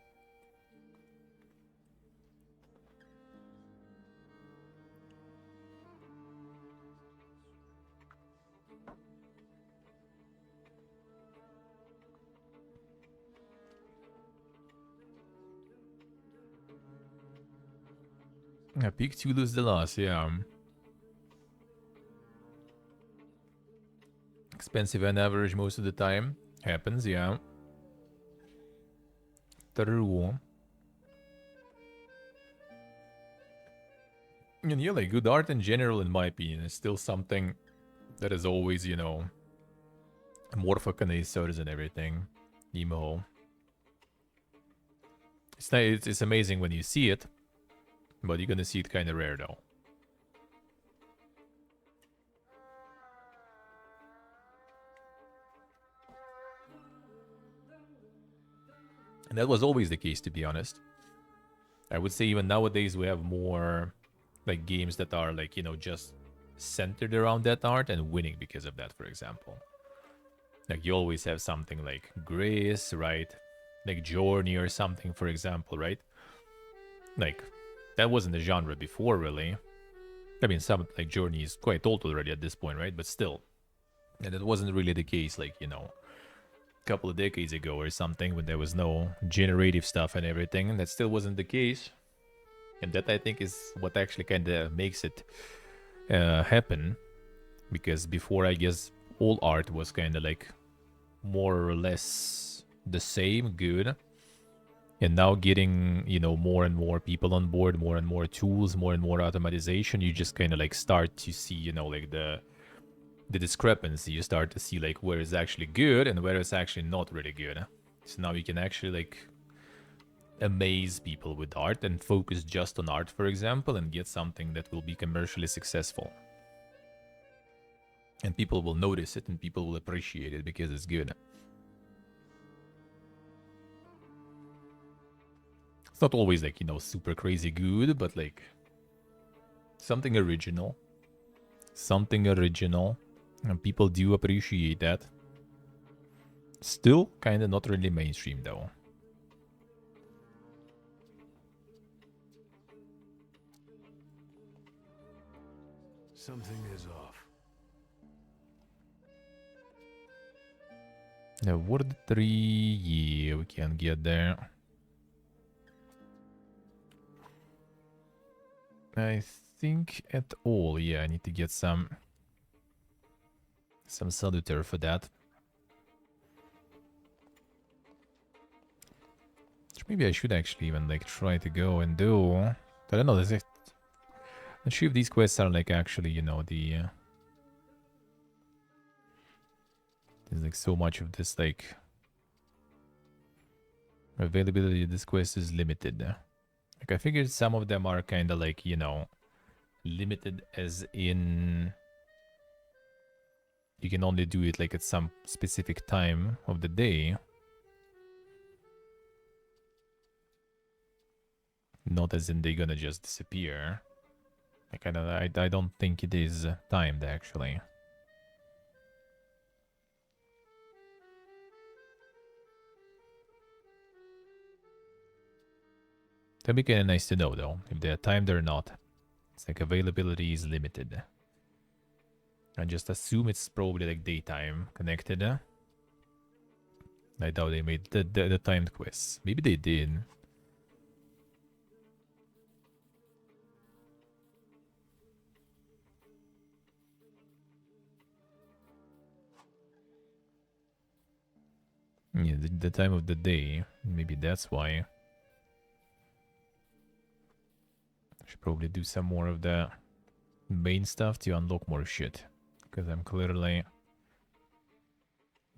Yeah, pick two, lose the loss. Yeah. Expensive on average most of the time. Happens, yeah. True. And yeah, like good art in general, in my opinion, is still something that is always, you know, more for connoisseurs and everything. Emo. It's amazing when you see it, but you're gonna see it kind of rare though. And that was always the case, to be honest. I would say even nowadays we have more like games that are like, you know, just centered around that art and winning because of that, for example. Like you always have something like Grace, right? Like Journey or something, for example, right? Like that wasn't a genre before, really. I mean, some like Journey is quite old already at this point, right? But still. And it wasn't really the case, like, you know, a couple of decades ago or something when there was no generative stuff and everything. And that still wasn't the case. And that, I think, is what actually kind of makes it happen. Because before, I guess, all art was kind of like more or less the same, good. And now getting, you know, more and more people on board, more and more tools, more and more automatization, you just kind of like start to see, you know, like the discrepancy. You start to see like where it's actually good and where it's actually not really good. So now you can actually like amaze people with art and focus just on art, for example, and get something that will be commercially successful. And people will notice it and people will appreciate it because it's good. It's not always like, you know, super crazy good, but like something original. Something original. And people do appreciate that. Still kind of not really mainstream though. Something is off. The word 3, yeah, we can get there. I think at all, yeah, I need to get some salutaire for that. Which maybe I should actually even like try to go and do. I don't know, I'm not sure if these quests are like actually, you know, the there's like so much of this like availability of this quest is limited. Like I figured some of them are kind of like, you know, limited as in you can only do it like at some specific time of the day. Not as in they're gonna just disappear. Like I don't think it is timed actually. That'd be kind of nice to know though, if they're timed or not. It's like availability is limited. I just assume it's probably like daytime connected. I doubt they made the timed quests. Maybe they did. Yeah, the time of the day. Maybe that's why. I should probably do some more of the main stuff to unlock more shit. Because I'm clearly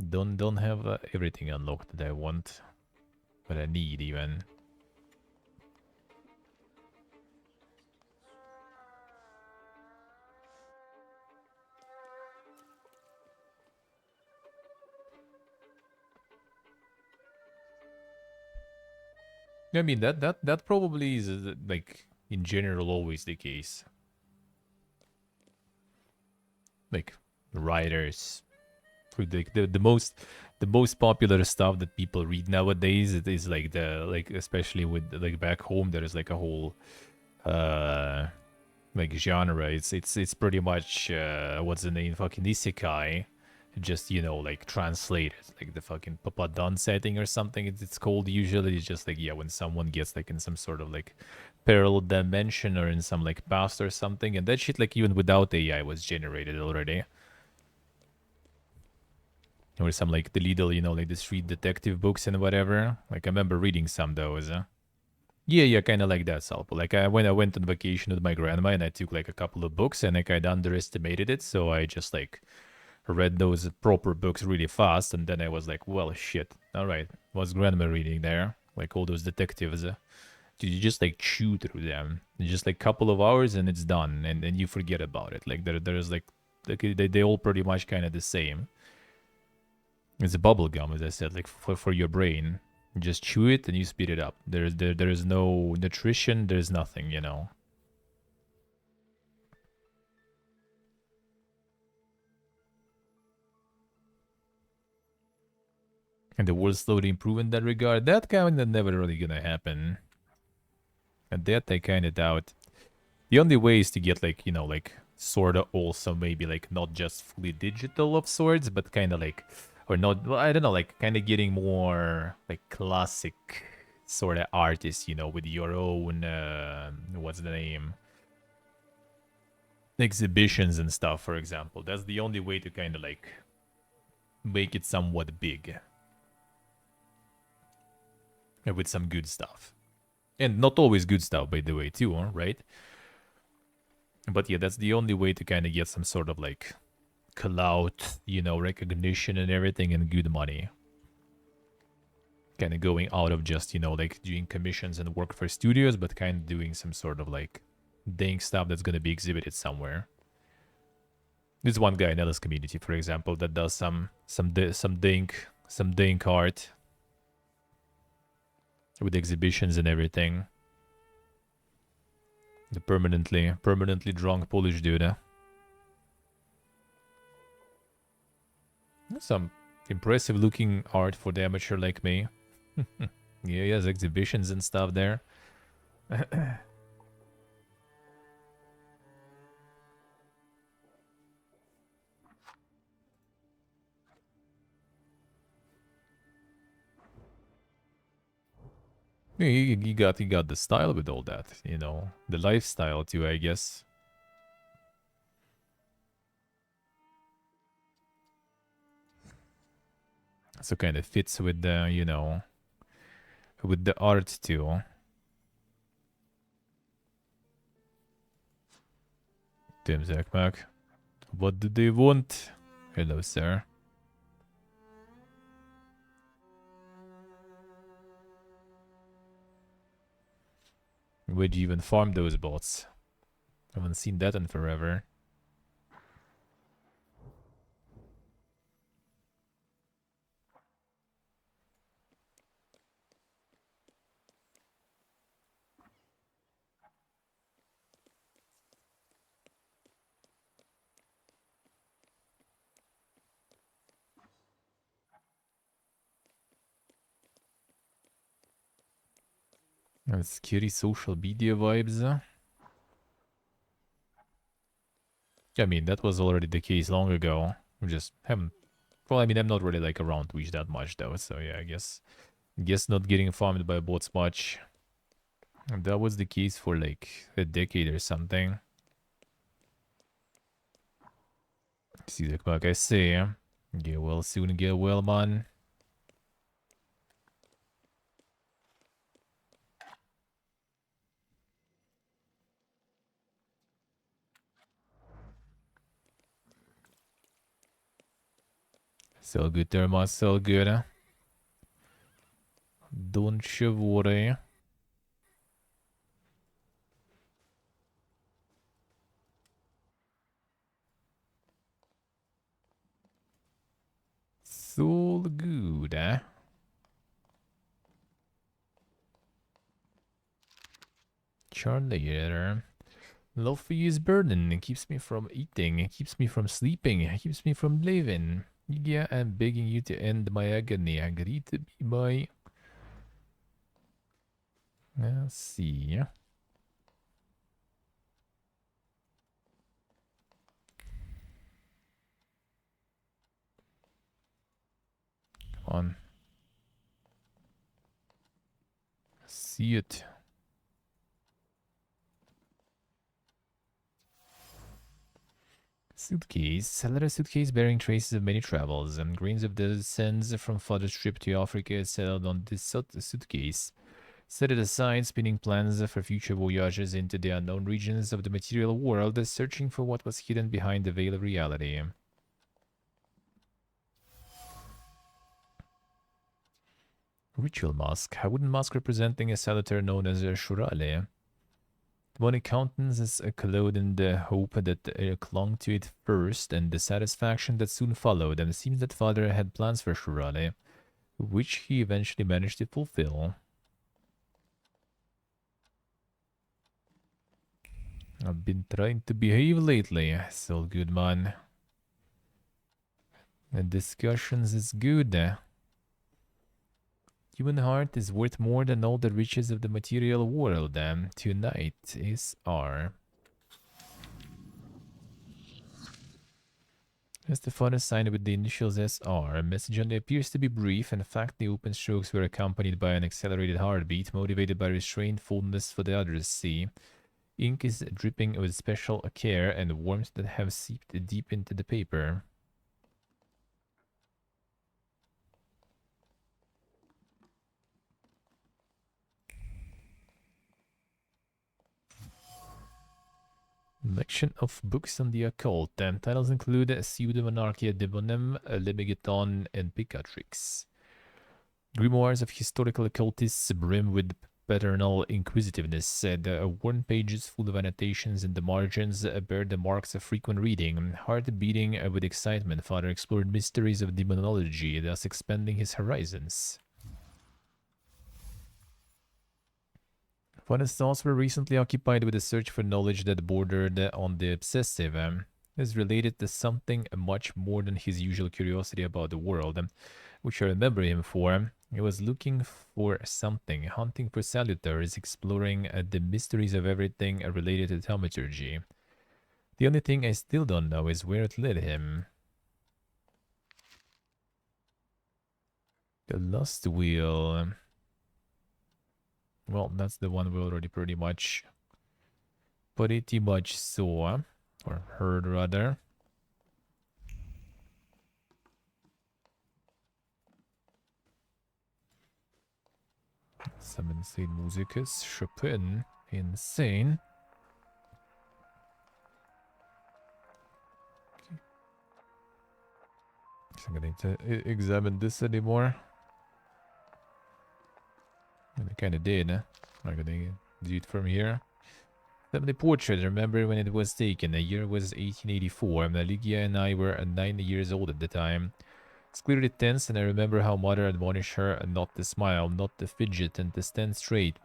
don't have everything unlocked that I want. But I need even. I mean that probably is like in general always the case. Like writers, The most popular stuff that people read nowadays, it is like especially with like back home, there is like a whole like genre. It's pretty much what's the name, fucking isekai, just like translated, like the fucking Papadon setting or something. It's called usually. It's just like, yeah, when someone gets like in some sort of like parallel dimension or in some like past or something, and that shit, like even without AI, was generated already. Or some like the little, like the street detective books and whatever. Like I remember reading some of those. Yeah, kind of like that, Salpo. Like when I went on vacation with my grandma and I took like a couple of books and I kind of underestimated it, so I just like read those proper books really fast, and then I was like, well, shit. All right, what's grandma reading there? Like all those detectives. Dude, you just like chew through them. It's just like couple of hours and it's done, and then you forget about it. Like there's like they all pretty much kind of the same. It's a bubble gum, as I said, like for your brain. You just chew it and you speed it up. There is no nutrition. There's nothing, And the world slowly improve in that regard. That kind of never really gonna happen. And that I kind of doubt. The only way is to get like, like sort of also maybe like not just fully digital of sorts, but kind of like, or not, well, I don't know, like kind of getting more like classic sort of artists, with your own, what's the name? Exhibitions and stuff, for example. That's the only way to kind of like make it somewhat big. And with some good stuff. And not always good stuff, by the way, too, right? But yeah, that's the only way to kind of get some sort of like clout, recognition and everything, and good money. Kind of going out of just, like doing commissions and work for studios, but kind of doing some sort of like dang stuff that's going to be exhibited somewhere. There's one guy in Ellis community, for example, that does some dink art with exhibitions and everything. The permanently drunk Polish dude. Some impressive looking art for the amateur like me. Yeah, he has exhibitions and stuff there. Yeah, he got the style with all that, the lifestyle too, I guess. So kind of fits with the, with the art too. Tim Zakmak. What do they want? Hello, sir. Where'd you even farm those bots? Haven't seen that in forever. Scary social media vibes. I mean, that was already the case long ago. We just haven't... Well, I mean, I'm not really like around Twitch that much though, so yeah, I guess not getting farmed by bots much. And that was the case for like a decade or something. See, like I say, get well soon, get well, man. So good there, man, so good. Don't you worry. It's all good, eh? Charlie, love for you is burden. It keeps me from eating. It keeps me from sleeping. It keeps me from living. Yeah, I'm begging you to end my agony. Agree to be my... Let's see. Come on. See it. Suitcase. A leather suitcase bearing traces of many travels. And grains of the sands from father's trip to Africa settled on this suitcase. Set it aside, spinning plans for future voyages into the unknown regions of the material world, searching for what was hidden behind the veil of reality. Ritual mask. A wooden mask representing a salutar known as a Shurale. The one countenance is clothed in the hope that clung to it first and the satisfaction that soon followed, and it seems that father had plans for Shurale, which he eventually managed to fulfill. I've been trying to behave lately, so good man. The discussions is good. Human heart is worth more than all the riches of the material world. Tonight is our... As the father signed with the initials SR, a message only appears to be brief. In fact, the open strokes were accompanied by an accelerated heartbeat, motivated by restrained fondness for the others. See, ink is dripping with special care and warmth that have seeped deep into the paper. Collection of books on the occult. Titles include Pseudo-Monarchia Debonem, Lemegeton, and Picatrix. Grimoires of historical occultists brim with paternal inquisitiveness. The worn pages full of annotations in the margins bear the marks of frequent reading. Heart beating with excitement, father explored mysteries of demonology, thus expanding his horizons. Father's thoughts were recently occupied with a search for knowledge that bordered on the obsessive. Is related to something much more than his usual curiosity about the world, which I remember him for. He was looking for something, hunting for salutars, exploring the mysteries of everything related to thaumaturgy. The only thing I still don't know is where it led him. The Lust Wheel. Well, that's the one we already pretty much saw, or heard rather. Some insane musicus. Chopin. Insane. I'm going to examine this anymore. And I kind of did. I'm going to do it from here. Family portrait. Remember when it was taken. The year was 1884. Lygia and I were 9 years old at the time. It's clearly tense, and I remember how mother admonished her not to smile, not to fidget, and to stand straight.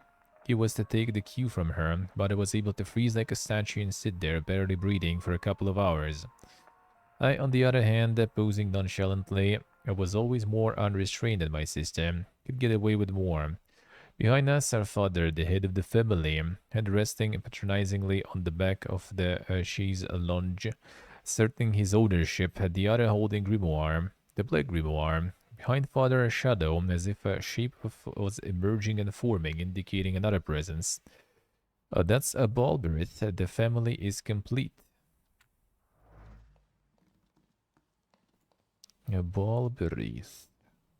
He was to take the cue from her, but I was able to freeze like a statue and sit there, barely breathing, for a couple of hours. I, on the other hand, posing nonchalantly, I was always more unrestrained than my sister, could get away with more. Behind us, our father, the head of the family, head resting patronizingly on the back of the chaise longue, asserting his ownership, the other holding grimoire. The black grimoire. Behind father a shadow, as if a shape was emerging and forming, indicating another presence. That's a Balberith. The family is complete. A Balberith.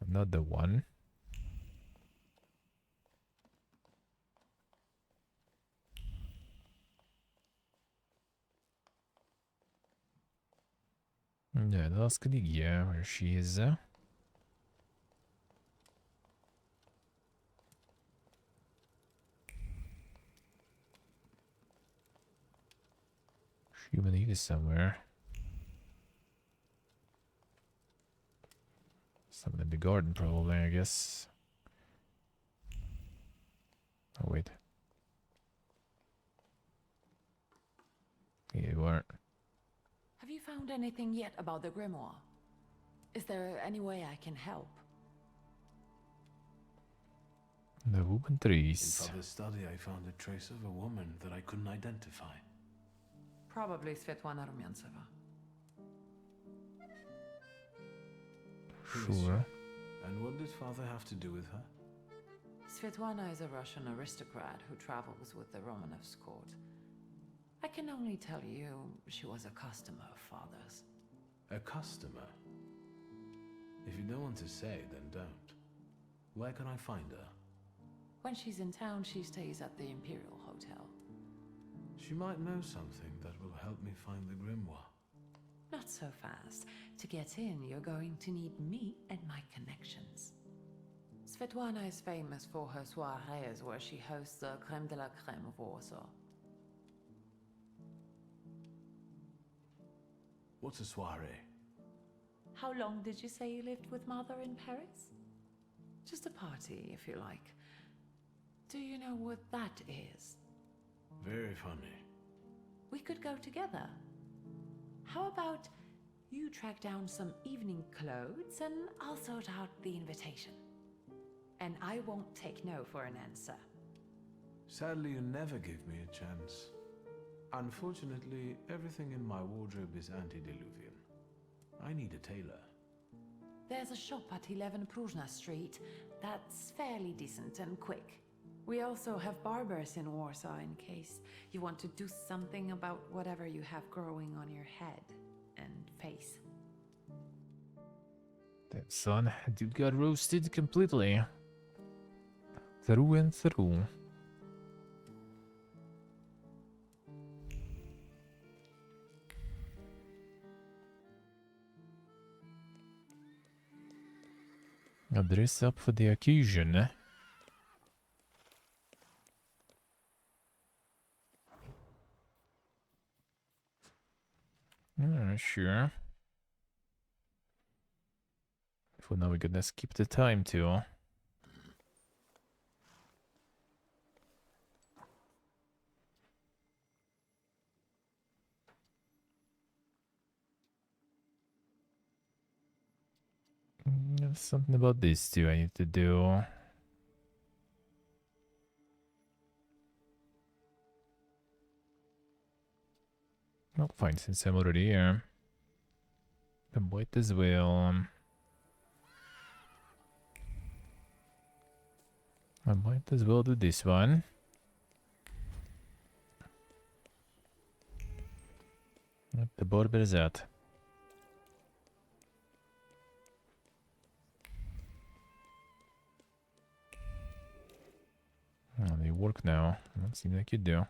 Another one. Yeah, that's Lygia, where she is. Human Eve is somewhere. Something in the garden, probably, I guess. Oh, wait. Here you are. Have you found anything yet about the grimoire? Is there any way I can help? The woman In trees. Father's study, I found a trace of a woman that I couldn't identify. Probably Svetlana Rumyantseva. Who is she? Sure. And what did Father have to do with her? Svetlana is a Russian aristocrat who travels with the Romanovs' court. I can only tell you she was a customer of Father's. A customer? If you don't want to say, then don't. Where can I find her? When she's in town, she stays at the Imperial Hotel. She might know something that will help me find the grimoire. Not so fast. To get in, you're going to need me and my connections. Svetlana is famous for her soirees where she hosts the creme de la creme of Warsaw. What's a soiree? How long did you say you lived with Mother in Paris? Just a party, if you like. Do you know what that is? Very funny. We could go together. How about you track down some evening clothes and I'll sort out the invitation. And I won't take no for an answer. Sadly, you never give me a chance. Unfortunately, everything in my wardrobe is antediluvian. I need a tailor. There's a shop at 11 Pruzhna Street that's fairly decent and quick. We also have barbers in Warsaw in case you want to do something about whatever you have growing on your head and face. Damn, son, dude got roasted completely. Through and through. A dress up for the occasion. Sure. For now, we're gonna skip the time too. There's something about this too I need to do. Well, fine, since I'm already here. I might as well. I might as well do this one. What the barber is at? Oh, they work now. Don't seem like you do.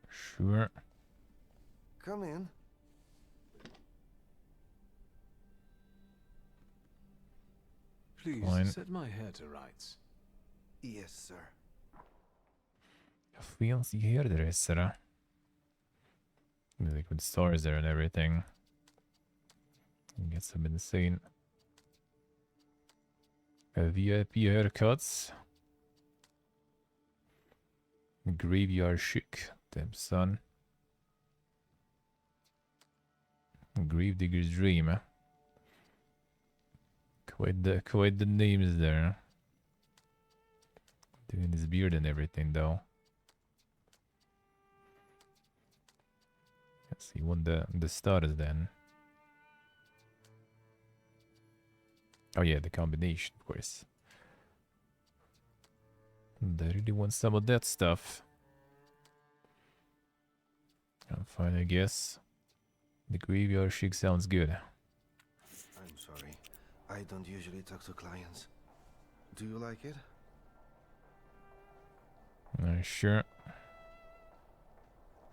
Sure. Come in. Please, Fine. set my hair to rights. Yes, sir. A fancy hairdresser. Like with stars there and everything. You get some insane VIP haircuts. Graveyard chic. Damn, son. Gravedigger's dream. Quite the names there. Doing his beard and everything though. Yes, he won the stars then. Oh yeah, the combination, of course. I really want some of that stuff. I'm fine, I guess. The graveyard chic sounds good. I'm sorry. I don't usually talk to clients. Do you like it? Sure.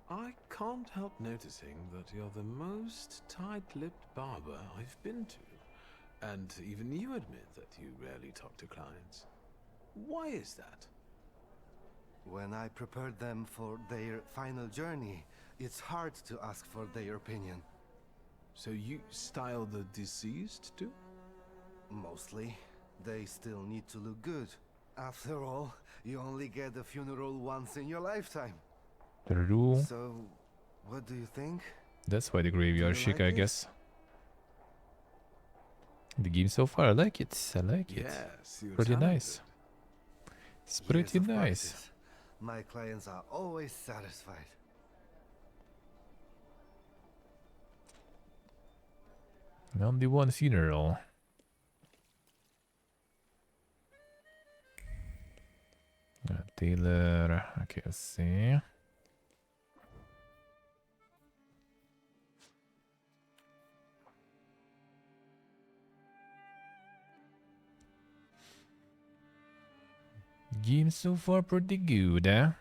I can't help noticing that you're the most tight-lipped barber I've been to. And even you admit that you rarely talk to clients. Why is that? When I prepared them for their final journey, it's hard to ask for their opinion. So you style the deceased too? Mostly. They still need to look good. After all, you only get a funeral once in your lifetime. True. So, What do you think? That's why the graveyard chic, like I it? guess. The game so far, I like it. I like it. Yes, you're Pretty talented. nice. It's pretty Years of nice. practice. My clients are always satisfied. Only one funeral. Taylor. Okay, let's see. Game so far pretty good, eh?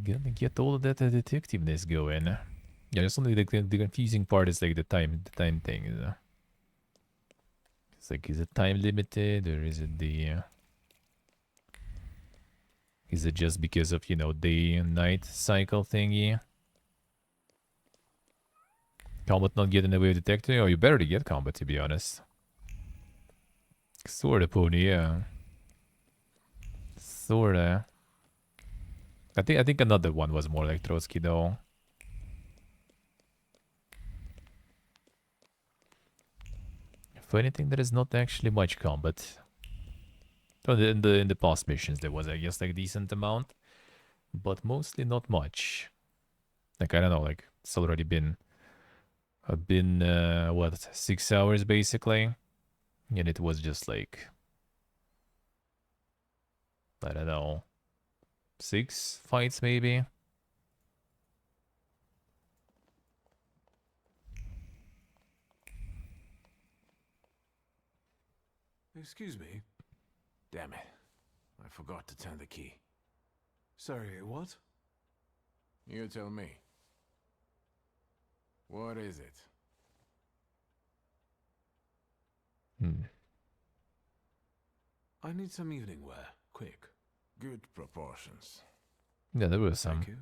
Gonna get all of that detectiveness going. Yeah, just only the confusing part is like the time thing. It's like, is it time limited or is it the? Is it just because of, you know, day and night cycle thingy? Combat not getting away with detecting? Oh, you better to get combat, to be honest. Sorta, pony, yeah. Sorta. I think another one was more like Trotsky, though. For anything, there is not actually much combat. Oh, in the past missions, there was, I guess, like a decent amount, but mostly not much. Like, I don't know, like it's already been what, 6 hours basically, and it was just like, I don't know, 6 fights maybe. Excuse me. Damn it. I forgot to turn the key. Sorry, what? You tell me. What is it? I need some evening wear. Quick. Good proportions. Yeah, there was some. Thank you.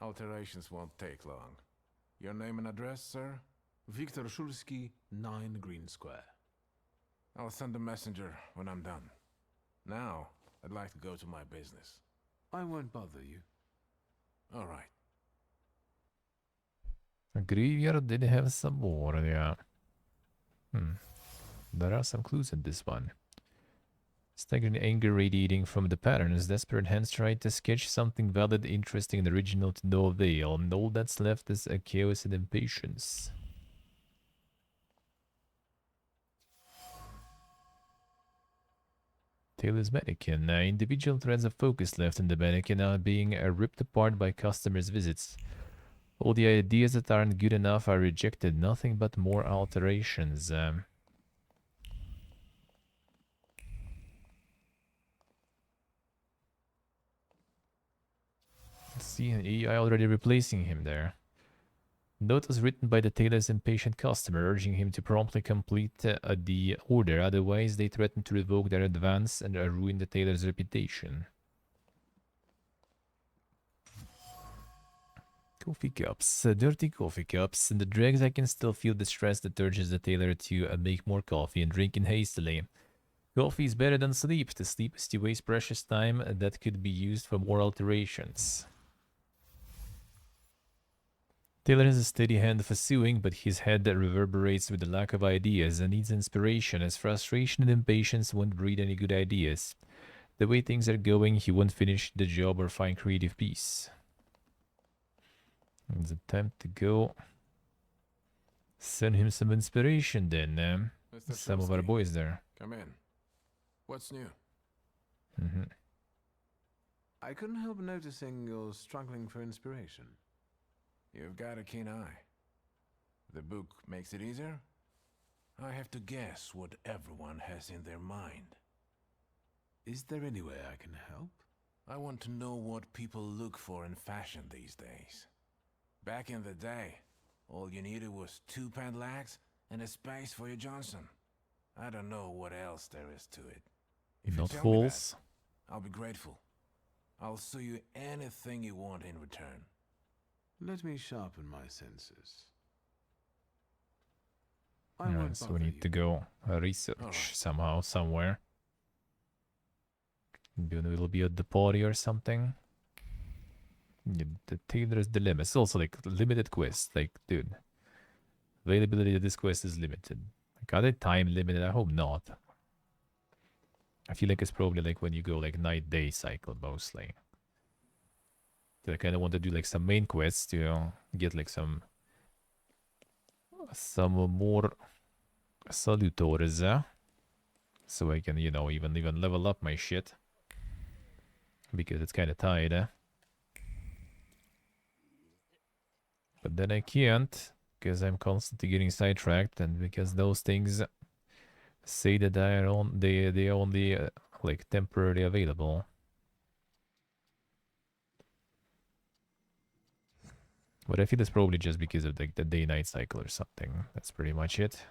Alterations won't take long. Your name and address, sir? Viktor Shulsky, 9 Green Square. I'll send a messenger when I'm done. Now, I'd like to go to my business. I won't bother you. All right. A graveyard did have some more, yeah. There are some clues in this one. Staggering anger radiating from the patterns, desperate hands tried to sketch something valid, interesting, and original to no avail, and all that's left is a chaos and impatience. Taylor's mannequin. Individual threads of focus left in the mannequin are being ripped apart by customers' visits. All the ideas that aren't good enough are rejected. Nothing but more alterations. See, an AI already replacing him there. Note was written by the tailor's impatient customer, urging him to promptly complete the order, otherwise they threaten to revoke their advance and ruin the tailor's reputation. Coffee cups, dirty coffee cups. In the dregs I can still feel the stress that urges the tailor to make more coffee and drink it hastily. Coffee is better than sleep. To sleep is to waste precious time that could be used for more alterations. Taylor has a steady hand for sewing, but his head reverberates with the lack of ideas and needs inspiration, as frustration and impatience won't breed any good ideas. The way things are going, he won't finish the job or find creative peace. It's a time to go. Send him some inspiration then. Some of our boys there. Come in. What's new? I couldn't help noticing you're struggling for inspiration. You've got a keen eye. The book makes it easier? I have to guess what everyone has in their mind. Is there any way I can help? I want to know what people look for in fashion these days. Back in the day, all you needed was 2 pant-legs and a space for your Johnson. I don't know what else there is to it. If Not you tell me false. that, I'll be grateful. I'll sew you anything you want in return. Let me sharpen my senses. Alright, so we need to go research somehow, somewhere. Maybe we'll be at the party or something. Yeah, the Tailor's Dilemma. It's also like limited quest. Like, dude, availability of this quest is limited. Like, are they time limited? I hope not. I feel like it's probably like when you go like night-day cycle mostly. So I kind of want to do like some main quests to get like some more salutores, so I can, you know, even level up my shit, because it's kind of tight. But then I can't, because I'm constantly getting sidetracked, and because those things say that they are only like temporarily available. But I feel it's probably just because of like the day-night cycle or something. That's pretty much it.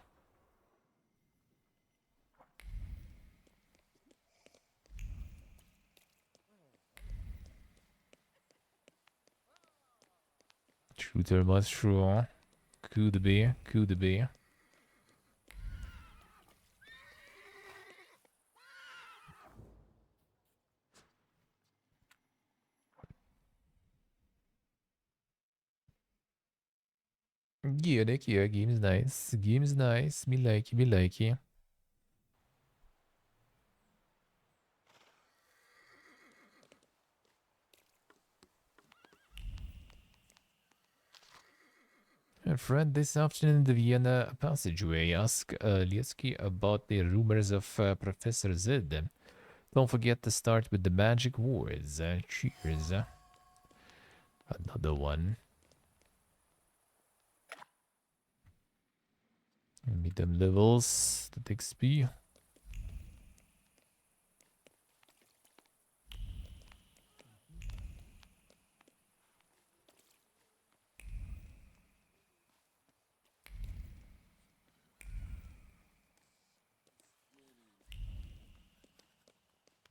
Shooter mushroom. Could be, could be. Yeah, like, yeah, game's nice. Game's nice. Me like it, me like it. A friend this afternoon in the Vienna passageway asked Lieski about the rumors of Professor Zed. Don't forget to start with the magic words. Cheers. Another one. Meet them levels. The XP.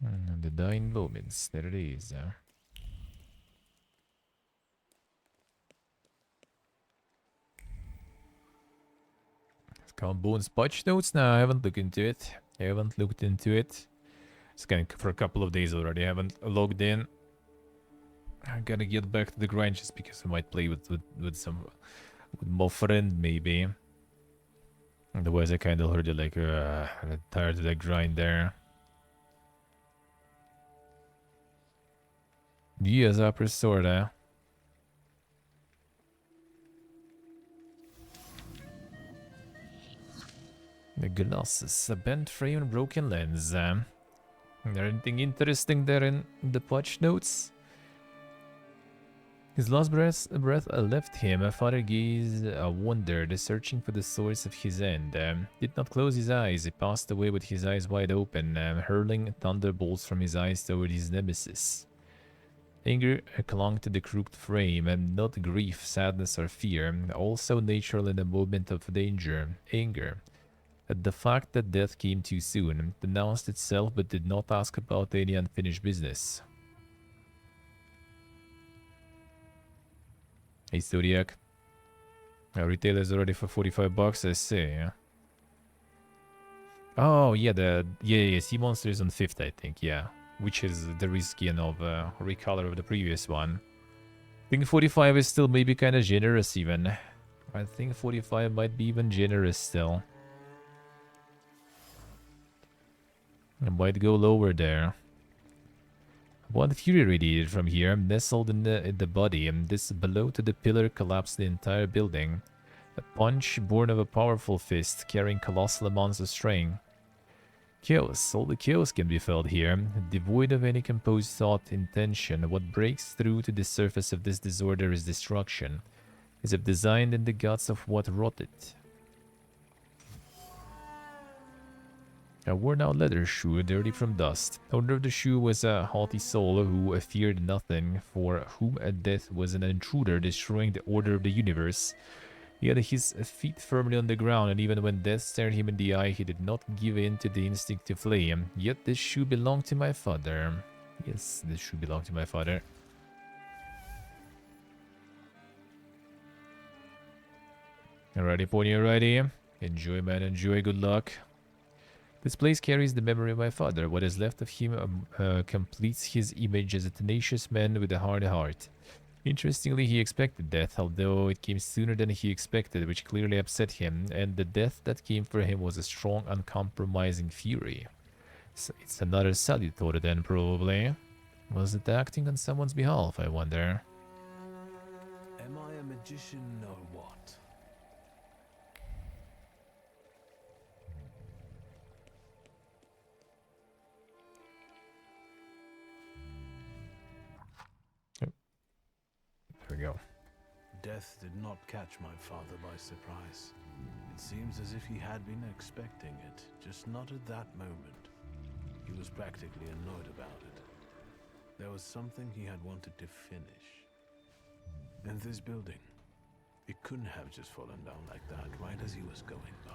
And the dying moments. There it is. Count Bones patch notes? No, I haven't looked into it. I haven't looked into it. It's kind of for a couple of days already. I haven't logged in. I gotta get back to the grind just because I might play with my friend maybe. Otherwise, I kind of heard it like tired of that grind there. Yes, upper sorta. The glasses, a bent frame and broken lens. Is there anything interesting there in the patch notes? His last breath left him. Father gazed, wondered, searching for the source of his end. Did not close his eyes. He passed away with his eyes wide open, hurling thunderbolts from his eyes toward his nemesis. Anger clung to the crooked frame, and not grief, sadness, or fear, also natural in a moment of danger. Anger at the fact that death came too soon, denounced itself but did not ask about any unfinished business. Hey Zodiac. Retail is already for 45 bucks, I see. Yeah. Oh yeah, Sea Monster is on 5th, I think, yeah. Which is the reskin of recolor of the previous one. I think 45 is still maybe kind of generous even. I think 45 might be even generous still. I might go lower there. One fury radiated from here, nestled in the body, and this below to the pillar collapsed the entire building. A punch born of a powerful fist, carrying colossal amounts of strength. Chaos, all the chaos can be felt here, devoid of any composed thought, intention. What breaks through to the surface of this disorder is destruction, as if designed in the guts of what wrought it. A worn-out leather shoe, dirty from dust. Owner of the shoe was a haughty soul who feared nothing, for whom death was an intruder destroying the order of the universe. He had his feet firmly on the ground, and even when death stared him in the eye, he did not give in to the instinct to flee. Yet this shoe belonged to my father. Yes, this shoe belonged to my father. Alrighty, Pony, alrighty. Enjoy, man, enjoy. Good luck. This place carries the memory of my father. What is left of him completes his image as a tenacious man with a hard heart. Interestingly, he expected death, although it came sooner than he expected, which clearly upset him, and the death that came for him was a strong, uncompromising fury. So it's another Salutor then, probably. Was it acting on someone's behalf, I wonder? Am I a magician or what? There we go. Death did not catch my father by surprise. It seems as if he had been expecting it, just not at that moment. He was practically annoyed about it. There was something he had wanted to finish. And this building, it couldn't have just fallen down like that right as he was going by.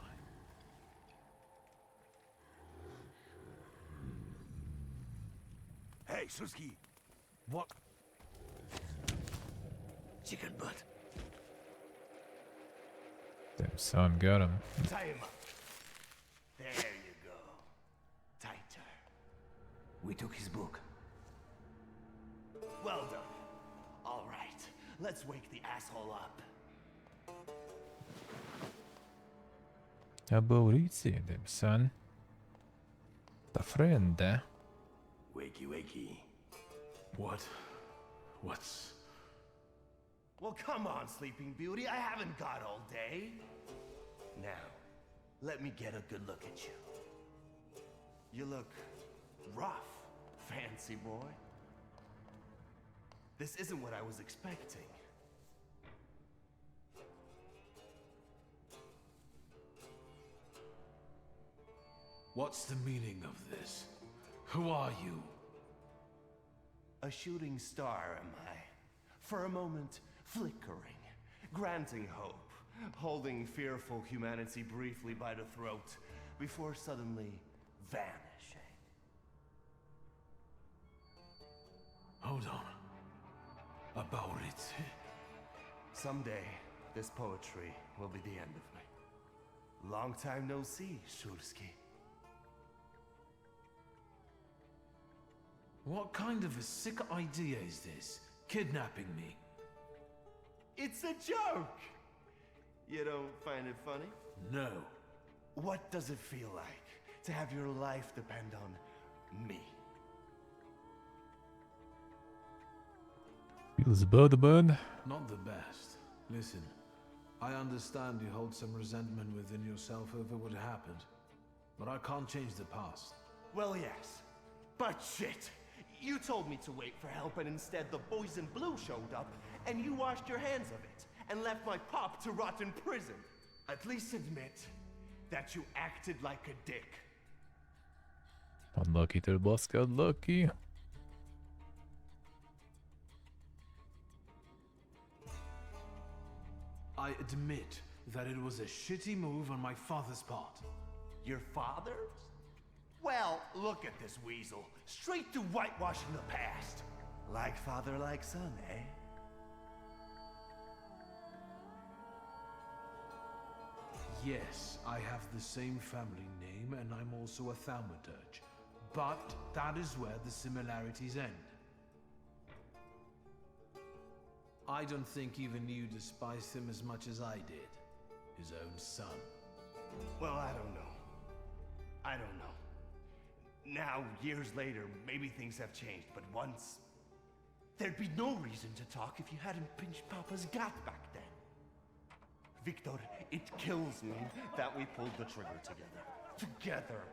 Hey, Suski! What? Chicken butt. Damn son, got him. Tie him up. There you go. Tighter. We took his book. Well done. All right, let's wake the asshole up. How about you see them, son? The friend, eh? Wakey, wakey. What's... Well, come on, Sleeping Beauty. I haven't got all day. Now, let me get a good look at you. You look rough, fancy boy. This isn't what I was expecting. What's the meaning of this? Who are you? A shooting star, am I? For a moment, flickering, granting hope, holding fearful humanity briefly by the throat, before suddenly vanishing. Hold on. About it. Someday, this poetry will be the end of me. Long time no see, Shurski. What kind of a sick idea is this? Kidnapping me? It's a joke! You don't find it funny? No. What does it feel like to have your life depend on me? Feels bad. Not the best. Listen, I understand you hold some resentment within yourself over what happened, but I can't change the past. Well, yes. But shit! You told me to wait for help, and instead the boys in blue showed up, and you washed your hands of it, and left my pop to rot in prison. At least admit that you acted like a dick. Unlucky till boss got lucky. I admit that it was a shitty move on my father's part. Your father's? Well, look at this weasel. Straight to whitewashing the past. Like father, like son, eh? Yes, I have the same family name and I'm also a Thaumaturge. But that is where the similarities end. I don't think even you despised him as much as I did. His own son. Well, I don't know. I don't know. Now, years later, maybe things have changed, but once... There'd be no reason to talk if you hadn't pinched Papa's gut back then. Victor, it kills me that we pulled the trigger together. Together.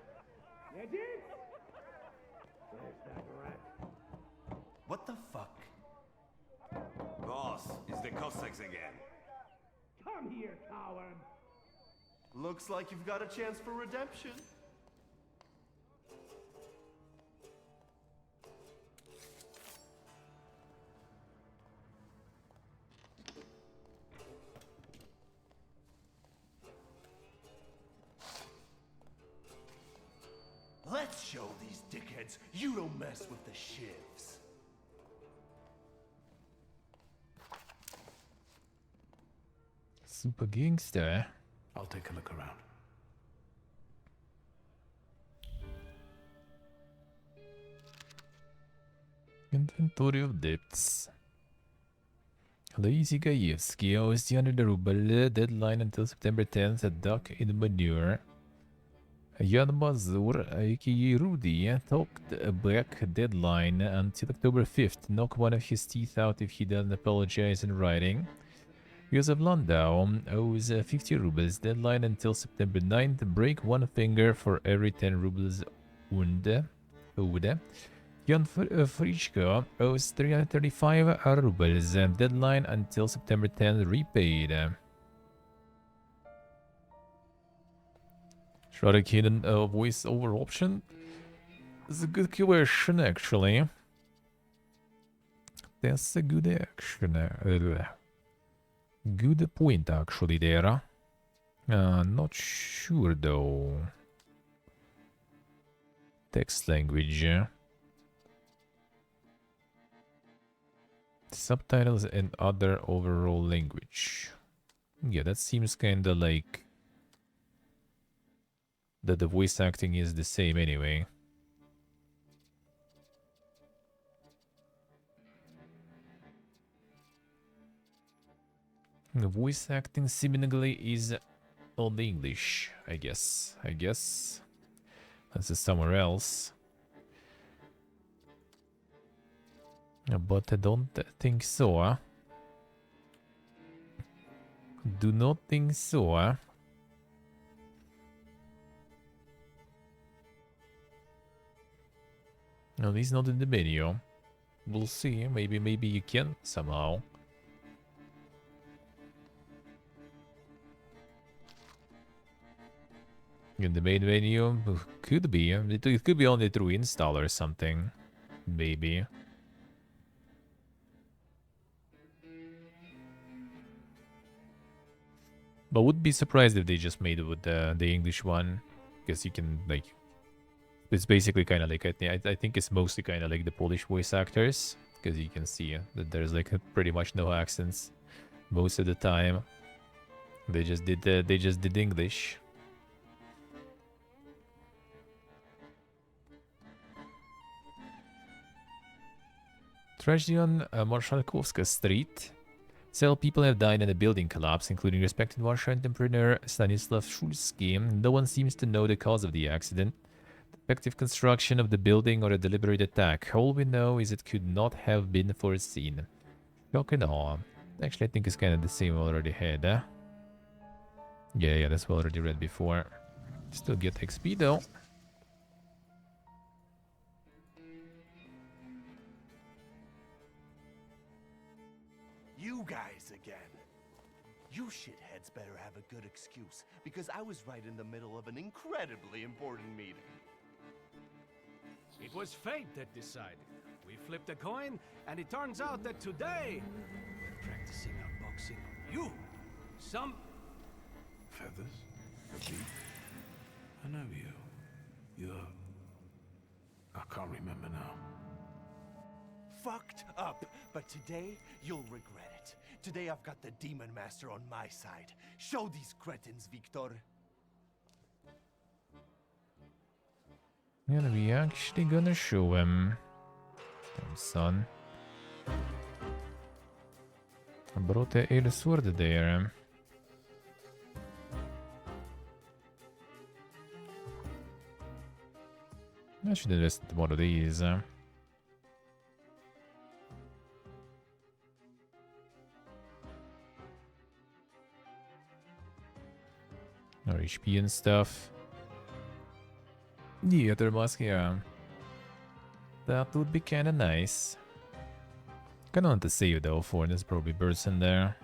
You did? Where's that rat? What the fuck? Boss, it's the Cossacks again. Come here, coward. Looks like you've got a chance for redemption. Let's show these dickheads you don't mess with the shivs. Super gangster. I'll take a look around. Inventory of depths. Lazy Gajewski owes 200 ruble, deadline until September 10th, a duck in manure. Jan Mazur, aka Rudy, talked back deadline until October 5th. Knock one of his teeth out if he doesn't apologize in writing. Josef Landau owes 50 rubles, deadline until September 9th. Break one finger for every 10 rubles owed. Jan Frischko owes 335 rubles, deadline until September 10th. Repaid. Should I get a voice-over option? That's a good question, actually. That's a good action. Good point, actually, there. Not sure, though. Text language. Subtitles and other overall language. Yeah, that seems kinda like that the voice acting is the same anyway. The voice acting seemingly is on the English, I guess. This is somewhere else. But I don't think so. Do not think so. No, he's not in the menu. We'll see. Maybe you can somehow. In the main menu, could be. It could be only through install or something. Maybe. But would be surprised if they just made it with the English one. Because you can, like... It's basically kind of like... I think it's mostly kind of like the Polish voice actors. Because you can see that there's like pretty much no accents. Most of the time. They just did English. Tragedy on Marshalkovska Street. Several people have died in a building collapse, including respected Warsaw entrepreneur Stanislav Szulski. No one seems to know the cause of the accident, defective construction of the building, or a deliberate attack. All we know is it could not have been foreseen. Shock and awe. Actually, I think it's kind of the same we already had. Yeah, that's what we already read before. Still get XP though. You guys again. You shitheads better have a good excuse, because I was right in the middle of an incredibly important meeting. It was fate that decided. We flipped a coin, and it turns out that today we're practicing our boxing on you. Some Feathers? Teeth? I know you. You're... I can't remember now. Fucked up, but today you'll regret it. Today I've got the Demon Master on my side. Show these cretins, Victor. Yeah, we actually gonna show him. Damn son. I brought the sword there. I should invest in one of these. Or HP and stuff. Yeah, their mask, yeah. That would be kinda nice. Kinda want to save though, for there's probably birds in there.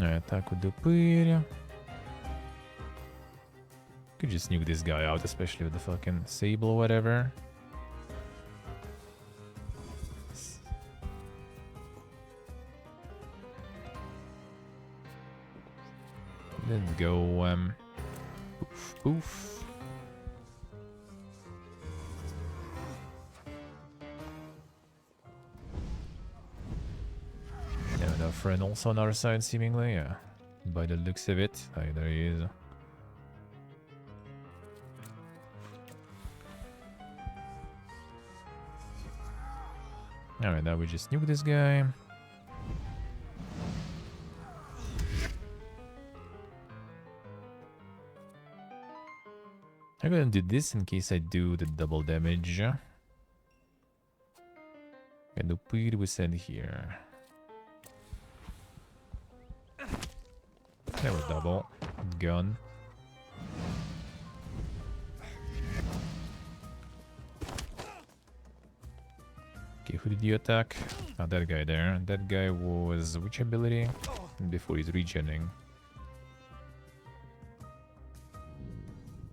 Attack with the pyrrh. Could just nuke this guy out, especially with the fucking sable or whatever. Then go, poof, poof. No, no friend also on our side, seemingly, yeah. By the looks of it. Oh, there he is. Alright, now we just nuke this guy. I'm gonna do this in case I do the double damage. And the speed we send here. That was double. Gun. Okay, who did you attack? Oh, that guy there. That guy was which ability? Before he's regening.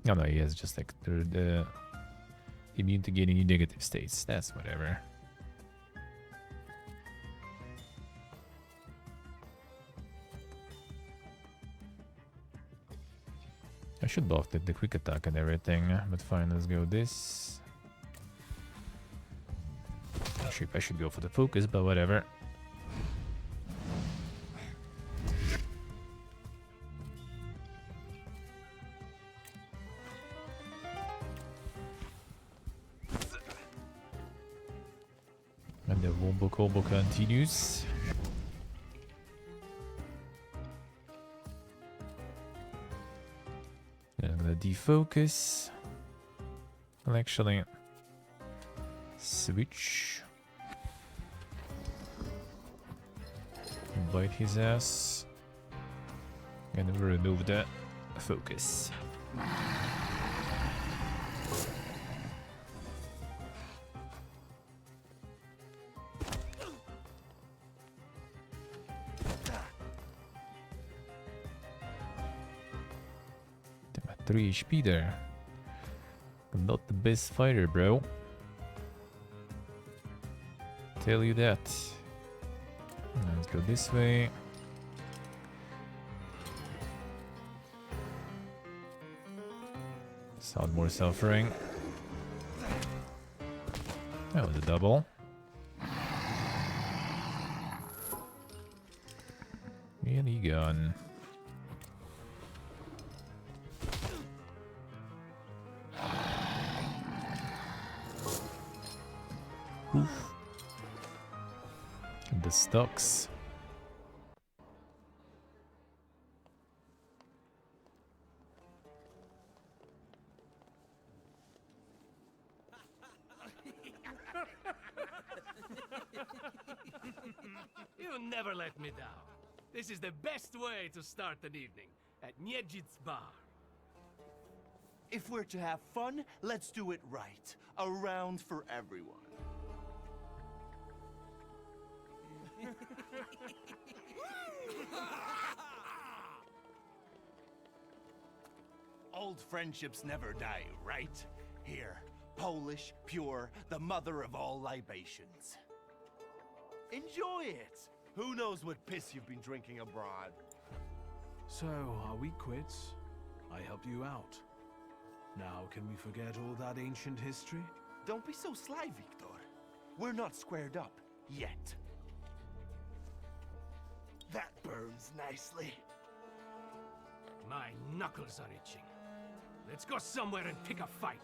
Oh no, he has just like the immune to gaining negative states. That's whatever. I should buff the quick attack and everything, but fine, let's go this. Actually, I should go for the focus, but whatever. And the wombo combo continues. And I'm gonna defocus. I'll actually switch. Bite his ass. And remove the focus. Damn, 3 HP there. I'm not the best fighter, bro. Tell you that. Let's go this way. Sound more suffering. That was a double. And he gone. Oof. And the stocks. You never let me down. This is the best way to start an evening at Niedzic's bar. If we're to have fun, let's do it right. A round for everyone. Old friendships never die, right? Here, Polish, pure, the mother of all libations. Enjoy it! Who knows what piss you've been drinking abroad? So, are we quits? I helped you out. Now, can we forget all that ancient history? Don't be so sly, Victor. We're not squared up, yet. That burns nicely. My knuckles are itching. Let's go somewhere and pick a fight.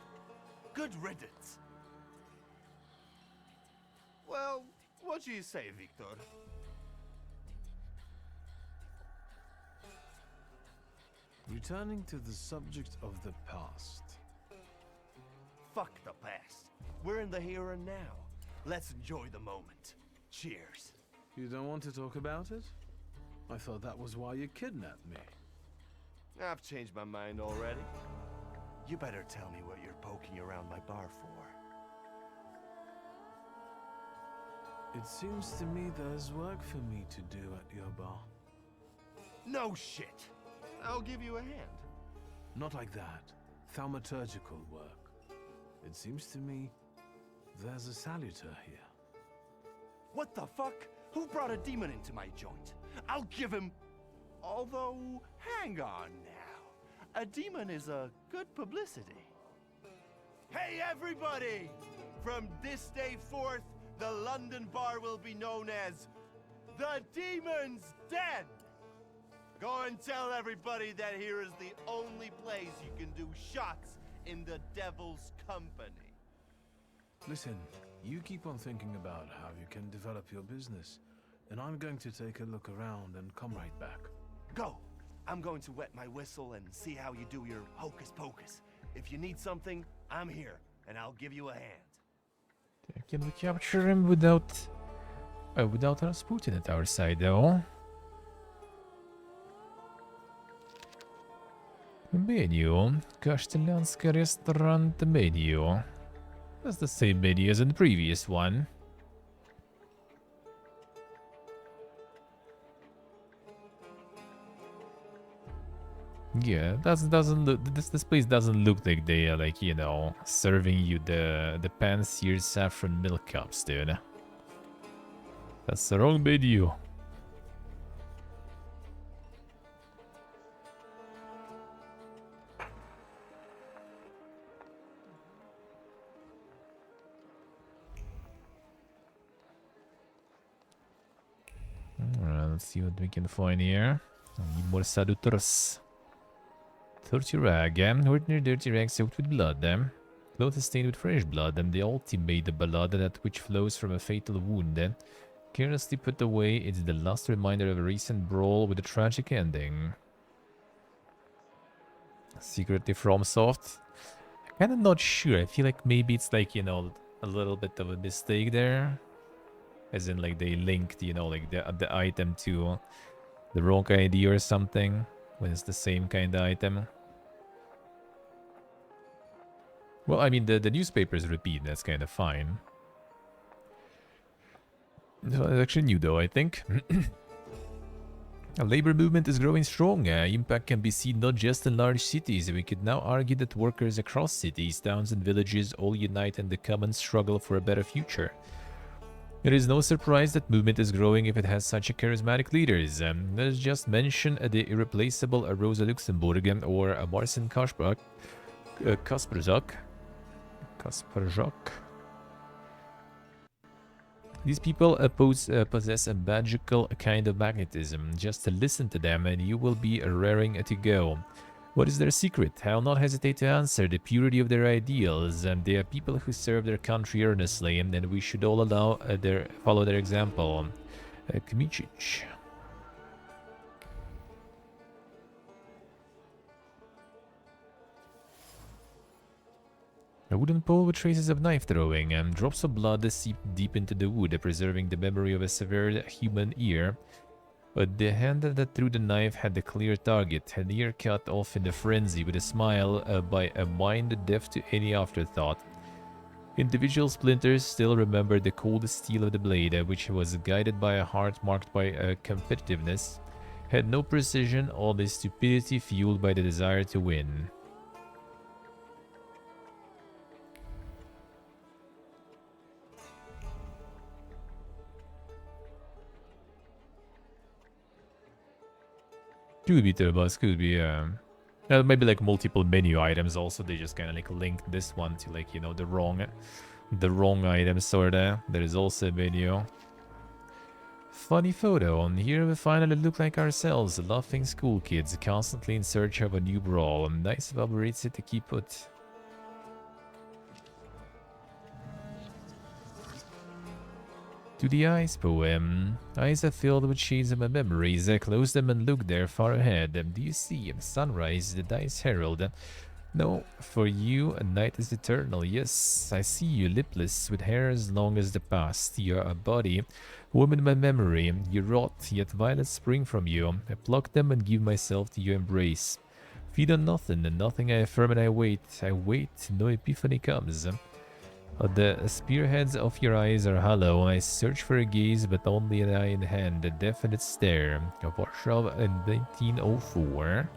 Good riddance. Well, what do you say, Victor? Returning to the subject of the past. Fuck the past. We're in the here and now. Let's enjoy the moment. Cheers. You don't want to talk about it? I thought that was why you kidnapped me. I've changed my mind already. You better tell me what you're poking around my bar for. It seems to me there's work for me to do at your bar. No shit. I'll give you a hand. Not like that. Thaumaturgical work. It seems to me there's a saluter here. What the fuck? Who brought a demon into my joint? I'll give him... Although, hang on now. A demon is a good publicity. Hey everybody! From this day forth, the London bar will be known as The Demon's Den! Go and tell everybody that here is the only place you can do shots in the devil's company. Listen, You keep on thinking about how you can develop your business, and I'm going to take a look around and come right back. Go! I'm going to wet my whistle and see how you do your hocus pocus. If you need something, I'm here, and I'll give you a hand. Can we capture him without Rasputin at our side, though? Menu. Kasztelanska restaurant menu. That's the same menu as in the previous one. Yeah, doesn't look. This place doesn't look like they are, like, you know, serving you the pan-seared saffron milk cups, dude. That's the wrong menu. Alright, let's see what we can find here. Need more seductors. Dirty rag, ordinary dirty rag soaked with blood, clothes stained with fresh blood, and the ultimate blood that which flows from a fatal wound, carelessly put away. It's the last reminder of a recent brawl with a tragic ending. Secretly from Soft. Kinda not sure. I feel like maybe it's like, you know, a little bit of a mistake there. As in, like, they linked, you know, like the item to the wrong ID or something, when it's the same kind of item. Well, I mean, the newspapers repeat, that's kind of fine. It's actually new, though, I think. A labor movement is growing strong. Impact can be seen not just in large cities. We could now argue that workers across cities, towns, and villages all unite in the common struggle for a better future. It is no surprise that movement is growing if it has such a charismatic leaders. Let's just mention the irreplaceable Rosa Luxemburg or Marcin Kasperzak. These people possess a magical kind of magnetism. Just to listen to them and you will be raring to go. What is their secret? I'll not hesitate to answer. The purity of their ideals. They are people who serve their country earnestly, and we should all follow their example. Kmicic. A wooden pole with traces of knife throwing, drops of blood seep deep into the wood, preserving the memory of a severed human ear. But the hand that threw the knife had the clear target, an ear cut off in a frenzy with a smile by a mind deaf to any afterthought. Individual splinters still remembered the cold steel of the blade, which was guided by a heart marked by competitiveness, had no precision, all this stupidity fueled by the desire to win. Could be Turbos, could be, maybe like multiple menu items also, they just kind of like linked this one to, like, you know, the wrong item sorta. There is also a menu. Funny photo, and here we finally look like ourselves, laughing school kids, constantly in search of a new brawl. Nice of Alberizzi to keep put. To the eyes poem. Eyes are filled with shades of my memories. I close them and look there far ahead. Do you see sunrise, the dice herald? No, for you a night is eternal. Yes, I see you lipless, with hair as long as the past. You're a body, warm in my memory. You rot, yet violets spring from you. I pluck them and give myself to your embrace. Feed on nothing, and nothing I affirm and I wait. No epiphany comes. The spearheads of your eyes are hollow. I search for a gaze, but only an eye in hand, a definite stare. Warsaw in 1904.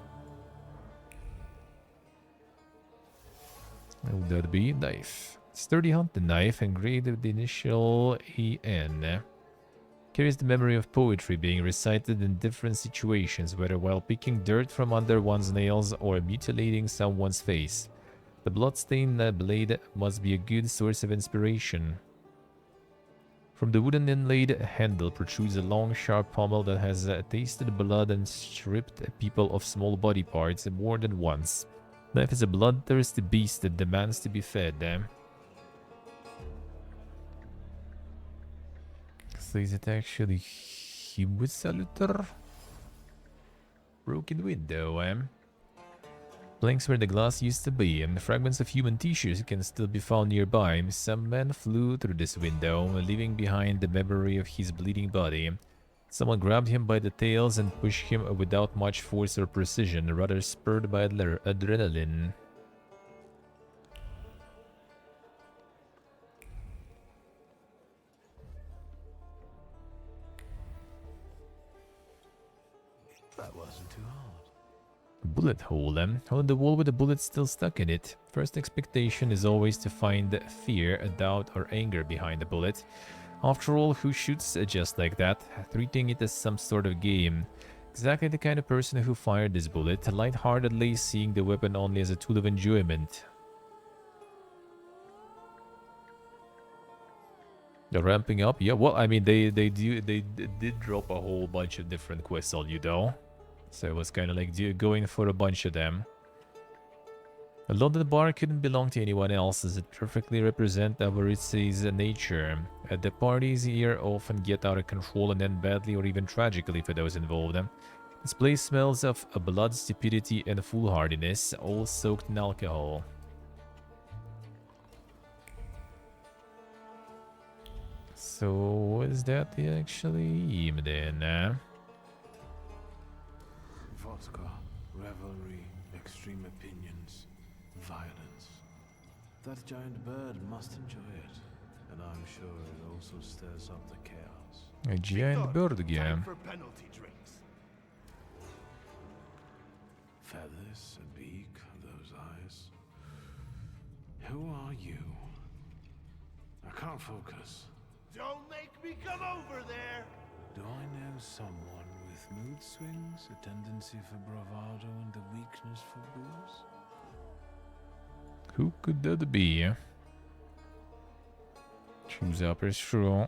Would that be? Knife. Sturdy hunting knife, engraved with the initial AN. Carries the memory of poetry being recited in different situations, whether while picking dirt from under one's nails or mutilating someone's face. The bloodstained blade must be a good source of inspiration. From the wooden inlaid handle protrudes a long, sharp pommel that has tasted blood and stripped people of small body parts more than once. Knife is a bloodthirsty beast that demands to be fed. Honestly, is it actually him with Salutar? Broken window, Blanks where the glass used to be, and fragments of human tissues can still be found nearby. Some man flew through this window, leaving behind the memory of his bleeding body. Someone grabbed him by the tails and pushed him without much force or precision, rather spurred by adrenaline. That wasn't too hard. Bullet hole, Hole in the wall with a bullet still stuck in it. First expectation is always to find fear, doubt, or anger behind the bullet. After all, who shoots just like that, treating it as some sort of game? Exactly the kind of person who fired this bullet, lightheartedly seeing the weapon only as a tool of enjoyment. They're ramping up, yeah. Well, I mean, they did drop a whole bunch of different quests on you, though. So it was kind of like going for a bunch of them. A London bar couldn't belong to anyone else, as it perfectly represents Avarice's nature. The parties here often get out of control and end badly or even tragically for those involved. This place smells of blood, stupidity, and foolhardiness, all soaked in alcohol. So, what is that actually then? Vodka, revelry, extreme opinions, violence. That giant bird must enjoy it, and I'm sure it also stirs up the chaos. A giant bird game. For penalty drinks. Feathers, a beak, those eyes. Who are you? I can't focus. Don't make me come over there! Do I know someone with mood swings, a tendency for bravado, and a weakness for booze? Who could that be? Choose up is true.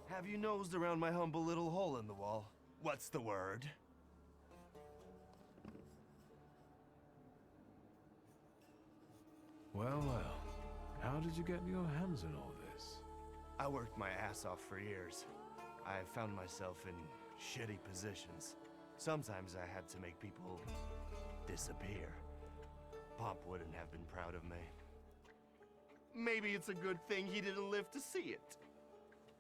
Have you nosed around my humble little hole in the wall? What's the word? Well, well. How did you get your hands on all this? I worked my ass off for years. I found myself in shitty positions. Sometimes I had to make people disappear. Pop wouldn't have been proud of me. Maybe it's a good thing he didn't live to see it.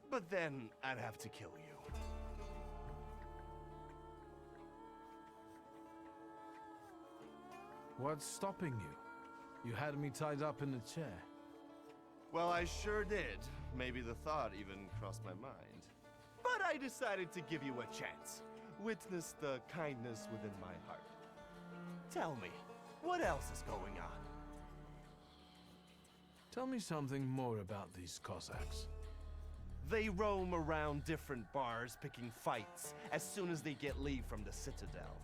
But then I'd have to kill you. What's stopping you? You had me tied up in a chair. Well, I sure did. Maybe the thought even crossed my mind. But I decided to give you a chance. Witness the kindness within my heart. Tell me, what else is going on? Tell me something more about these Cossacks. They roam around different bars picking fights as soon as they get leave from the Citadel.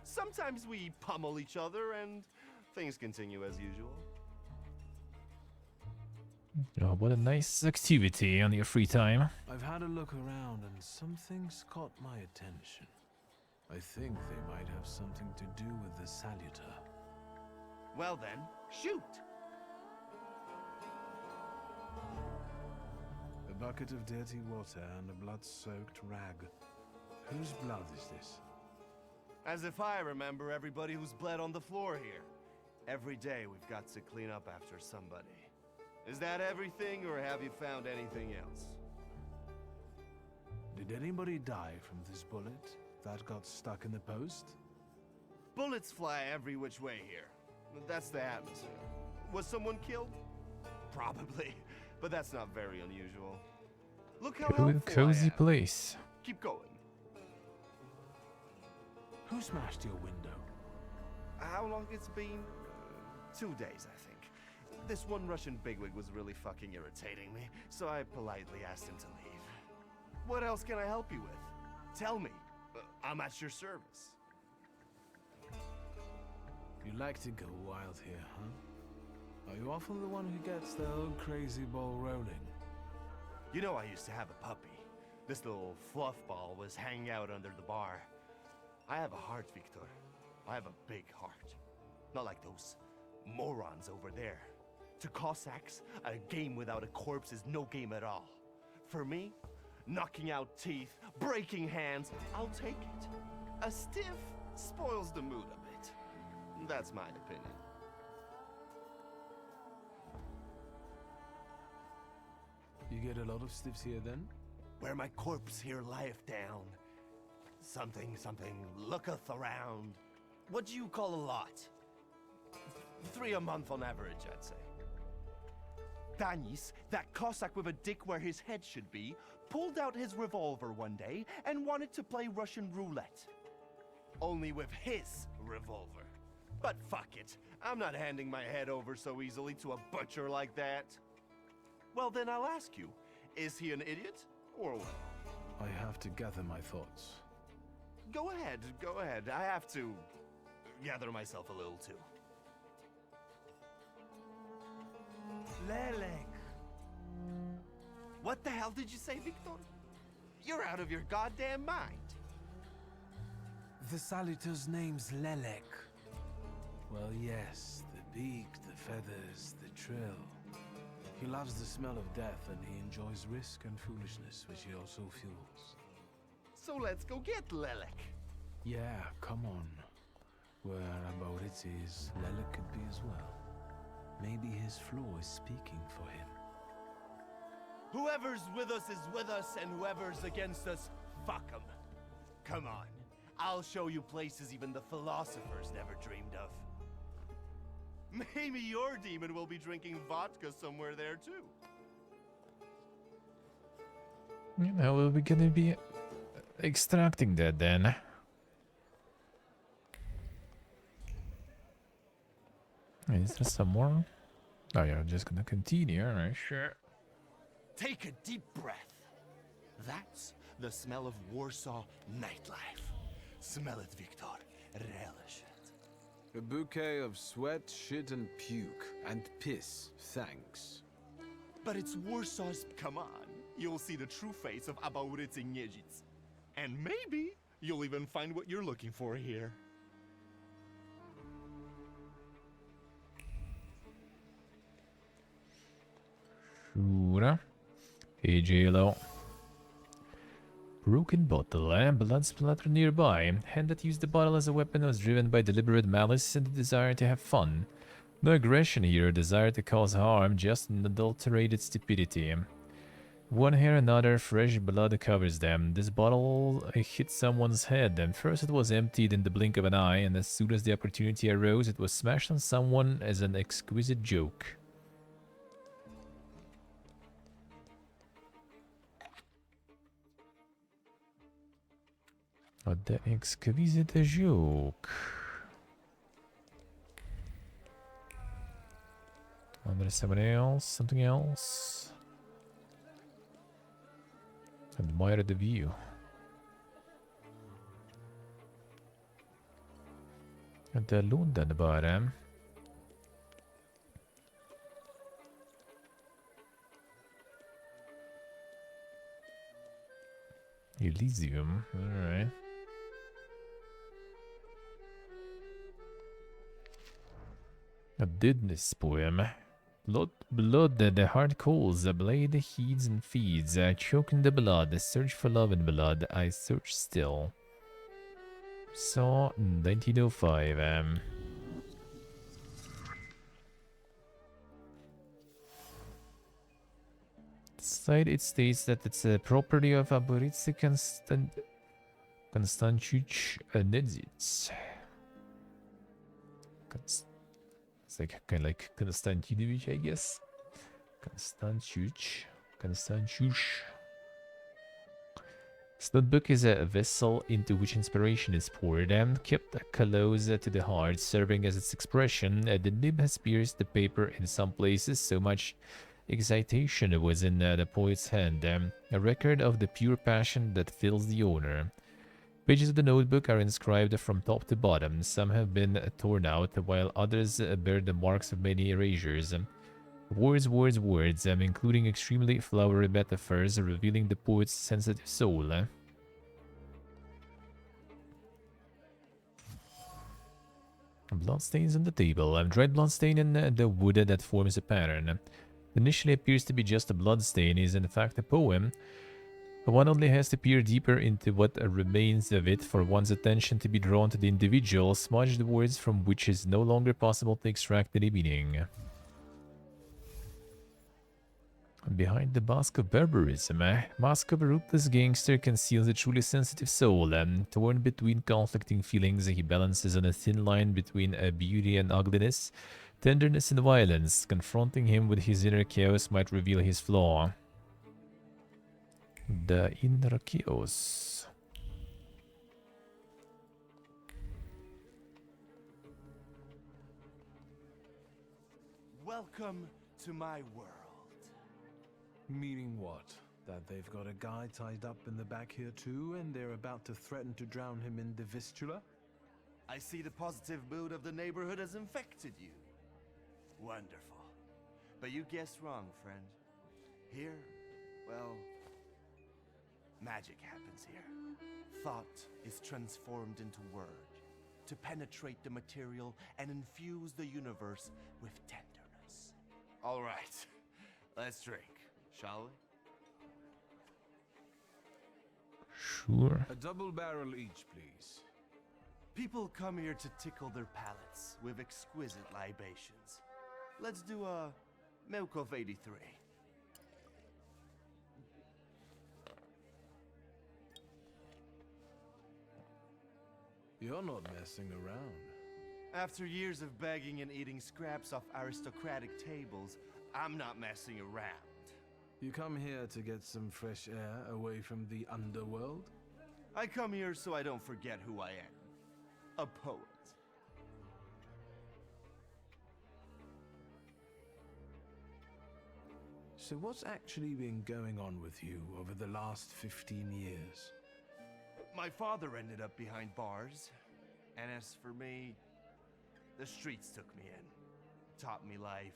Sometimes we pummel each other and things continue as usual. Oh, what a nice activity on your free time. I've had a look around and some things caught my attention. I think they might have something to do with the Salutar. Well then, shoot! A bucket of dirty water and a blood-soaked rag. Whose blood is this? As if I remember everybody who's bled on the floor here. Every day we've got to clean up after somebody. Is that everything, or have you found anything else? Did anybody die from this bullet that got stuck in the post? Bullets fly every which way here. That's the atmosphere. Was someone killed? Probably, but that's not very unusual. Look how helpful cozy I am. place. Keep going. Who smashed your window? How long it's been? 2 days, I think. This one Russian bigwig was really fucking irritating me, so I politely asked him to leave. What else can I help you with? Tell me. I'm at your service. You like to go wild here, huh? Are you often the one who gets the whole crazy ball rolling? You know, I used to have a puppy. This little fluff ball was hanging out under the bar. I have a heart, Victor. I have a big heart. Not like those Morons over there. To Cossacks, a game without a corpse is no game at all. For me, knocking out teeth, breaking hands, I'll take it. A stiff spoils the mood a bit. That's my opinion. You get a lot of stiffs here then? Where my corpse here lieth down. Something, looketh around. What do you call a lot? 3 a month on average, I'd say. Danis, that Cossack with a dick where his head should be, pulled out his revolver one day and wanted to play Russian roulette. Only with his revolver. But fuck it, I'm not handing my head over so easily to a butcher like that. Well then I'll ask you, is he an idiot, or what? I have to gather my thoughts. Go ahead. I have to gather myself a little too. Lelek. What the hell did you say, Victor? You're out of your goddamn mind. The Saliter's name's Lelek. Well, yes, the beak, the feathers, the trill. He loves the smell of death and he enjoys risk and foolishness, which he also fuels. So let's go get Lelek. Yeah, come on. Where about it is, Lelek could be as well. Maybe his flaw is speaking for him. Whoever's with us is with us, and whoever's against us, fuck 'em. Come on, I'll show you places even the philosophers never dreamed of. Maybe your demon will be drinking vodka somewhere there too. How are we gonna be extracting that then? Is there some more? Oh yeah, I'm just gonna continue, alright, sure. Take a deep breath. That's the smell of Warsaw nightlife. Smell it, Victor. Relish it. A bouquet of sweat, shit, and puke. And piss. Thanks. But it's Warsaw's... Come on. You'll see the true face of Abaurycy Niedzic. And maybe you'll even find what you're looking for here. Sure. Hey, JLO. Broken bottle, blood splatter nearby. Hand that used the bottle as a weapon was driven by deliberate malice and the desire to have fun. No aggression here, desire to cause harm, just unadulterated stupidity. One here, another, fresh blood covers them. This bottle hit someone's head, and first it was emptied in the blink of an eye, and as soon as the opportunity arose, it was smashed on someone as an exquisite joke. What the exquisite joke. Oh, there's somebody else, something else. Admire the view. Det låter bara. Elysium, alright. A deadness poem. Blood, the heart calls, the blade heeds and feeds, choke in the blood, search for love in blood, I search still. So, 1905, Side it states that it's a property of Abaurycy Konstantiuch Niedzic. It's like kind of like Konstantinovich, I guess. Konstantiuch. This notebook is a vessel into which inspiration is poured and kept close to the heart, serving as its expression. The nib has pierced the paper in some places, so much excitation was in the poet's hand. A record of the pure passion that fills the owner. Pages of the notebook are inscribed from top to bottom. Some have been torn out, while others bear the marks of many erasures. Words, including extremely flowery metaphors revealing the poet's sensitive soul. Bloodstains on the table. Dried bloodstain in the wood that forms a pattern. Initially appears to be just a bloodstain is in fact a poem. One only has to peer deeper into what remains of it for one's attention to be drawn to the individual, smudged words from which is no longer possible to extract any meaning. Behind the mask of barbarism, mask of a ruthless gangster conceals a truly sensitive soul. Torn between conflicting feelings, he balances on a thin line between beauty and ugliness, tenderness and violence. Confronting him with his inner chaos might reveal his flaw. The inner chaos. Welcome to my world. Meaning what? That they've got a guy tied up in the back here too, and they're about to threaten to drown him in the Vistula? I see the positive mood of the neighborhood has infected you. Wonderful. But you guessed wrong, friend. Here, well, magic happens here. Thought is transformed into word, to penetrate the material and infuse the universe with tenderness. All right, let's drink, shall we? Sure. A double barrel each, please. People come here to tickle their palates with exquisite libations. Let's do a Milk of 83. You're not messing around. After years of begging and eating scraps off aristocratic tables, I'm not messing around. You come here to get some fresh air away from the underworld? I come here so I don't forget who I am. A poet. So what's actually been going on with you over the last 15 years? My father ended up behind bars, and as for me, the streets took me in, taught me life.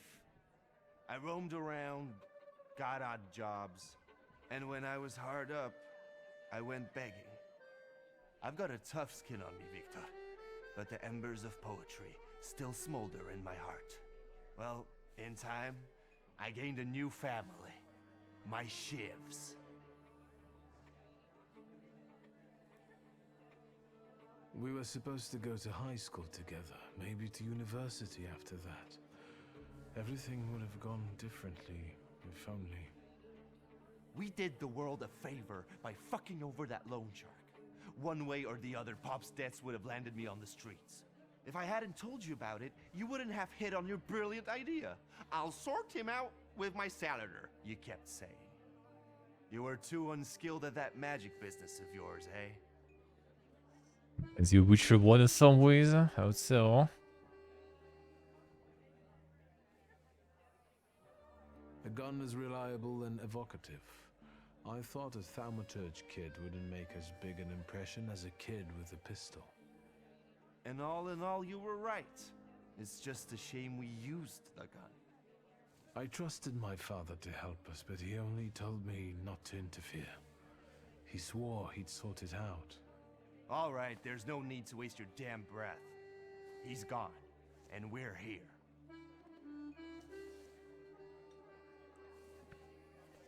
I roamed around, got odd jobs, and when I was hard up, I went begging. I've got a tough skin on me, Victor, but the embers of poetry still smolder in my heart. Well, in time, I gained a new family, my Shivs. We were supposed to go to high school together, maybe to university after that. Everything would have gone differently, if only. We did the world a favor by fucking over that loan shark. One way or the other, Pop's debts would have landed me on the streets. If I hadn't told you about it, you wouldn't have hit on your brilliant idea. I'll sort him out with my salader, you kept saying. You were too unskilled at that magic business of yours, eh? As you wish for one in some ways, how so? A gun is reliable and evocative. I thought a Thaumaturge kid wouldn't make as big an impression as a kid with a pistol. And all in all, you were right. It's just a shame we used the gun. I trusted my father to help us, but he only told me not to interfere. He swore he'd sort it out. All right, there's no need to waste your damn breath. He's gone, and we're here.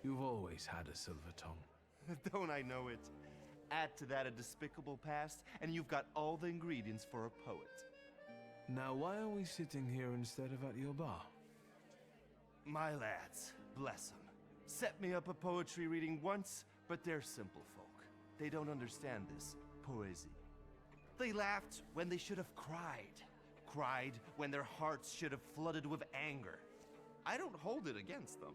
You've always had a silver tongue. Don't I know it? Add to that a despicable past, and you've got all the ingredients for a poet. Now, why are we sitting here instead of at your bar? My lads, bless them, set me up a poetry reading once, but they're simple folk. They don't understand this poesy. They laughed when they should have cried. Cried when their hearts should have flooded with anger. I don't hold it against them.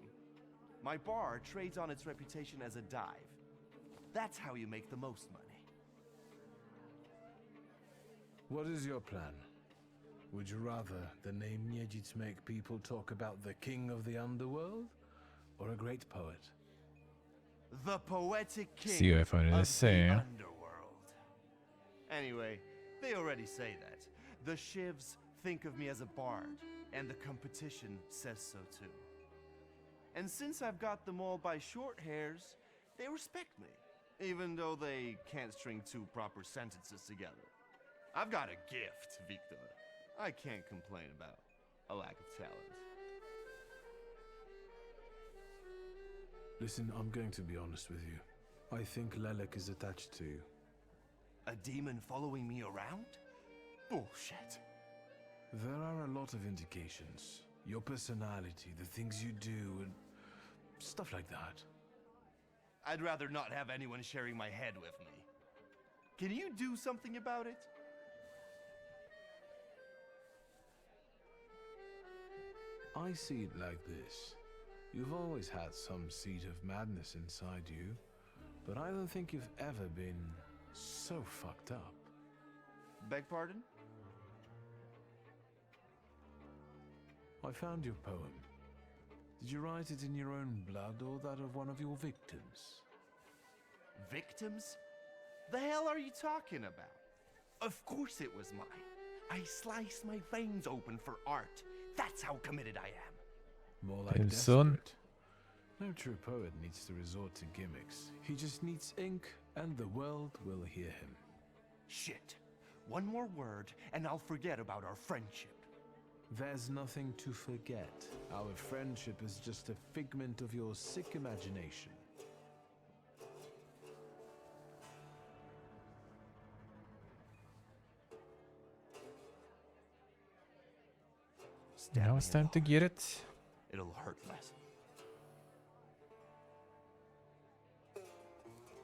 My bar trades on its reputation as a dive. That's how you make the most money. What is your plan? Would you rather the name Niedzits make people talk about the king of the underworld, or a great poet? The poetic king See if I of the say. underworld. Anyway, they already say that. The Shivs think of me as a bard, and the competition says so too. And since I've got them all by short hairs, they respect me, even though they can't string two proper sentences together. I've got a gift, Victor. I can't complain about a lack of talent. Listen, I'm going to be honest with you. I think Lelek is attached to you. A demon following me around? Bullshit. There are a lot of indications. Your personality, the things you do, and stuff like that. I'd rather not have anyone sharing my head with me. Can you do something about it? I see it like this. You've always had some seed of madness inside you, but I don't think you've ever been so fucked up. Beg pardon? I found your poem. Did you write it in your own blood or that of one of your victims? Victims? The hell are you talking about? Of course it was mine. I sliced my veins open for art. That's how committed I am. More like Son. desperate. No true poet needs to resort to gimmicks. He just needs ink, and the world will hear him. Shit. One more word, and I'll forget about our friendship. There's nothing to forget. Our friendship is just a figment of your sick imagination. Now it's time to get it. It'll hurt less.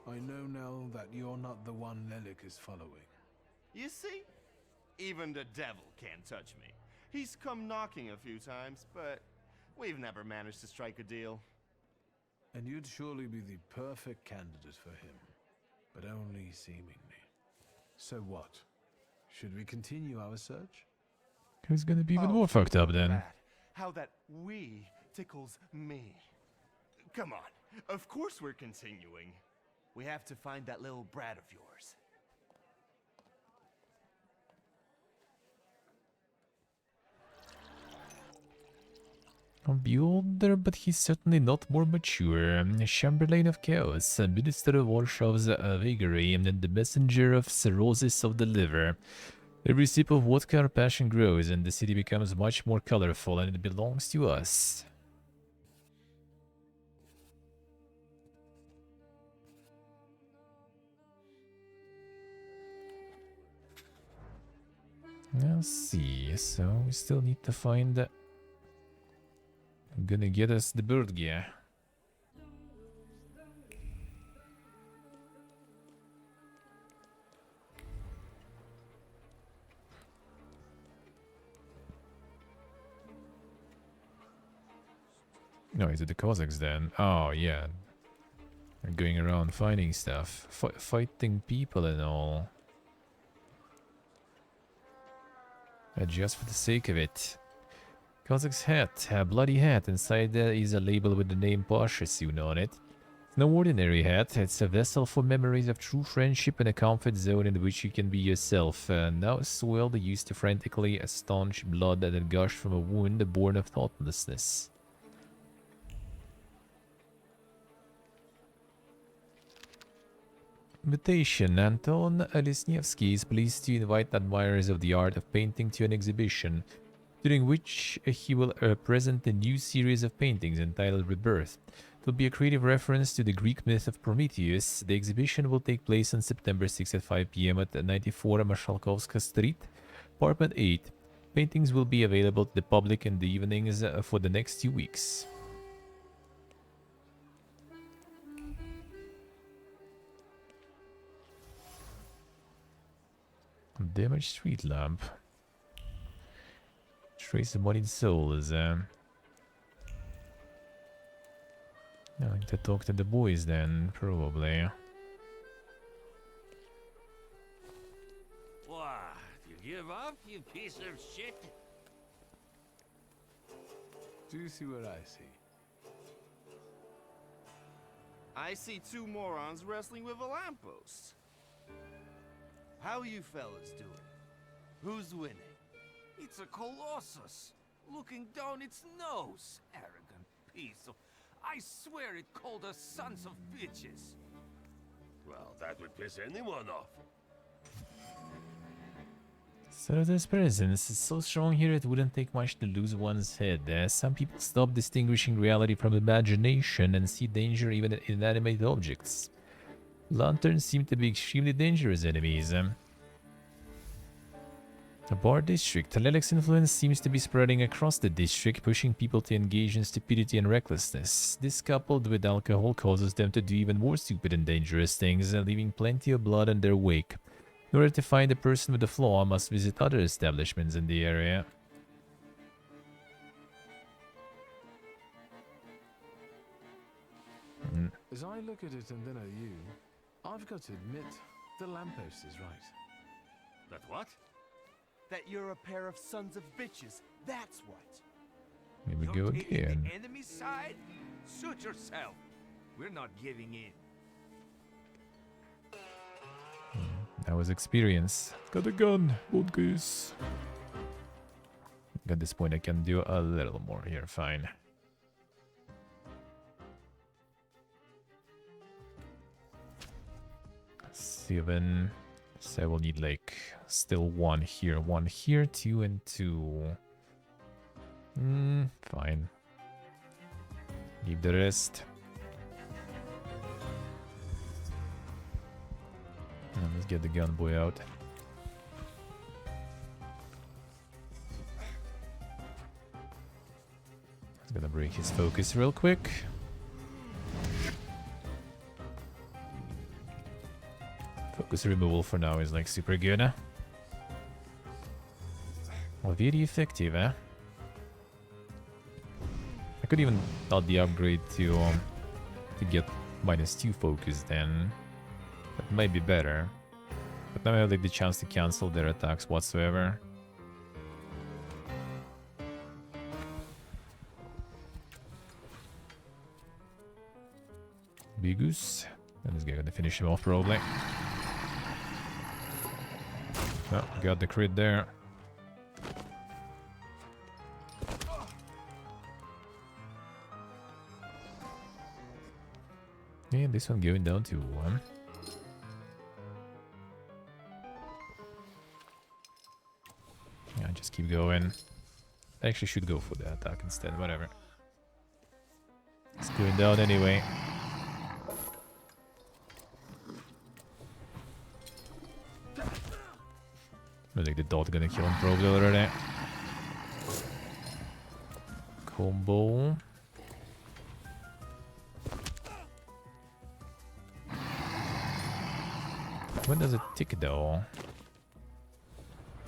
I know now that you're not the one Lelek is following. You see? Even the devil can't touch me. He's come knocking a few times, but we've never managed to strike a deal. And you'd surely be the perfect candidate for him, but only seemingly. So what? Should we continue our search? Who's gonna be even more fucked up then? Bad. How that we tickles me. Come on, of course we're continuing. We have to find that little brat of yours. Be older, but he's certainly not more mature. Chamberlain of Chaos, Minister of Warshaw's Vagary, and the Messenger of Cirrhosis of the Liver. Every sip of vodka our passion grows, and the city becomes much more colorful, and it belongs to us. Let's see, so we still need to find... gonna get us the bird gear. No, is it the Cossacks then? Oh, yeah. They're going around finding stuff. Fighting people and all. Just for the sake of it. Cossacks hat, a bloody hat. Inside there is a label with the name Pasha soon on it. It's no ordinary hat. It's a vessel for memories of true friendship and a comfort zone in which you can be yourself. Now soiled, used to frantically staunch blood that had gushed from a wound born of thoughtlessness. Invitation. Anton Lesniewski is pleased to invite admirers of the art of painting to an exhibition, during which he will present a new series of paintings entitled Rebirth. It will be a creative reference to the Greek myth of Prometheus. The exhibition will take place on September 6 at 5 p.m. at 94 Mashalkovska Street, apartment 8. Paintings will be available to the public in the evenings for the next 2 weeks. Damaged street lamp. Trace of muddied souls. I need to talk to the boys then, probably. What? You give up, you piece of shit? Do you see what I see? I see two morons wrestling with a lamppost. How you fellas doing? Who's winning? It's a colossus, looking down its nose. Arrogant piece of... I swear it called us sons of bitches. Well, that would piss anyone off. So this presence is so strong here it wouldn't take much to lose one's head. Some people stop distinguishing reality from imagination and see danger even in inanimate objects. Lanterns seem to be extremely dangerous enemies. The Bar District. Lilaic's influence seems to be spreading across the district, pushing people to engage in stupidity and recklessness. This, coupled with alcohol, causes them to do even more stupid and dangerous things, leaving plenty of blood in their wake. In order to find a person with a flaw, I must visit other establishments in the area. As I look at it and then at you, I've got to admit, the lamppost is right. That what? That you're a pair of sons of bitches. That's what. Here we You're go taking again. the enemy's side? Suit yourself. We're not giving in. That was experience. Got a gun, old goose. At this point I can do a little more here, fine. Seven. So I will need like still one here, 2 and 2. Fine. Leave the rest. And let's get the gun boy out. It's gonna break his focus real quick. Focus removal for now is like super good. Well, very effective, eh? I could even add the upgrade to get -2 focus then. That might be better. But now I have like the chance to cancel their attacks whatsoever. Bigus. And this guy gonna finish him off probably. Oh, got the crit there. And this one going down to 1. Yeah, just keep going. I actually should go for the attack instead, whatever. It's going down anyway. I think the dot gonna kill him probably already. Combo. When does it tick though?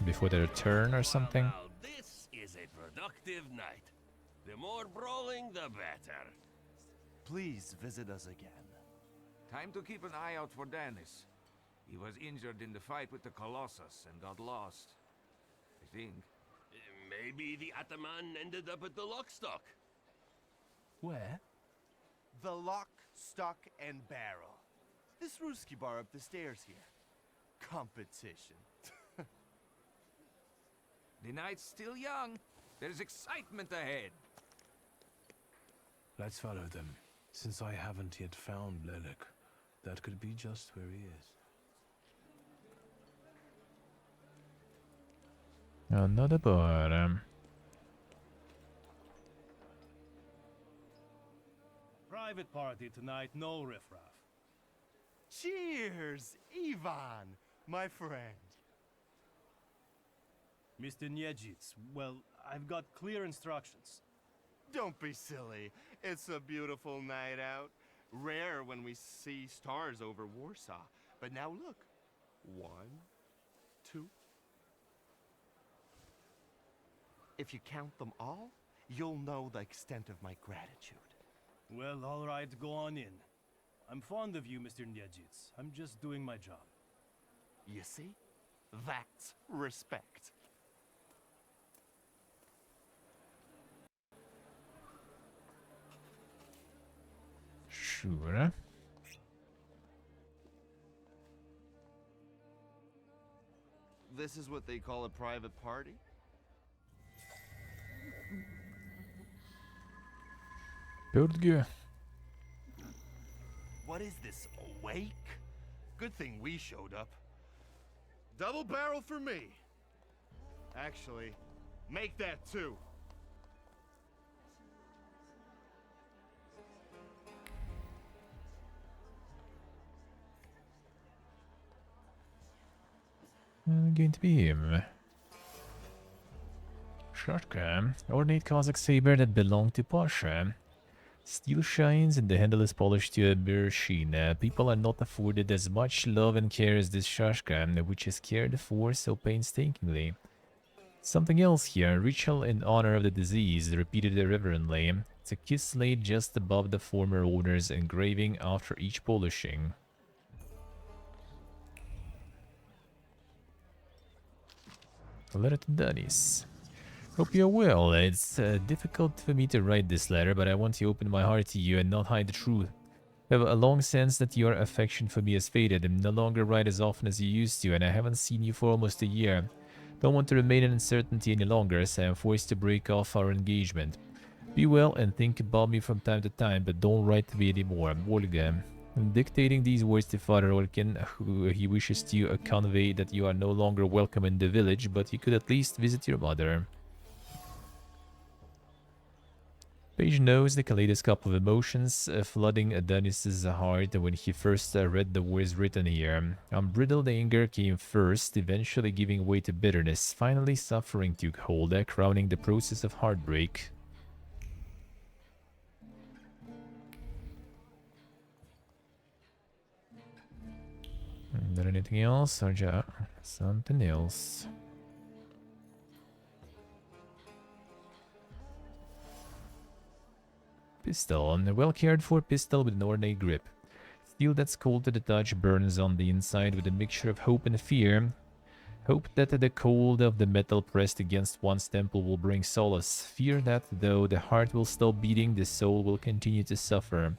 Before their turn or something? Now, this is a productive night. The more brawling, the better. Please visit us again. Time to keep an eye out for Dennis. He was injured in the fight with the Colossus and got lost. I think. Maybe the Ataman ended up at the Lockstock. Where? The Lock, Stock, and Barrel. This Ruski bar up the stairs here. Competition. The night's still young. There's excitement ahead. Let's follow them. Since I haven't yet found Lilac, that could be just where he is. Another bar. Private party tonight, no riffraff. Cheers, Ivan, my friend. Mr. Niedzic, well, I've got clear instructions. Don't be silly. It's a beautiful night out. Rare when we see stars over Warsaw. But now look. 1, 2. If you count them all, you'll know the extent of my gratitude. Well, all right, go on in. I'm fond of you, Mr. Niedzic. I'm just doing my job. You see? That's respect. Sure. This is what they call a private party? Thaumaturge. What is this, a wake? Good thing we showed up. Double barrel for me. Actually, make that 2. Going to be him. Shotgun. Ornate Cossack saber that belonged to Pasha. Steel shines and the handle is polished to a bare sheen. People are not afforded as much love and care as this shotgun, which is cared for so painstakingly. Something else here, ritual in honor of the deceased, repeated irreverently. It's a kiss laid just above the former owner's engraving after each polishing. A letter to Dennis. Hope you're well. It's difficult for me to write this letter, but I want to open my heart to you and not hide the truth. I have a long sense that your affection for me has faded and no longer write as often as you used to, and I haven't seen you for almost a year. Don't want to remain in uncertainty any longer, so I am forced to break off our engagement. Be well and think about me from time to time, but don't write to me anymore. Olga. I'm dictating these words to Father Olkin, who he wishes to convey that you are no longer welcome in the village, but you could at least visit your mother. Page knows the kaleidoscope of emotions flooding Dennis's heart when he first read the words written here. Unbridled anger came first, eventually giving way to bitterness. Finally, suffering took hold, crowning the process of heartbreak. Is there anything else, or just something else? Pistol, a well-cared-for pistol with an ornate grip. Steel that's cold to the touch burns on the inside with a mixture of hope and fear. Hope that the cold of the metal pressed against one's temple will bring solace. Fear that, though the heart will stop beating, the soul will continue to suffer.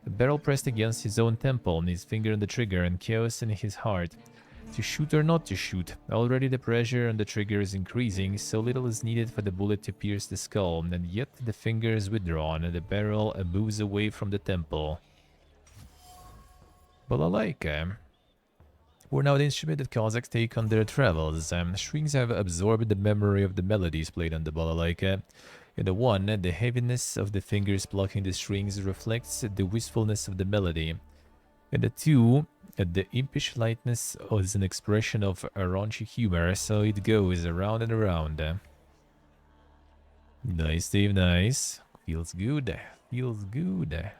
The barrel pressed against his own temple, and his finger on the trigger, and chaos in his heart. To shoot or not to shoot. Already the pressure on the trigger is increasing, so little is needed for the bullet to pierce the skull, and yet the finger is withdrawn, and the barrel moves away from the temple. Balalaika. For now, the instrument that Cossacks take on their travels. Strings have absorbed the memory of the melodies played on the balalaika. In the one, the heaviness of the fingers plucking the strings reflects the wistfulness of the melody. In the two, the impish lightness is an expression of raunchy humor, so it goes around and around. Nice, Dave, nice. Feels good, feels good.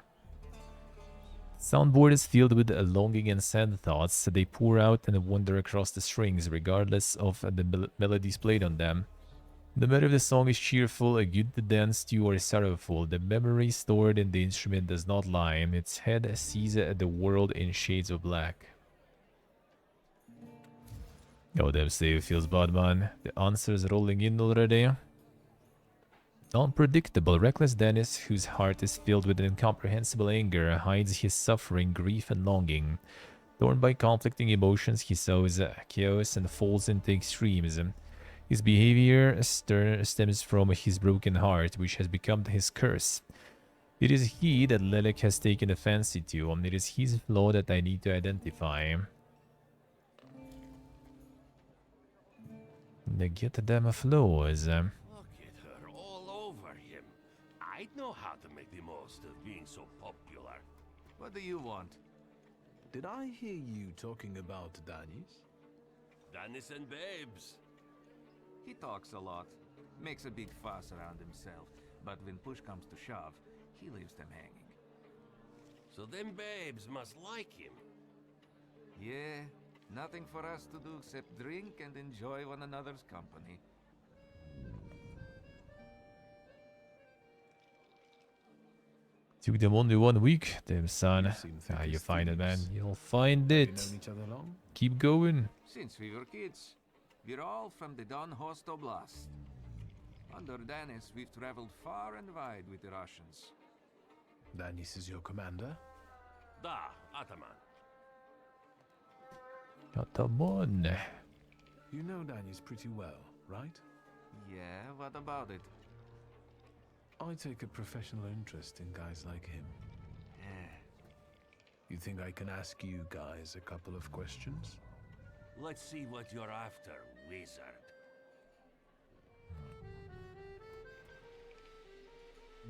Soundboard is filled with longing and sad thoughts. They pour out and wander across the strings, regardless of the melodies played on them. No matter if the song is cheerful, good to dance to, or sorrowful, the memory stored in the instrument does not lie. Its head sees the world in shades of black. Oh, damn, Steve feels bad, man. The answer's rolling in already. Unpredictable, reckless Dennis, whose heart is filled with incomprehensible anger, hides his suffering, grief, and longing. Torn by conflicting emotions, he sows chaos and falls into extremes. His behavior stems from his broken heart, which has become his curse. It is he that Lelek has taken a fancy to, and it is his flaw that I need to identify. The get them flaws. Look at her all over him. I'd know how to make the most of being so popular. What do you want? Did I hear you talking about Danis? Dennis and babes. He talks a lot, makes a big fuss around himself, but when push comes to shove, he leaves them hanging. So them babes must like him. Yeah, nothing for us to do except drink and enjoy one another's company. Took them only 1 week, damn son. You find it, man. You'll find it. Known each other long? Keep going. Since we were kids, we're all from the Don Host Oblast. Under Danis, we've traveled far and wide with the Russians. Danis is your commander? Da, Ataman. Ataman. You know Danis pretty well, right? Yeah, what about it? I take a professional interest in guys like him. You think I can ask you guys a couple of questions? Let's see what you're after, wizard.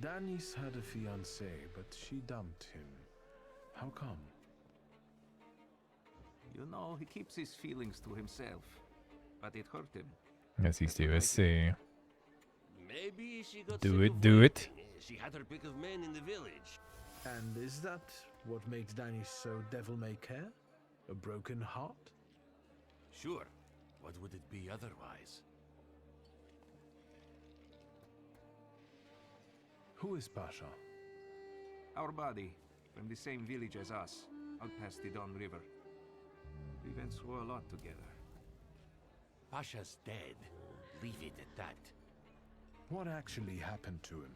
Danis had a fiancée, but she dumped him. How come? You know, he keeps his feelings to himself. But it hurt him. Yes, he's do. I see. Maybe she got Do sick it, of do it. waiting. She had her pick of men in the village. And is that what makes Danis so devil-may-care? A broken heart? Sure. What would it be otherwise? Who is Pasha? Our buddy, from the same village as us, out past the Don River. We went through a lot together. Pasha's dead. Leave it at that. What actually happened to him?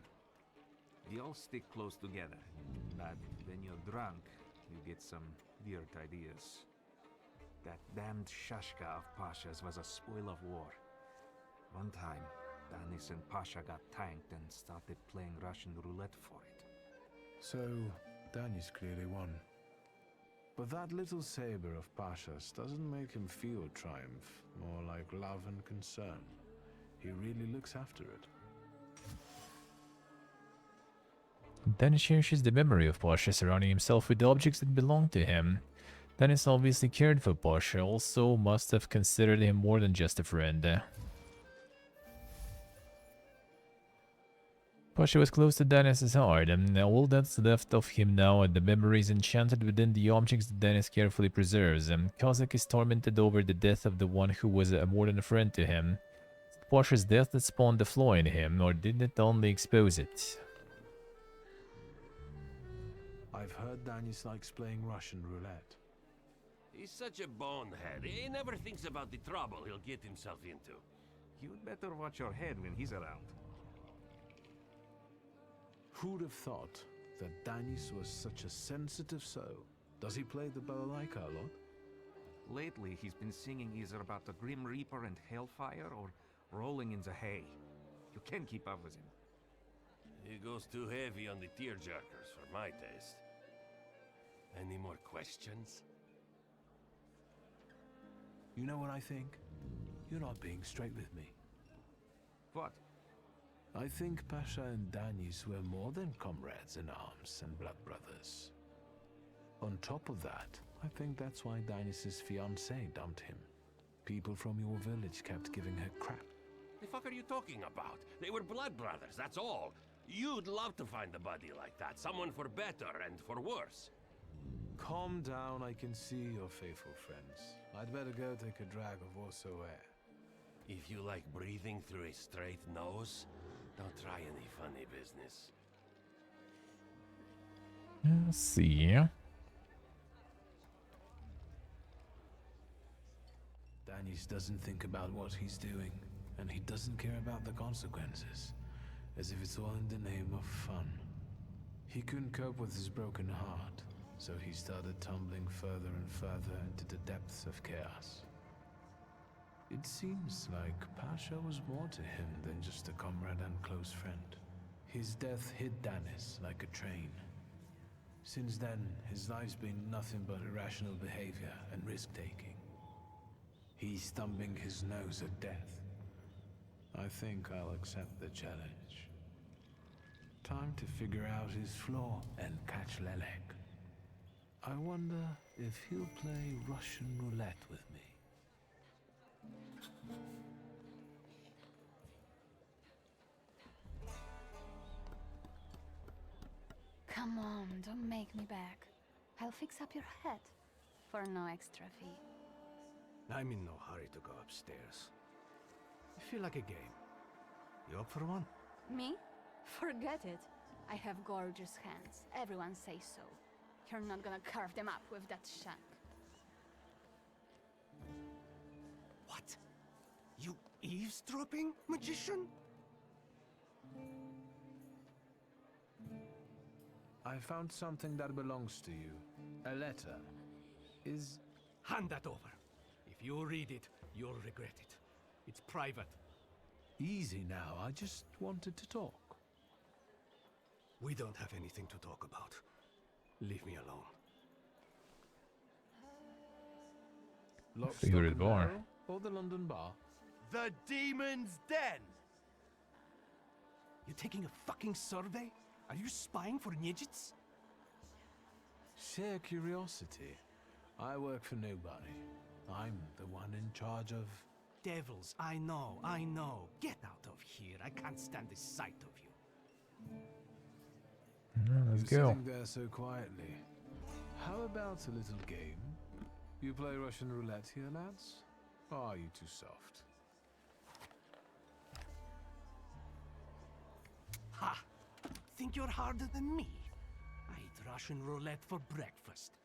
We all stick close together, but when you're drunk, you get some weird ideas. That damned Shashka of Pasha's was a spoil of war. One time, Danis and Pasha got tanked and started playing Russian roulette for it. So, Danis clearly won. But that little saber of Pasha's doesn't make him feel triumph, more like love and concern. He really looks after it. Danis cherishes the memory of Pasha, surrounding himself with the objects that belong to him. Danis obviously cared for Pasha, also must have considered him more than just a friend. Pasha was close to Danis' heart, and all that's left of him now are the memories enchanted within the objects that Danis carefully preserves. Kazakh is tormented over the death of the one who was more than a friend to him. Pasha's death that spawned the flaw in him, or did it only expose it? I've heard Danis likes playing Russian roulette. He's such a bonehead. He never thinks about the trouble he'll get himself into. You'd better watch your head when he's around. Who'd have thought that Danis was such a sensitive soul? Does he play the balalaika a lot? Lately, he's been singing either about the Grim Reaper and Hellfire or rolling in the hay. You can't keep up with him. He goes too heavy on the tearjerkers for my taste. Any more questions? You know what I think? You're not being straight with me. What? I think Pasha and Danis were more than comrades in arms and blood brothers. On top of that, I think that's why Danis' fiancée dumped him. People from your village kept giving her crap. The fuck are you talking about? They were blood brothers, that's all. You'd love to find a buddy like that, someone for better and for worse. Calm down, I can see your faithful friends. I'd better go take a drag of Warsaw air. If you like breathing through a straight nose, don't try any funny business. Let's see. Danis doesn't think about what he's doing, and he doesn't care about the consequences, as if it's all in the name of fun. He couldn't cope with his broken heart, so he started tumbling further and further into the depths of chaos. It seems like Pasha was more to him than just a comrade and close friend. His death hit Danis like a train. Since then, his life's been nothing but irrational behavior and risk-taking. He's thumbing his nose at death. I think I'll accept the challenge. Time to figure out his flaw and catch Lelek. I wonder if he'll play Russian roulette with me. Come on, don't make me back. I'll fix up your head for no extra fee. I'm in no hurry to go upstairs. I feel like a game. You up for one? Me? Forget it. I have gorgeous hands. Everyone says so. You're not gonna carve them up with that shank. What? You eavesdropping, magician? I found something that belongs to you. A letter. Is... Hand that over. If you read it, you'll regret it. It's private. Easy now, I just wanted to talk. We don't have anything to talk about. Leave me alone. Favorite bar. Or the London bar? The Demon's Den! You taking a fucking survey? Are you spying for Nijits? Sheer curiosity. I work for nobody. I'm the one in charge of... Devils, I know. Get out of here. I can't stand the sight of you. Let's You're go. sitting there so quietly. How about a little game? You play Russian roulette here, lads? Or are you too soft? Ha! Think you're harder than me? I eat Russian roulette for breakfast.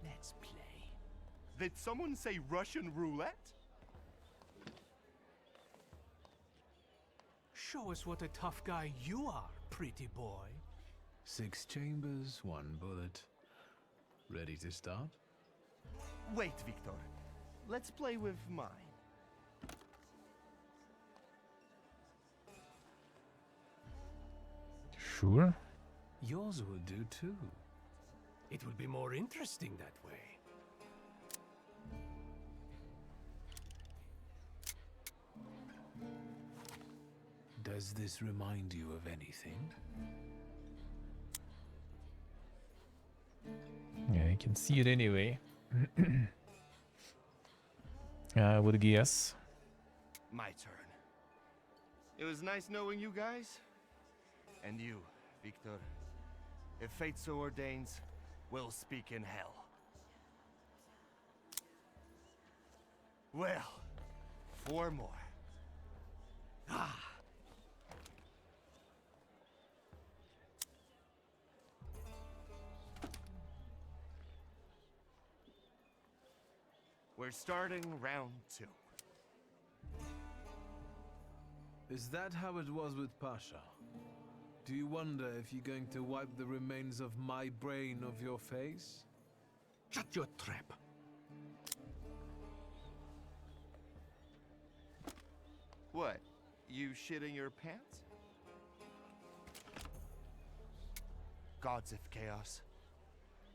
Let's play. Did someone say Russian roulette? Show us what a tough guy you are, pretty boy. 6 chambers, 1 bullet. Ready to start? Wait, Victor. Let's play with mine. Sure. Yours will do too. It will be more interesting that way. Does this remind you of anything? Yeah, you can see it anyway. I would guess. My turn. It was nice knowing you guys. And you, Victor. If fate so ordains, we'll speak in hell. Well, 4 more. Ah! We're starting round 2. Is that how it was with Pasha? Do you wonder if you're going to wipe the remains of my brain off your face? Shut your trap. What? You shitting your pants? Gods of Chaos,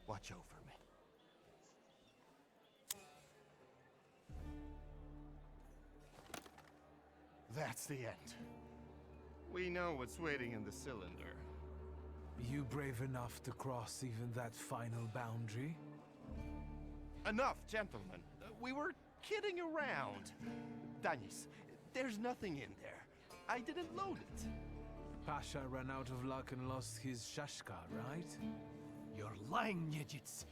watch over me. That's the end. We know what's waiting in the cylinder. You brave enough to cross even that final boundary? Enough, gentlemen. We were kidding around. Danis, there's nothing in there. I didn't load it. Pasha ran out of luck and lost his Shashka, right? You're lying, Nijits.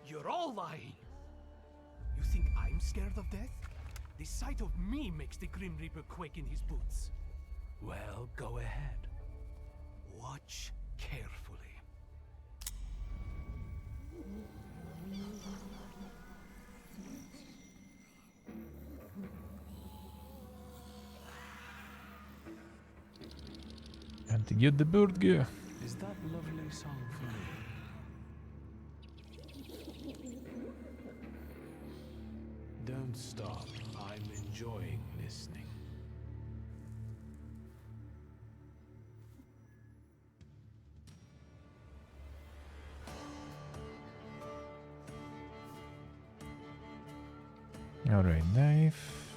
You're all lying. You think I'm scared of death? The sight of me makes the Grim Reaper quake in his boots. Well, go ahead. Watch carefully. And to get the bird go. Is that lovely song for me? Don't stop. I'm enjoying listening. Alright, knife.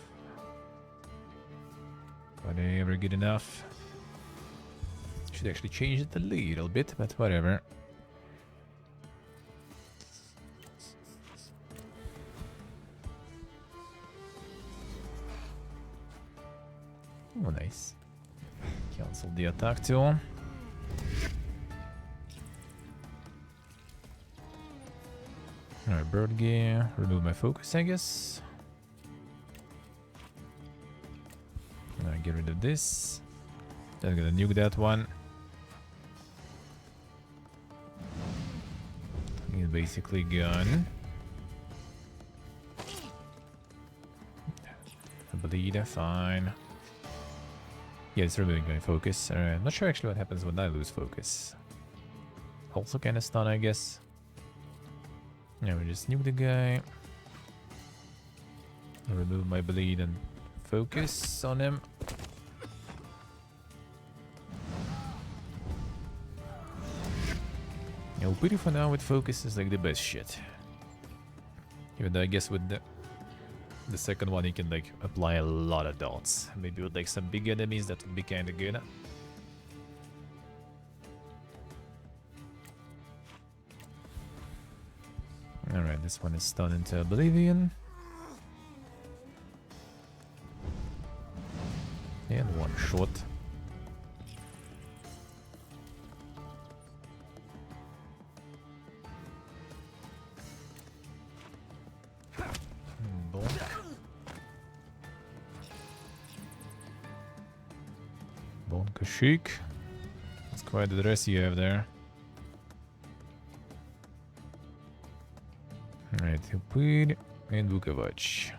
Whatever, good enough. Should actually change it a little bit, but whatever. Oh, nice. Cancel the attack tool. Alright, bird gear. Remove my focus, I guess. Alright, get rid of this. Then I'm gonna nuke that one. He's basically gone. Bleed, fine. Yeah, it's removing my focus. I'm not sure actually what happens when I lose focus. Also kind of stun, I guess. Yeah, we just nuke the guy. Remove my bleed and focus on him. Yeah, Puri for now with focus is like the best shit. Even though I guess with the second one you can like apply a lot of dots. Maybe with like some big enemies that would be kinda good. Alright, this one is stunned into oblivion. And one shot. Bonk. Bonk chic. That's quite the dress you have there. Alright, Hupid and Vukovac.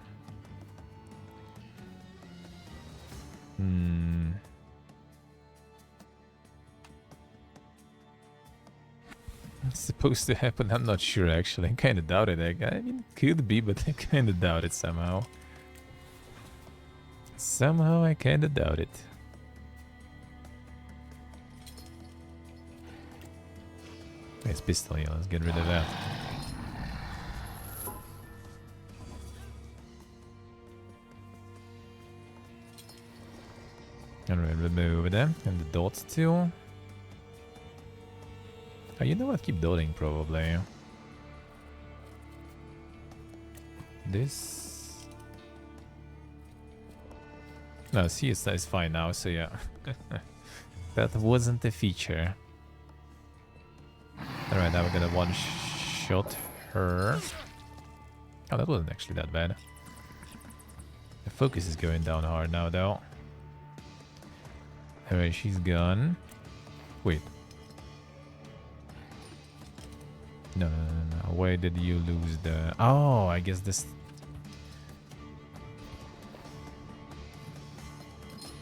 It's supposed to happen? I'm not sure actually. I kinda doubt it. I mean, it could be, but I kinda doubt it somehow. Somehow I kinda doubt it. Nice pistol, yeah, let's get rid of that. Alright, remove them. And the dots too. Oh, you know what? Keep dotting probably. This. No, CSI is fine now, so yeah. That wasn't a feature. Alright, now we're gonna one-shot her. Oh, that wasn't actually that bad. The focus is going down hard now, though. Alright, she's gone. Wait. No. Why did you lose the... Oh, I guess this...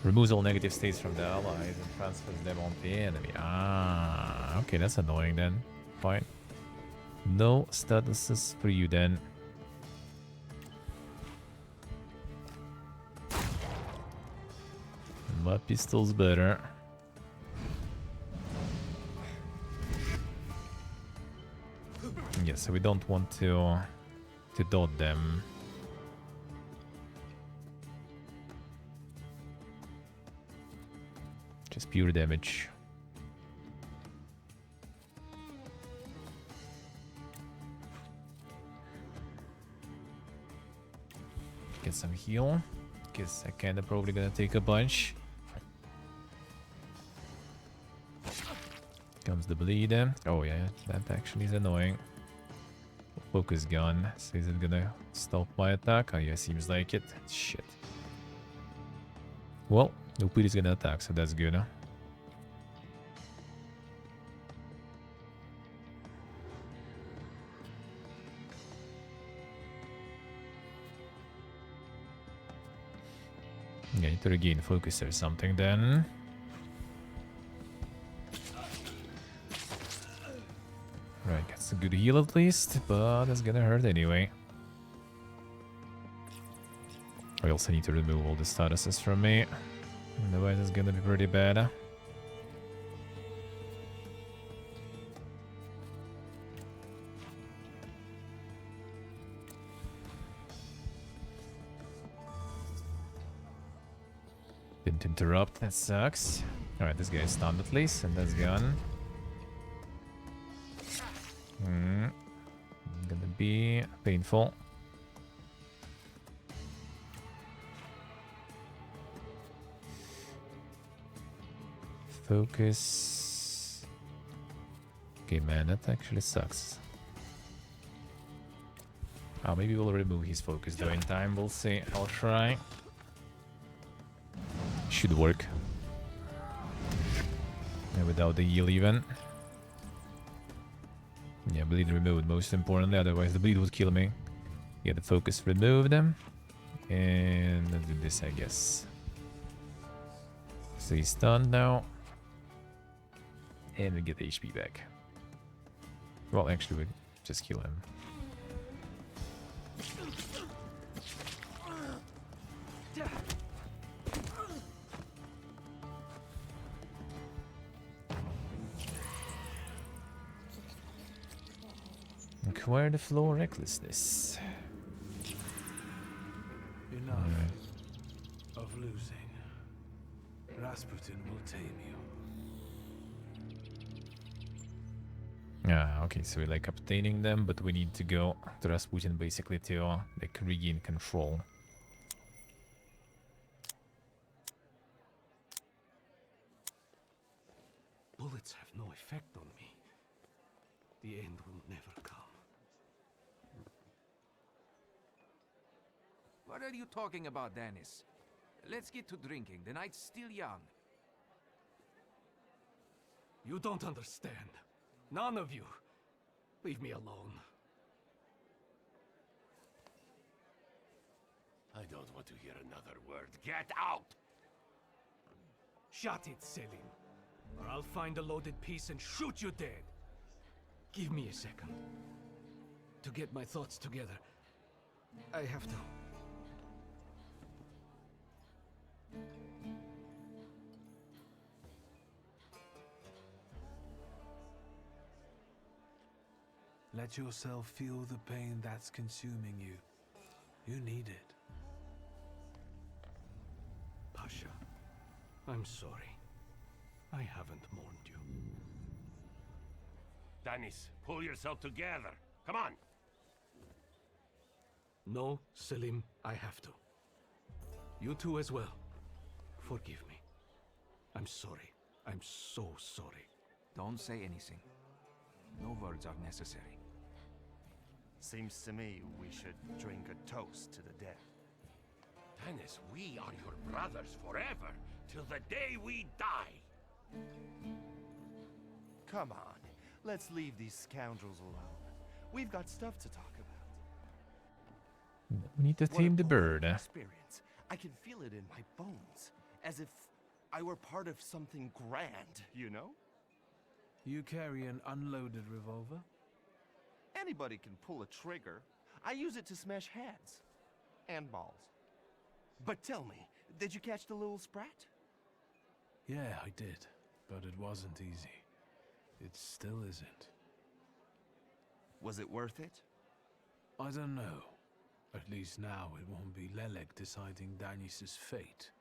Removes all negative states from the allies and transfers them on the enemy. Ah, okay, that's annoying then. Fine. No statuses for you then. My pistol's better. Yeah, so we don't want to dot them. Just pure damage. Get some heal. Guess I kinda probably gonna take a bunch. Comes the bleed. Oh yeah, that actually is annoying. Focus gun. So is it gonna stop my attack? Oh yeah, seems like it. Shit. Well, Upir is gonna attack, so that's good. Huh? Yeah, need to regain focus or something then. Right, gets a good heal at least, but that's gonna hurt anyway. I also need to remove all the statuses from me. Otherwise it's gonna be pretty bad. Didn't interrupt, that sucks. Alright, this guy is stunned at least, and that's gone. Gonna be painful. Focus. Okay, man, that actually sucks. Oh, maybe we'll remove his focus though in time. We'll see. I'll try. Should work. And without the heal even. Yeah, bleed removed most importantly, otherwise the bleed would kill me. Yeah, the focus removed them. And let's do this, I guess. So he's stunned now. And we get the HP back. Well, actually, we just kill him. Acquire the floor recklessness. Enough of losing. Rasputin will tame you. Okay, so we're like obtaining them, but we need to go to Rasputin basically to like regain control. Bullets have no effect on me. The end will never come. What are you talking about, Dennis? Let's get to drinking. The night's still young. You don't understand. None of you. Leave me alone. I don't want to hear another word. Get out! Shut it, Selim. Or I'll find a loaded piece and shoot you dead. Give me a second. To get my thoughts together. I have to. Let yourself feel the pain that's consuming you. You need it. Pasha, I'm sorry. I haven't mourned you. Dennis, pull yourself together. Come on. No, Selim, I have to. You too as well. Forgive me. I'm sorry. I'm so sorry. Don't say anything. No words are necessary. Seems to me we should drink a toast to the dead. Dennis, we are your brothers forever, till the day we die. Come on, let's leave these scoundrels alone. We've got stuff to talk about. We need to tame the bird. Experience. I can feel it in my bones, as if I were part of something grand, you know? You carry an unloaded revolver? Anybody can pull a trigger. I use it to smash heads. And balls. But tell me, did you catch the little sprat? Yeah, I did. But it wasn't easy. It still isn't. Was it worth it? I don't know. At least now it won't be Lelek deciding Danis's fate.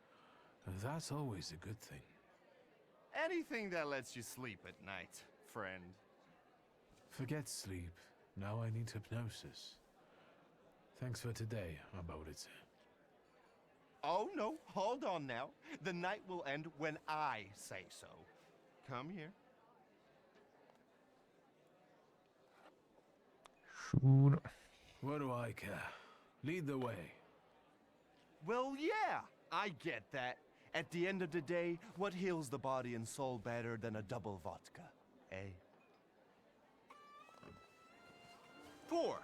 And that's always a good thing. Anything that lets you sleep at night, friend. Forget sleep. Now I need hypnosis. Thanks for today, Abodice. Oh no, hold on now. The night will end when I say so. Come here. Sure. What do I care? Lead the way. Well, yeah, I get that. At the end of the day, what heals the body and soul better than a double vodka, eh? 4.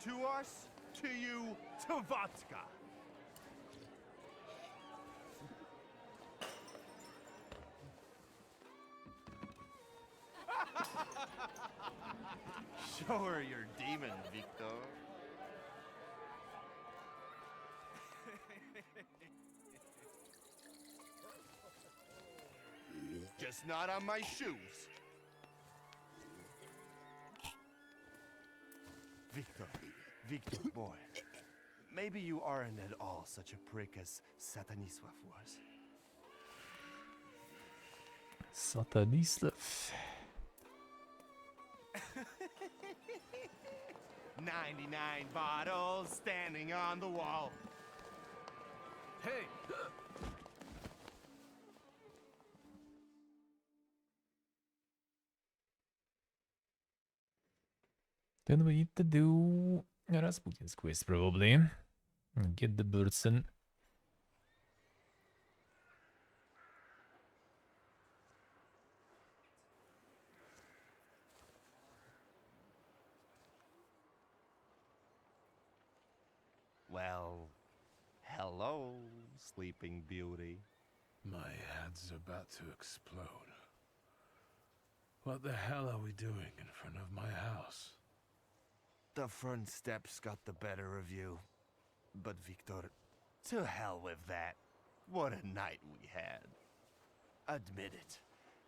To us, to you, to vodka. Show her your demon, Victor. Just not on my shoes. Victor boy. Maybe you aren't at all such a prick as Satanisław was. Satanisław. 99 bottles standing on the wall. Hey! Then we need to do Rasputin's quest probably. Get the person. Well, hello, Sleeping Beauty. My head's about to explode. What the hell are we doing in front of my house? The front steps got the better of you. But Victor, to hell with that. What a night we had. Admit it.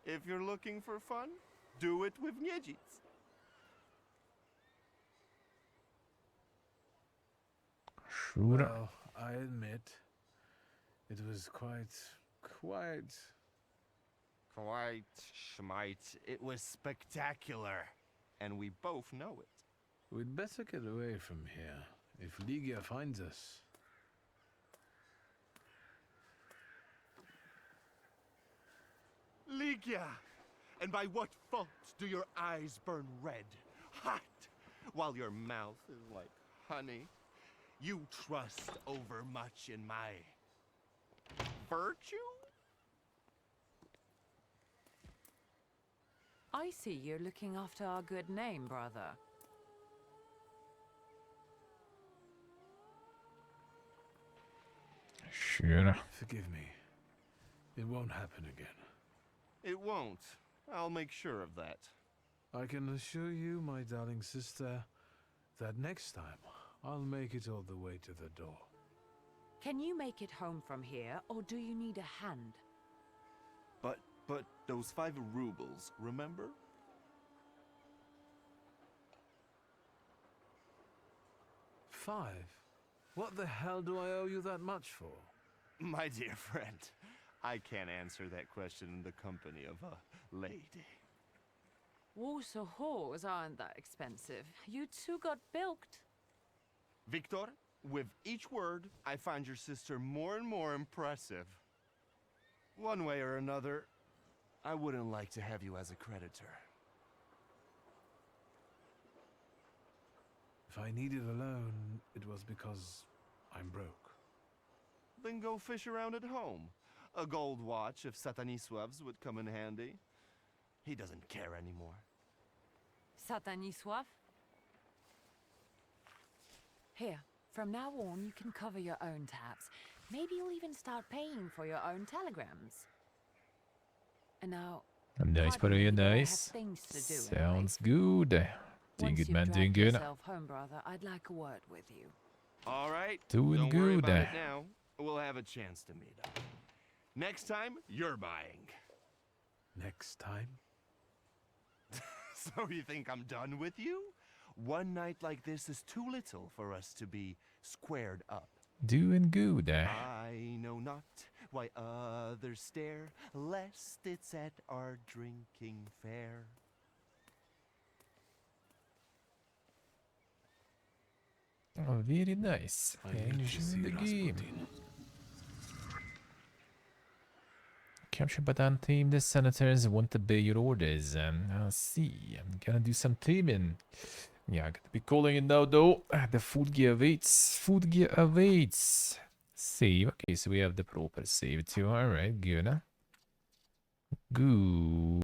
If you're looking for fun, do it with Niedzic. Sure. Well, I admit, It was quite... Quite schmite. It was spectacular. And we both know it. We'd better get away from here, if Ligia finds us. Ligia! And by what fault do your eyes burn red, hot, while your mouth is like honey? You trust overmuch in my virtue? I see you're looking after our good name, brother. Sure. Forgive me. It won't happen again. It won't. I'll make sure of that. I can assure you, my darling sister, that next time I'll make it all the way to the door. Can you make it home from here, or do you need a hand? But those 5 rubles, remember? Five? What the hell do I owe you that much for? My dear friend, I can't answer that question in the company of a lady. Warsaw whores aren't that expensive. You two got bilked. Victor, with each word, I find your sister more and more impressive. One way or another, I wouldn't like to have you as a creditor. If I needed a loan, it was because I'm broke. Then go fish around at home. A gold watch of Satanisław's would come in handy. He doesn't care anymore. Satanisław? Here, from now on, you can cover your own tabs. Maybe you'll even start paying for your own telegrams. And now... Nice, Maria, nice. Sounds good. Doing good, man, doing good. Home, brother, I'd like a word with you. All right. Doing Don't worry good. about it now. We'll have a chance to meet up. Next time, you're buying. Next time? So you think I'm done with you? One night like this is too little for us to be squared up. Doing good. I know not why others stare, lest it's at our drinking fair. Oh, very nice. Enjoy the game. Capture button team. The senators want to obey your orders. I'll see. I'm gonna do some teaming. Yeah, I gotta be calling it now though. The food gear awaits. Food gear awaits. Save. Okay, so we have the proper save too. Alright, good. Good.